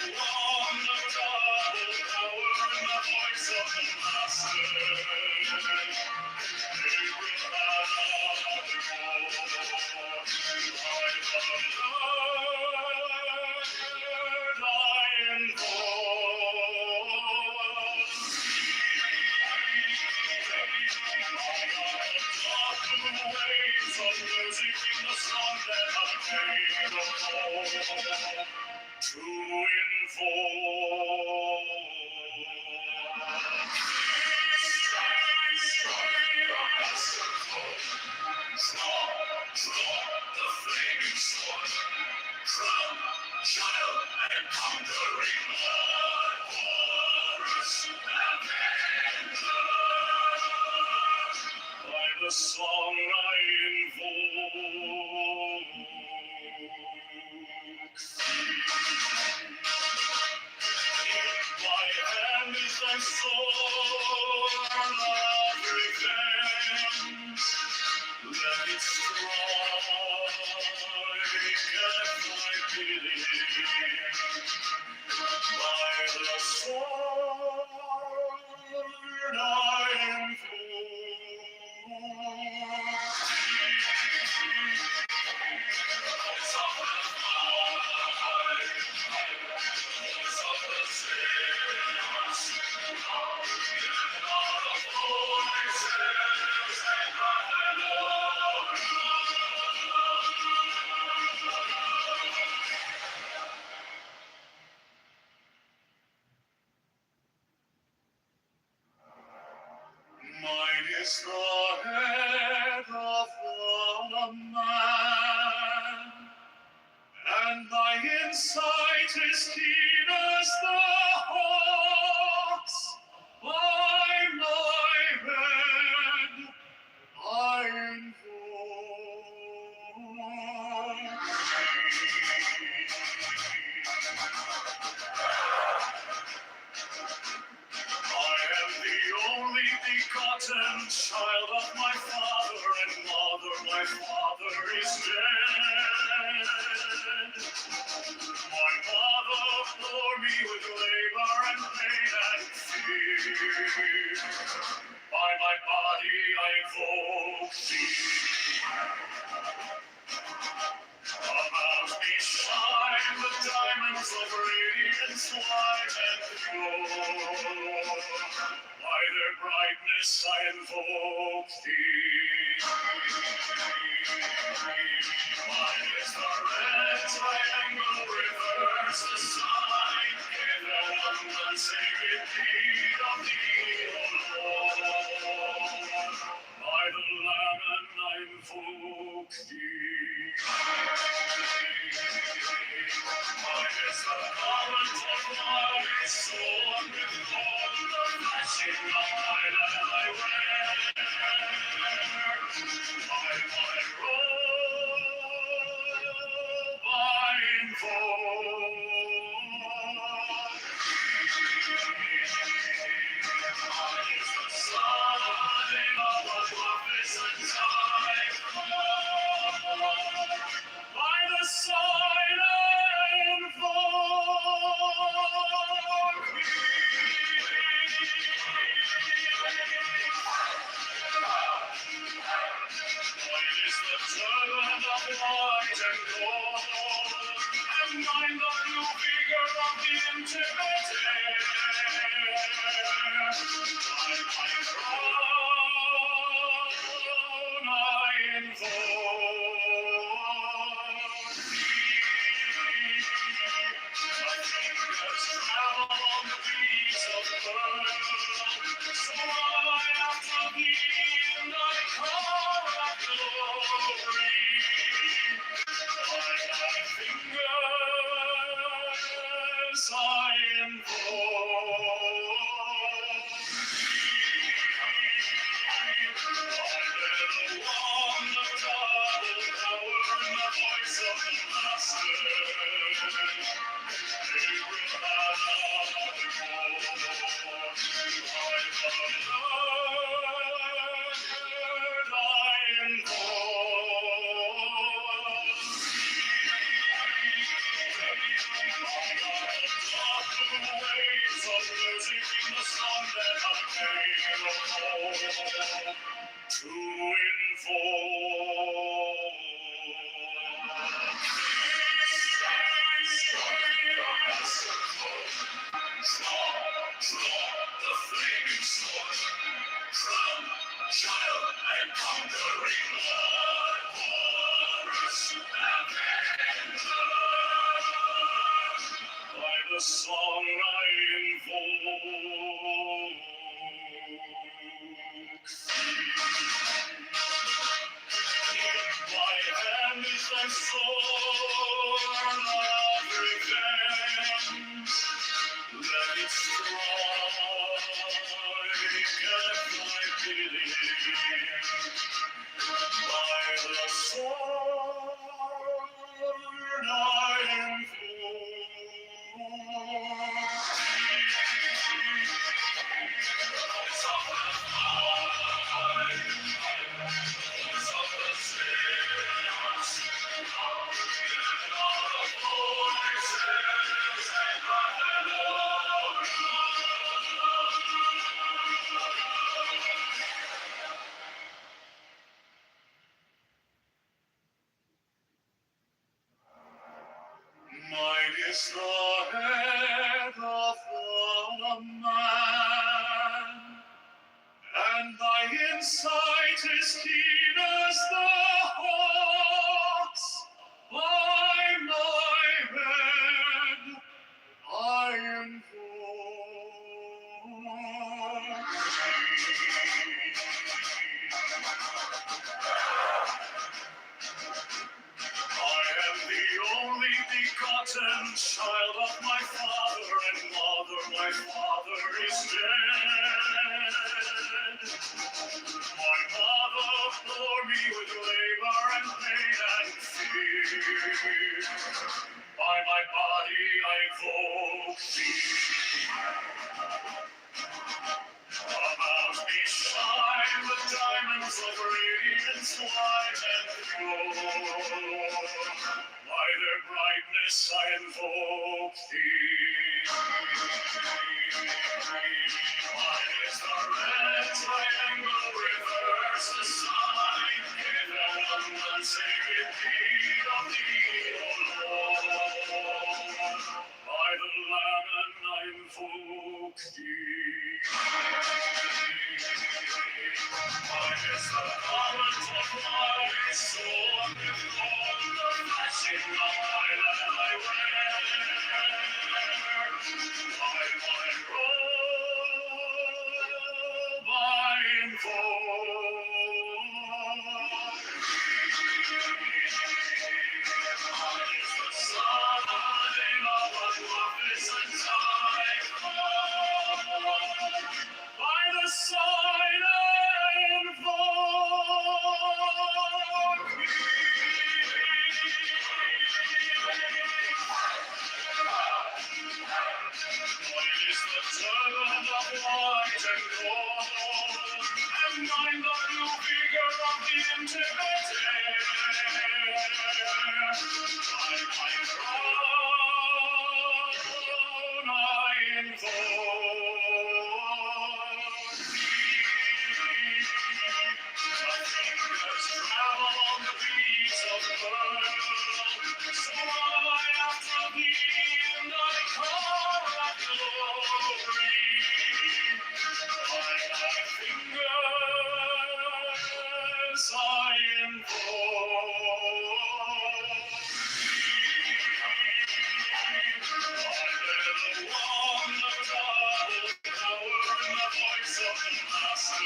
along the double power and the voice of the Master. They will have to the flaming sword, from child and conquering Lord, Horus Avenger. By the song I invoke my hand is thy sword of revenge. Let it strike at my bidding. By the sword I is the head of the man, and thy insight is keen as the hawk's. By my head I invoke I am the only begotten child of my father and mother. My father is dead. My mother bore me with labor and pain and fear. By my body I invoke thee. About me shine the diamonds of radiance white and pure. By their brightness I invoke thee. Mine is the red triangle, reverse the sign, given on the sacred deed of thee, O Lord. By the Lamb and I invoke thee. Mine is the garment of my soul, with all the flashing of my land I wear. By my robe I invoke mine is the sign of a magnificent time. By the sign I invoke mine is the turban of white and gold, and mine the blue vigor of the intimate air. By my crown I invoke thee. My fingers travel on the beats of pearl, so I am to thee in thy car of glory. By thy fingers I invoke thee. I bear the wand of double power and the voice of the Master. To the flaming sword, from child and conquering Lord, Horus Avenger. By the song I invoke my hand is thy sword of revenge. Let it strike at thy bidding. By the sword I mine is the head of the man, and thy insight is keen as the hawk's. By my head I invoke thee. begotten child of my father and mother, my father is dead. My mother bore me with labor and pain and fear. By my body I invoke thee. About me shine the diamonds of radiance white and pure. By their brightness I invoke thee. Mine is the red triangle, reverse the sign, given on the sacred deed of thee, O Lord. By the Lamb and I invoke thee. Mine is the garment of my soul, with all the flashing of my land I wear. By my robe I invoke mine is the sign of a magnificent time. By the sign I invoke mine is the turban of white and gold, and mine the blue figure of the intimate air. By my crown I invoke thee. My fingers travel on the beats of the world, so am I after thee in thy car of glory. By thy fingers I invoke thee. I bear the wand of double power and the voice of the Master.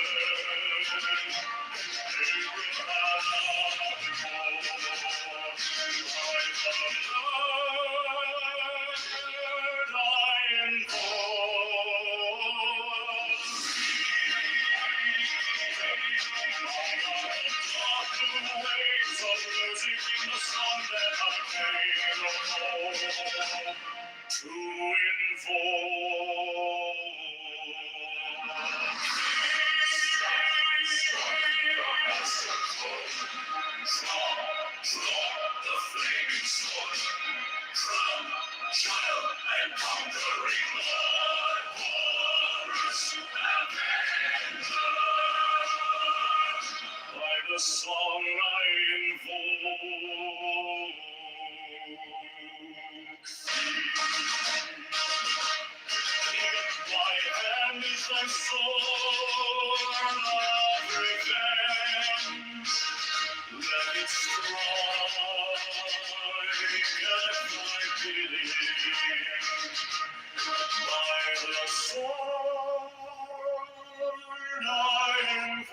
To the flaming sword, from child and conquering Lord, porous avenger. By the song I invoke thee. My hand is thy sword of revenge. Let it strike at thy bidding. By the sword I invoke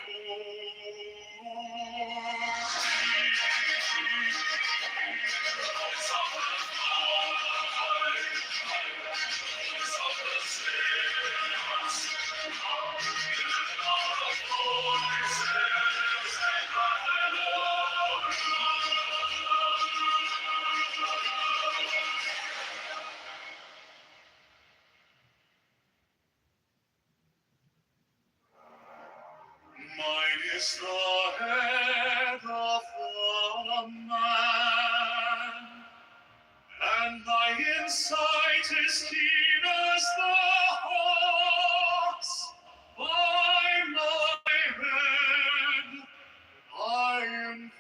mine is the head of a man, and thy insight is keen as the hawk's. By my head I invoke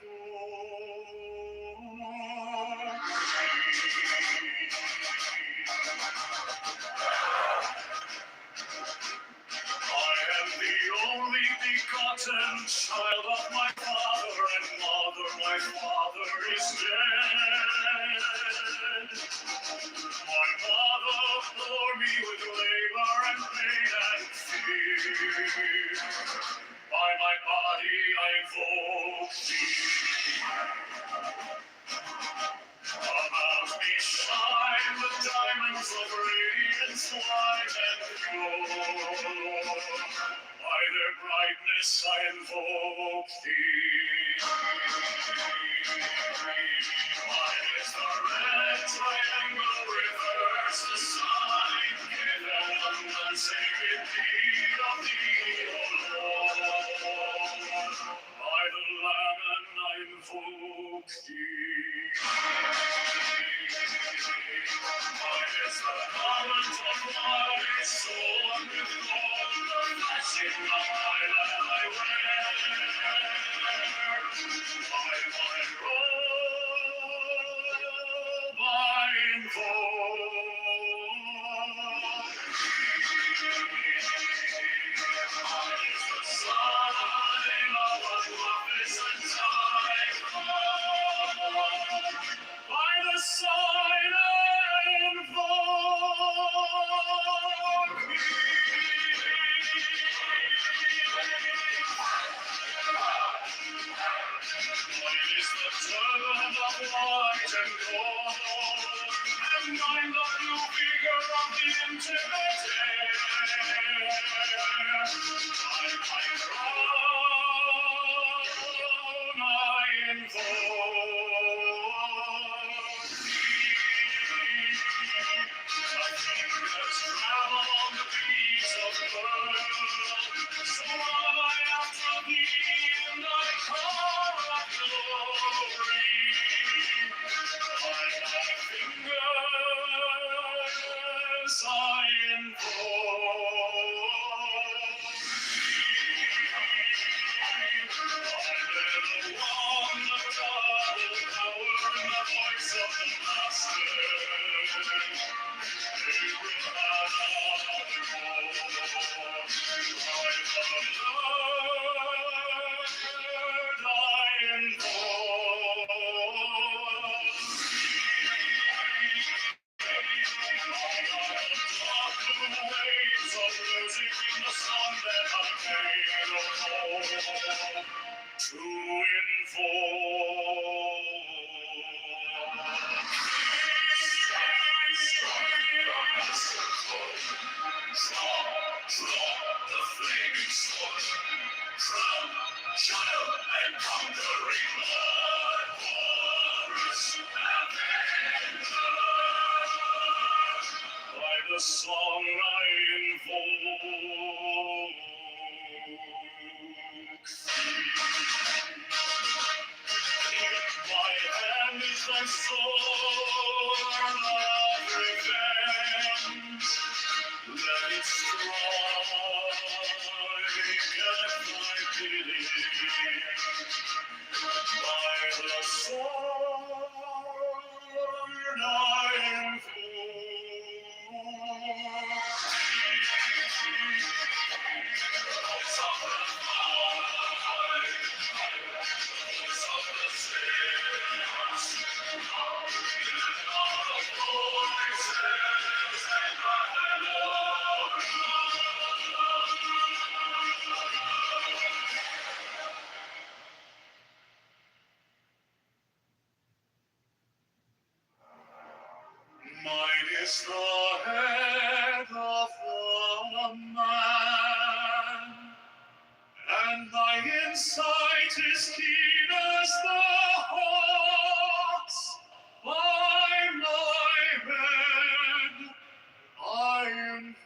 I am the only begotten child of my father and mother. My father is dead. My mother bore me with labor and pain and fear. By my body I invoke thee. About me shine the diamonds of radiance white and pure. By their brightness I invoke thee. Mine is the red triangle, reverse the sign, given unsacred deed of thee, O Lord. By the Lamb and I invoke thee. Mine is the garment of my soul, and with gold the flashing of my lamp I wear. By my robe I invoke mine is the sign of a magnificent time. By the sign I invoke mine is the turban of white and gold, and mine the blue figure of the intimate air. By my crown I invoke thee. My fingers travel on the beats of the world, so am I after thee in thy car of glory. By thy fingers I invoke thee. I bear the wand of double power and the voice of the Master. To the flaming sword, from child and conquering Lord, Horus Avenger. By the song I invoke my hand is thy sword of revenge. Let it strike at thy bidding. By the sword I mine is the head of a man, and my insight is keen as the hawk's. By my head I invoke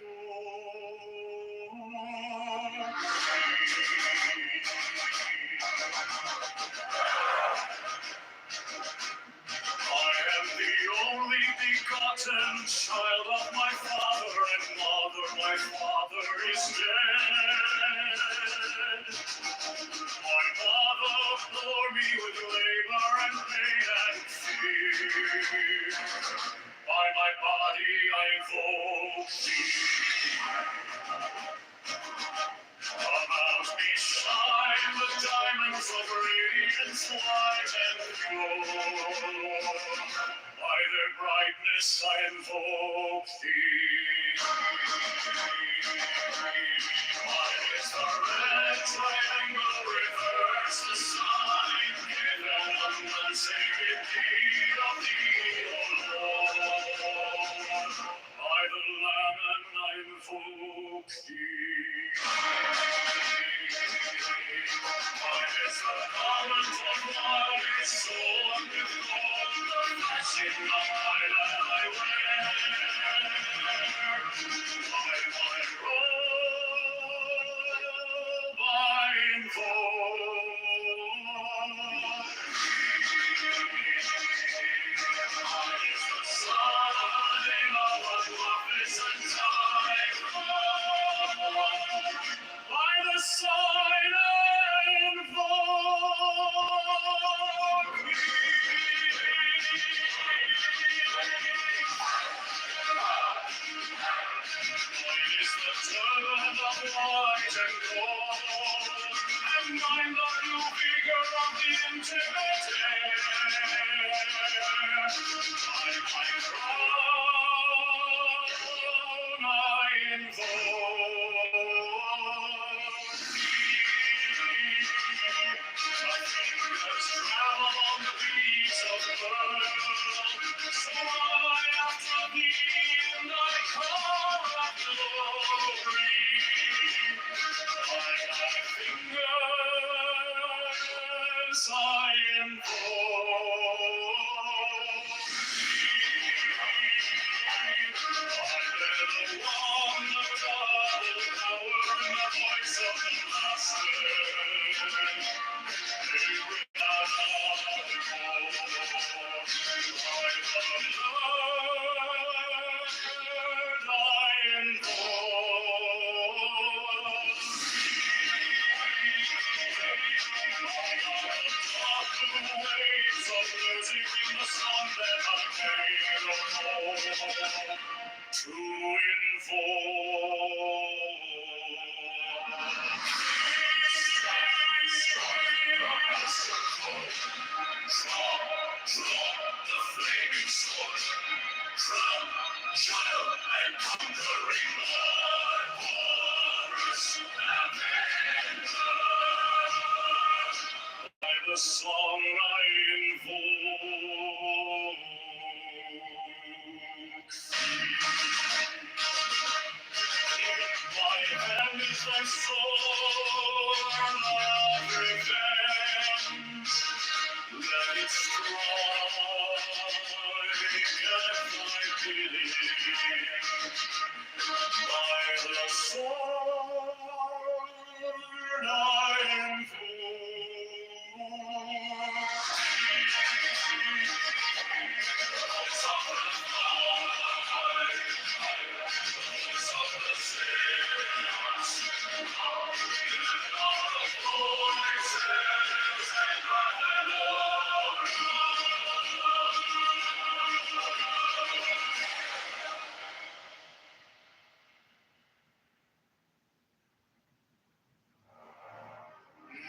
I am the only begotten child of my father and mother. My father is dead. My mother bore me with labor and pain and fear. By my body I invoke thee. About me shine the diamonds of radiance white and pure. By their brightness I invoke thee. Mine is the red triangle, reverse the sign, given unsacred deed of thee, fashion of my land I wear. By my robe I invoke. Is the sign of a magnificent time. By the sign I invoke Mine is the turban of white and gold, and mine the blue figure of the intimate air. By my crown I invoke my fingers travel on the beats of pearl, so I after thee and I call up glory. By thy fingers I invoke I bear the wand of double power and the voice of the master. To the flaming sword, from child and conquering Lord, Horus Avenger. By the song I invoke my hand is thy sword of revenge. Let it strike at thy bidding. By the sword I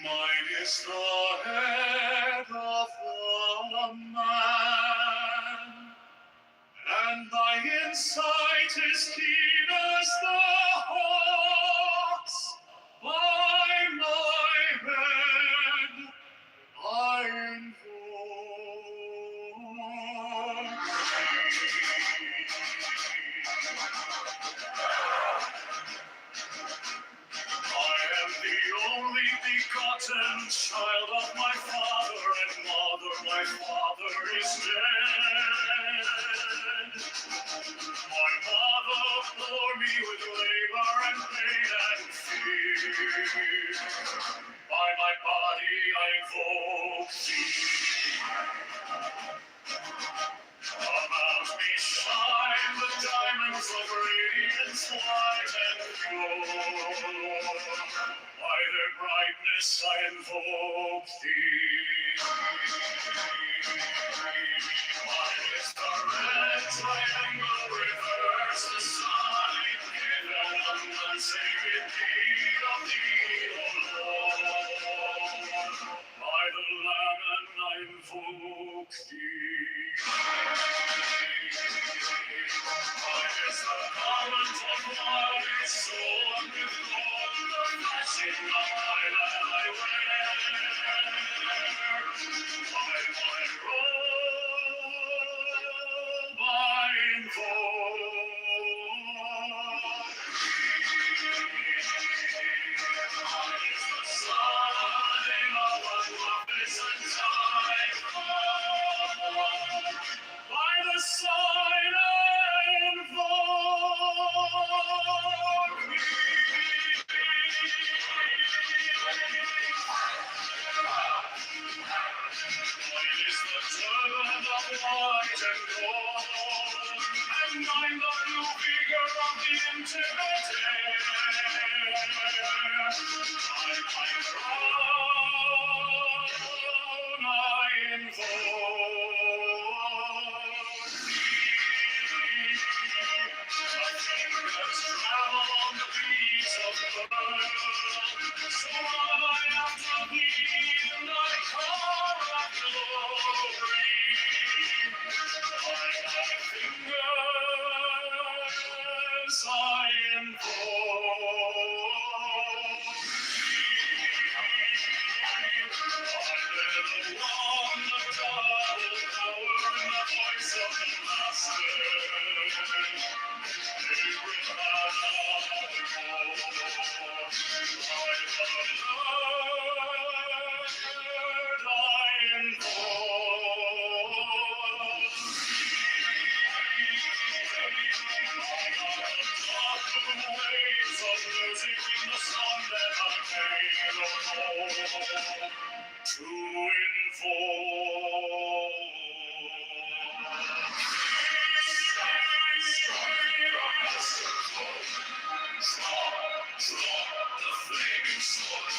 Mine is the head of the man, and thy insight is keen as the hawk's. By my head I invoke I am the only begotten child of my father and mother. My father is dead. My mother bore me with labor and pain and fear. By my body I invoke thee. About me shine the diamonds of radiance white and pure. By their brightness I invoke thee. Mine is the red triangle reverse, the sign given on the sacred deed of thee, O Lord. By the Lamb and I invoke thee. Mine is the garment of white, sewn with gold, the fashion of my land I wear. By my mind the blue figure of the intimate air. By my crown I invoke thee. My fingers travel on the beats of the world, so I am to thee in thy car of glory. By thy fingers I invoke thee. I let the wand of God power in the voice of the Master. To the flaming sword,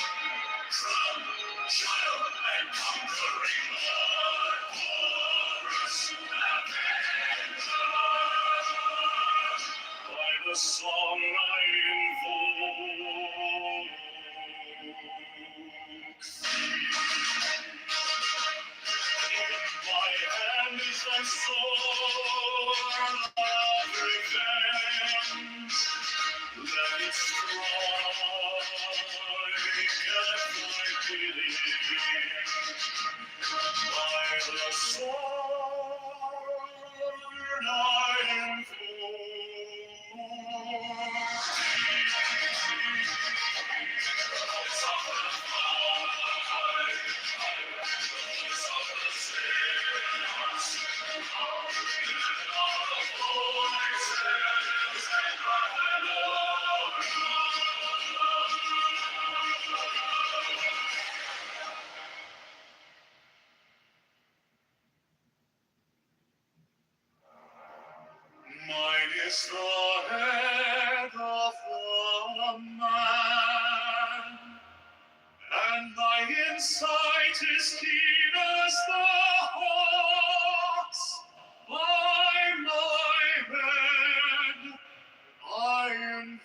from child and conquering Lord, Horus Avenger. By the song I invoke my hand is thy sword of revenge. Let it strike at thy bidding. By the sword I mine is the head of the man, and thy insight is keen as the hawk's. By my head I invoke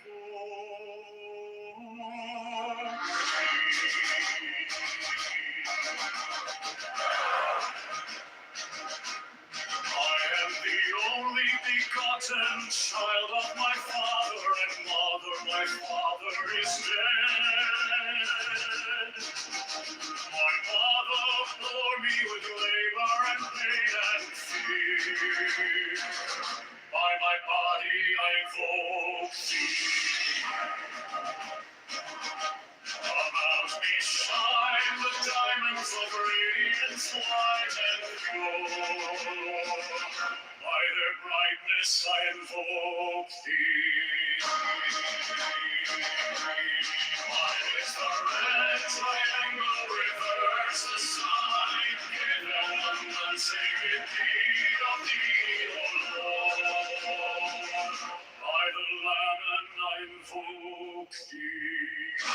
I am the only begotten child of my father and mother. My father is dead. My mother bore me with labor and pain and fear. By my body I invoke thee. About me shine the diamonds of radiance white and pure. By their brightness I invoke thee. Mine is the red triangle, reverse the sign, given the sacred deed of thee, O Lord. By the Lamb and I invoke thee.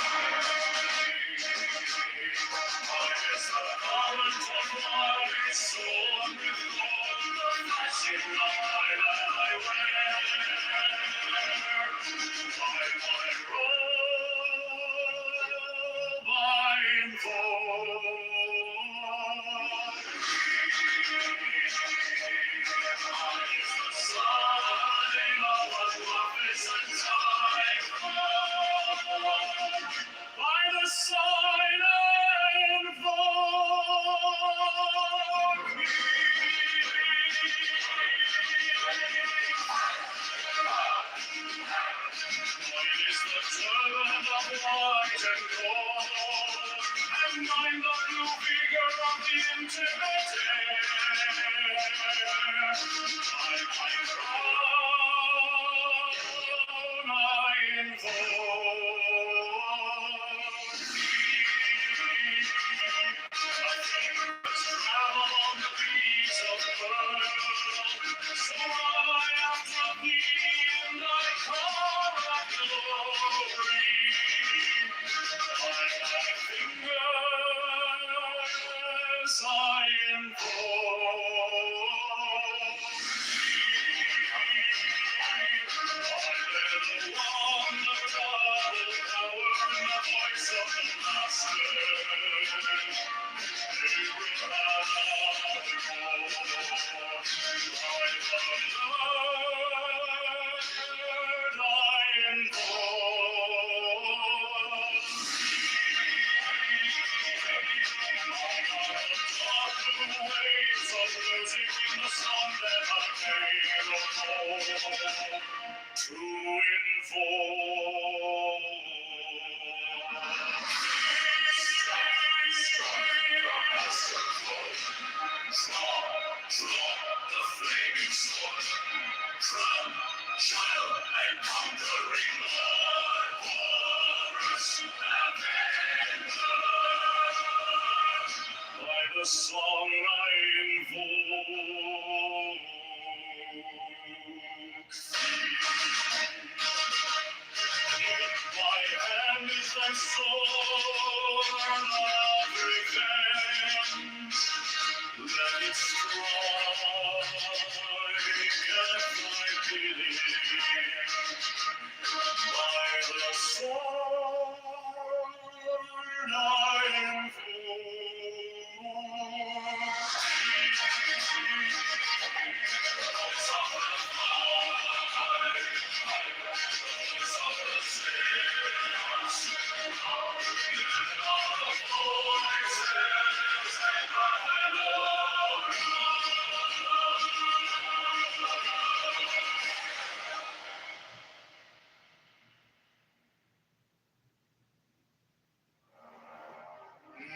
Mine is the garment of light, sewn with gold, the fashion of my land I wear. By my robe I invoke mine is the sign of what prophets and time. By the sign I invoke mine is the turban of white and gold, and mine the blue figure of the intimate air. By my crown I invoke thee. My fingers travel on the beats of the world, so I am to thee and I call up glory. By my fingers I invoke thee. I let along the double power and the voice of the Master. They will not to the flaming sword, from child and conquering Lord, Horus Avenger. By the song I invoke my hand is thy sword of revenge. Let it strike at my bidding. By the sword I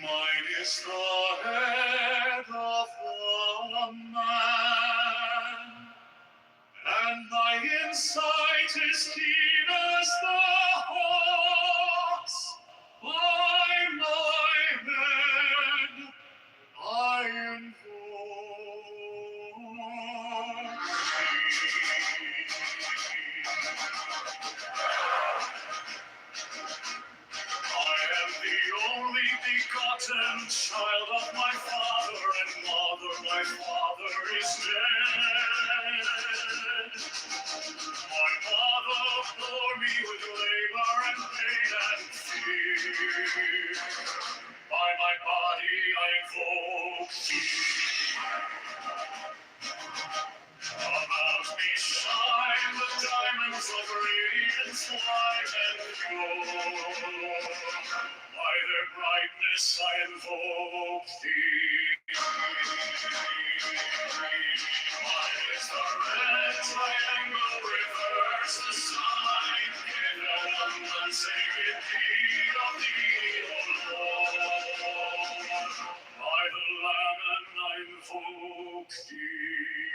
Mine is the head of the man, and thy insight is keen as the hawk's. By my head I invoke I am the only begotten child of my father and mother. My father is dead. My mother bore me with labor and pain and fear. By my body I invoke thee. About me shine the diamonds of radiance white and pure. By their brightness I invoke thee. Mine is the red triangle, reverse the sign, given on the sacred deed of thee, O Lord. By the Lamb and I invoke thee.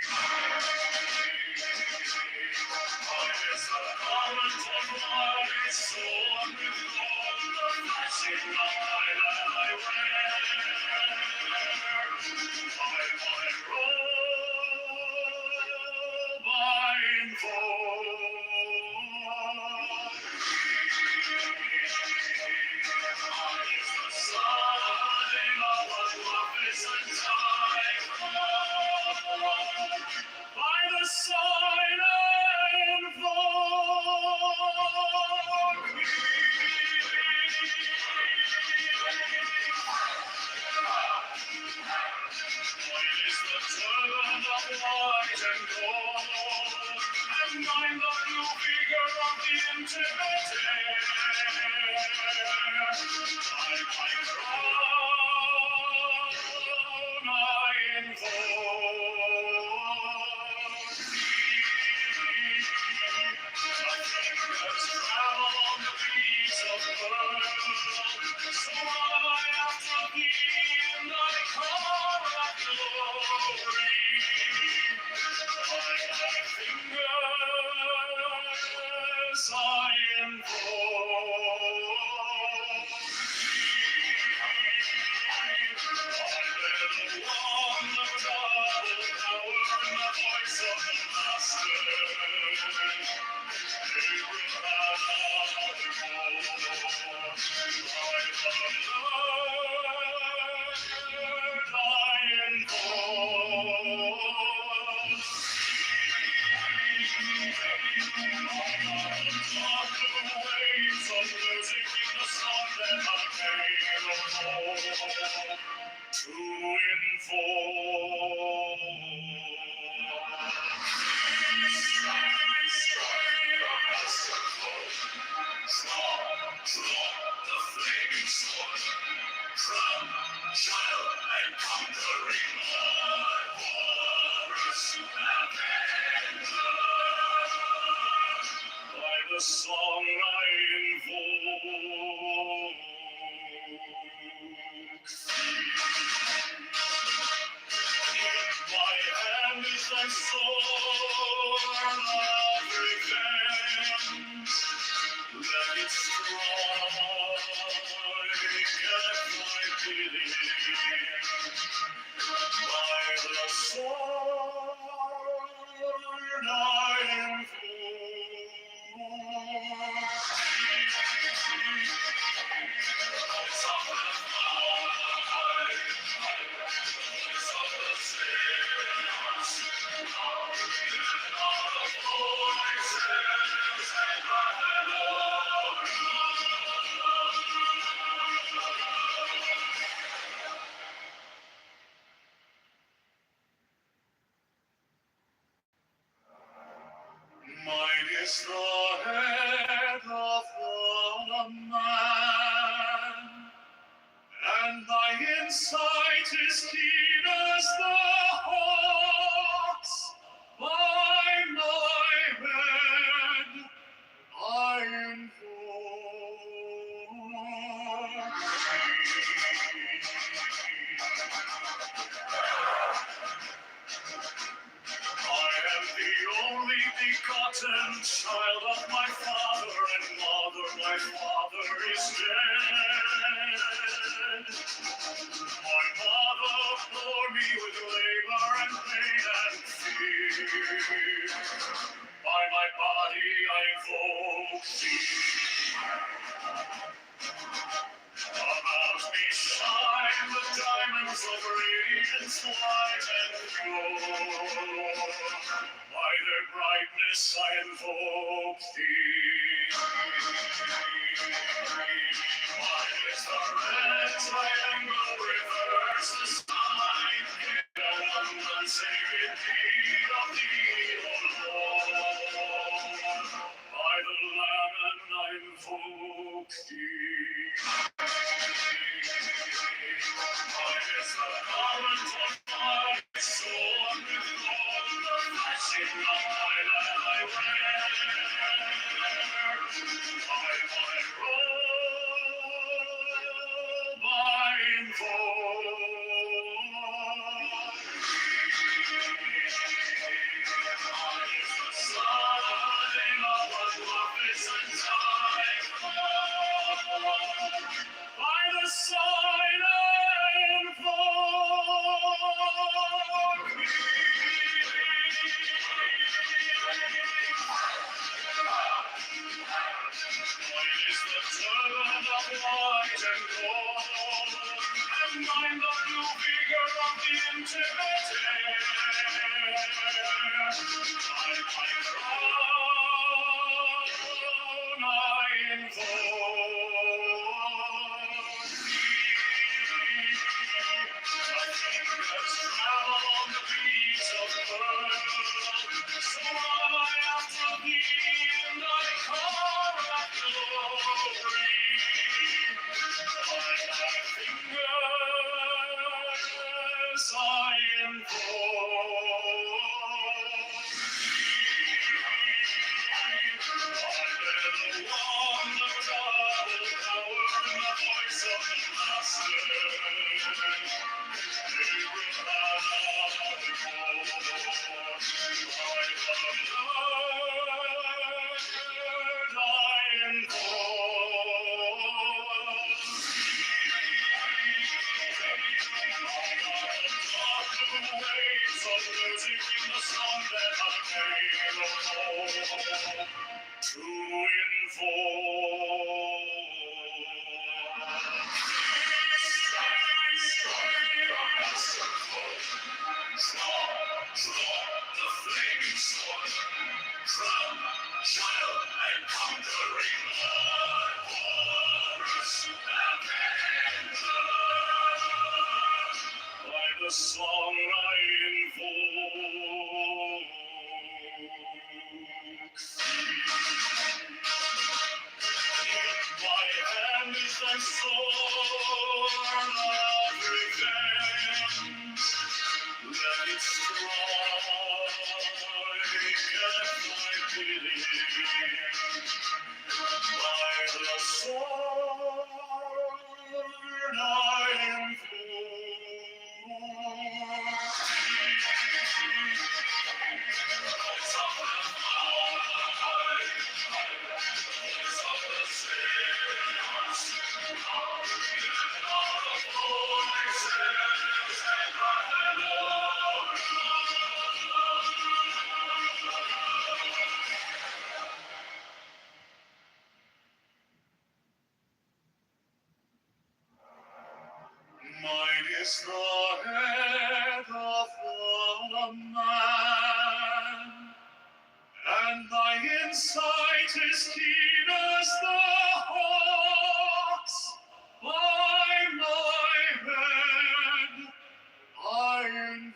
Mine is the garment of light, sown with gold, the blessing of my land I wear. By my robe I invoke mine is the sign of a prophet's time. By the sign I invoke mine is the turban of white and gold, and mine the blue figure of the intimate air. By my crown I invoke thee. My fingers travel on the beats of the world, so run I after thee, and I call up glory. By my fingers I invoke thee. Song I invoke. My hand is thy sword of revenge. Let it strike at my bidding. By the sword I invoke. Mine is the head of the man, and my insight is keen as the hawk's. By my head I invoke I am the only begotten child of my father and mother. My father is dead. My mother bore me with labor and pain and fear. By my body I invoke thee. About me shine the diamonds of radiance white and pure. By their brightness I invoke thee. Mine is the red triangle, reverse the sign. And unsacred deed of thee, O Lord. By the Lamb and I invoke thee. Mine is the garment of my soul, with gold the flashing of my land I wear. By my robe I invoke. Mine is the sign of the prophets and time. By the sign I invoke Mine is the turban of white and gold, and mine the blue vigor of the intimate air. By my crown I invoke my fingers travel on the beats of pearl. So am I after thee in thy car of glory. By thy fingers I invoke the wand of double power and the voice of the master. They will bow before by the Lord I invoke. Of the waves of music in the song that I made of home. To invoke thy sword of revenge. Let it strike at my pity. By the sword I Mine is the head of the man, and my insight is keen as the hawk's. By my head I invoke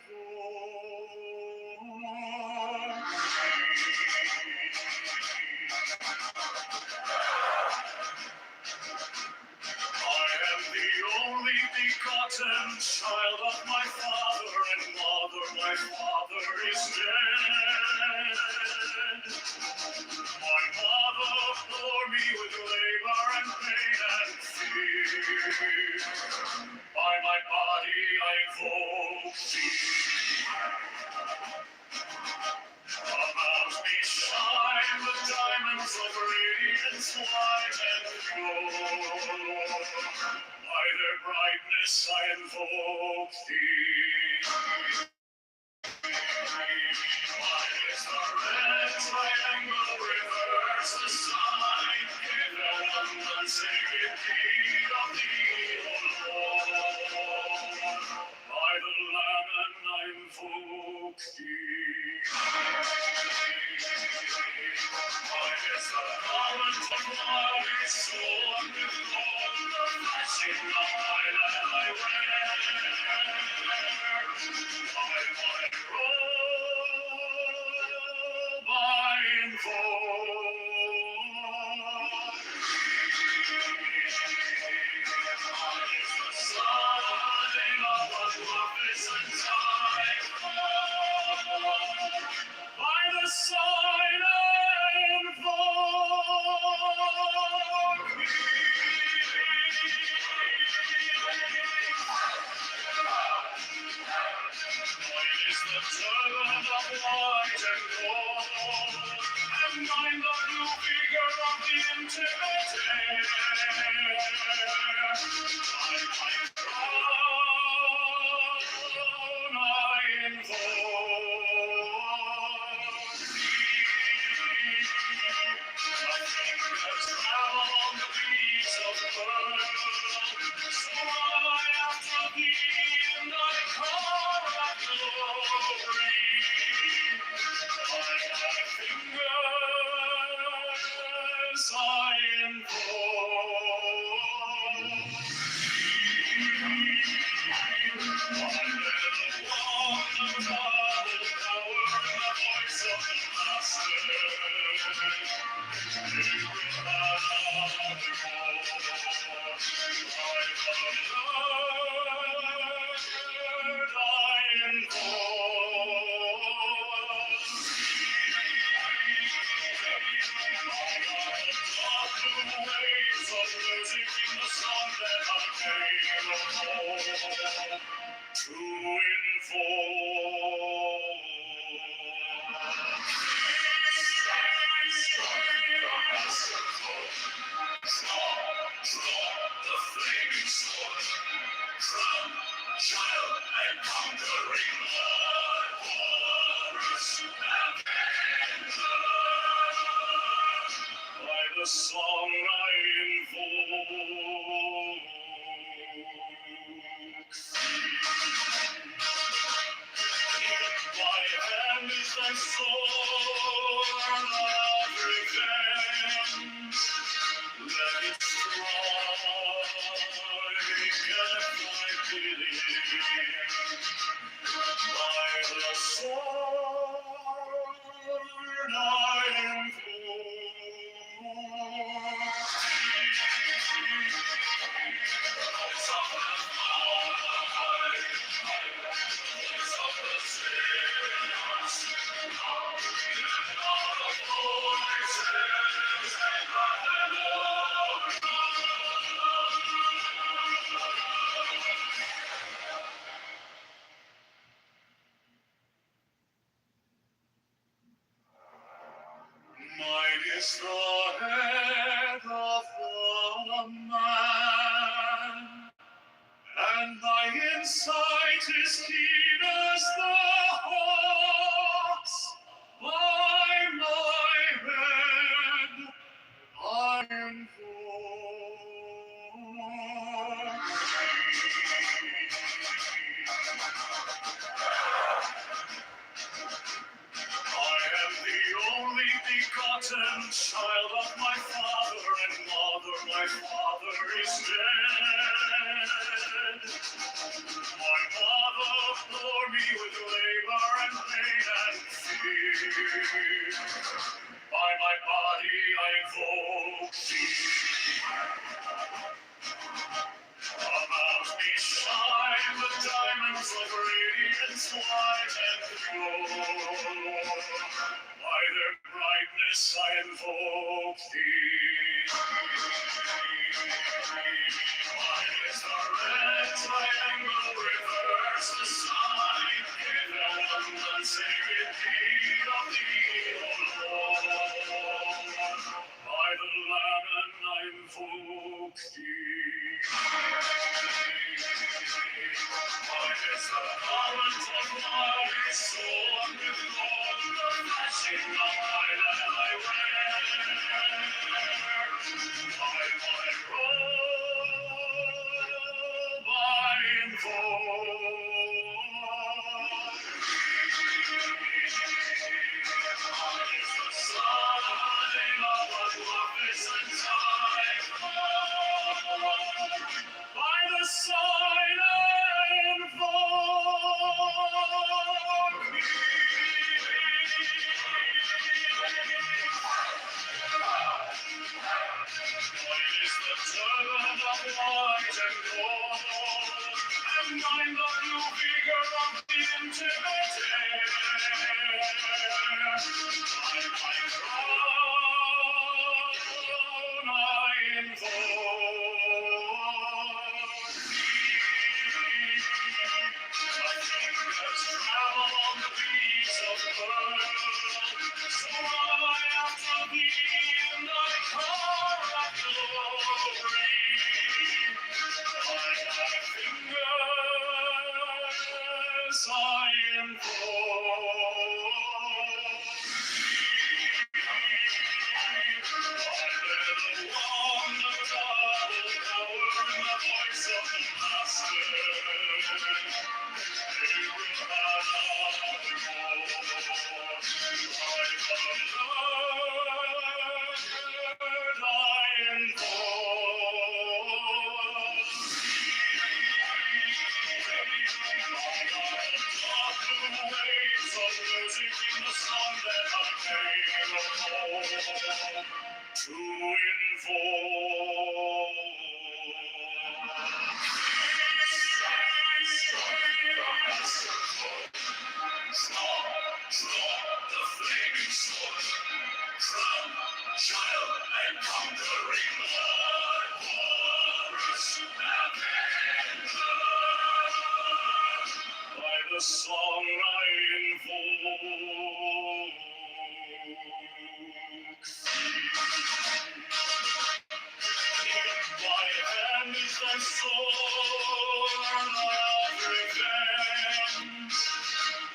I am the only begotten child of my father and mother. My father is dead. My mother bore me with labor and pain and fear. By my body I invoke thee. About me shine the diamonds of radiance white and pure. By their brightness I invoke thee. Mine is the red triangle, reverse the sign, given on sacred deed of thee, O Lord. By the Lamb and I invoke thee. Mine is the garment of my soul, with gold, the flashing of my lamp I wear. By my robe I invoke Mine is the sign of a magnificent time. By the sign I invoke Mine is the turban of white and gold, and mine the blue figure of the intimate air. By my crown I invoke thee. Nothing has traveled on the wings of pearl, so I after thee in thy car of glory. By thy fingers I invoke thee. I bear the wand of double power and the voice of the Master. It will not harm by the blood I invoke the waves of music in the sun that I made to the flaming sword from child and conquering Lord, Horus Avenger. By the song I invoke my hand is thy sword of revenge. Let it strike at my pity. By the sword I invoke is the head of the man, and my insight is keen as the hawk's. By my head I am the only begotten child of my father and mother. My father is dead. My mother bore me with labor and pain and fear. By my body I invoke thee. About me shine the diamonds of radiance white and pure. By their brightness I invoke thee. Mine is the red triangle, reverse the sign, given the sacred deed of thee, O Lord. By the Lamb I invoke thee. Mine is the garment of my soul, with gold the flashing of my light I wear. By my robe I invoke. Mine is the sign of a magnificent time. By the sign I invoke Mine is the turban of white and gold, and mine the blue vigor of the intimate air. By my crown I invoke my fingers travel on the beats of pearl, so I after thee in thy car of glory. By thy fingers I invoke I bear the wand of double power in the voice of the Master. To the flaming sword, from child and conquering Lord, Horus Avenger. By the song I invoke my hand is thy sword of revenge.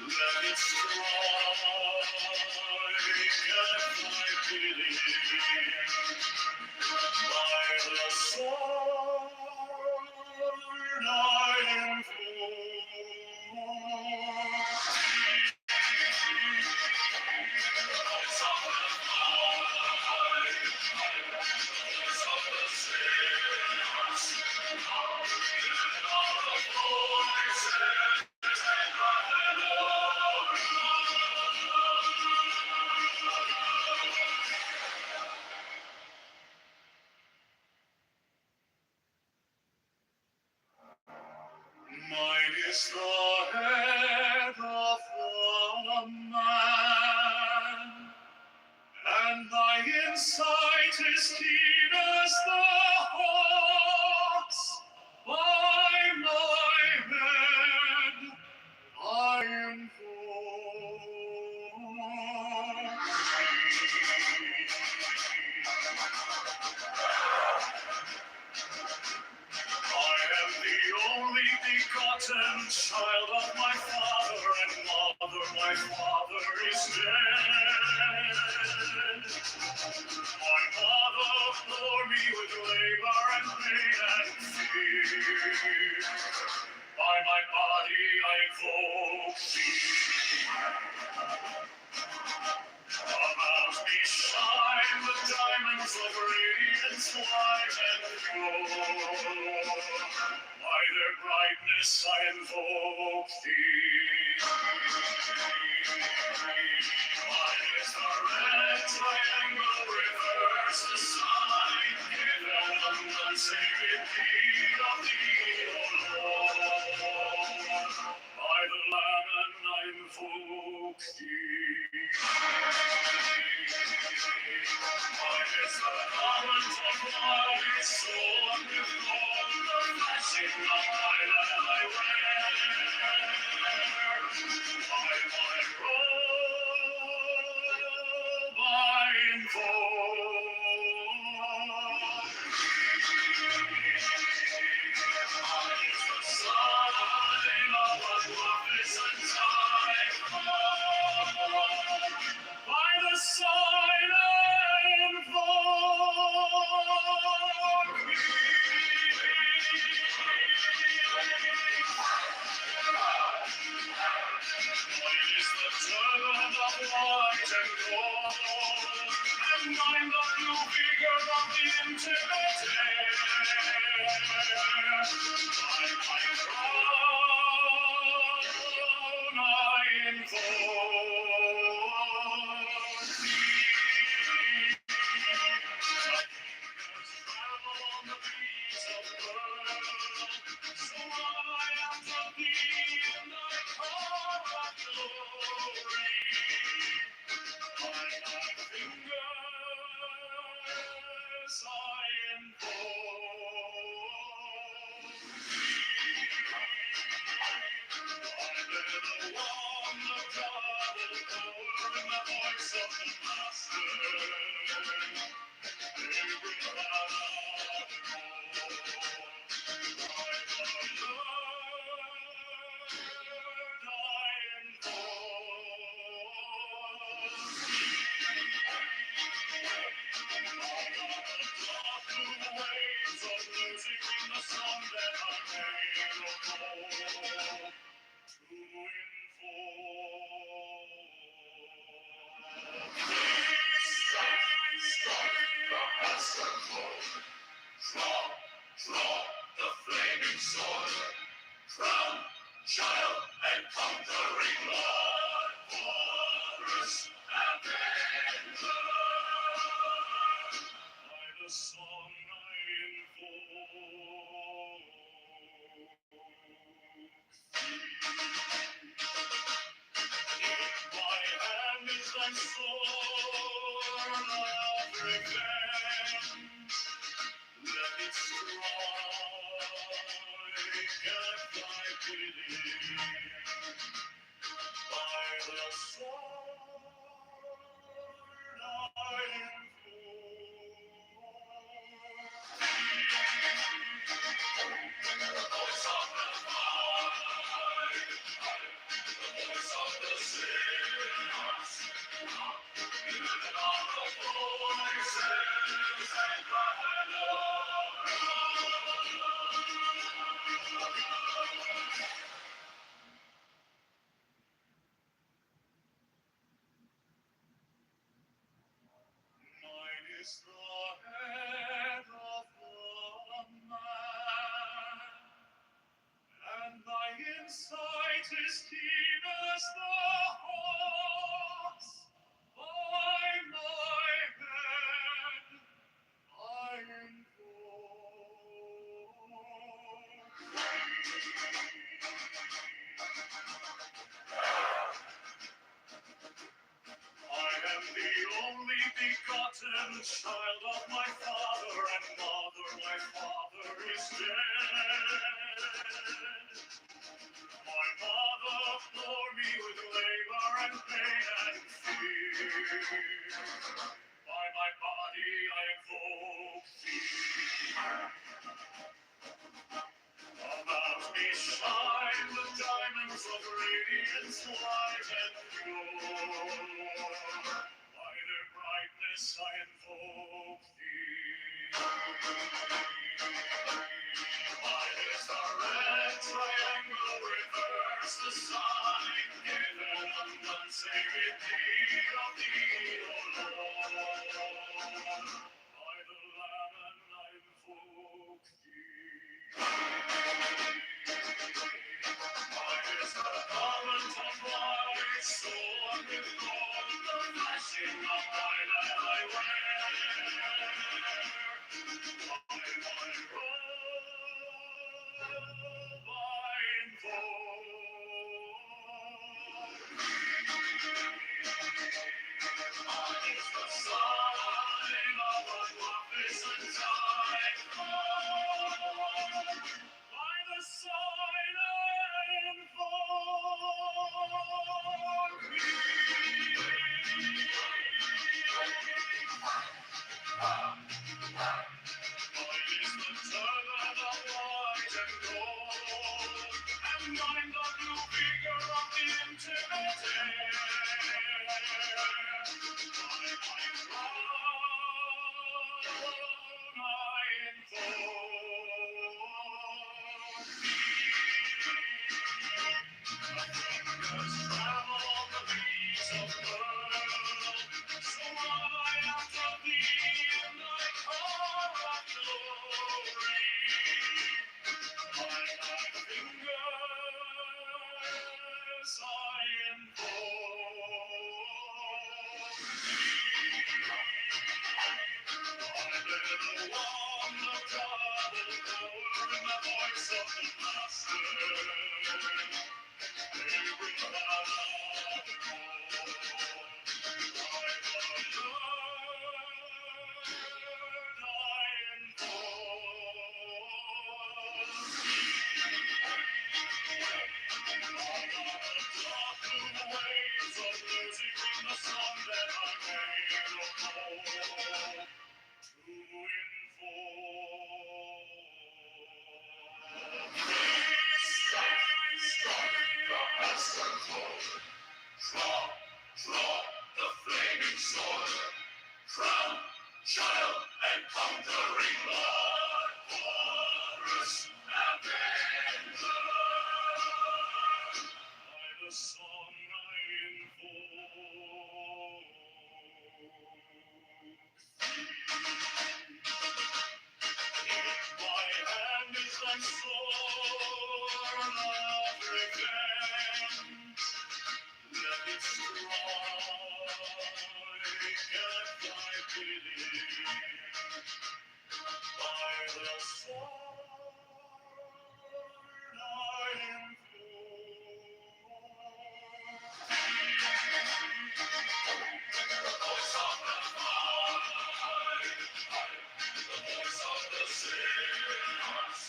Let it strike at thy bidding. By the sword I Mine is the head of the man, and my insight is keen as the hawk's. By my head I invoke swine and pure. By their brightness I invoke thee. Mine is the red triangle, reverse the sign, given unsaved deed of thee, O Lord. By the Lamb and I invoke thee. Mine is the garment of light, sown with gold, the blessing of my land I wear. By my robe I invoke mine is the sign of a magnificent time. By the sign I invoke mine is the turban of white and gold, and mine the blue figure of the intimate air. By my crown I invoke thee. Travel on the breeze of the world, so I am to thee in thy car of glory. By thy fingers I invoke thee. Under the wand of God, the power and the voice of the Master. Every cloud by the Lord I invoke dark blue waves of music in the sun that I made of gold to Draw the flaming sword from child and conquering Lord, Horus Avenger. By the song I invoke in my hand is thy sword of revenge. Let it strike at thy bidding. By the sword I invoke the voice of the fight, the voice of the sinners, given all the voices and cry mine is the head of the man, and thy insight is keen as the hawk's. By my head I am the only begotten child of my father and mother. My father is dead. My mother bore me with labor and pain and fear. By my body I invoke thee. About me shine the diamonds of radiance white and pure. By their brightness I invoke thee. Mine is the red triangle, reverse the sign, given unsaved deed of thee, O Lord. By the Lamb and sword with gold, the flashing of my light I wear. By my robe I invoke it's the sign of a magnificent time. By the sign I invoke Mine is the turban of white and gold, and mine the blue figure of the intimate air. By my crown I invoke fingers travel on the beats of pearl, so I after thee in thy car of glory. By thy fingers I invoke thee. I bear the wand of double power in the voice of the master. Draw the flaming sword from child and conquering Lord, Horus Avenger. By the song I invoke my hand is thy sword of revenge. Let it strike at thy bidding. By the sword I invoke the voice of the fight, the voice of the sinners,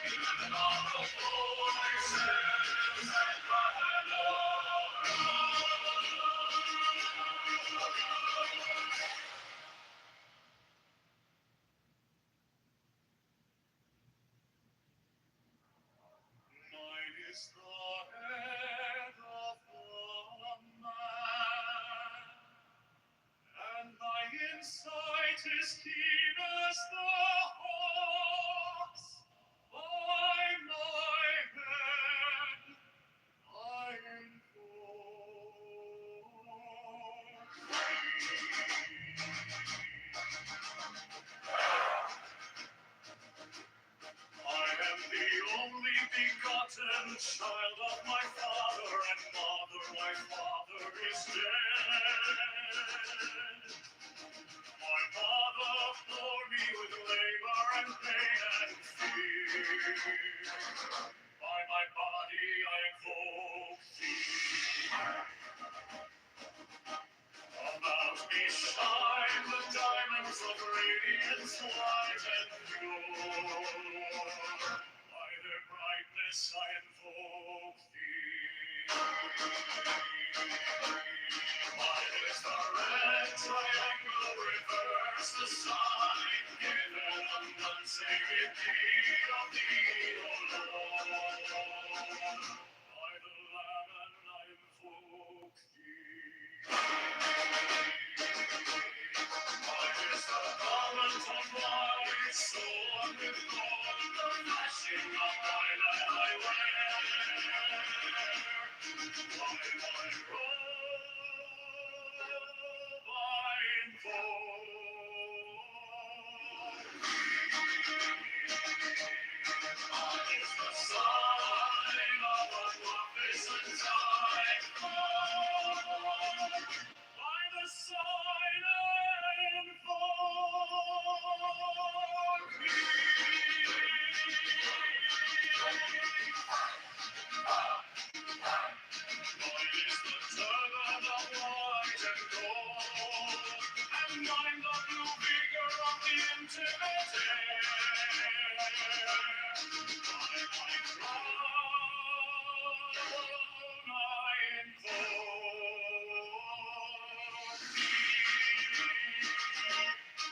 even all the voices that cry mine is the head of the man, and thy insight is keen as the hawk's. By my head I am the only begotten child of my father and mother. My father is dead. My mother bore me with labor and pain and fear. By my body I invoke thee. About me shine the diamonds of radiance white and pure. By their brightness I invoke thee. Mine is the red triangle, reverse the sign, given unsaved deed of thee, O Lord. By the Lamb I invoke thee. Mine is the garment of white, sword with gold, the flashing of thy light I wear. By my robe I invoke mine is the sign of a magnificent time. of the internet air. My crown I invoke thee.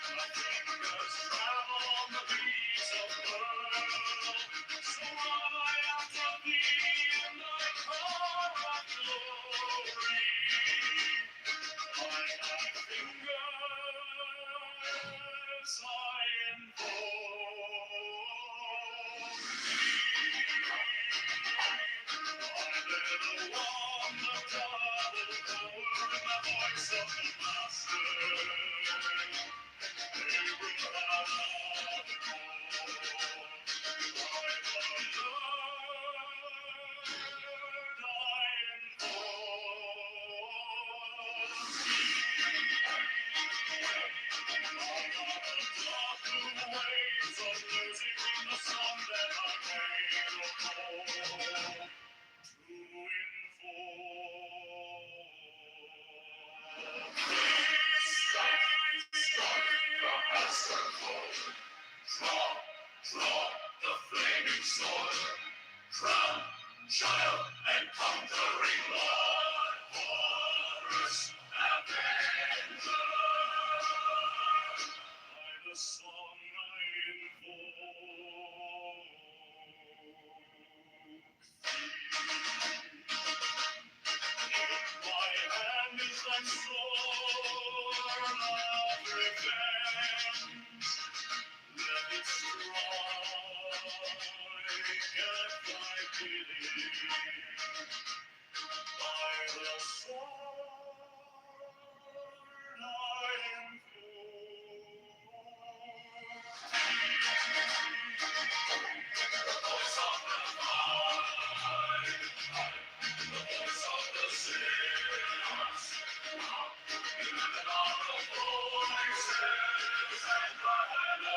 My fingers travel on the beats of the world. So run I after thee in thy car of glory. My fingers I invoke thee. I bear the wand of double power in the voice of the Master. They bring out the Child and conquering Lord, Horus Avenger. By the song I invoke in my hand is thy sword of revenge. Let it strike at thy bidding. By the sword I invoke the voice of the mind, the voice of the sinners, even all the voices and the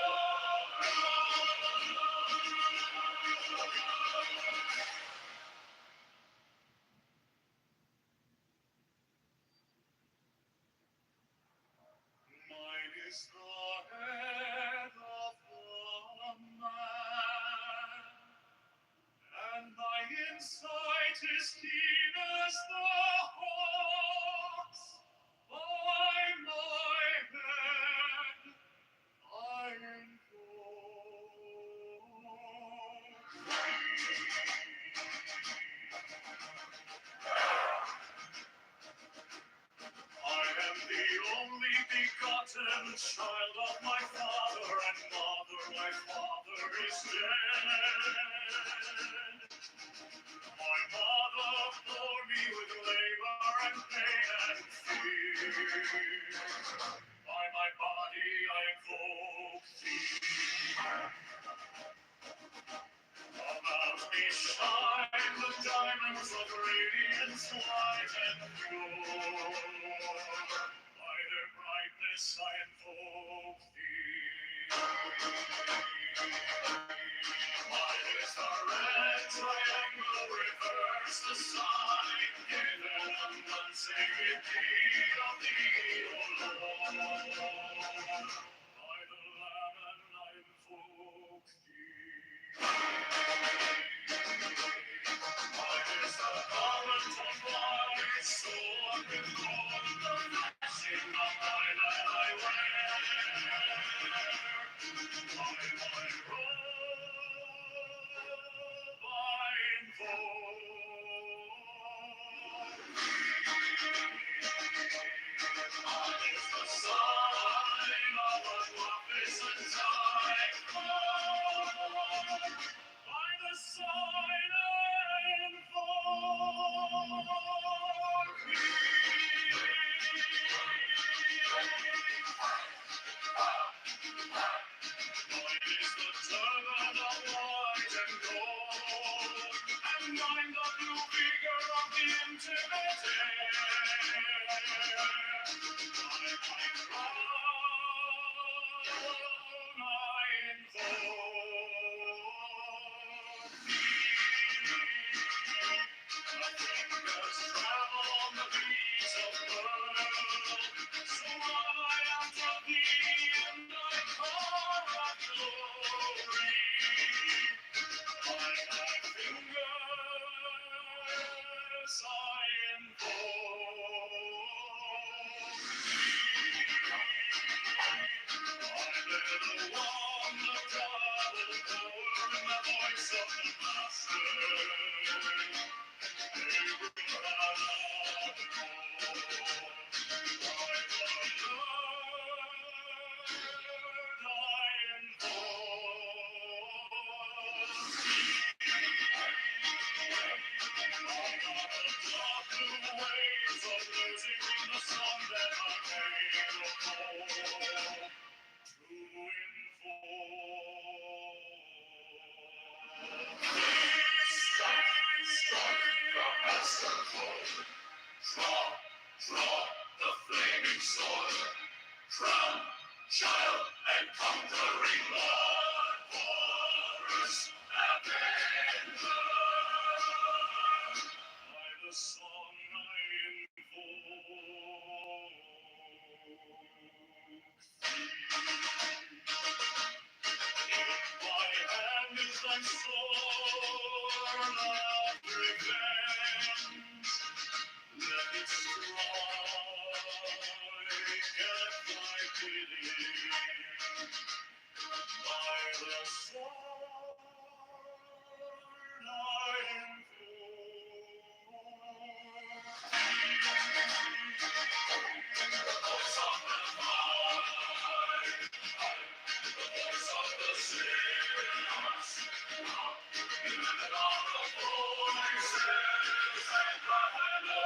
mine is the head of the man, and my insight is keen as the hawk's. By my head I invoke I am the only begotten child of my father and mother. My father is dead. My mother bore me with labor and pain and fear. By my body I invoke thee. About me shine the diamonds of radiance white and pure. By their brightness I invoke thee. Mine is the red triangle, reverse the sign, given and unsacred deed of thee, O Lord. By the Lamb I invoke thee. Mine is the garment of light, sword with gold, the flashing of mine that I wear. By my robe I invoke mine is the sign of a magnificent time. By the sign I invoke Mine is the turban of white and gold, and mine the blue vigor of the intimate air. By my crown I invoke thee. My fingers travel on the beats of the world, so run I after thee in thy glory. I have fingers, I invoke thee. I let along the double power in the voice of the Master. Child and conquering Lord, forest avenger. By the song I invoke if my hand is thy sword of revenge, let it strike at thy pity. By the sword I the voice of the fight, the voice of the sinners, and all the voices and the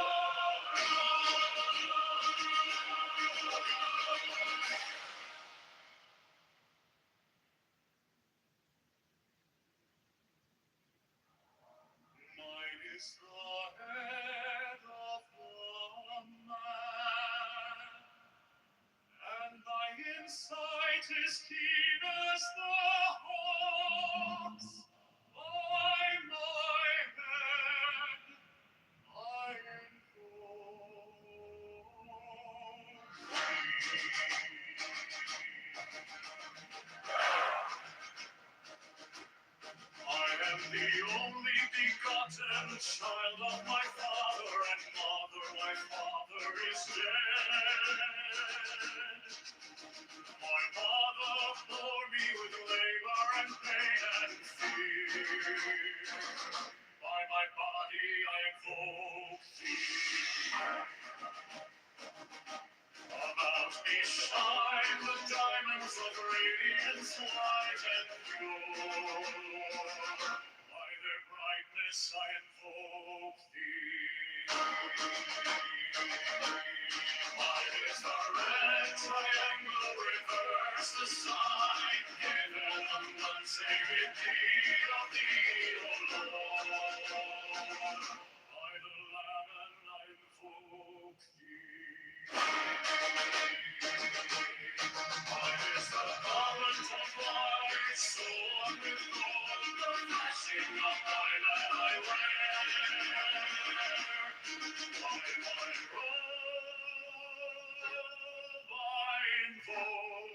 mine is the head of the man, and thy insight is keen as the hawk's. By my head I am the only begotten child of my father and mother. My father is dead. My mother bore me with labor and pain and fear. By my body I invoke thee. About me shine the diamonds of radiance, white and pure. By their brightness I invoke thee. Mine is the red triangle, reverse the sign, given none save in thee of thee, O Lord. By the Lamb I invoke thee. Mine is the garment of light, sewn with gold, the flashing of thine that I wear. By my robe I invoke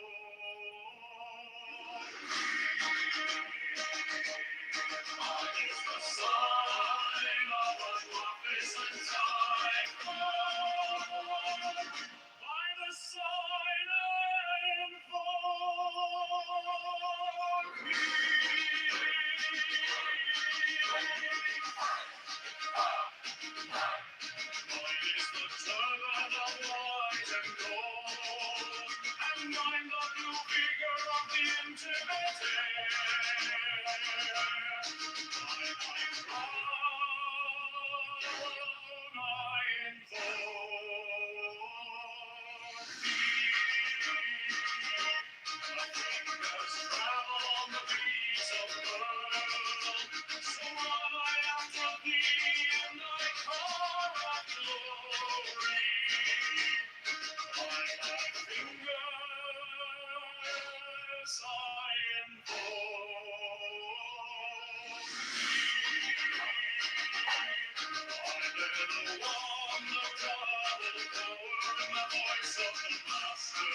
mine is the sign of a prophet's time. By the sign I invoke mine is the turban of white and gold, and mine the blue figure of the intimate air. By my crown I invoke thee. My fingers travel on the beats of pearl, so run I after thee in thy car of glory. By thy fingers I invoke thee. I let along the double power in the voice of the Master.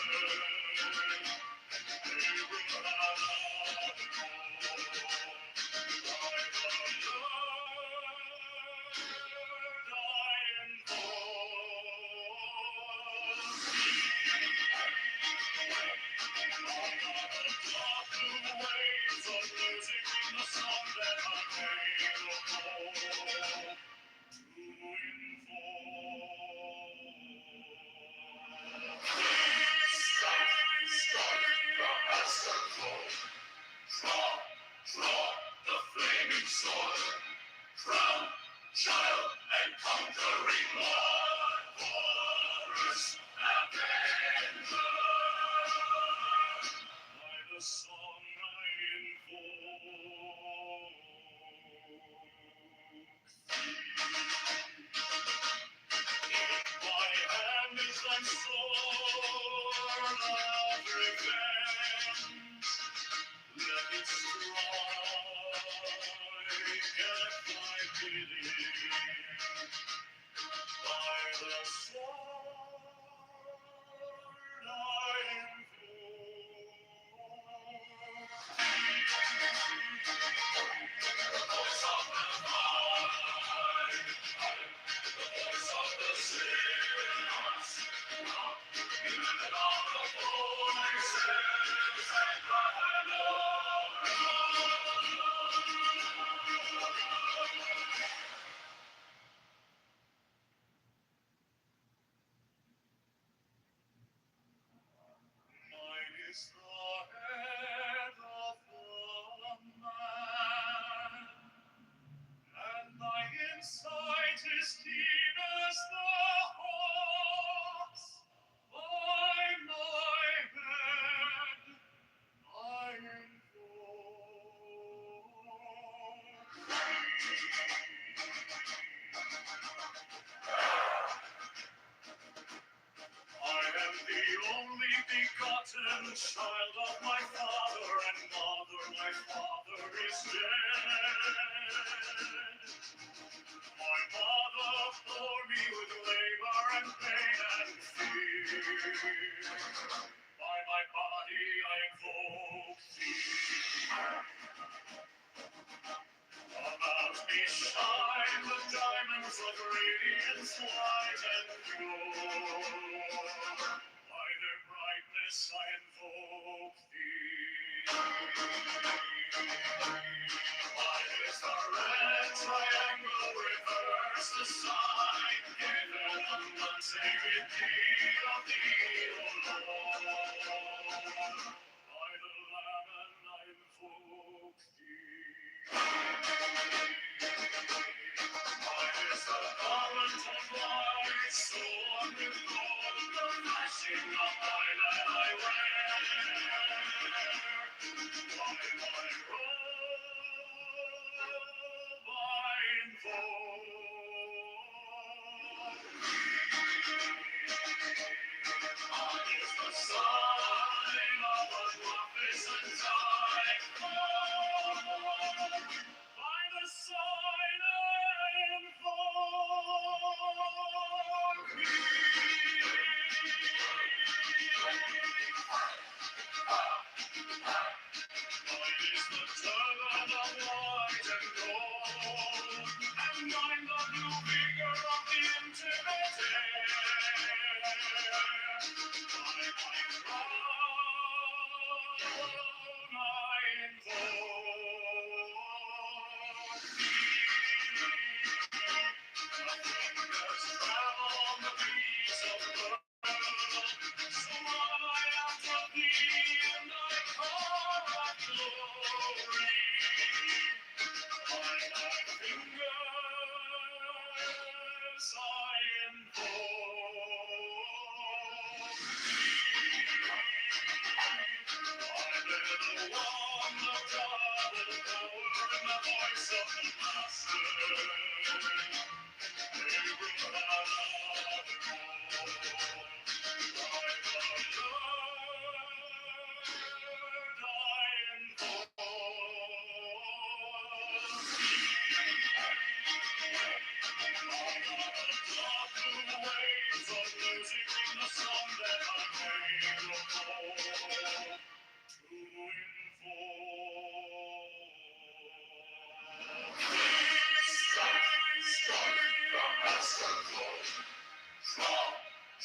Child of my father and mother, my father is dead. My mother bore me with labor and pain and fear. By my body I invoke thee. About me shine the diamonds of radiance white and pure. By their brightness I invoke thee. Mine is the red triangle, reverse the sign, given unto sacred deed of thee, O Lord. By the Lamb I invoke thee. Mine is the garment of light, sewn with gold, the flashing of my light I wear. By my robe I invoke mine is the sign of a magnificent time. By the sign I invoke mine is the turban of white and gold, and mine the blue vigor of the intimate air. By my crown I invoke thee. Fingers travel on the beats of pearl, so I after thee and I call out glory. By thy fingers I invoke thee. I bear the wand of double power in the voice of the Master. They bring out of the cold. By the Lord I invoke thee. Waves of music in the song that I made of gold to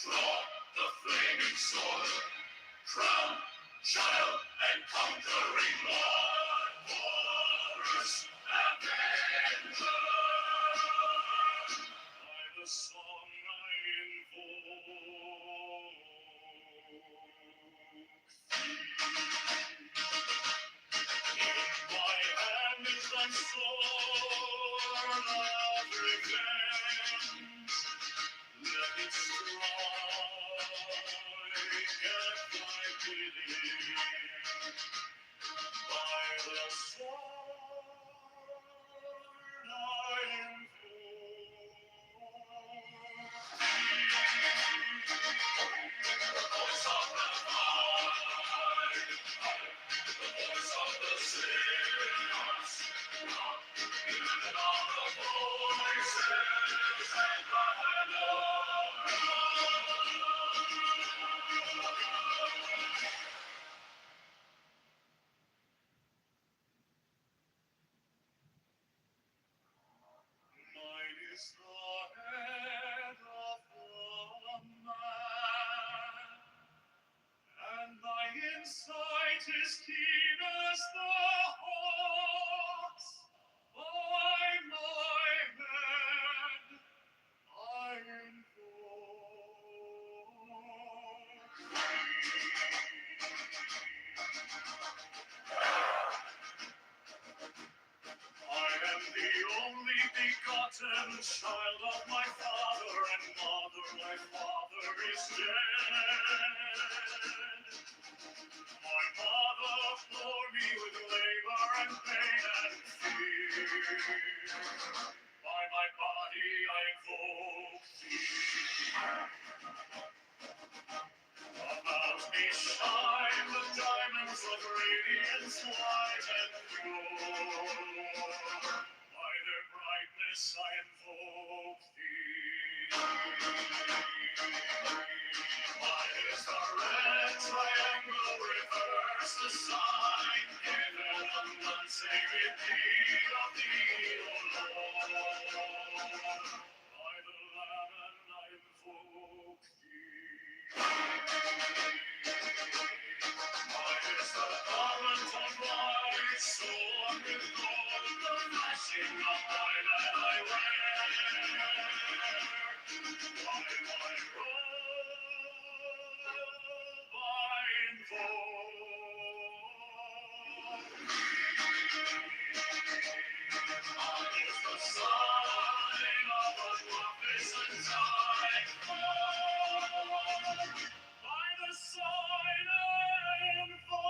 Draw the flaming sword, crown, child, and conquering Lord, Horus, Avenger. By the song I invoke sword of revenge. Let it strike at thy bidding. By the sword I the voice of the fight, the voice of the sinners, and all the voices that cry Lord. Mine is the head of the man, and thy insight is keen as the hawk's. By my head I invoke I am the only begotten child of my father and mother. My father is dead. My mother bore me with labor and pain and fear. By my body I invoke thee. About me shine the diamonds of radiance white and pure. By their brightness I invoke thee. Mine is the red triangle, reverse the sign, given on none save in need of thee, O Lord. By the Lamb and I invoke thee. Mine is the garment of light, sewn with gold, the flashing of mine that I wear. By my robe I invoke mine is the sign of a magnificent time. By the sign I invoke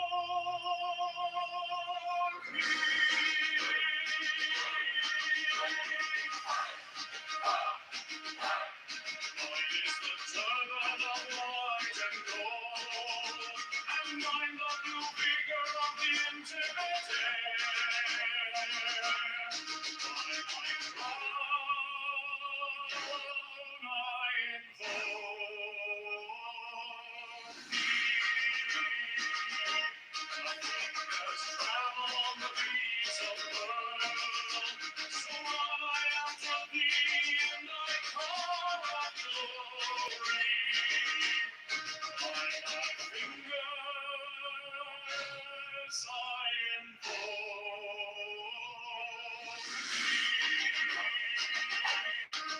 Mine is the turban of white and gold, and mine the new vigor of the intimate air. By my crown I invoke nothing has traveled the beats of world, so I after thee and I call out glory. By my fingers I invoke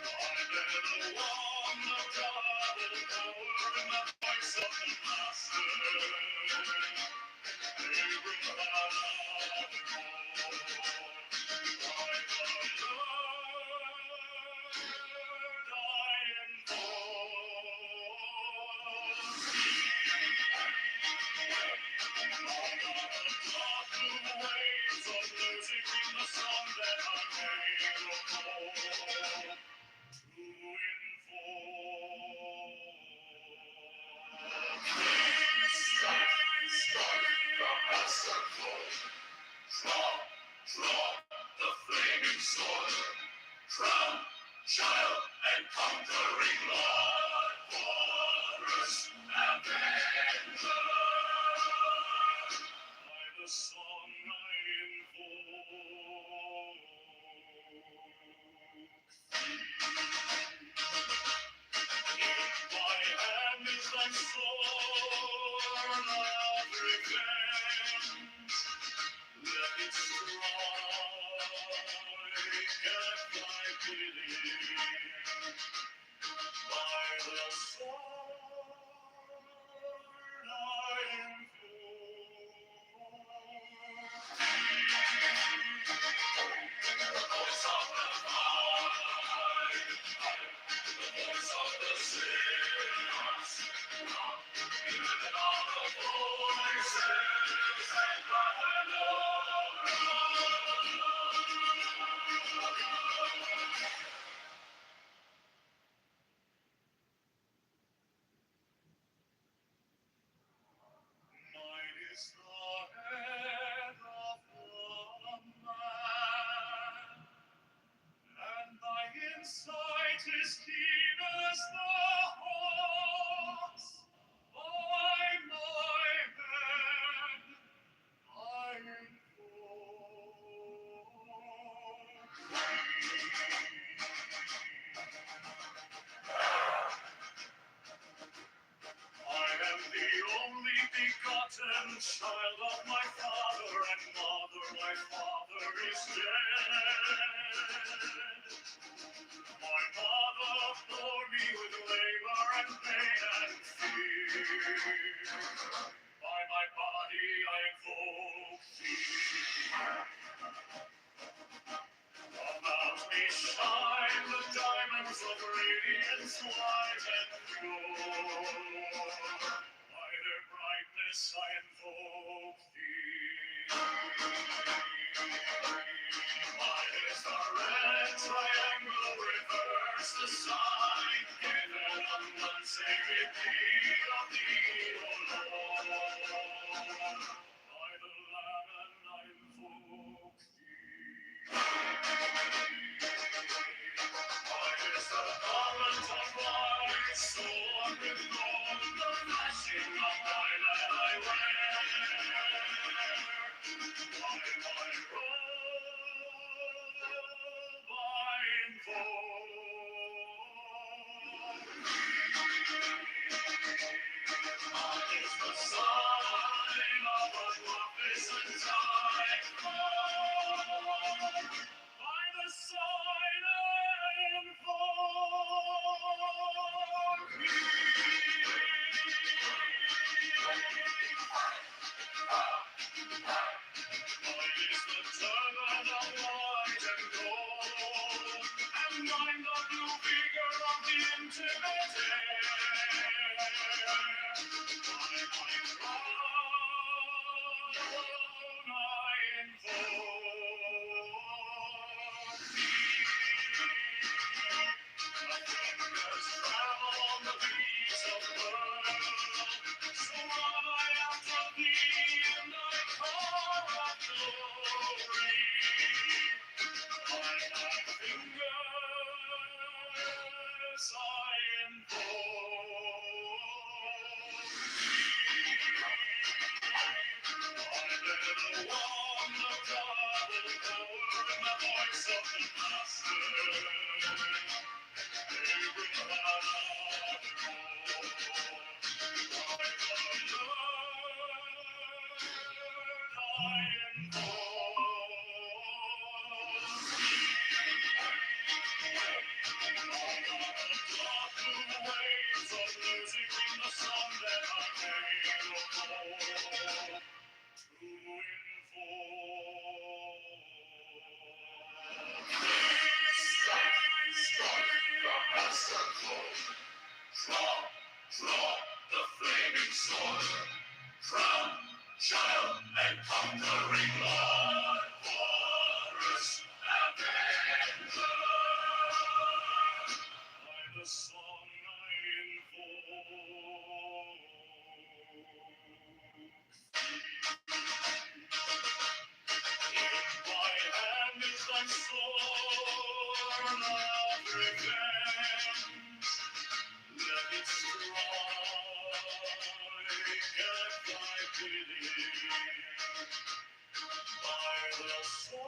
I bear the wand of double power in the voice of the master. Child and conquering Lord, fortress and avenger. By the song I invoke in my hand is thy sword of revenge. Let it strike at thy bidding. By the sword I invoke Mine is the head of a man, and thy insight is keen as the hawk's. By my head I am the only begotten child of my father and mother. My father is dead. My mother bore me with labor and pain and fear. By my body I invoke thee. About me shine the diamonds of radiance white and pure. By their brightness I invoke thee. Mine is the red triangle, reverse the sign, given on one sacred deed of thee, O Lord. By the Lamb and I invoke thee. Mine is the garment of white, sword with gold, the flashing of thy light I wear. By my robe I invoke mine is the sign of a magnificent time. By the sign I invoke mine is the turban of white and gold, and mine the blue vigor of the intimate air. By my crown I invoke the fingers travel on the beats of pearl. So run I after thee, and I call of glory. By my fingers I invoke thee. I bear the wand of double power and the voice of the Master. Draw the flaming sword from child and conquering Lord, Horus Avenger. By the song I invoke in my hand is thy sword of revenge. Let it strike at thy bidding. By the sword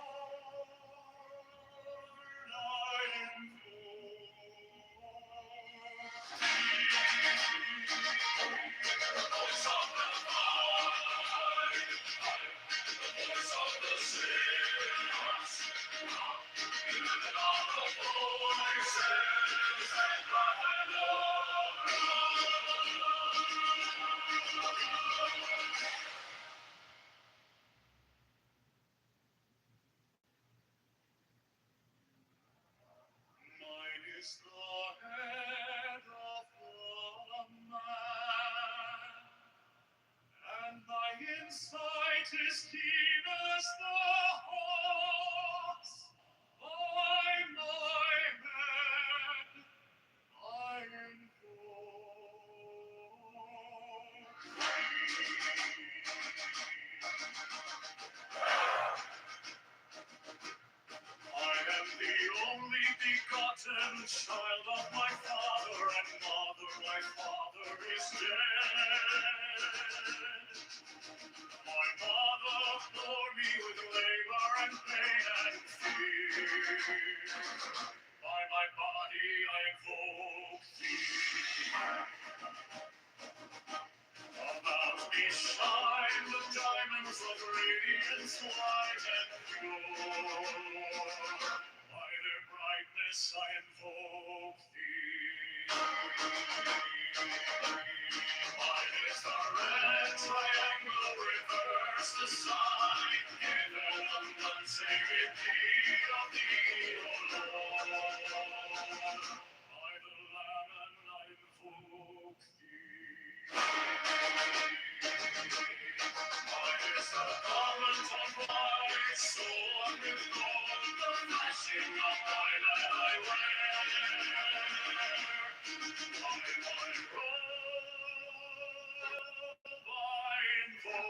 I invoke the voice of the fight, the voice of the sinners, given all the voices and mine is the head of a man, as keen as the hawks. By my head, I am the only begotten child of my father and mother. My father is dead. My mother bore me with labor and pain and fear. By my body I invoke thee. About me shine the diamonds of radiance white and pure. By their brightness I invoke thee. Mine is the red triangle, reverse the sign. Given unsacred thee of thee, O Lord. By the Lamb I invoke thee. Mine is the garment of light, sword with gold, the flashing of my light I wear. By my robe I invoke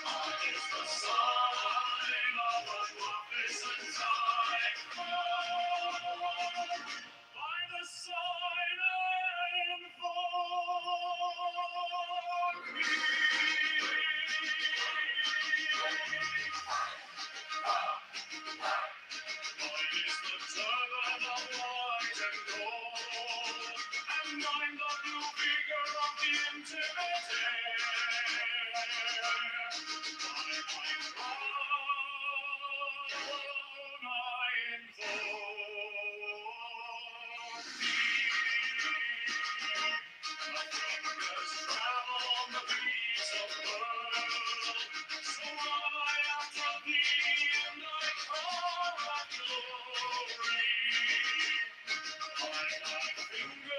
mine is the sign of a magnificent time. By the sign I invoke mine is the turban of white and gold, and mine the blue vigor of the intimate air. By my crown I invoke thee. My fingers travel on the beats of pearl, so I after thee and I call of glory. By my fingers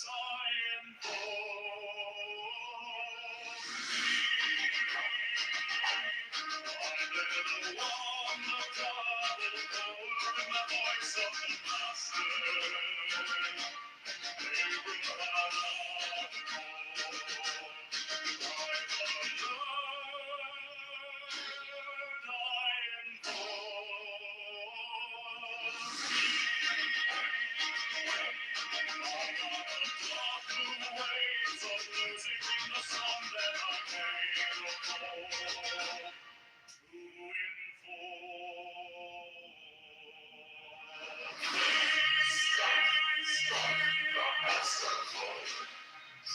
I invoke thee. I bear the wand of double power in the voice of the Master. They bring power of by the Lord I invoke thee. Waves of music in the sun that I made of gold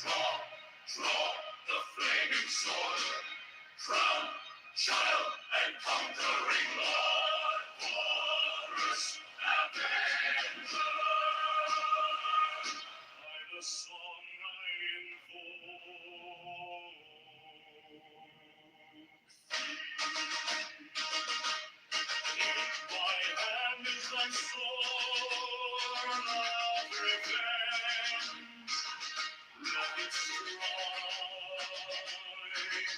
to draw the flaming sword, crown, child, and conquering Lord, Horus, Avenger. By the song I invoke my hand is thy sword of revenge. Let it strike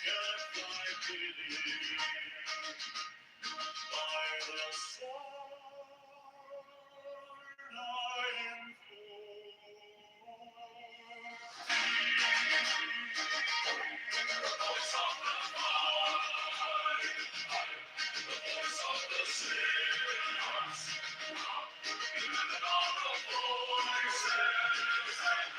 at thy bidding. By the sword I invoke the voice of the fight, the voice of the sinners. Even all the voices and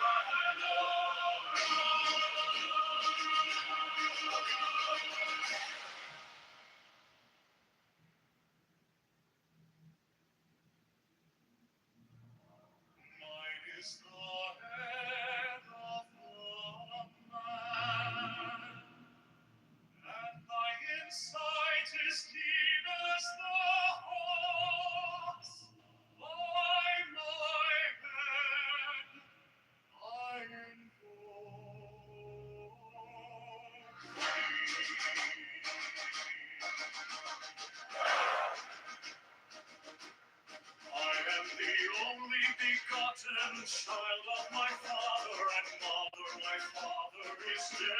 child of my father and mother, my father is dead.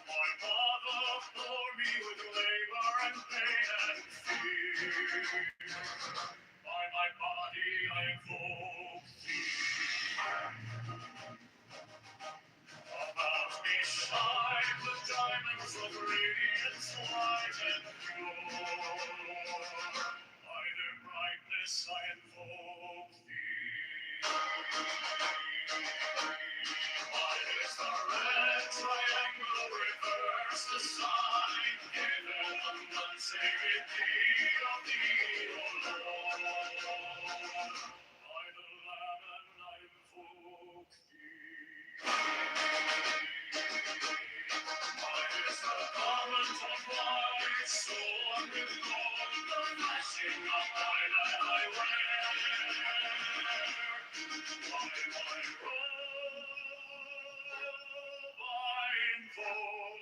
My mother bore me with labor and pain and fear. By my body I invoke thee. About me shine the diamonds of radiance light and pure. By their brightness I invoke thee. Mine is the red triangle, reverse the sign, given and unsaved thee of thee, O Lord. By the Lamb and I invoke thee. Mine is the garment of light, sewn with gold, the flashing of my light I wear. By my robe I invoke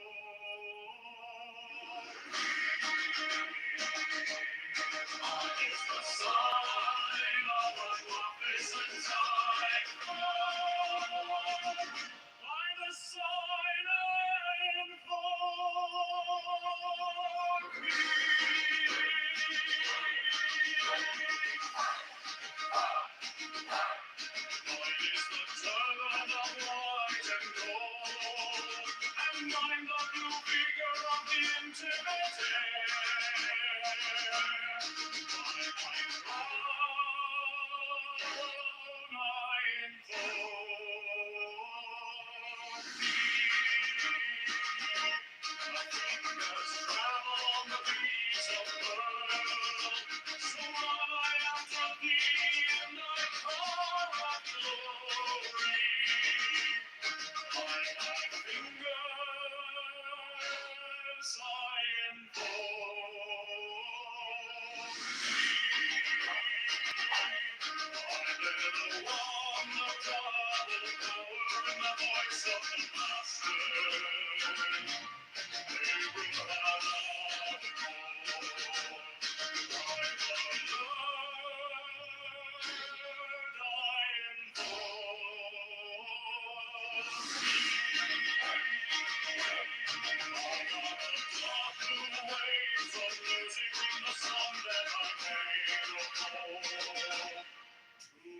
mine is the sign of a magnificent time. By the sign I invoke mine is the turban of white and gold, and mine the blue figure of the intimate air. By my crown I invoke thee. My fingers travel on the beats of pearl, so I after thee in thy car of glory. By my fingers I invoke thee. I bear the wand of double power in the voice of the Master. They bring Father the Lord. By the Lord I invoke thee. Waves of music in the song that I made of gold to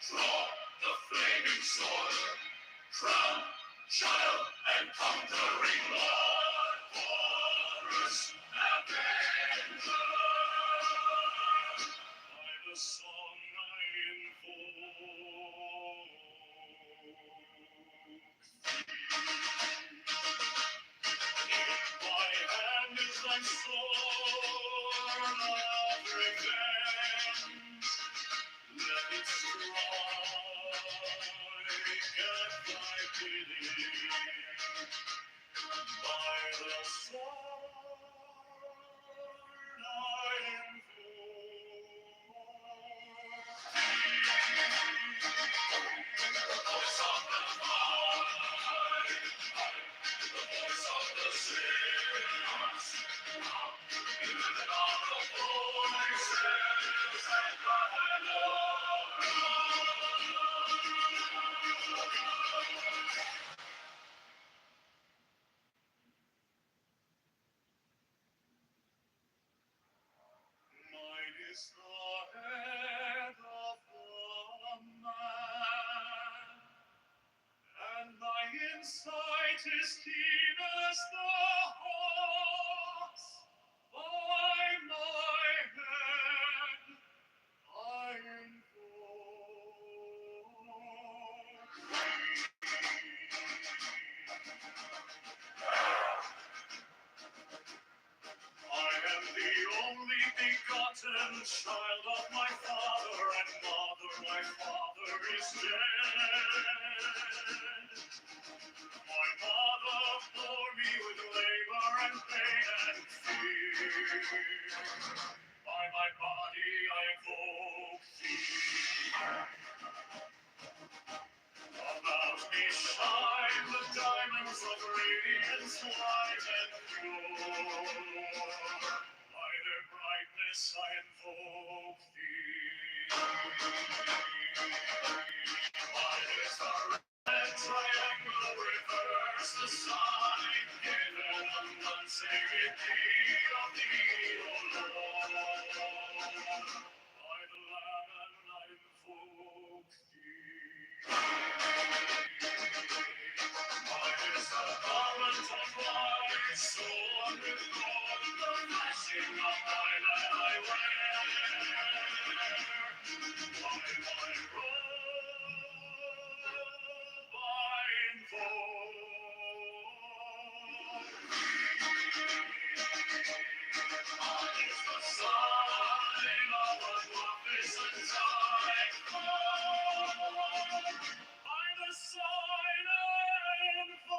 Draw the flaming sword, crown, child, and conquering Lord, Horus, Avenger. By the song I invoke my hand is thy sword of revenge. Let it strike at thy bidding. By the sword I invoke the voice of the fight, the voice of the saints, even all the voices that cry Lord. Mine is the head of the man, and my insight is keen as the hawk's. By my head I am the only begotten child of my father and mother. My father is dead. My mother bore me with labor and pain and fear. By my body I invoke thee. About me shine the diamonds of radiance white and pure. By their brightness I invoke thee. Mine is the red triangle, reverse the sign, given unsacred thee of thee, O Lord. By the Lamb and I invoke thee. Mine is the garment of white, sewn with gold, the flashing of mine I wear. By my robe I invoke mine is the sign of a magnificent time. By the sign I invoke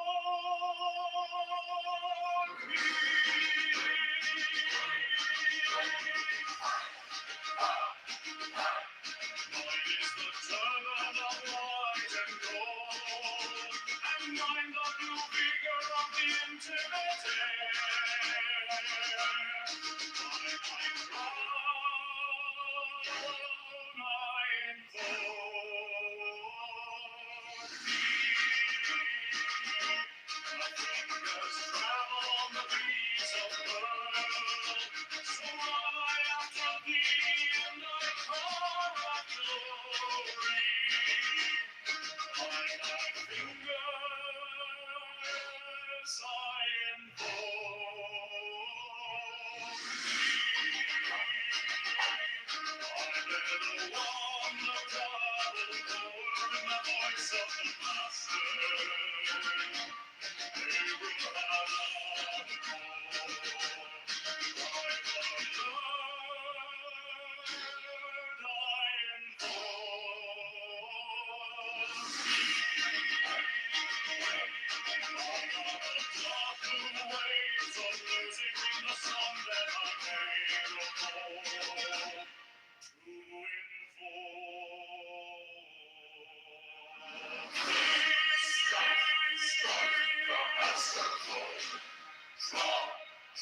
mine is the turban of white and gold, and mine the blue vigor of the intimate air. By my crown I invoke thee. My fingers travel on the beats of pearl, so I after thee in the car of glory. By my fingers I invoke thee. I bear the wand of double power in the voice of the Master. They will bow down before. By the Lord I invoke dark blue waves of losing in the sun that I made a call to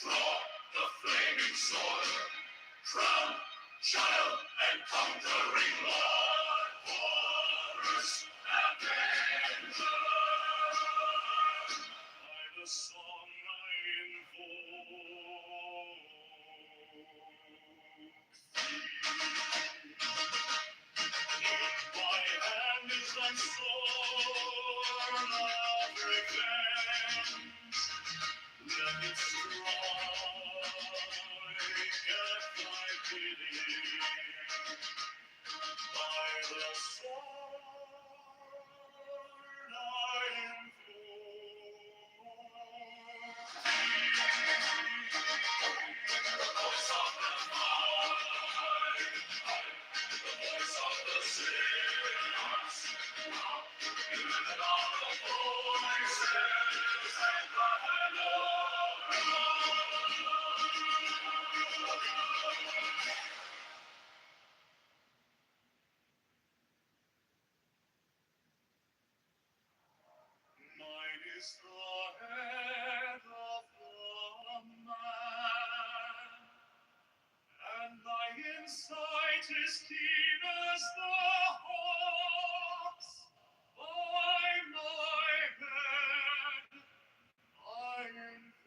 Draw the flaming sword, crown, child, and conquering Lord, Horus, Avenger. By the song I invoke my hand is thy sword of revenge. Let it strike at thy bidding. By the sword I invoke the voice of the vine, the voice of the sinners. Even all the voices and the hello. Mine is the head of the man, and thy insight is keen as the hawk's. By my head I invoke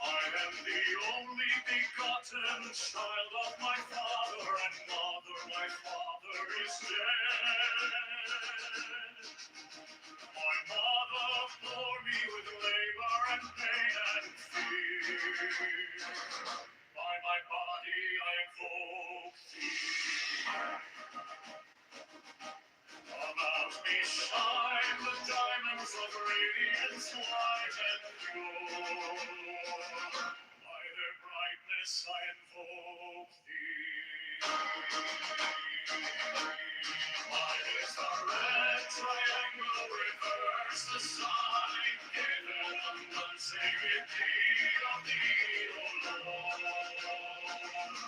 I am the only begotten child of my father and mother. My father is dead. My mother bore me with labor and pain and fear. By my body I invoke thee. About me shine the diamonds of radiance white and pure. By their brightness I invoke thee. Mine is the red triangle, reverse the sign, given unsacred thee of thee, O Lord.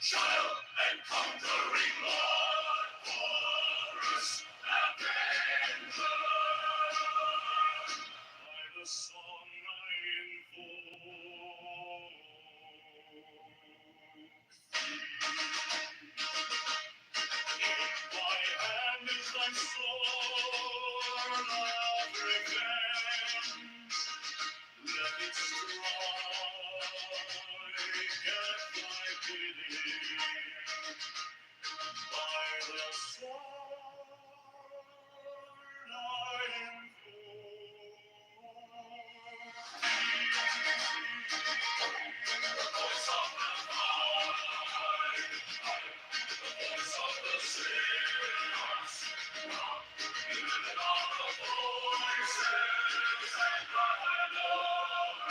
Child and conquering Lord, chorus avenger. By the song I invoke in my hand is thy sword of revenge. Let it strike at thy bidding. By the sword I invoke the voice of the fight, the voice of the sinners. Even all the voices and I know.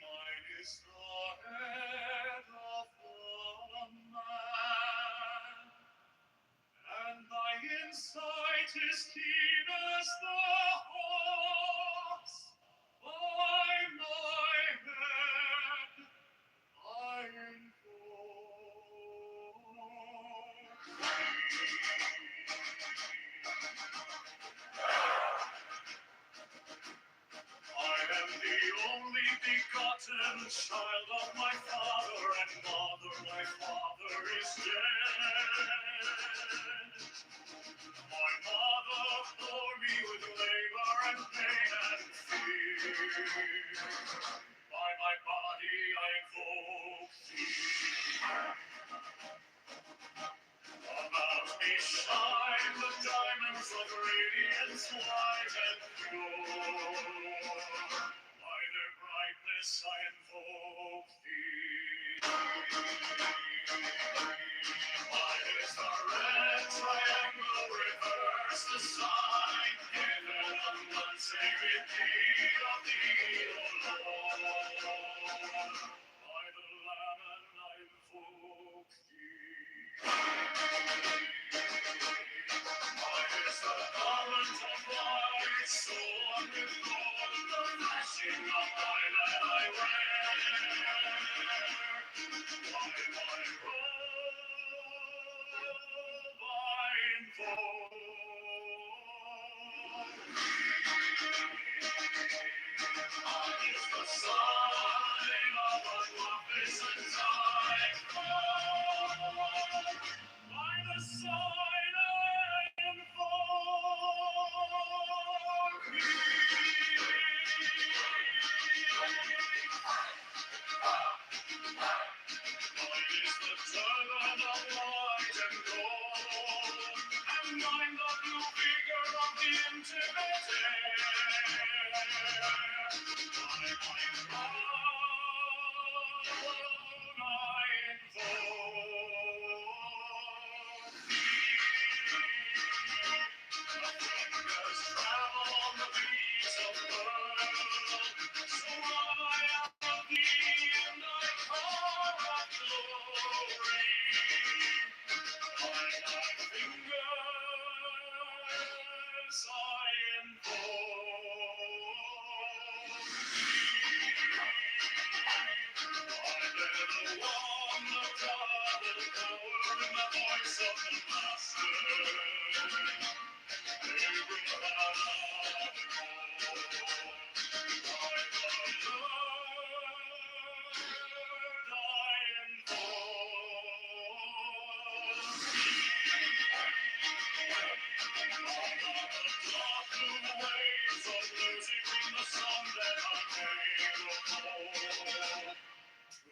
Mine is the head of the man, and thy insight is keen as the hawk's. By my head I invoke I am the only begotten child of my father and mother. My father is dead. My mother bore me with labor and pain and fear. By my body I invoke thee. About me shine the diamonds of radiance white and pure. By their brightness I invoke thee. Mine is the red triangle, reverse the sign, given on one sacred deed of thee, O Lord. By the Lamb I invoke thee. Mine is the garment of light, sewn with gold, the flashing of thy light I wear. By my robe I invoke mine is the sign of a magnificent time. By the sign I invoke Mine is the turban of white and gold, and mine the blue vigor of the intimate air. By my crown I invoke the fingers travel on the beats of pearl, so I am of thee and I call of glory. By thy fingers I invoke I bear the wand of double power in the voice of the Master. They bring about our By the Lord I invoke On the dark blue waves of music in the sun that I made of gold. To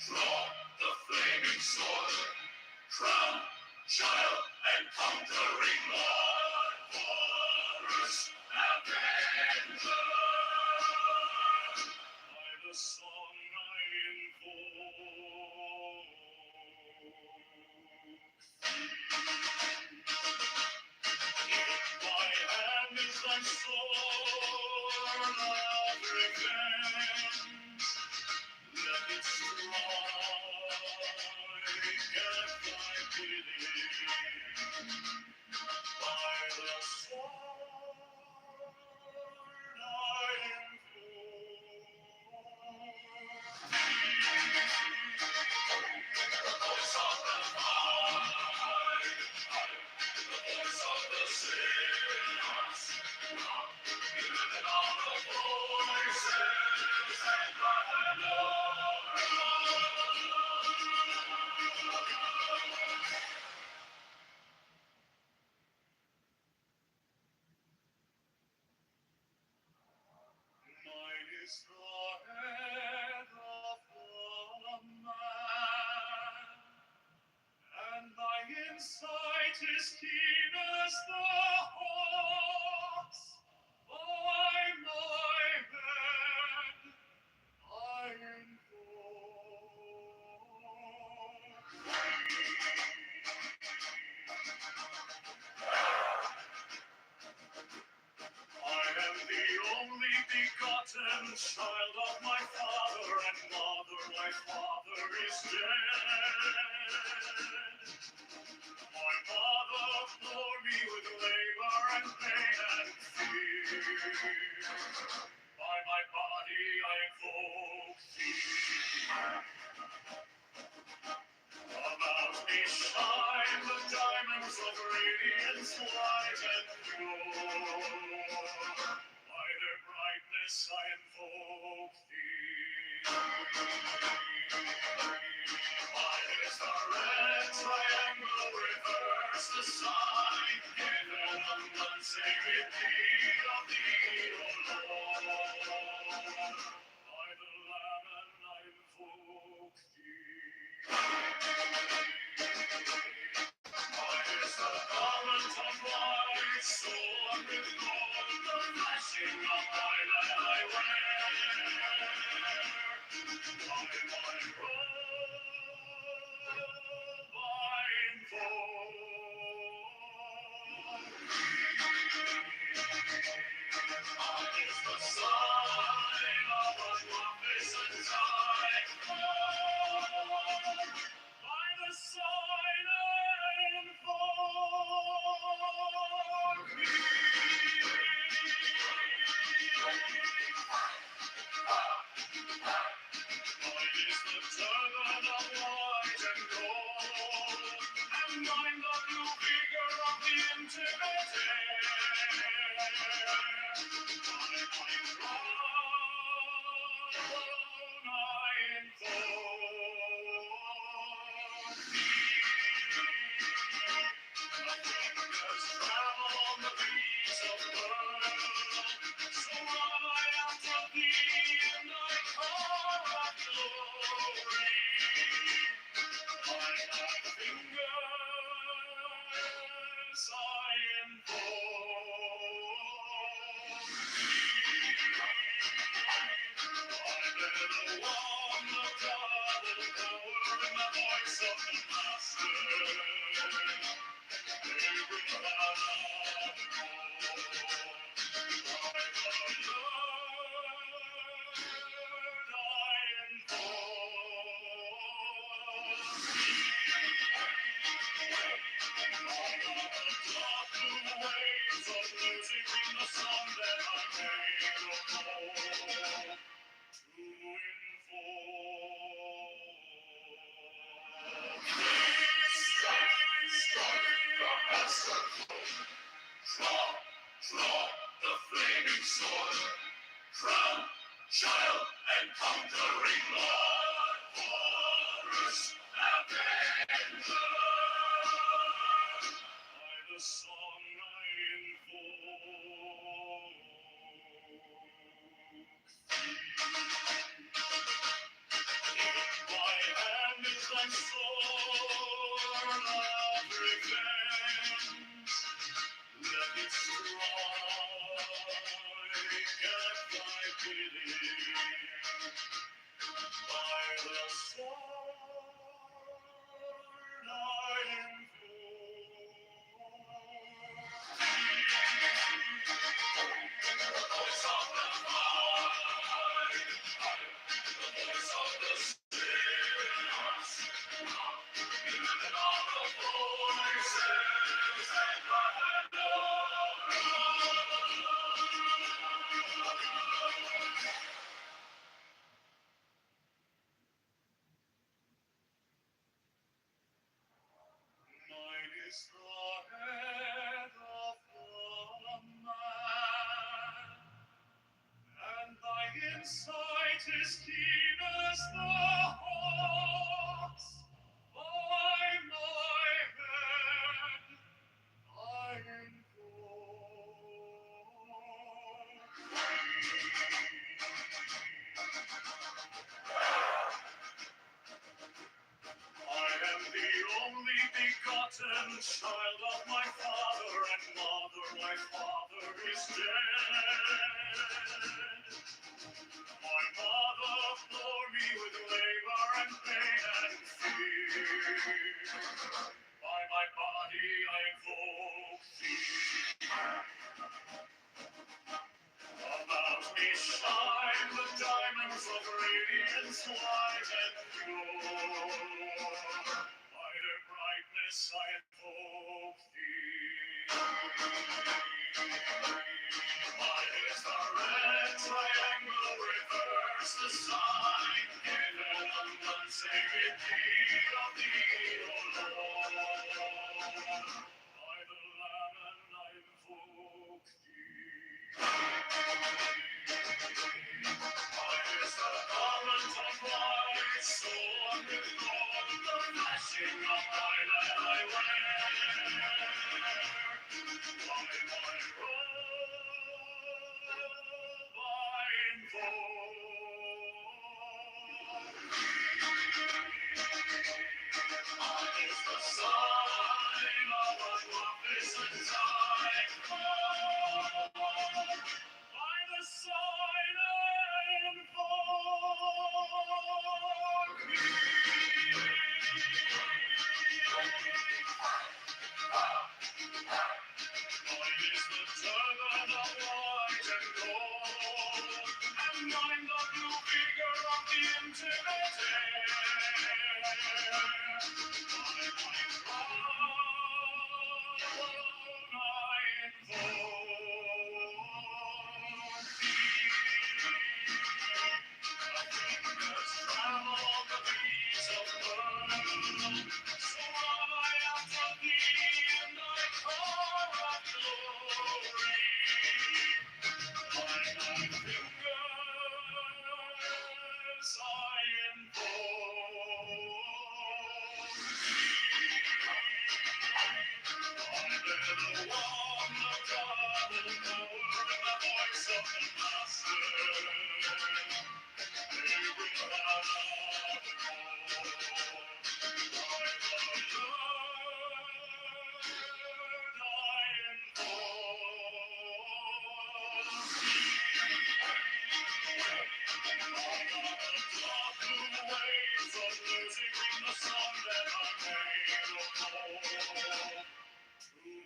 Draw the flaming sword from child and conquering Lord, forest avenger. By the song I invoke my hand is thy sword of revenge. Let it strike at thy bidding. By the sword I invoke the voice of the fight, the voice of the sinners. Even all the voices that cry mine is the head of the man, and my insight is keen as the hawk's. By my head I am the only begotten child of my father and mother. My father is dead. My mother bore me with labor and pain and fear. By my body I invoke thee. About me shine the diamonds of radiance white and pure. By their brightness I invoke thee. Mine is the red triangle, reverse the sign, given unsacred deed of thee, O Lord. By the Lamb I invoke thee. Mine is the garment of white, sword with gold, the flashing of my light I wear. By my robe I invoke mine is the sign of a magnificent time. By the sign I invoke mine is the turban of white and gold, and mine the blue vigor of the intimate air. By my crown I invoke my fingers travel on the beats of pearl, so run I after thee in thy car of glory. By thy fingers I invoke I bear the wand of double power in the voice of the Master. They bring about our by the Lord I invoke on the dark blue waves of music in the sun that I made of gold to draw the flaming sword, crown, child, and conquering Lord, forest avenger. By the song I invoke my hand is thy sword of revenge. Let it strike at thy bidding. By the sword I invoke the voice of the fight, the voice of the sinners, even all the voices that I know. Mine is the head of the man, and thy insight is keen as the hawk's. By my head I invoke I am the only begotten child of my father and mother. My father is dead. My mother bore me with labor and pain and fear. By my body I invoke thee. About me shine the diamonds of radiance white and pure. By their brightness I invoke thee. Mine is the red triangle, reverse the sign, given unsaved deed of thee, O Lord. By the Lamb and I invoke thee. Mine is the garment of light, sword with gold, the flashing of thy light I wear. By my robe I invoke Mine is the sign of a magnificent time. By the sign I invoke Mine is the turban of white and gold, and mine the blue figure of the intimate air. By my crown I invoke thee. Fingers travel the beats of love, so I after thee in thy car of glory. By thy fingers I invoke under the wand of God and power and the voice of the Master. They will bow by the Lord I invoke blue waves of music in the sun that I made of gold to invoke.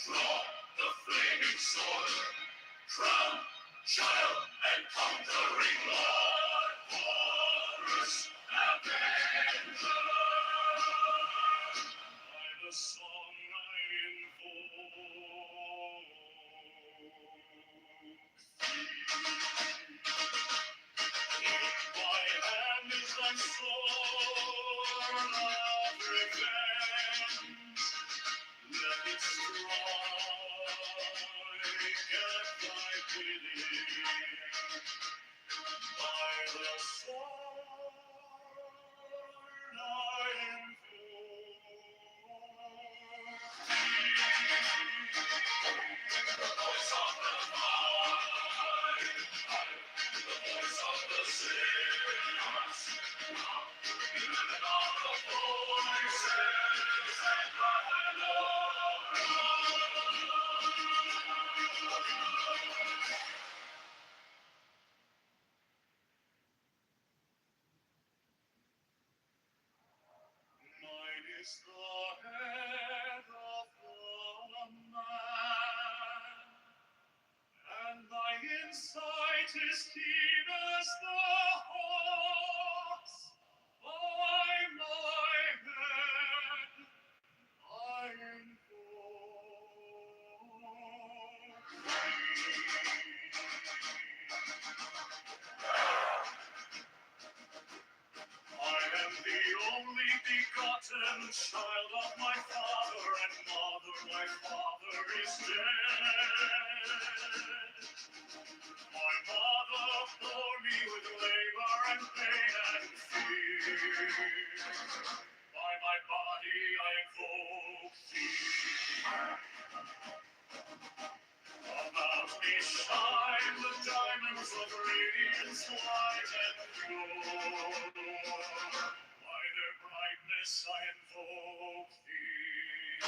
Draw the flaming sword, crown, child, and conquering Lord, Horus, Avenger. By the song I invoke in my hand is thy sword of revenge. Let it strike at thy bidding. By the sword I invoke the voice of the fight. is keen as the hawk's. By my head I am the only begotten child of my father and mother. My father is dead. My mother bore me with labor and pain and fear. By my body I invoke thee. Above me shine the diamonds of radiance white and pure. By their brightness I invoke thee.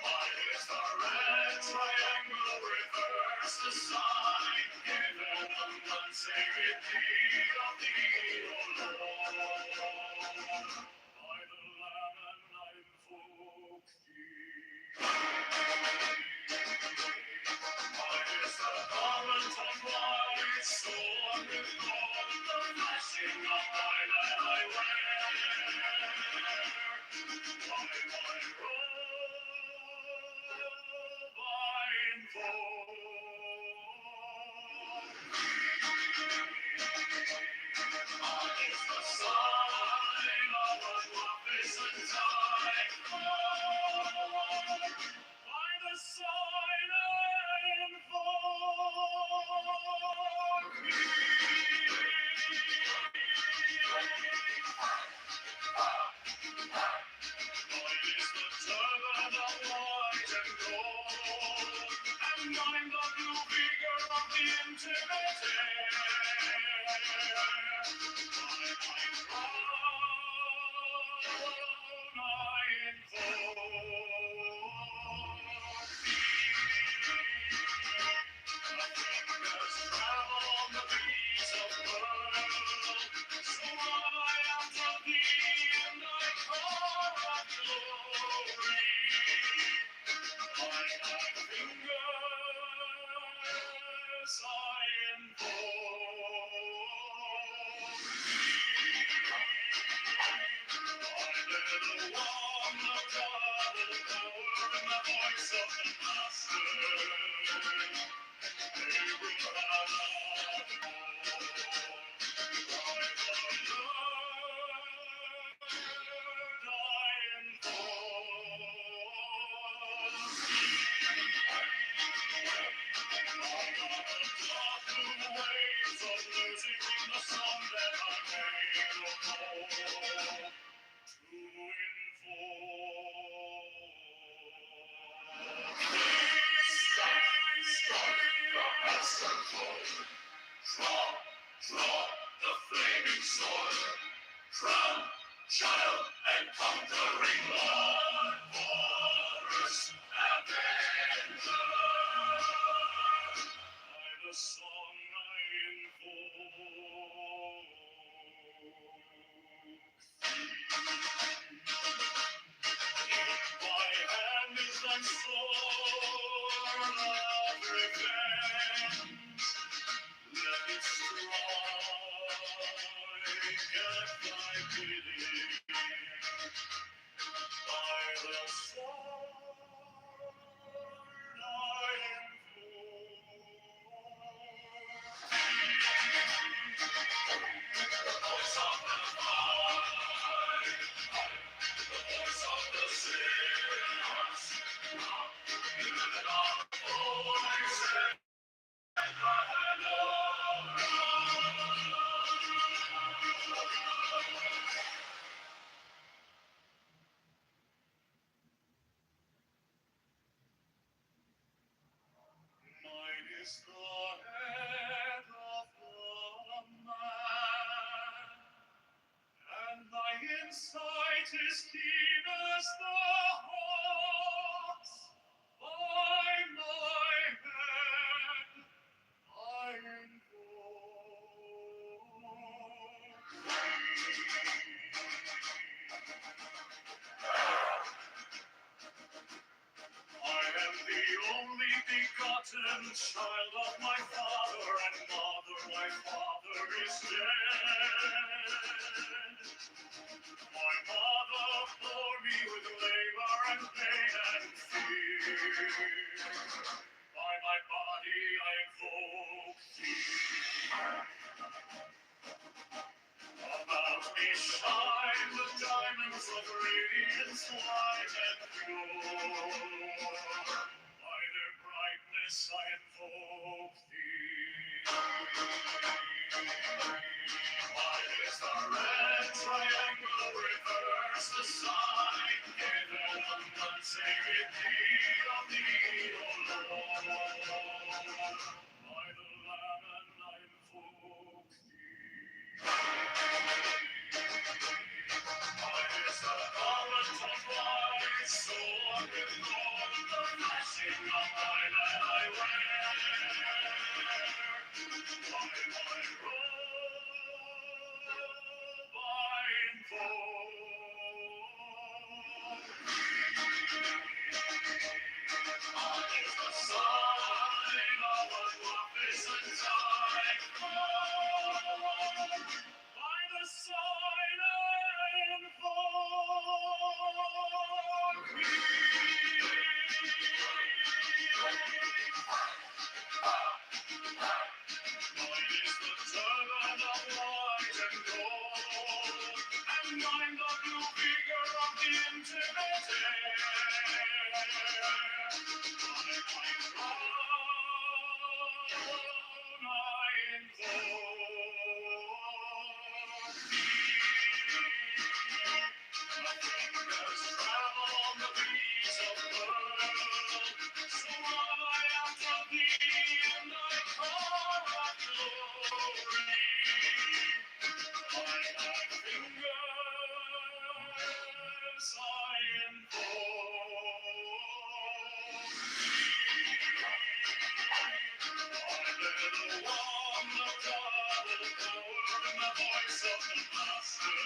Mine is the red triangle reverse, the sign given on none save it thee of thee, O Lord. By the Lamb and I invoke thee. Mine is the garment of white, sewn with gold, the flashing of mine that I wear. By my robe I invoke mine is the sign of a magnificent time. By the sign I invoke mine is the turban of white and gold, and mine the blue vigor of the intimate air. By my crown I invoke fingers travel on the beats of pearl, so I am to thee and I call on glory. By thy fingers I invoke thee. By the one of double power and the voice of the master. The flaming sword, crown, child, and conquering Lord, forest avenger. By the song I invoke my hand is thy sword of revenge. Let it strike at thy bidding. By the sword I invoke the voice of the fight, the voice of the sinners. You that are the voice and the hand of mine is the head of the man, and my insight is keen as the hawk's. By my head I I am the only begotten child of my father and mother, my father is dead. My mother bore me with labor and pain and fear. By my body I invoke thee. About me shine the diamonds of radiance white and pure. By their brightness I invoke thee. Mine is the red triangle, reverse the sign, given unsaved thee of thee, O Lord. By the Lamb and I invoke thee. Mine is the garment of light, sword with gold, the flashing of my light I wear. By my robe I invoke thee. Mine is the sign of a magnificent time. By the sign I invoke thee. Mine is the turban of white and gold, and mine the blue vigor of the intimate air. By my crown I invoke thee. My fingers travel on the beats of pearl, so I after thee and I call out glory. By my fingers I invoke thee. I bear the wand of double power in the voice of the Master.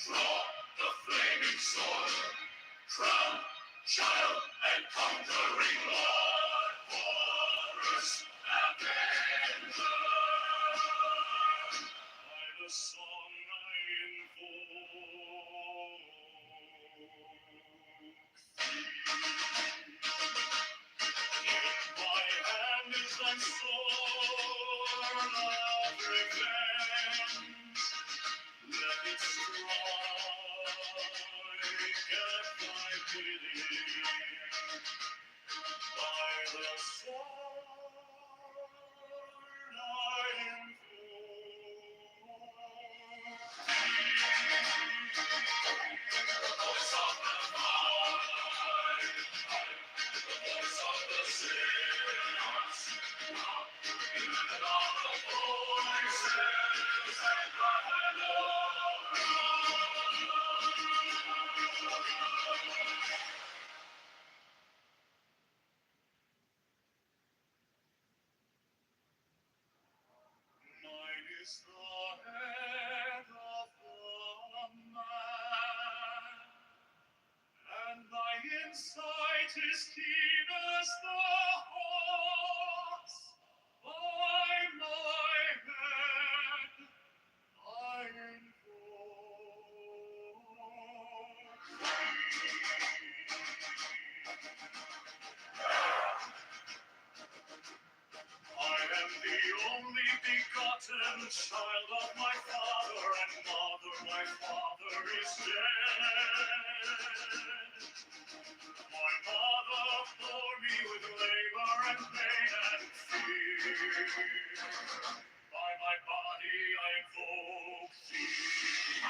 Draw the flaming sword from child and conquering Lord, Horus Avenger. By the song I invoke thee. In my hand is thy sword of revenge. Let it strike at thy bidding. By the sword I invoke the voice of the fight, the voice of the saints, and all the voices that cry Mine is the head of the man, and my insight is keen as the hawk's. By my head I invoke I am the only begotten child of my father and mother. My father is dead. My mother bore me with labor and pain and fear. By my body I invoke thee.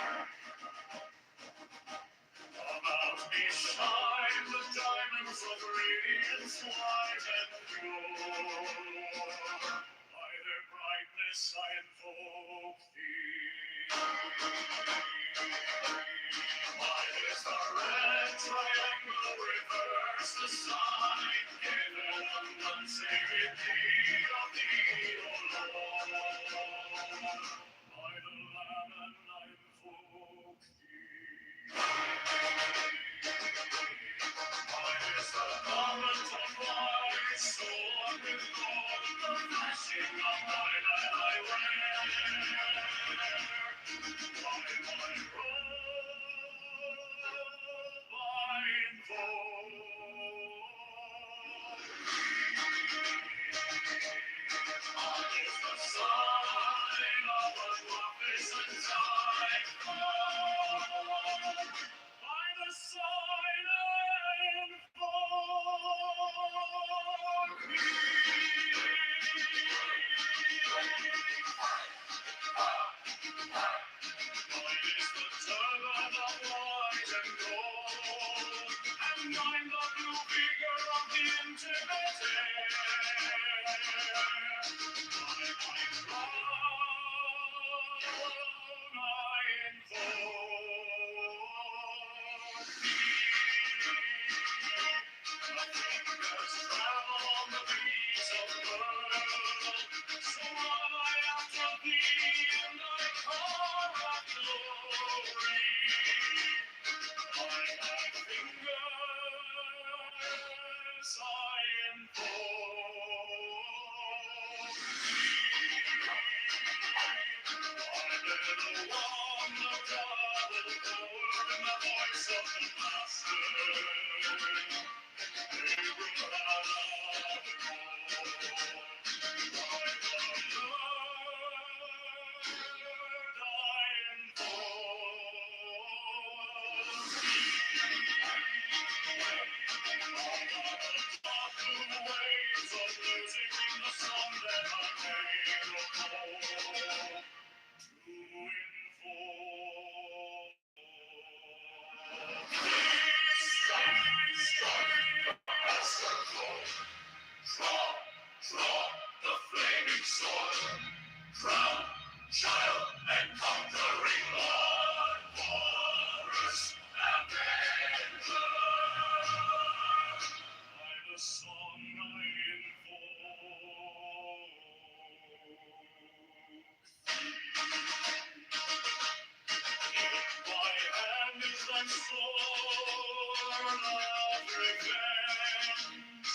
About me shine shine the diamonds of radiance white and pure. By their brightness I invoke thee. Mine is the red triangle, reverse the sign, given undone, save thee of thee, O Lord. By the Lamb and I invoke thee. Mine is the garment of light, sword with gold, the flashing of mine and I wear. By my robe I invoke. Mine is the sign of a magnificent time. By the sign I invoke Mine is the turban of white and gold, and mine the blue figure of the intimate air. By my crown I invoke the fingers travel on the beats of the world, so run I after thee and I call out glory. By my fingers I invoke thee. I bear the wand of double power in the voice of the Master. They bring out the By the Lord I invoke thee. Waves of music in the sun that I made of gold to invoke. Draw the flaming sword, crown, child, and conquering Lord, Horus, Avenger. By the song I invoke my hand is thy sword of revenge.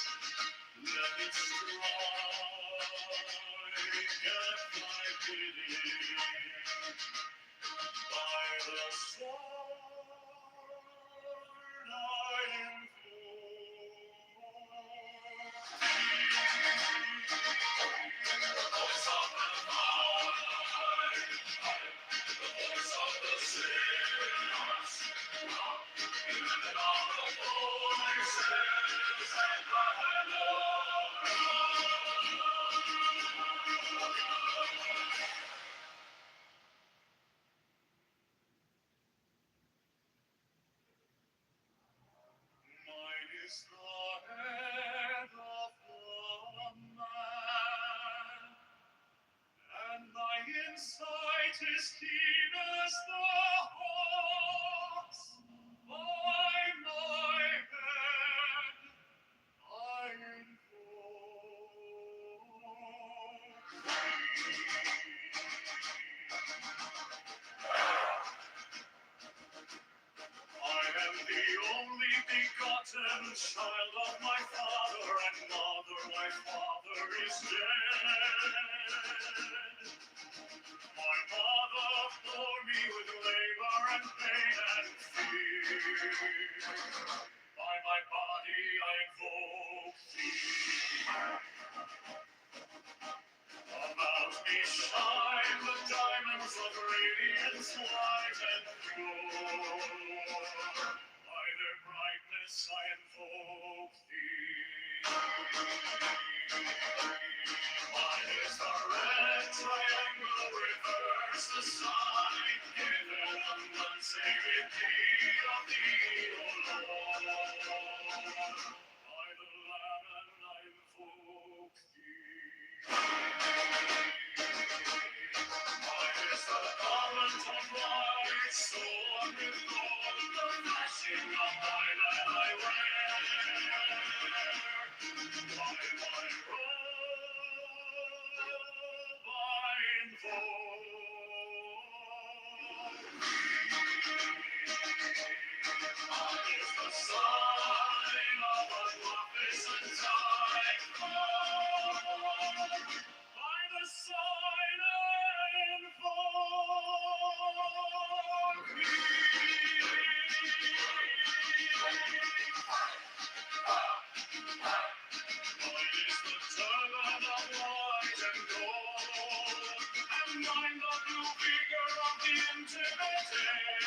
Let it strike at thy bidding. By the sword I the voice of the Lord, the voice of the sinners, even all the voices and the Mine is the head of the man, and my insight is keen as the hawk's. By my head I invoke I am the only begotten child of my father and mother. My father is dead. My mother bore me with labor and pain and fear. By my body I invoke thee. About me shine the diamonds of radiance white and pure. By their brightness I invoke thee. Mine is the red triangle, reverse the sign, given undone, save thee of thee, O Lord. So on with all the flashing of my light I wear. By my robe I invoke. Is the sign of a magnificent time. By the sign I invoke Mine is the turban of white and gold, and mine the blue vigor of the intimate air.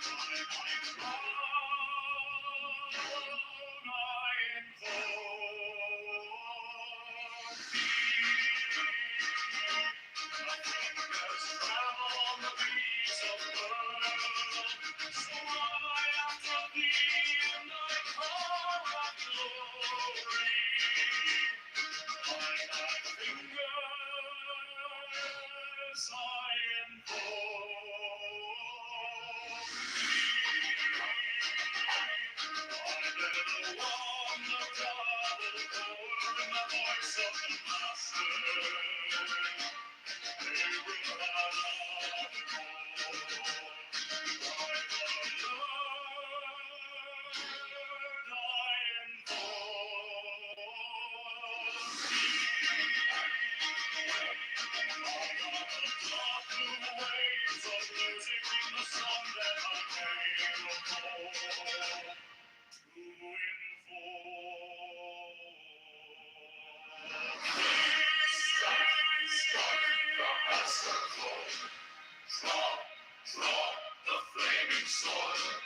By my crown I invoke thee. Fingers travel on the beats of pearl, so I after thee in thy car of glory. By thy fingers I invoke thee. I let the double pour in the voice of the master. The flaming sword,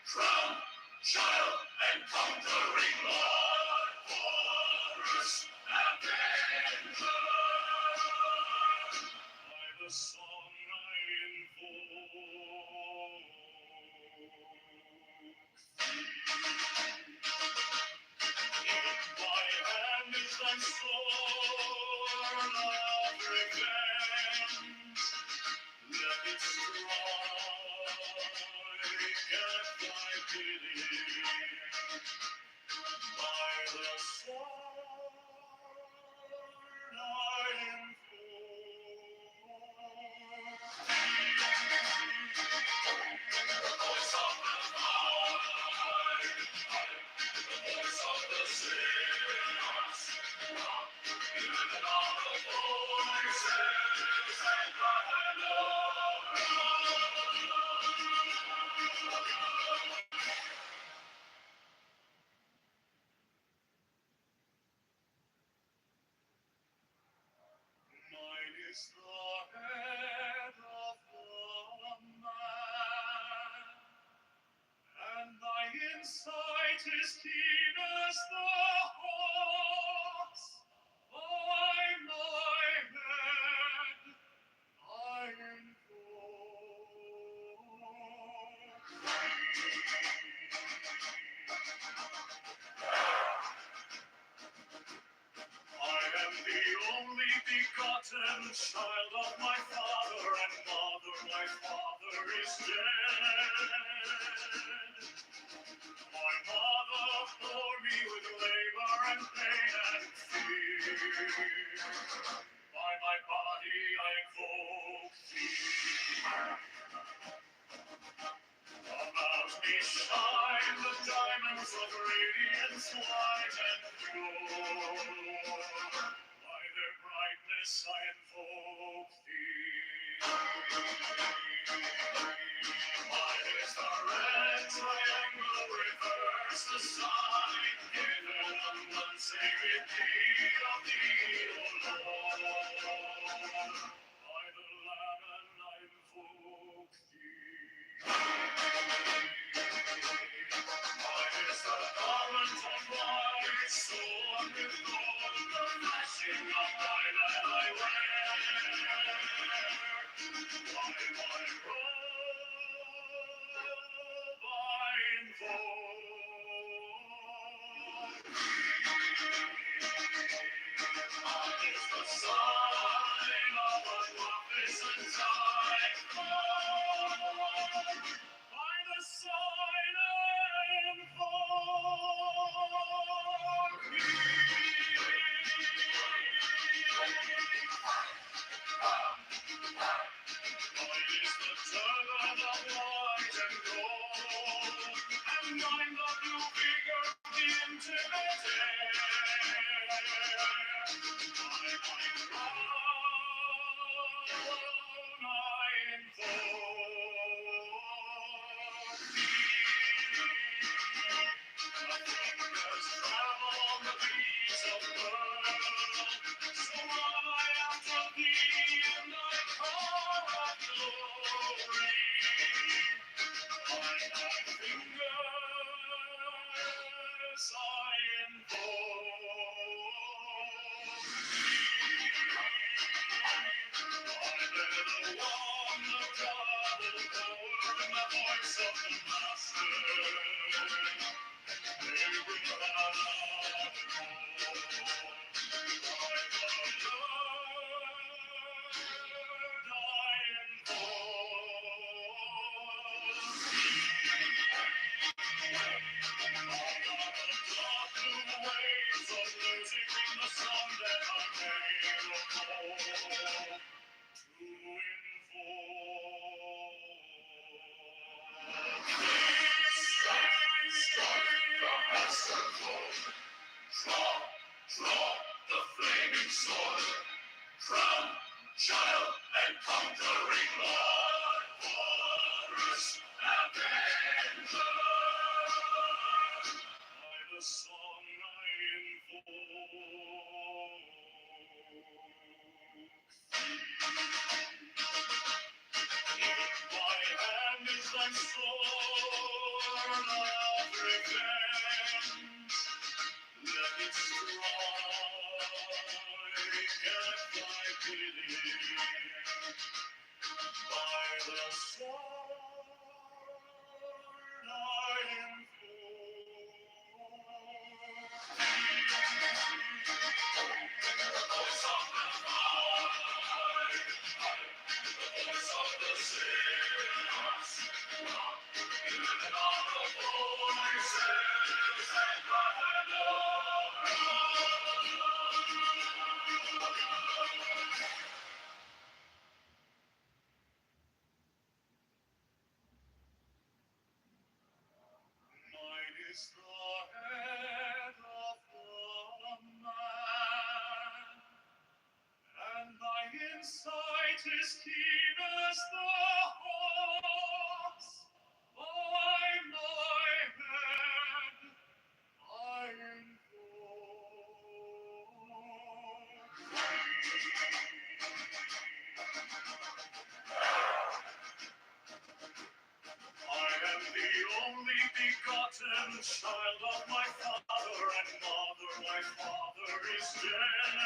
crown, child, and conquering Lord, Horus and Avenger. By the song I invoke in my hand is thy sword of revenge. Let it strike at thy bidding. By the sword I invoke the voice of the fire, the voice of the saints, even all the voices and mine is the head of the man, and thy insight is keen as the hawk's. By my head I am the only begotten child of my father and mother. My father is dead. My mother bore me with labor and pain and fear. By my body I invoke thee. About me shine the diamonds of radiance white and pure. By their brightness I invoke thee. Mine is the red triangle, reverse the sign, given unsaved deed of thee, O Lord. By the Lamb and I invoke thee. Mine is the garment of white, sewn with gold, the flashing of my light I wear. By my robe I invoke Mine is the sign of a magnificent time. I'm the blue figure of the intimate air. Insight is keen as the hawk's. By my head I am the only begotten child of my father and mother. My father is dead.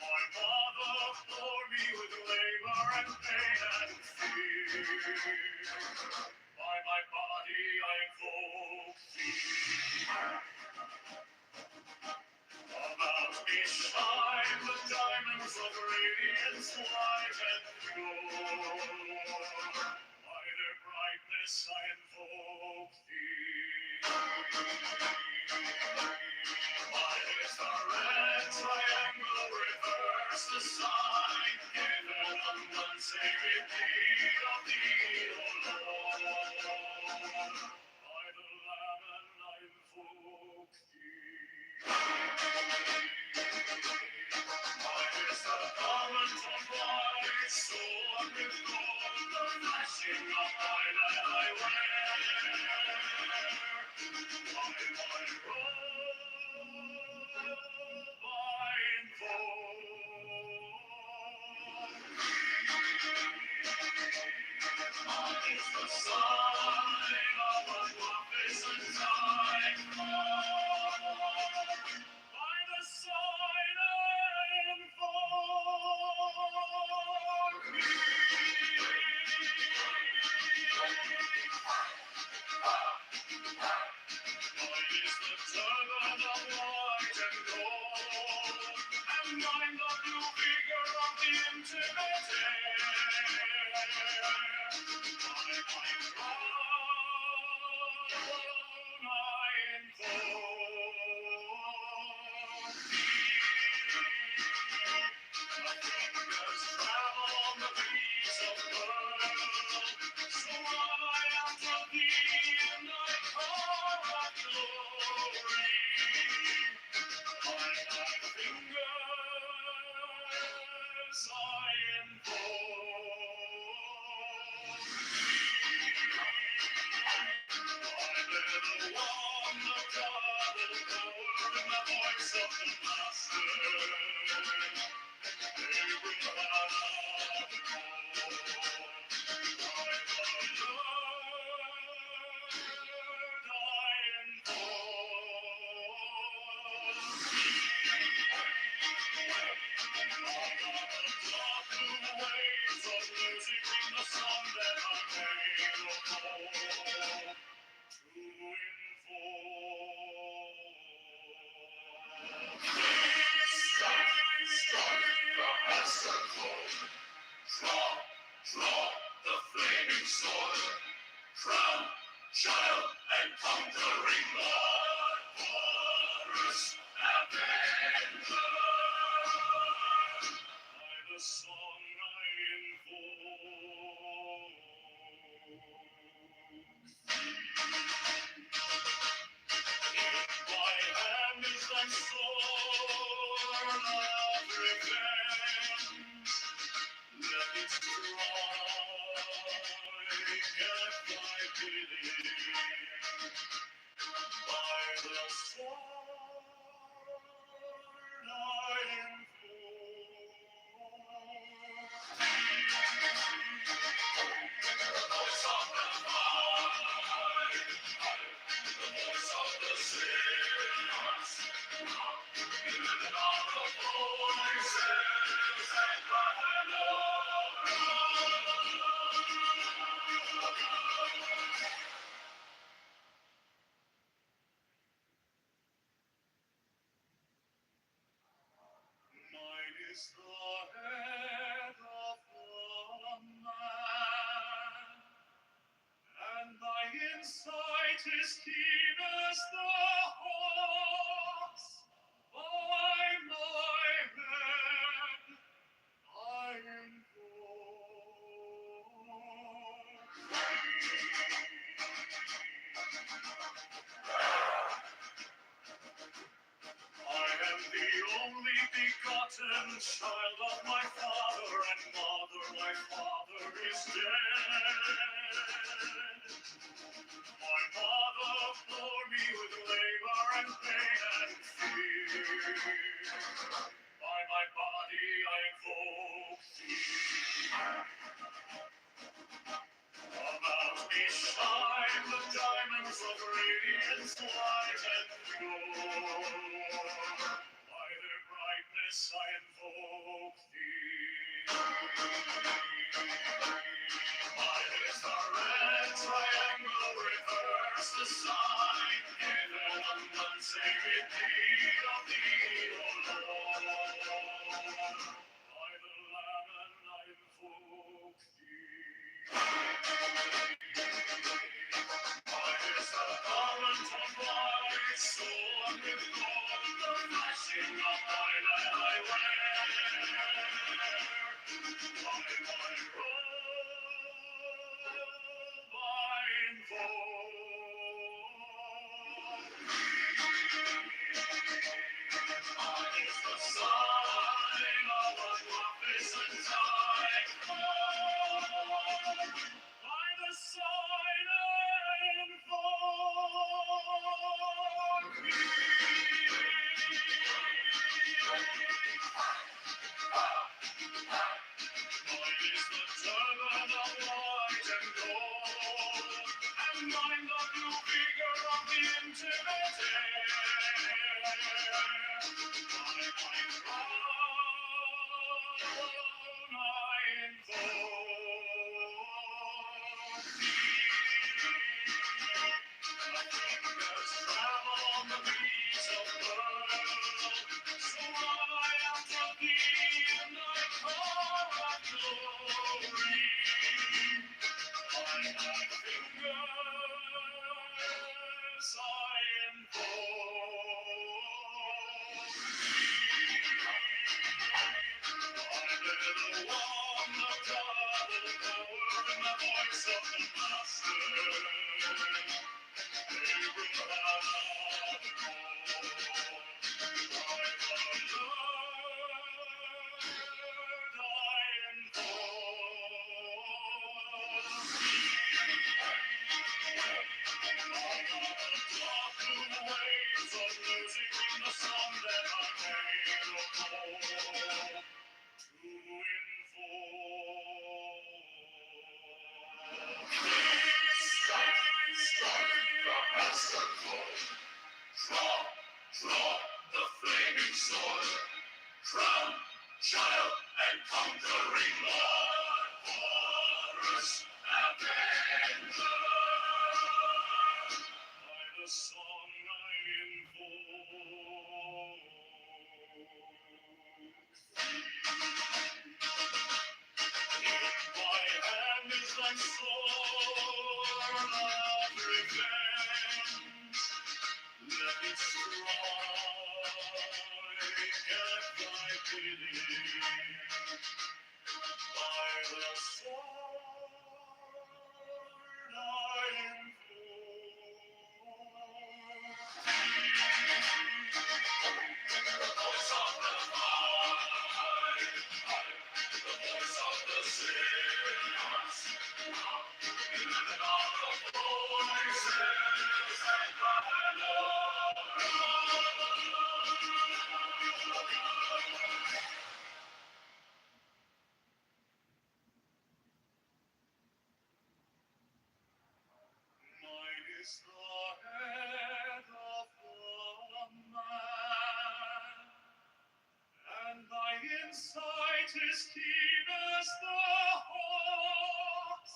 My mother bore me with labor and pain and fear. By my body I invoke thee. About me shine the diamonds of radiance white and pure. By their brightness I invoke thee. Mine is the red triangle, reverse the sign, given unsaved need of thee, O Lord. By the Lamb and I invoke thee. Mine is the garment of white, sewn with gold, the flashing of mine that I wear. By my robe I invoke. Mine is the sign of a prophet's time. By the sign I invoke Mine is the turban of white and gold, and I'm the blue figure of the intimate air. By my crown I invoke my fingers travel on the breeze of pearl, so I am the walk through the waves of music in the song that I made of gold to Draw the flaming sword from child and conquering Lord, Horus Avenger. By the song I invoke in my hand is thy sword of revenge. Let it strike at thy bidding. By the sword I invoke the voice of the fight, the voice of the sinners, even all the voices that cry Lord. Mine is the head of the man, and thy insight is keen as the hawk's.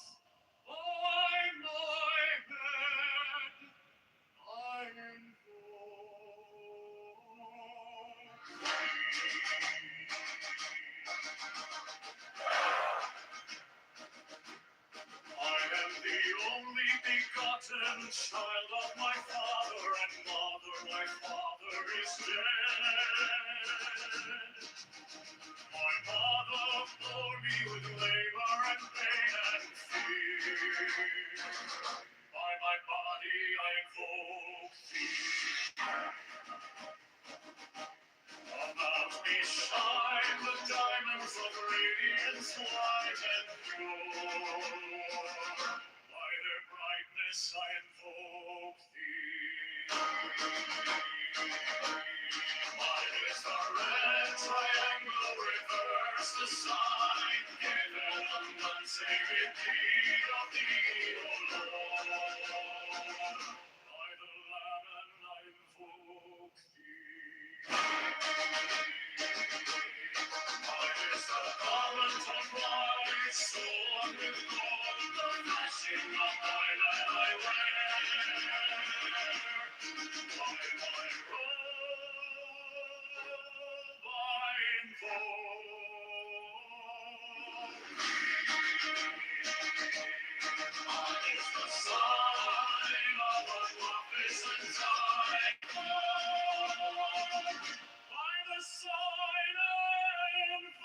By my head I am the only begotten child of my father and mother. My father is dead. My mother bore me with labor and pain and fear. By my body I invoke thee. About me shine the diamonds of radiance white and pure. By their brightness I invoke thee. Mine is the red triangle, reverse the sign, given on none save in need of thee, O Lord. By the Lamb I invoke thee. Mine is the garment of light, sewn with gold, the flashing of thy light I wear. By my robe I invoke mine is the sign of a magnificent time. By the sign I invoke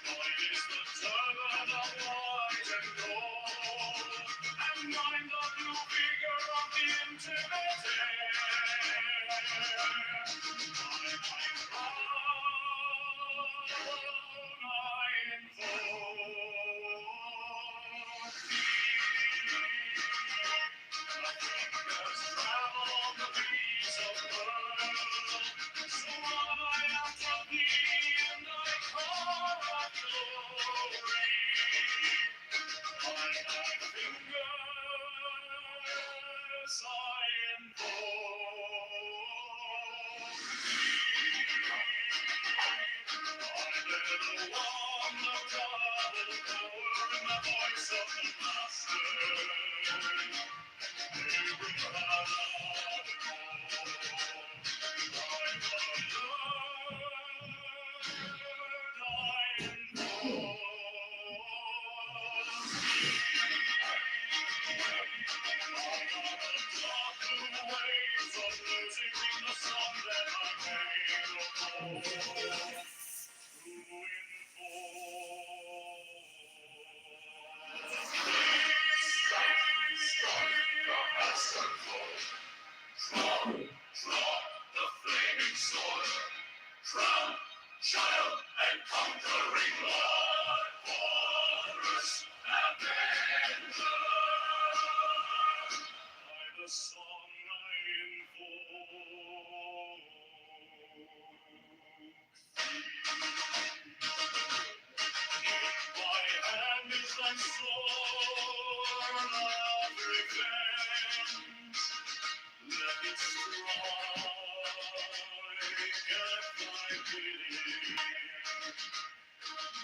mine is the turban of white and gold, and mine the blue figure of the intimate air. By my crown I invoke the fingers travel the beats of world, so I after thee in thy car of glory. By thy fingers I invoke I bear the wand of double power in the voice of the Master. Every cloud Draw the flaming sword from child and conquering Lord, fortress avenger. By the song I invoke my hand is thy sword of revenge. Let it strike at thy bidding.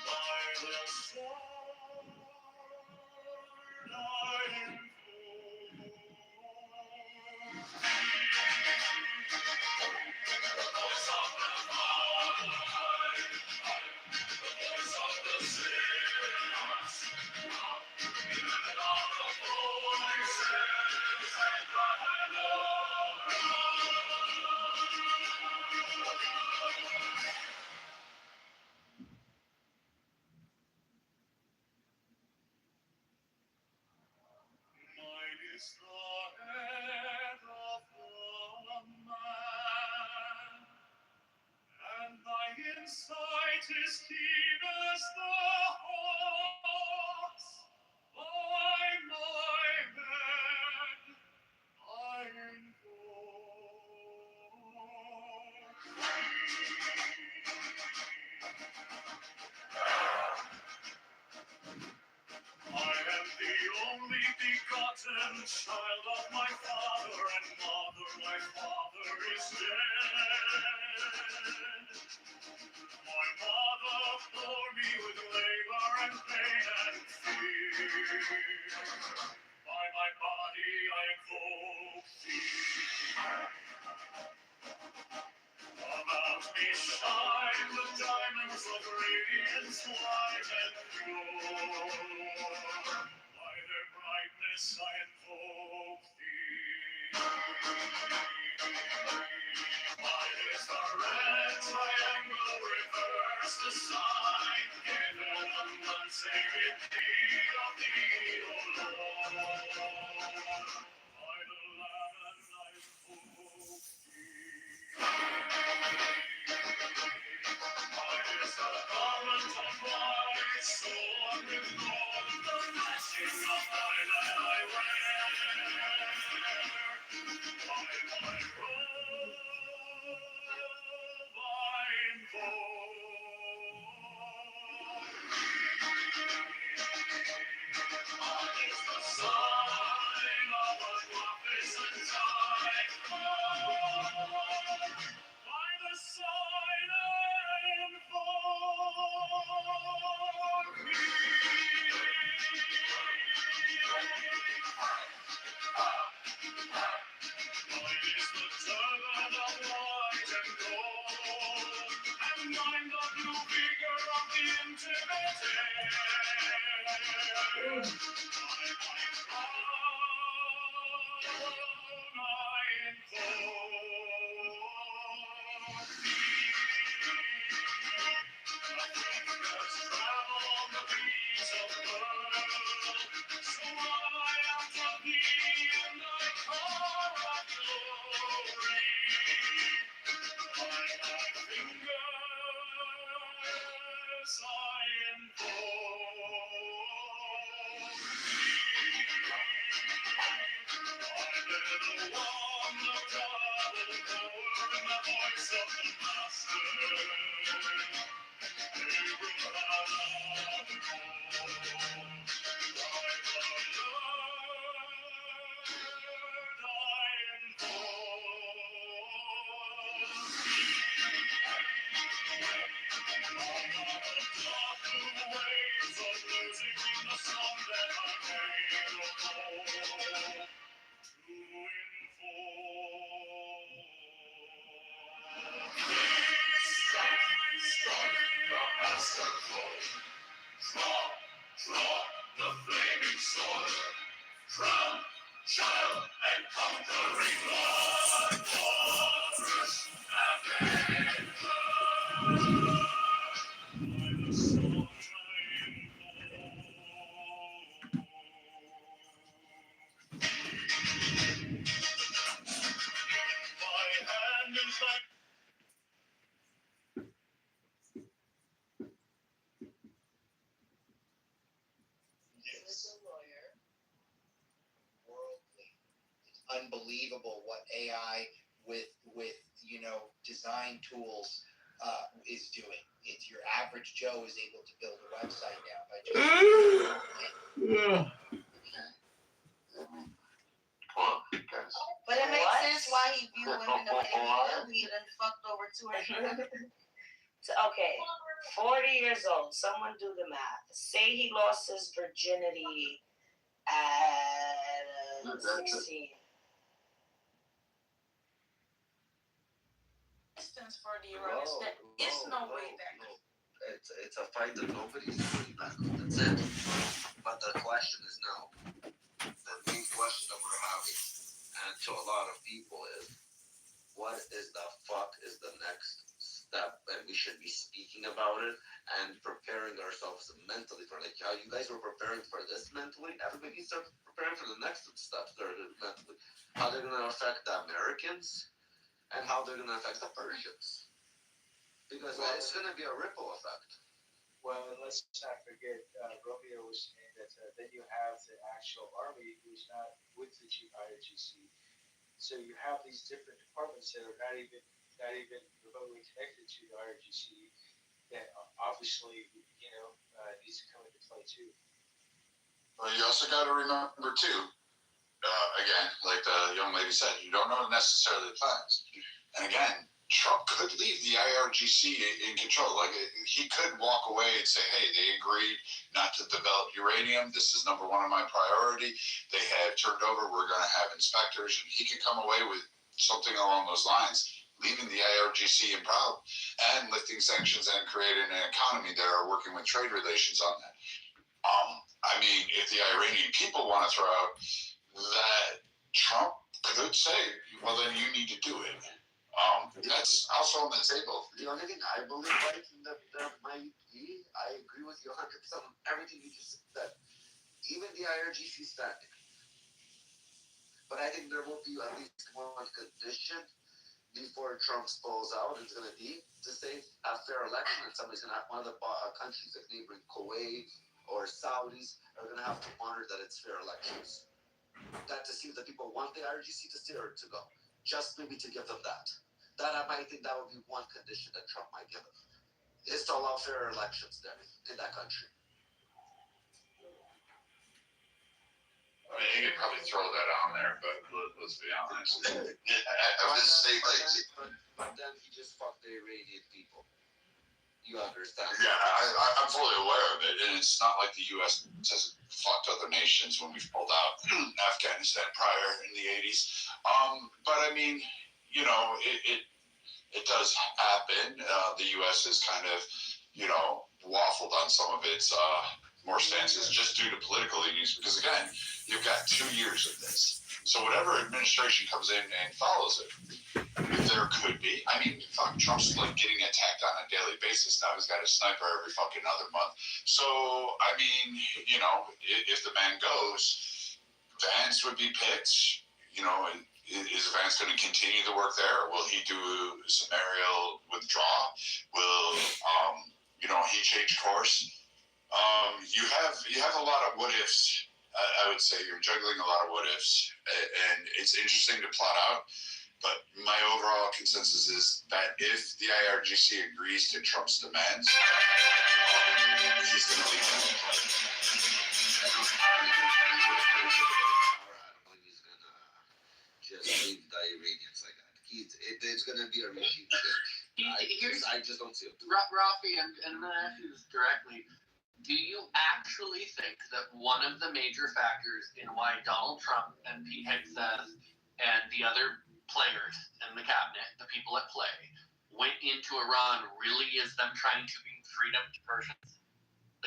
By the sword I invoke the voice of the Father, the voice of the sinners, even all the voices that cry, Lord. Mine is the head of the man, and thy insight is keen as the hawk's. By my head I am the only begotten child of my father and mother. My father is dead. My mother bore me with labor and pain and fear. By my body I invoke thee. About me shine the diamonds of radiance white and pure. By their brightness I invoke thee. Mine is the red triangle, reverse the sign, given unsaved deed of thee, O Lord. By the Lamb and I invoke thee. Mine is the garment of white, sword with gold, the flashing of thy light I wear. By my robe I invoke mine is the sign of a magnificent time. By the sign I invoke mine is the turban of white and gold, and mine the blue vigor of the intimidated. By my crown I invoke thee. Fingers travel on the beats of the world, so I after thee in thy car of glory. By thy fingers I invoke thee. I never want the double power in the voice of the master. The flaming sword, from child and conquering Lord, fortress avenger. By the song I invoke, my hand is like unbelievable what AI with design tools is doing. It's your average Joe is able to build a website now by just. But it makes sense why he viewed women the way he did. He done fucked over 200. Okay, 40 years old. Someone do the math. Say he lost his virginity at 16. Distance for the Iranians. There is no way back. It's a fight that nobody's going back on. That's it. But the question is now, the main question that we're having, and to a lot of people is, what is the fuck is the next step? And we should be speaking about it and preparing ourselves mentally for it. Like how you guys were preparing for this mentally, everybody needs to prepare for the next steps mentally. How they're going to affect the Americans and how they're going to affect the Persians. Because it's going to be a ripple effect. Well, let's not forget, Romeo was saying that then you have the actual army who's not with the IRGC. So you have these different departments that are not even remotely connected to the IRGC that obviously, needs to come into play too. Well, you also got to remember too, again, like the young lady said, you don't know necessarily the plans. And again, Trump could leave the IRGC in control. Like he could walk away and say, "Hey, they agreed not to develop uranium. This is number one on my priority. They have turned over. We're going to have inspectors," and he could come away with something along those lines, leaving the IRGC in proud and lifting sanctions and creating an economy that are working with trade relations on that. I mean, if the Iranian people want to throw out that, Trump could say, "Well, then you need to do it." That's also on the table. The only thing I believe that there might be, I agree with you 100% on everything you just said. Even the IRGC standing. But I think there will be at least one condition before Trump pulls out. It's going to be to say a fair election, and somebody's going to have one of the countries like neighboring Kuwait or Saudis are going to have to monitor that it's fair elections. That to see if the people want the IRGC to stay or to go. Just maybe to give them that. That I might think that would be one condition that Trump might give them, is to allow fair elections there in that country. I mean, you could probably throw that on there, but let's be honest. But then he just fucked the Iranian people. You understand? Yeah, I'm fully aware of it, and it's not like the U.S. has fucked other nations when we've pulled out Afghanistan prior in the 80s. But I mean, it does happen. The U.S. has kind of, waffled on some of its more stances just due to political leanings. Because again, you've got 2 years of this. So whatever administration comes in and follows it, there could be. I mean, fuck, Trump's like getting attacked on a daily basis now. He's got a sniper every fucking other month. So I mean, if the man goes, Vance would be picked. Is Vance going to continue to work there, or will he do some aerial withdrawal? Will he change course? You have a lot of what ifs. I would say you're juggling a lot of what ifs, and it's interesting to plot out. But my overall consensus is that if the IRGC agrees to Trump's demands, he's going to leave them. Just leave the Iranians like that. It's going to be a regime change. I just don't see it. Rafi, and I'm going to ask you this directly. Do you actually think that one of the major factors in why Donald Trump and Pete Hegseth and the other players in the cabinet, the people at play, went into Iran really is them trying to bring freedom to Persians?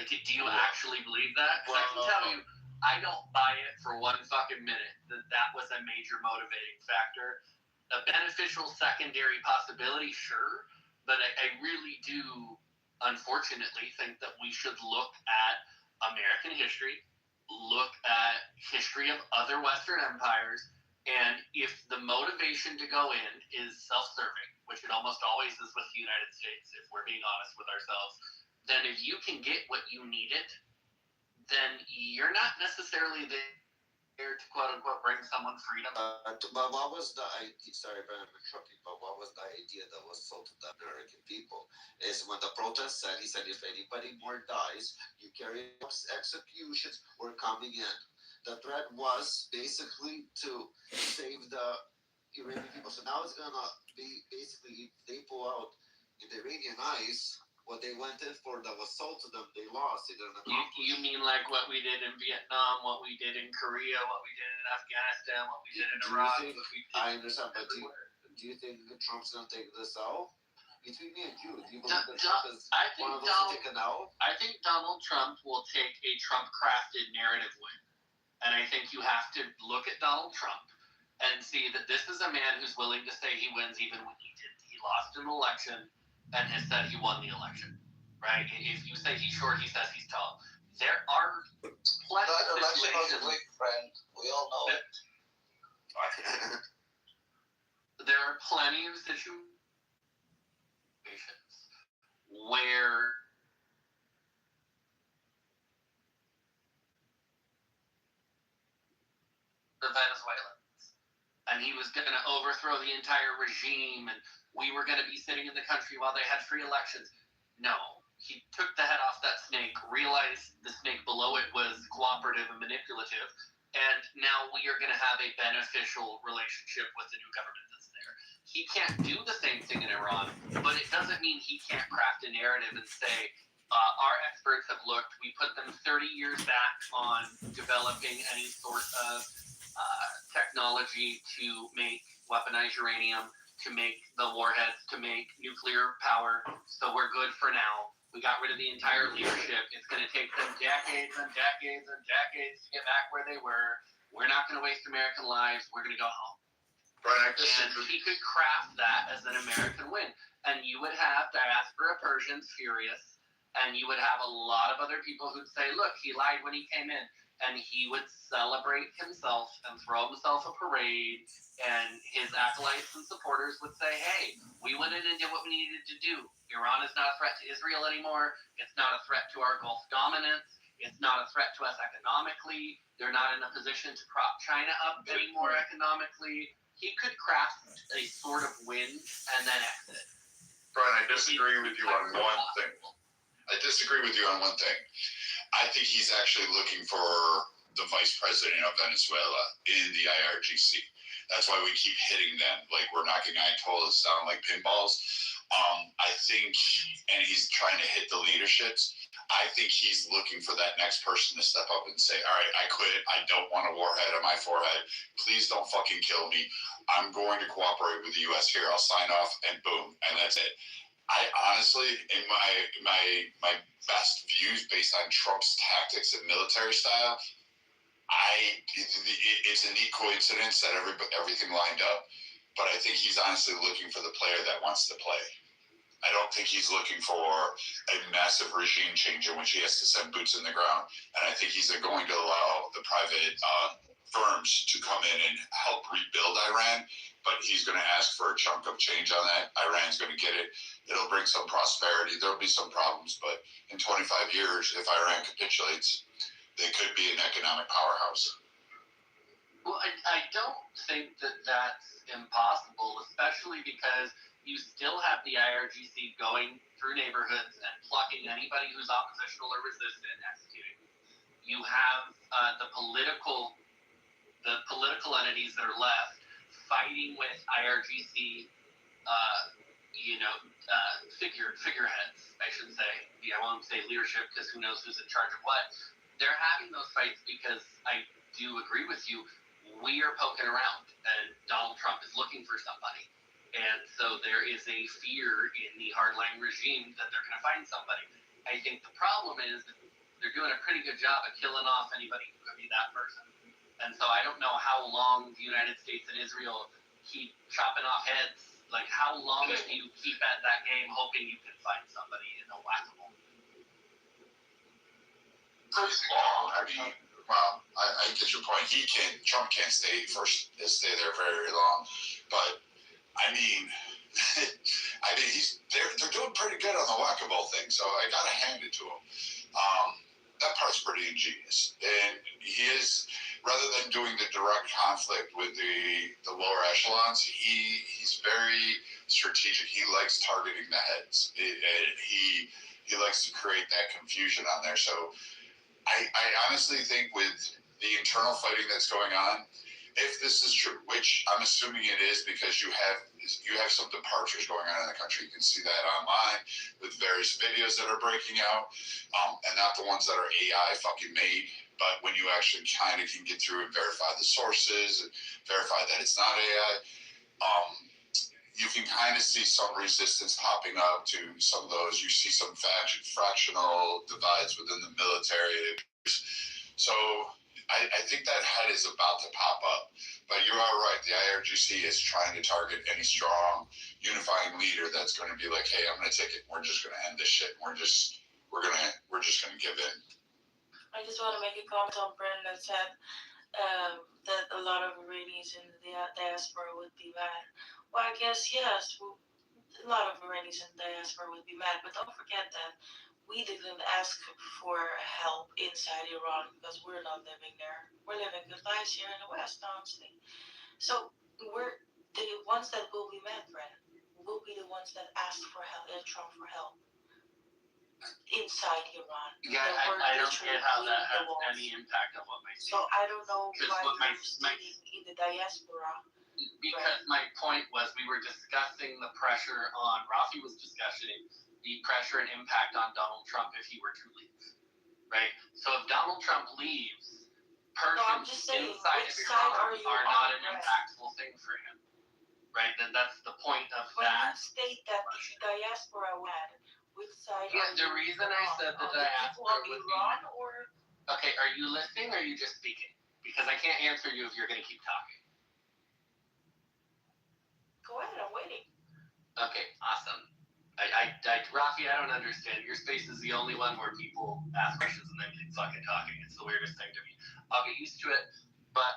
Like, do you actually believe that? Because I can tell you, I don't buy it for one fucking minute that was a major motivating factor. A beneficial secondary possibility, sure, but I really do, unfortunately, think that we should look at American history, look at history of other Western empires, and if the motivation to go in is self-serving, which it almost always is with the United States, if we're being honest with ourselves, then if you can get what you needed, then you're not necessarily there there to quote unquote bring someone freedom. But what was the idea? Sorry if I'm interrupting, but what was the idea that was sold to the American people? Is when the protest said, he said, if anybody more dies, you carry out executions, we're coming in. The threat was basically to save the Iranian people. So now it's gonna be basically, if they pull out in the Iranian eyes what they went in for that was sold to them, they lost. They didn't accomplish. You mean like what we did in Vietnam, what we did in Korea, what we did in Afghanistan, what we did in Iraq? I understand, but do you think that Trump's gonna take this out? Between me and you, do you believe that Trump is one of those to take an out? I think Donald Trump will take a Trump-crafted narrative win. And I think you have to look at Donald Trump and see that this is a man who's willing to say he wins even when he lost an election and has said he won the election. Right? If you say he's short, he says he's tall. There are plenty of situations. friend. We all know it. There are plenty of situations where the Venezuelans, and he was going to overthrow the entire regime, and we were going to be sitting in the country while they had free elections. No. He took the head off that snake, realized the snake below it was cooperative and manipulative, and now we are going to have a beneficial relationship with the new government that's there. He can't do the same thing in Iran, but it doesn't mean he can't craft a narrative and say, our experts have looked, we put them 30 years back on developing any sort of technology to make weaponized uranium, to make the warheads, to make nuclear power, so we're good for now. We got rid of the entire leadership. It's going to take them decades and decades and decades to get back where they were. We're not going to waste American lives. We're going to go home. Right, and he could craft that as an American win. And you would have diaspora Persians furious, and you would have a lot of other people who'd say, look, he lied when he came in. And he would celebrate himself and throw himself a parade, and his acolytes and supporters would say, hey, we went in and did what we needed to do. Iran is not a threat to Israel anymore. It's not a threat to our Gulf dominance. It's not a threat to us economically. They're not in a position to prop China up anymore economically. He could craft a sort of win and then exit. Brian, I disagree with you on one thing. I think he's actually looking for the vice president of Venezuela in the IRGC. That's why we keep hitting them like we're knocking Ayatollahs down like pinballs. I think, and he's trying to hit the leaderships. I think he's looking for that next person to step up and say, all right, I quit. I don't want a warhead on my forehead. Please don't fucking kill me. I'm going to cooperate with the U.S. here. I'll sign off and boom. And that's it. I honestly, in my best views based on Trump's tactics and military style, it's a neat coincidence that everything lined up. But I think he's honestly looking for the player that wants to play. I don't think he's looking for a massive regime change in which he has to send boots in the ground. And I think he's going to allow the private firms to come in and help rebuild Iran. But he's going to ask for a chunk of change on that. Iran's going to get it. It'll bring some prosperity. There'll be some problems. But in 25 years, if Iran capitulates, they could be an economic powerhouse. Well, I don't think that that's impossible, especially because you still have the IRGC going through neighborhoods and plucking anybody who's oppositional or resistant and executing. You have the political entities that are left fighting with IRGC, figureheads, I should say. I won't say leadership because who knows who's in charge of what. They're having those fights because I do agree with you. We are poking around, and Donald Trump is looking for somebody. And so there is a fear in the hardline regime that they're going to find somebody. I think the problem is they're doing a pretty good job of killing off anybody who could be that person. And so I don't know how long the United States and Israel keep chopping off heads. Like, how long do you keep at that game hoping you can find somebody in a whack-a-mole? Pretty long. I mean, well, I get your point. Trump can't stay there very long. But I mean, they're doing pretty good on the whack-a-mole thing, so I gotta hand it to him. that part's pretty ingenious. And he is, rather than doing the direct conflict with the lower echelons, he's very strategic. He likes targeting the heads. He likes to create that confusion on there. So I honestly think with the internal fighting that's going on, if this is true, which I'm assuming it is, because you have some departures going on in the country. You can see that online with various videos that are breaking out, and not the ones that are AI fucking made, but when you actually kind of can get through and verify the sources and verify that it's not AI, you can kind of see some resistance popping up to some of those. You see some fractional divides within the military. So I think that head is about to pop up. But you are right. The IRGC is trying to target any strong, unifying leader that's going to be like, hey, I'm going to take it. We're just going to end this shit. We're just going to give in. I just want to make a comment on Brendan that said that a lot of Iranians in the diaspora would be mad. Well, I guess, yes, a lot of Iranians in the diaspora would be mad, but don't forget that we didn't ask for help inside Iran because we're not living there. We're living good lives here in the West, honestly. So we're the ones that will be mad, Brennan, will be the ones that asked for help, Trump for help inside Iran. Yeah, I don't get how that has any impact on what my So I don't know why my you're stating in the diaspora. because my point was we were discussing the pressure on Rafi was discussing the pressure and impact on Donald Trump if he were to leave, right? So if Donald Trump leaves, persons inside of Iran are not an impactful thing for him, right? Then that's the point of when that. you state that the diaspora had, which side? Yeah, the reason I said the diaspora would be. Iran or? Okay, are you listening or are you just speaking? Because I can't answer you if you're going to keep talking. Go ahead, I'm waiting. Okay, awesome. Rafi, I don't understand. Your space is the only one where people ask questions and then keep fucking talking. It's the weirdest thing to me. I'll get used to it. But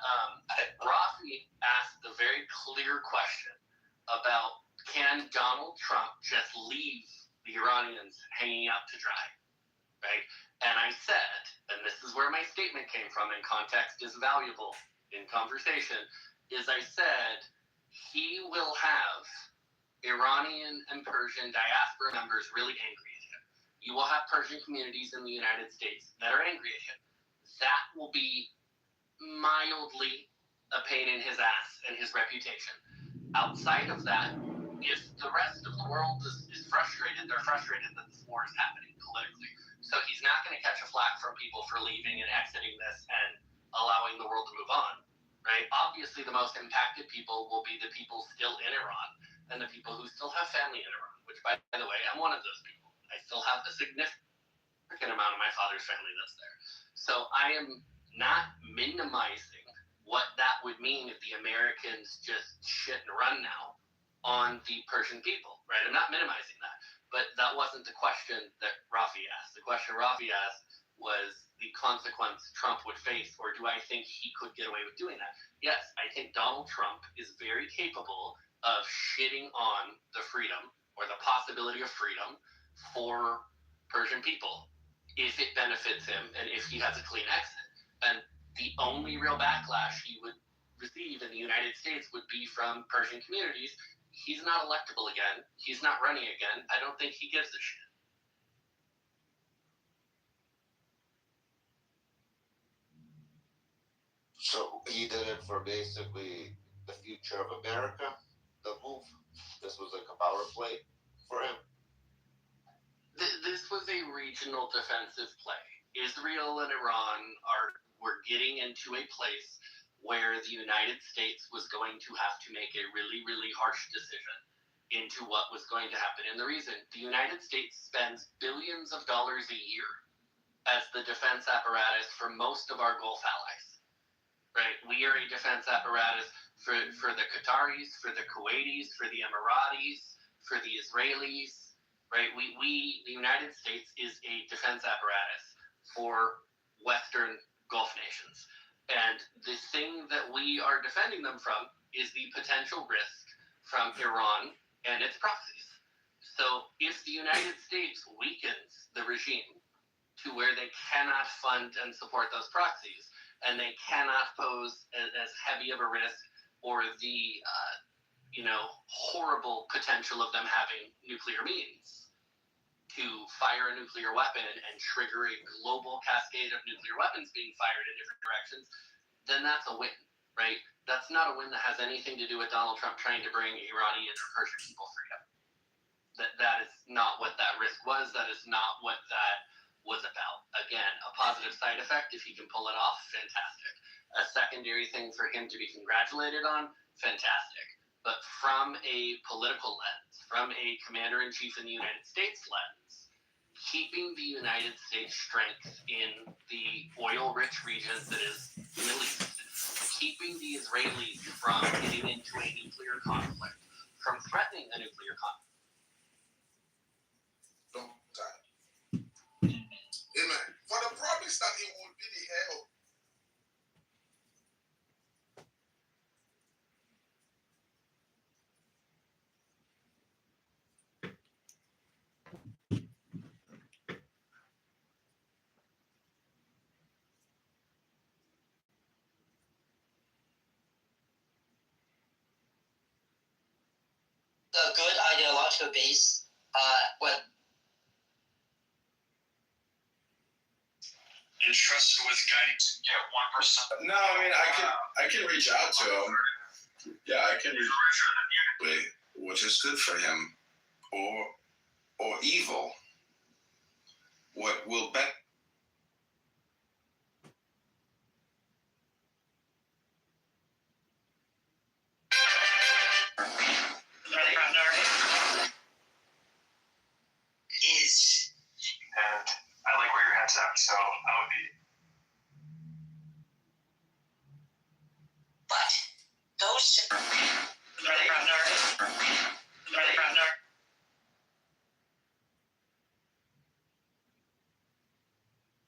Rafi asked the very clear question about can Donald Trump just leave the Iranians hanging out to dry, right? And I said, and this is where my statement came from, and context is valuable in conversation, is I said he will have Iranian and Persian diaspora members really angry at him. You will have Persian communities in the United States that are angry at him. That will be mildly a pain in his ass and his reputation. Outside of that, if the rest of the world is frustrated, they're frustrated that this war is happening politically. So he's not going to catch a flack from people for leaving and exiting this and allowing the world to move on, right? Obviously, the most impacted people will be the people still in Iran and the people who still have family in Iran, which, by the way, I'm one of those people. I still have a significant amount of my father's family that's there. So I am not minimizing what that would mean if the Americans just shit and run now on the Persian people, right? I'm not minimizing that, but that wasn't the question that Rafi asked. The question Rafi asked was the consequence Trump would face, or do I think he could get away with doing that? Yes, I think Donald Trump is very capable of shitting on the freedom or the possibility of freedom for Persian people if it benefits him and if he has a clean exit. And the only real backlash he would receive in the United States would be from Persian communities. He's not electable again. He's not running again. I don't think he gives a shit. So he did it for basically the future of America, the move. This was like a power play for him. This was a regional defensive play. Israel and Iran were getting into a place where the United States was going to have to make a really, really harsh decision into what was going to happen. And the reason, the United States spends billions of dollars a year as the defense apparatus for most of our Gulf allies, right? We are a defense apparatus for the Qataris, for the Kuwaitis, for the Emiratis, for the Israelis, right? The United States is a defense apparatus for Western Gulf nations. And the thing that we are defending them from is the potential risk from Iran and its proxies. So if the United States weakens the regime to where they cannot fund and support those proxies, and they cannot pose as heavy of a risk or the horrible potential of them having nuclear means to fire a nuclear weapon and trigger a global cascade of nuclear weapons being fired in different directions, then that's a win, right? That's not a win that has anything to do with Donald Trump trying to bring Iranian or Persian people freedom. That is not what that risk was. That is not what that was about. Again, a positive side effect, if he can pull it off, fantastic. A secondary thing for him to be congratulated on, fantastic. But from a political lens, from a commander-in-chief in the United States lens, keeping the United States strength in the oil-rich regions that is the Middle East, keeping the Israelis from getting into a nuclear conflict, from threatening a nuclear conflict. Amen. For the promise that it would be the hell. A good ideological base, what Entrusted with guiding to get 1%. No, I mean I can reach out to him. Yeah, I can reach which is good for him or evil. What will bet is. And I like where your head's at, so I would be. But those.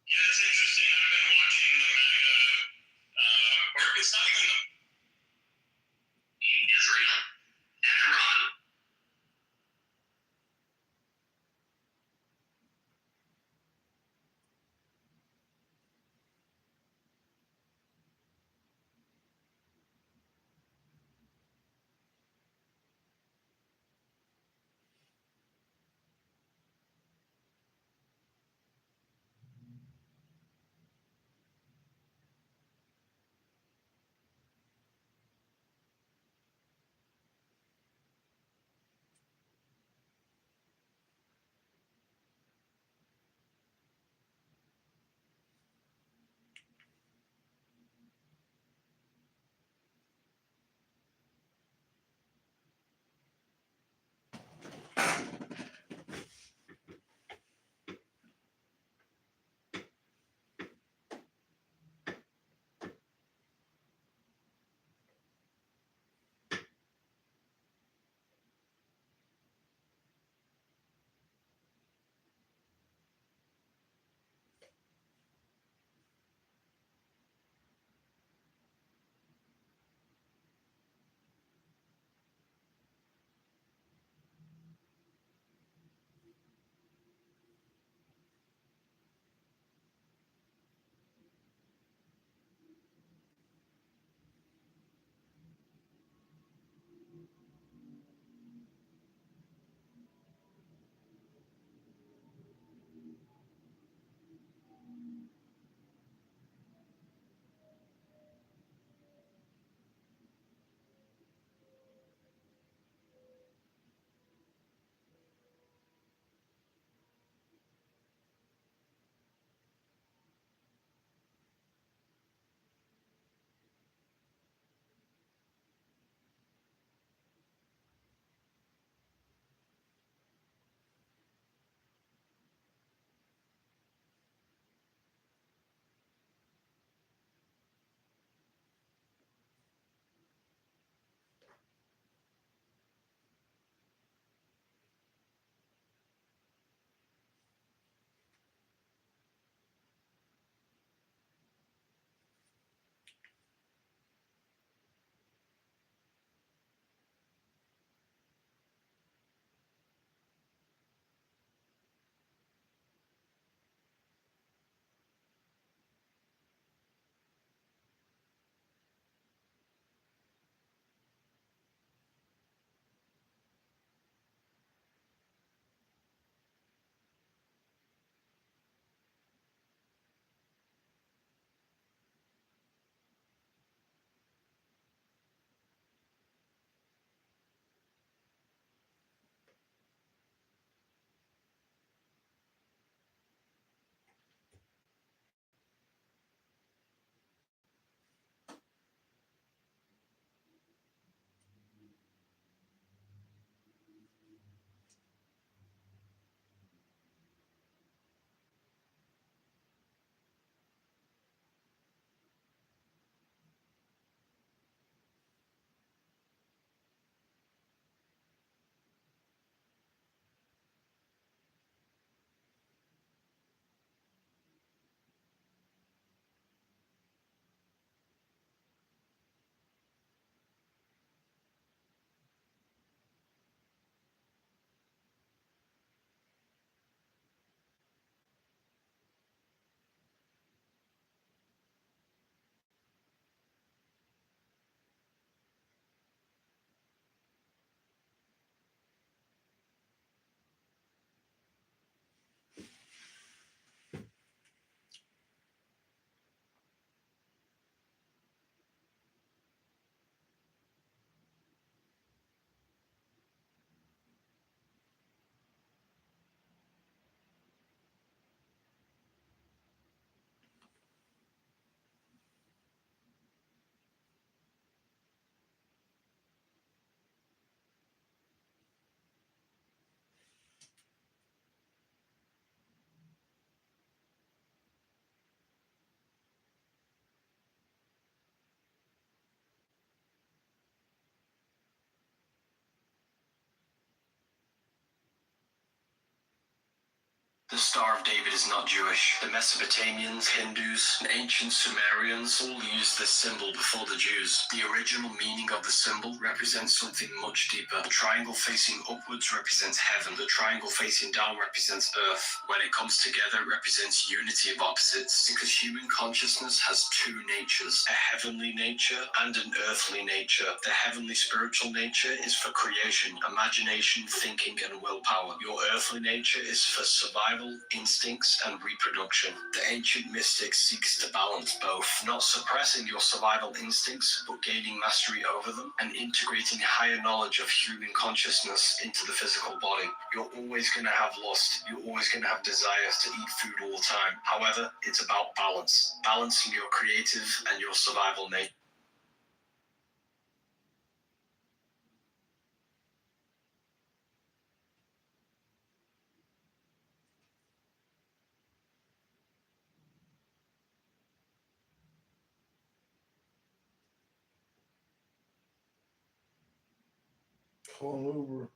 Yeah, it's interesting. I've been watching the MAGA, or it's not even Israel and Iran. The Star of David is not Jewish. The Mesopotamians, Hindus, and ancient Sumerians all used this symbol before the Jews. The original meaning of the symbol represents something much deeper. The triangle facing upwards represents heaven. The triangle facing down represents earth. When it comes together, it represents unity of opposites, because human consciousness has two natures, a heavenly nature and an earthly nature. The heavenly spiritual nature is for creation, imagination, thinking, and willpower. Your earthly nature is for survival, instincts, and reproduction. The ancient mystic seeks to balance both, not suppressing your survival instincts, but gaining mastery over them and integrating higher knowledge of human consciousness into the physical body. You're always going to have lust. You're always going to have desires to eat food all the time. However, it's about balance, balancing your creative and your survival nature. Call an Uber.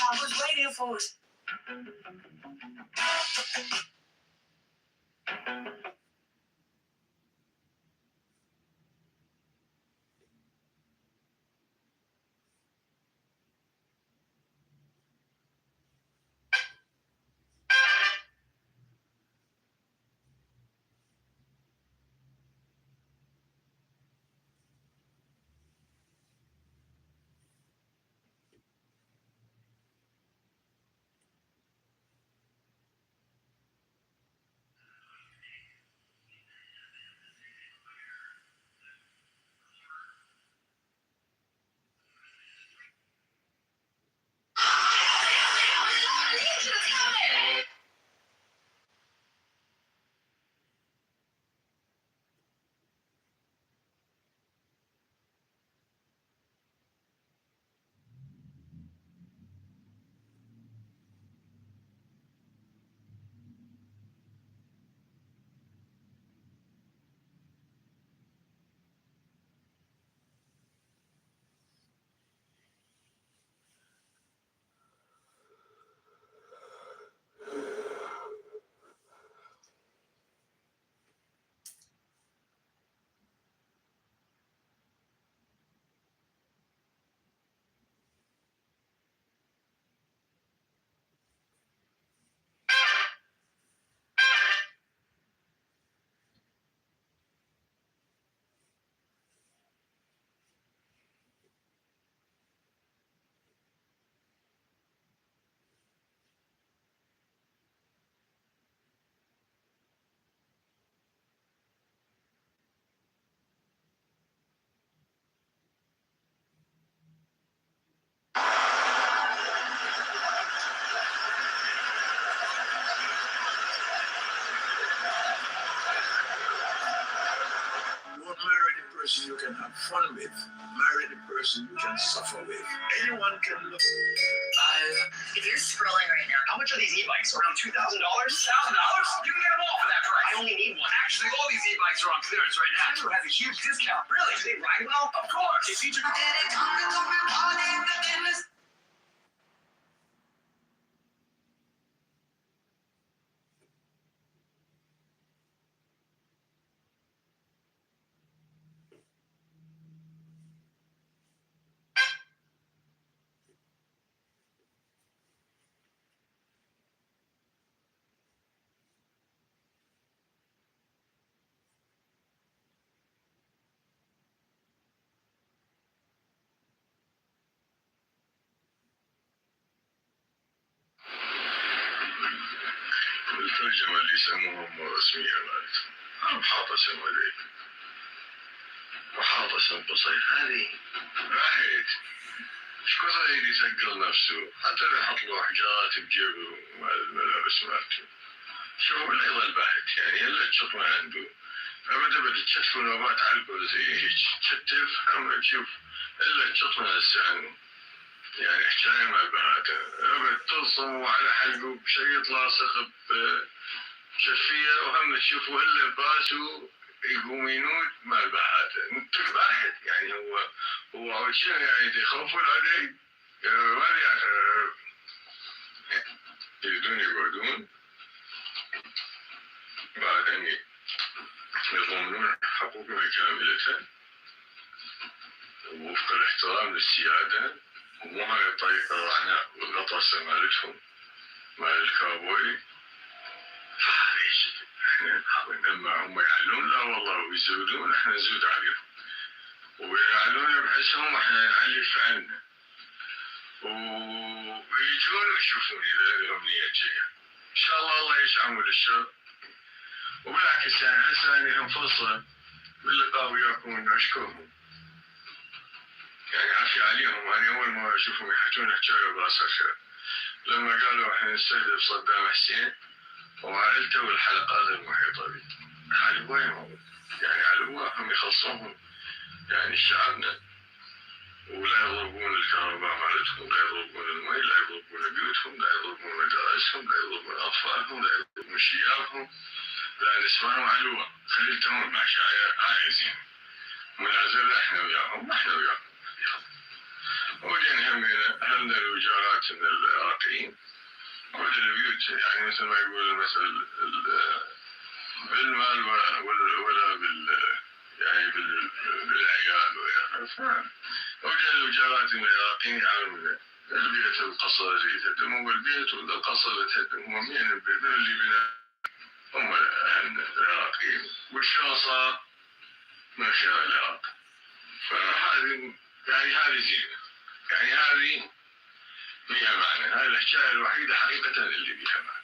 I was waiting for it. Marry the person you can have fun with. Marry the person you can suffer with. Anyone can look. If you're scrolling right now, how much are these e-bikes? Around $2,000? $1,000? You can get them all for that price. I only need one. Actually, all these e-bikes are on clearance right now. Kitover has a huge discount. Really? Do they ride well? Of course. They feature. الترجمة اللي يسموهم رسمية مالتهم أنا حاطة اسم وليد وحاطة اسم قصير هذه راحت ايش كثر يسجل نفسه حتى لو يحط له حجارات بجيبه الملابس مالته شو ولا يظل بحث يعني الا تشطمه عنده فمتى بدك تشتفوا نوبات على الكل زي هيك تشتف هم تشوف الا تشطمه لسانه يعني حكاية مع بناته بتصم على حلقه بشريط لاصق بشفية وهم تشوفوا إلا باسه يقوم ينود مع البحاتة نتك باحث يعني هو أول شيء يعني يخوفون عليه ما يريدون يقعدون بعد أن يضمنون حقوقهم كاملة ووفق الاحترام للسيادة ومو هاي الطريقة الرعناء والغطرسة مالتهم مال الكاوبوي فهذا يجب احنا لما هم يعلون لا والله ويزودون احنا نزود عليهم ويعلون بحسهم احنا نعلي فعلنا ويجون ويشوفون اذا لهم نية جاية ان شاء الله يشعموا للشر وبالعكس يعني هسه اني هم فرصة باللقاء وياكم انه اشكرهم يعني عافية عليهم أنا أول ما أشوفهم يحكون حكاية براسها خير لما قالوا إحنا نستهدف صدام حسين وعائلته والحلقات المحيطة به علوهم يعني علوهم يخصهم يعني شعبنا ولا يضربون الكهرباء مالتهم، لا يضربون المي، لا يضربون بيوتهم، لا يضربون مدارسهم، لا يضربون أطفالهم، لا يضربون شيابهم، لا نسمعهم علوة. خليل تمام ماشي عايزين منازلة احنا وياهم، احنا وياهم. وبعدين همينا هلنا الوجارات من العراقيين كل البيوت، يعني مثل ما يقول المثل بالمال ولا يعني بالعيال ويا وجد الوجارات من العراقيين يعلمون البيت القصر اللي تهدم هو البيت، ولا القصر اللي تهدم هو مين البيت اللي بناه هم العراقيين، والشاه صار من خلال العراق. فهذه يعني هذه زينة، يعني هذه فيها معنى، هذه الحكاية الوحيدة حقيقة اللي فيها معنى.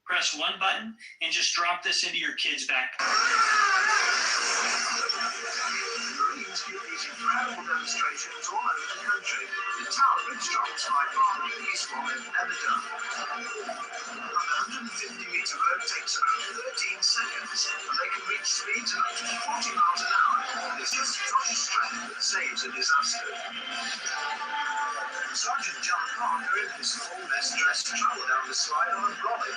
Press one button and just drop this into your kid's backpack. Marines give these incredible demonstrations all over the country. The Tower Bridge drop is by far the biggest one they've ever done. A 150-meter rope takes about 13 seconds, and they can reach speeds of up to 40 miles an hour. It's just such strength that saves a disaster. Sergeant John Parker in his full mess dress traveled down the slide on a brolly.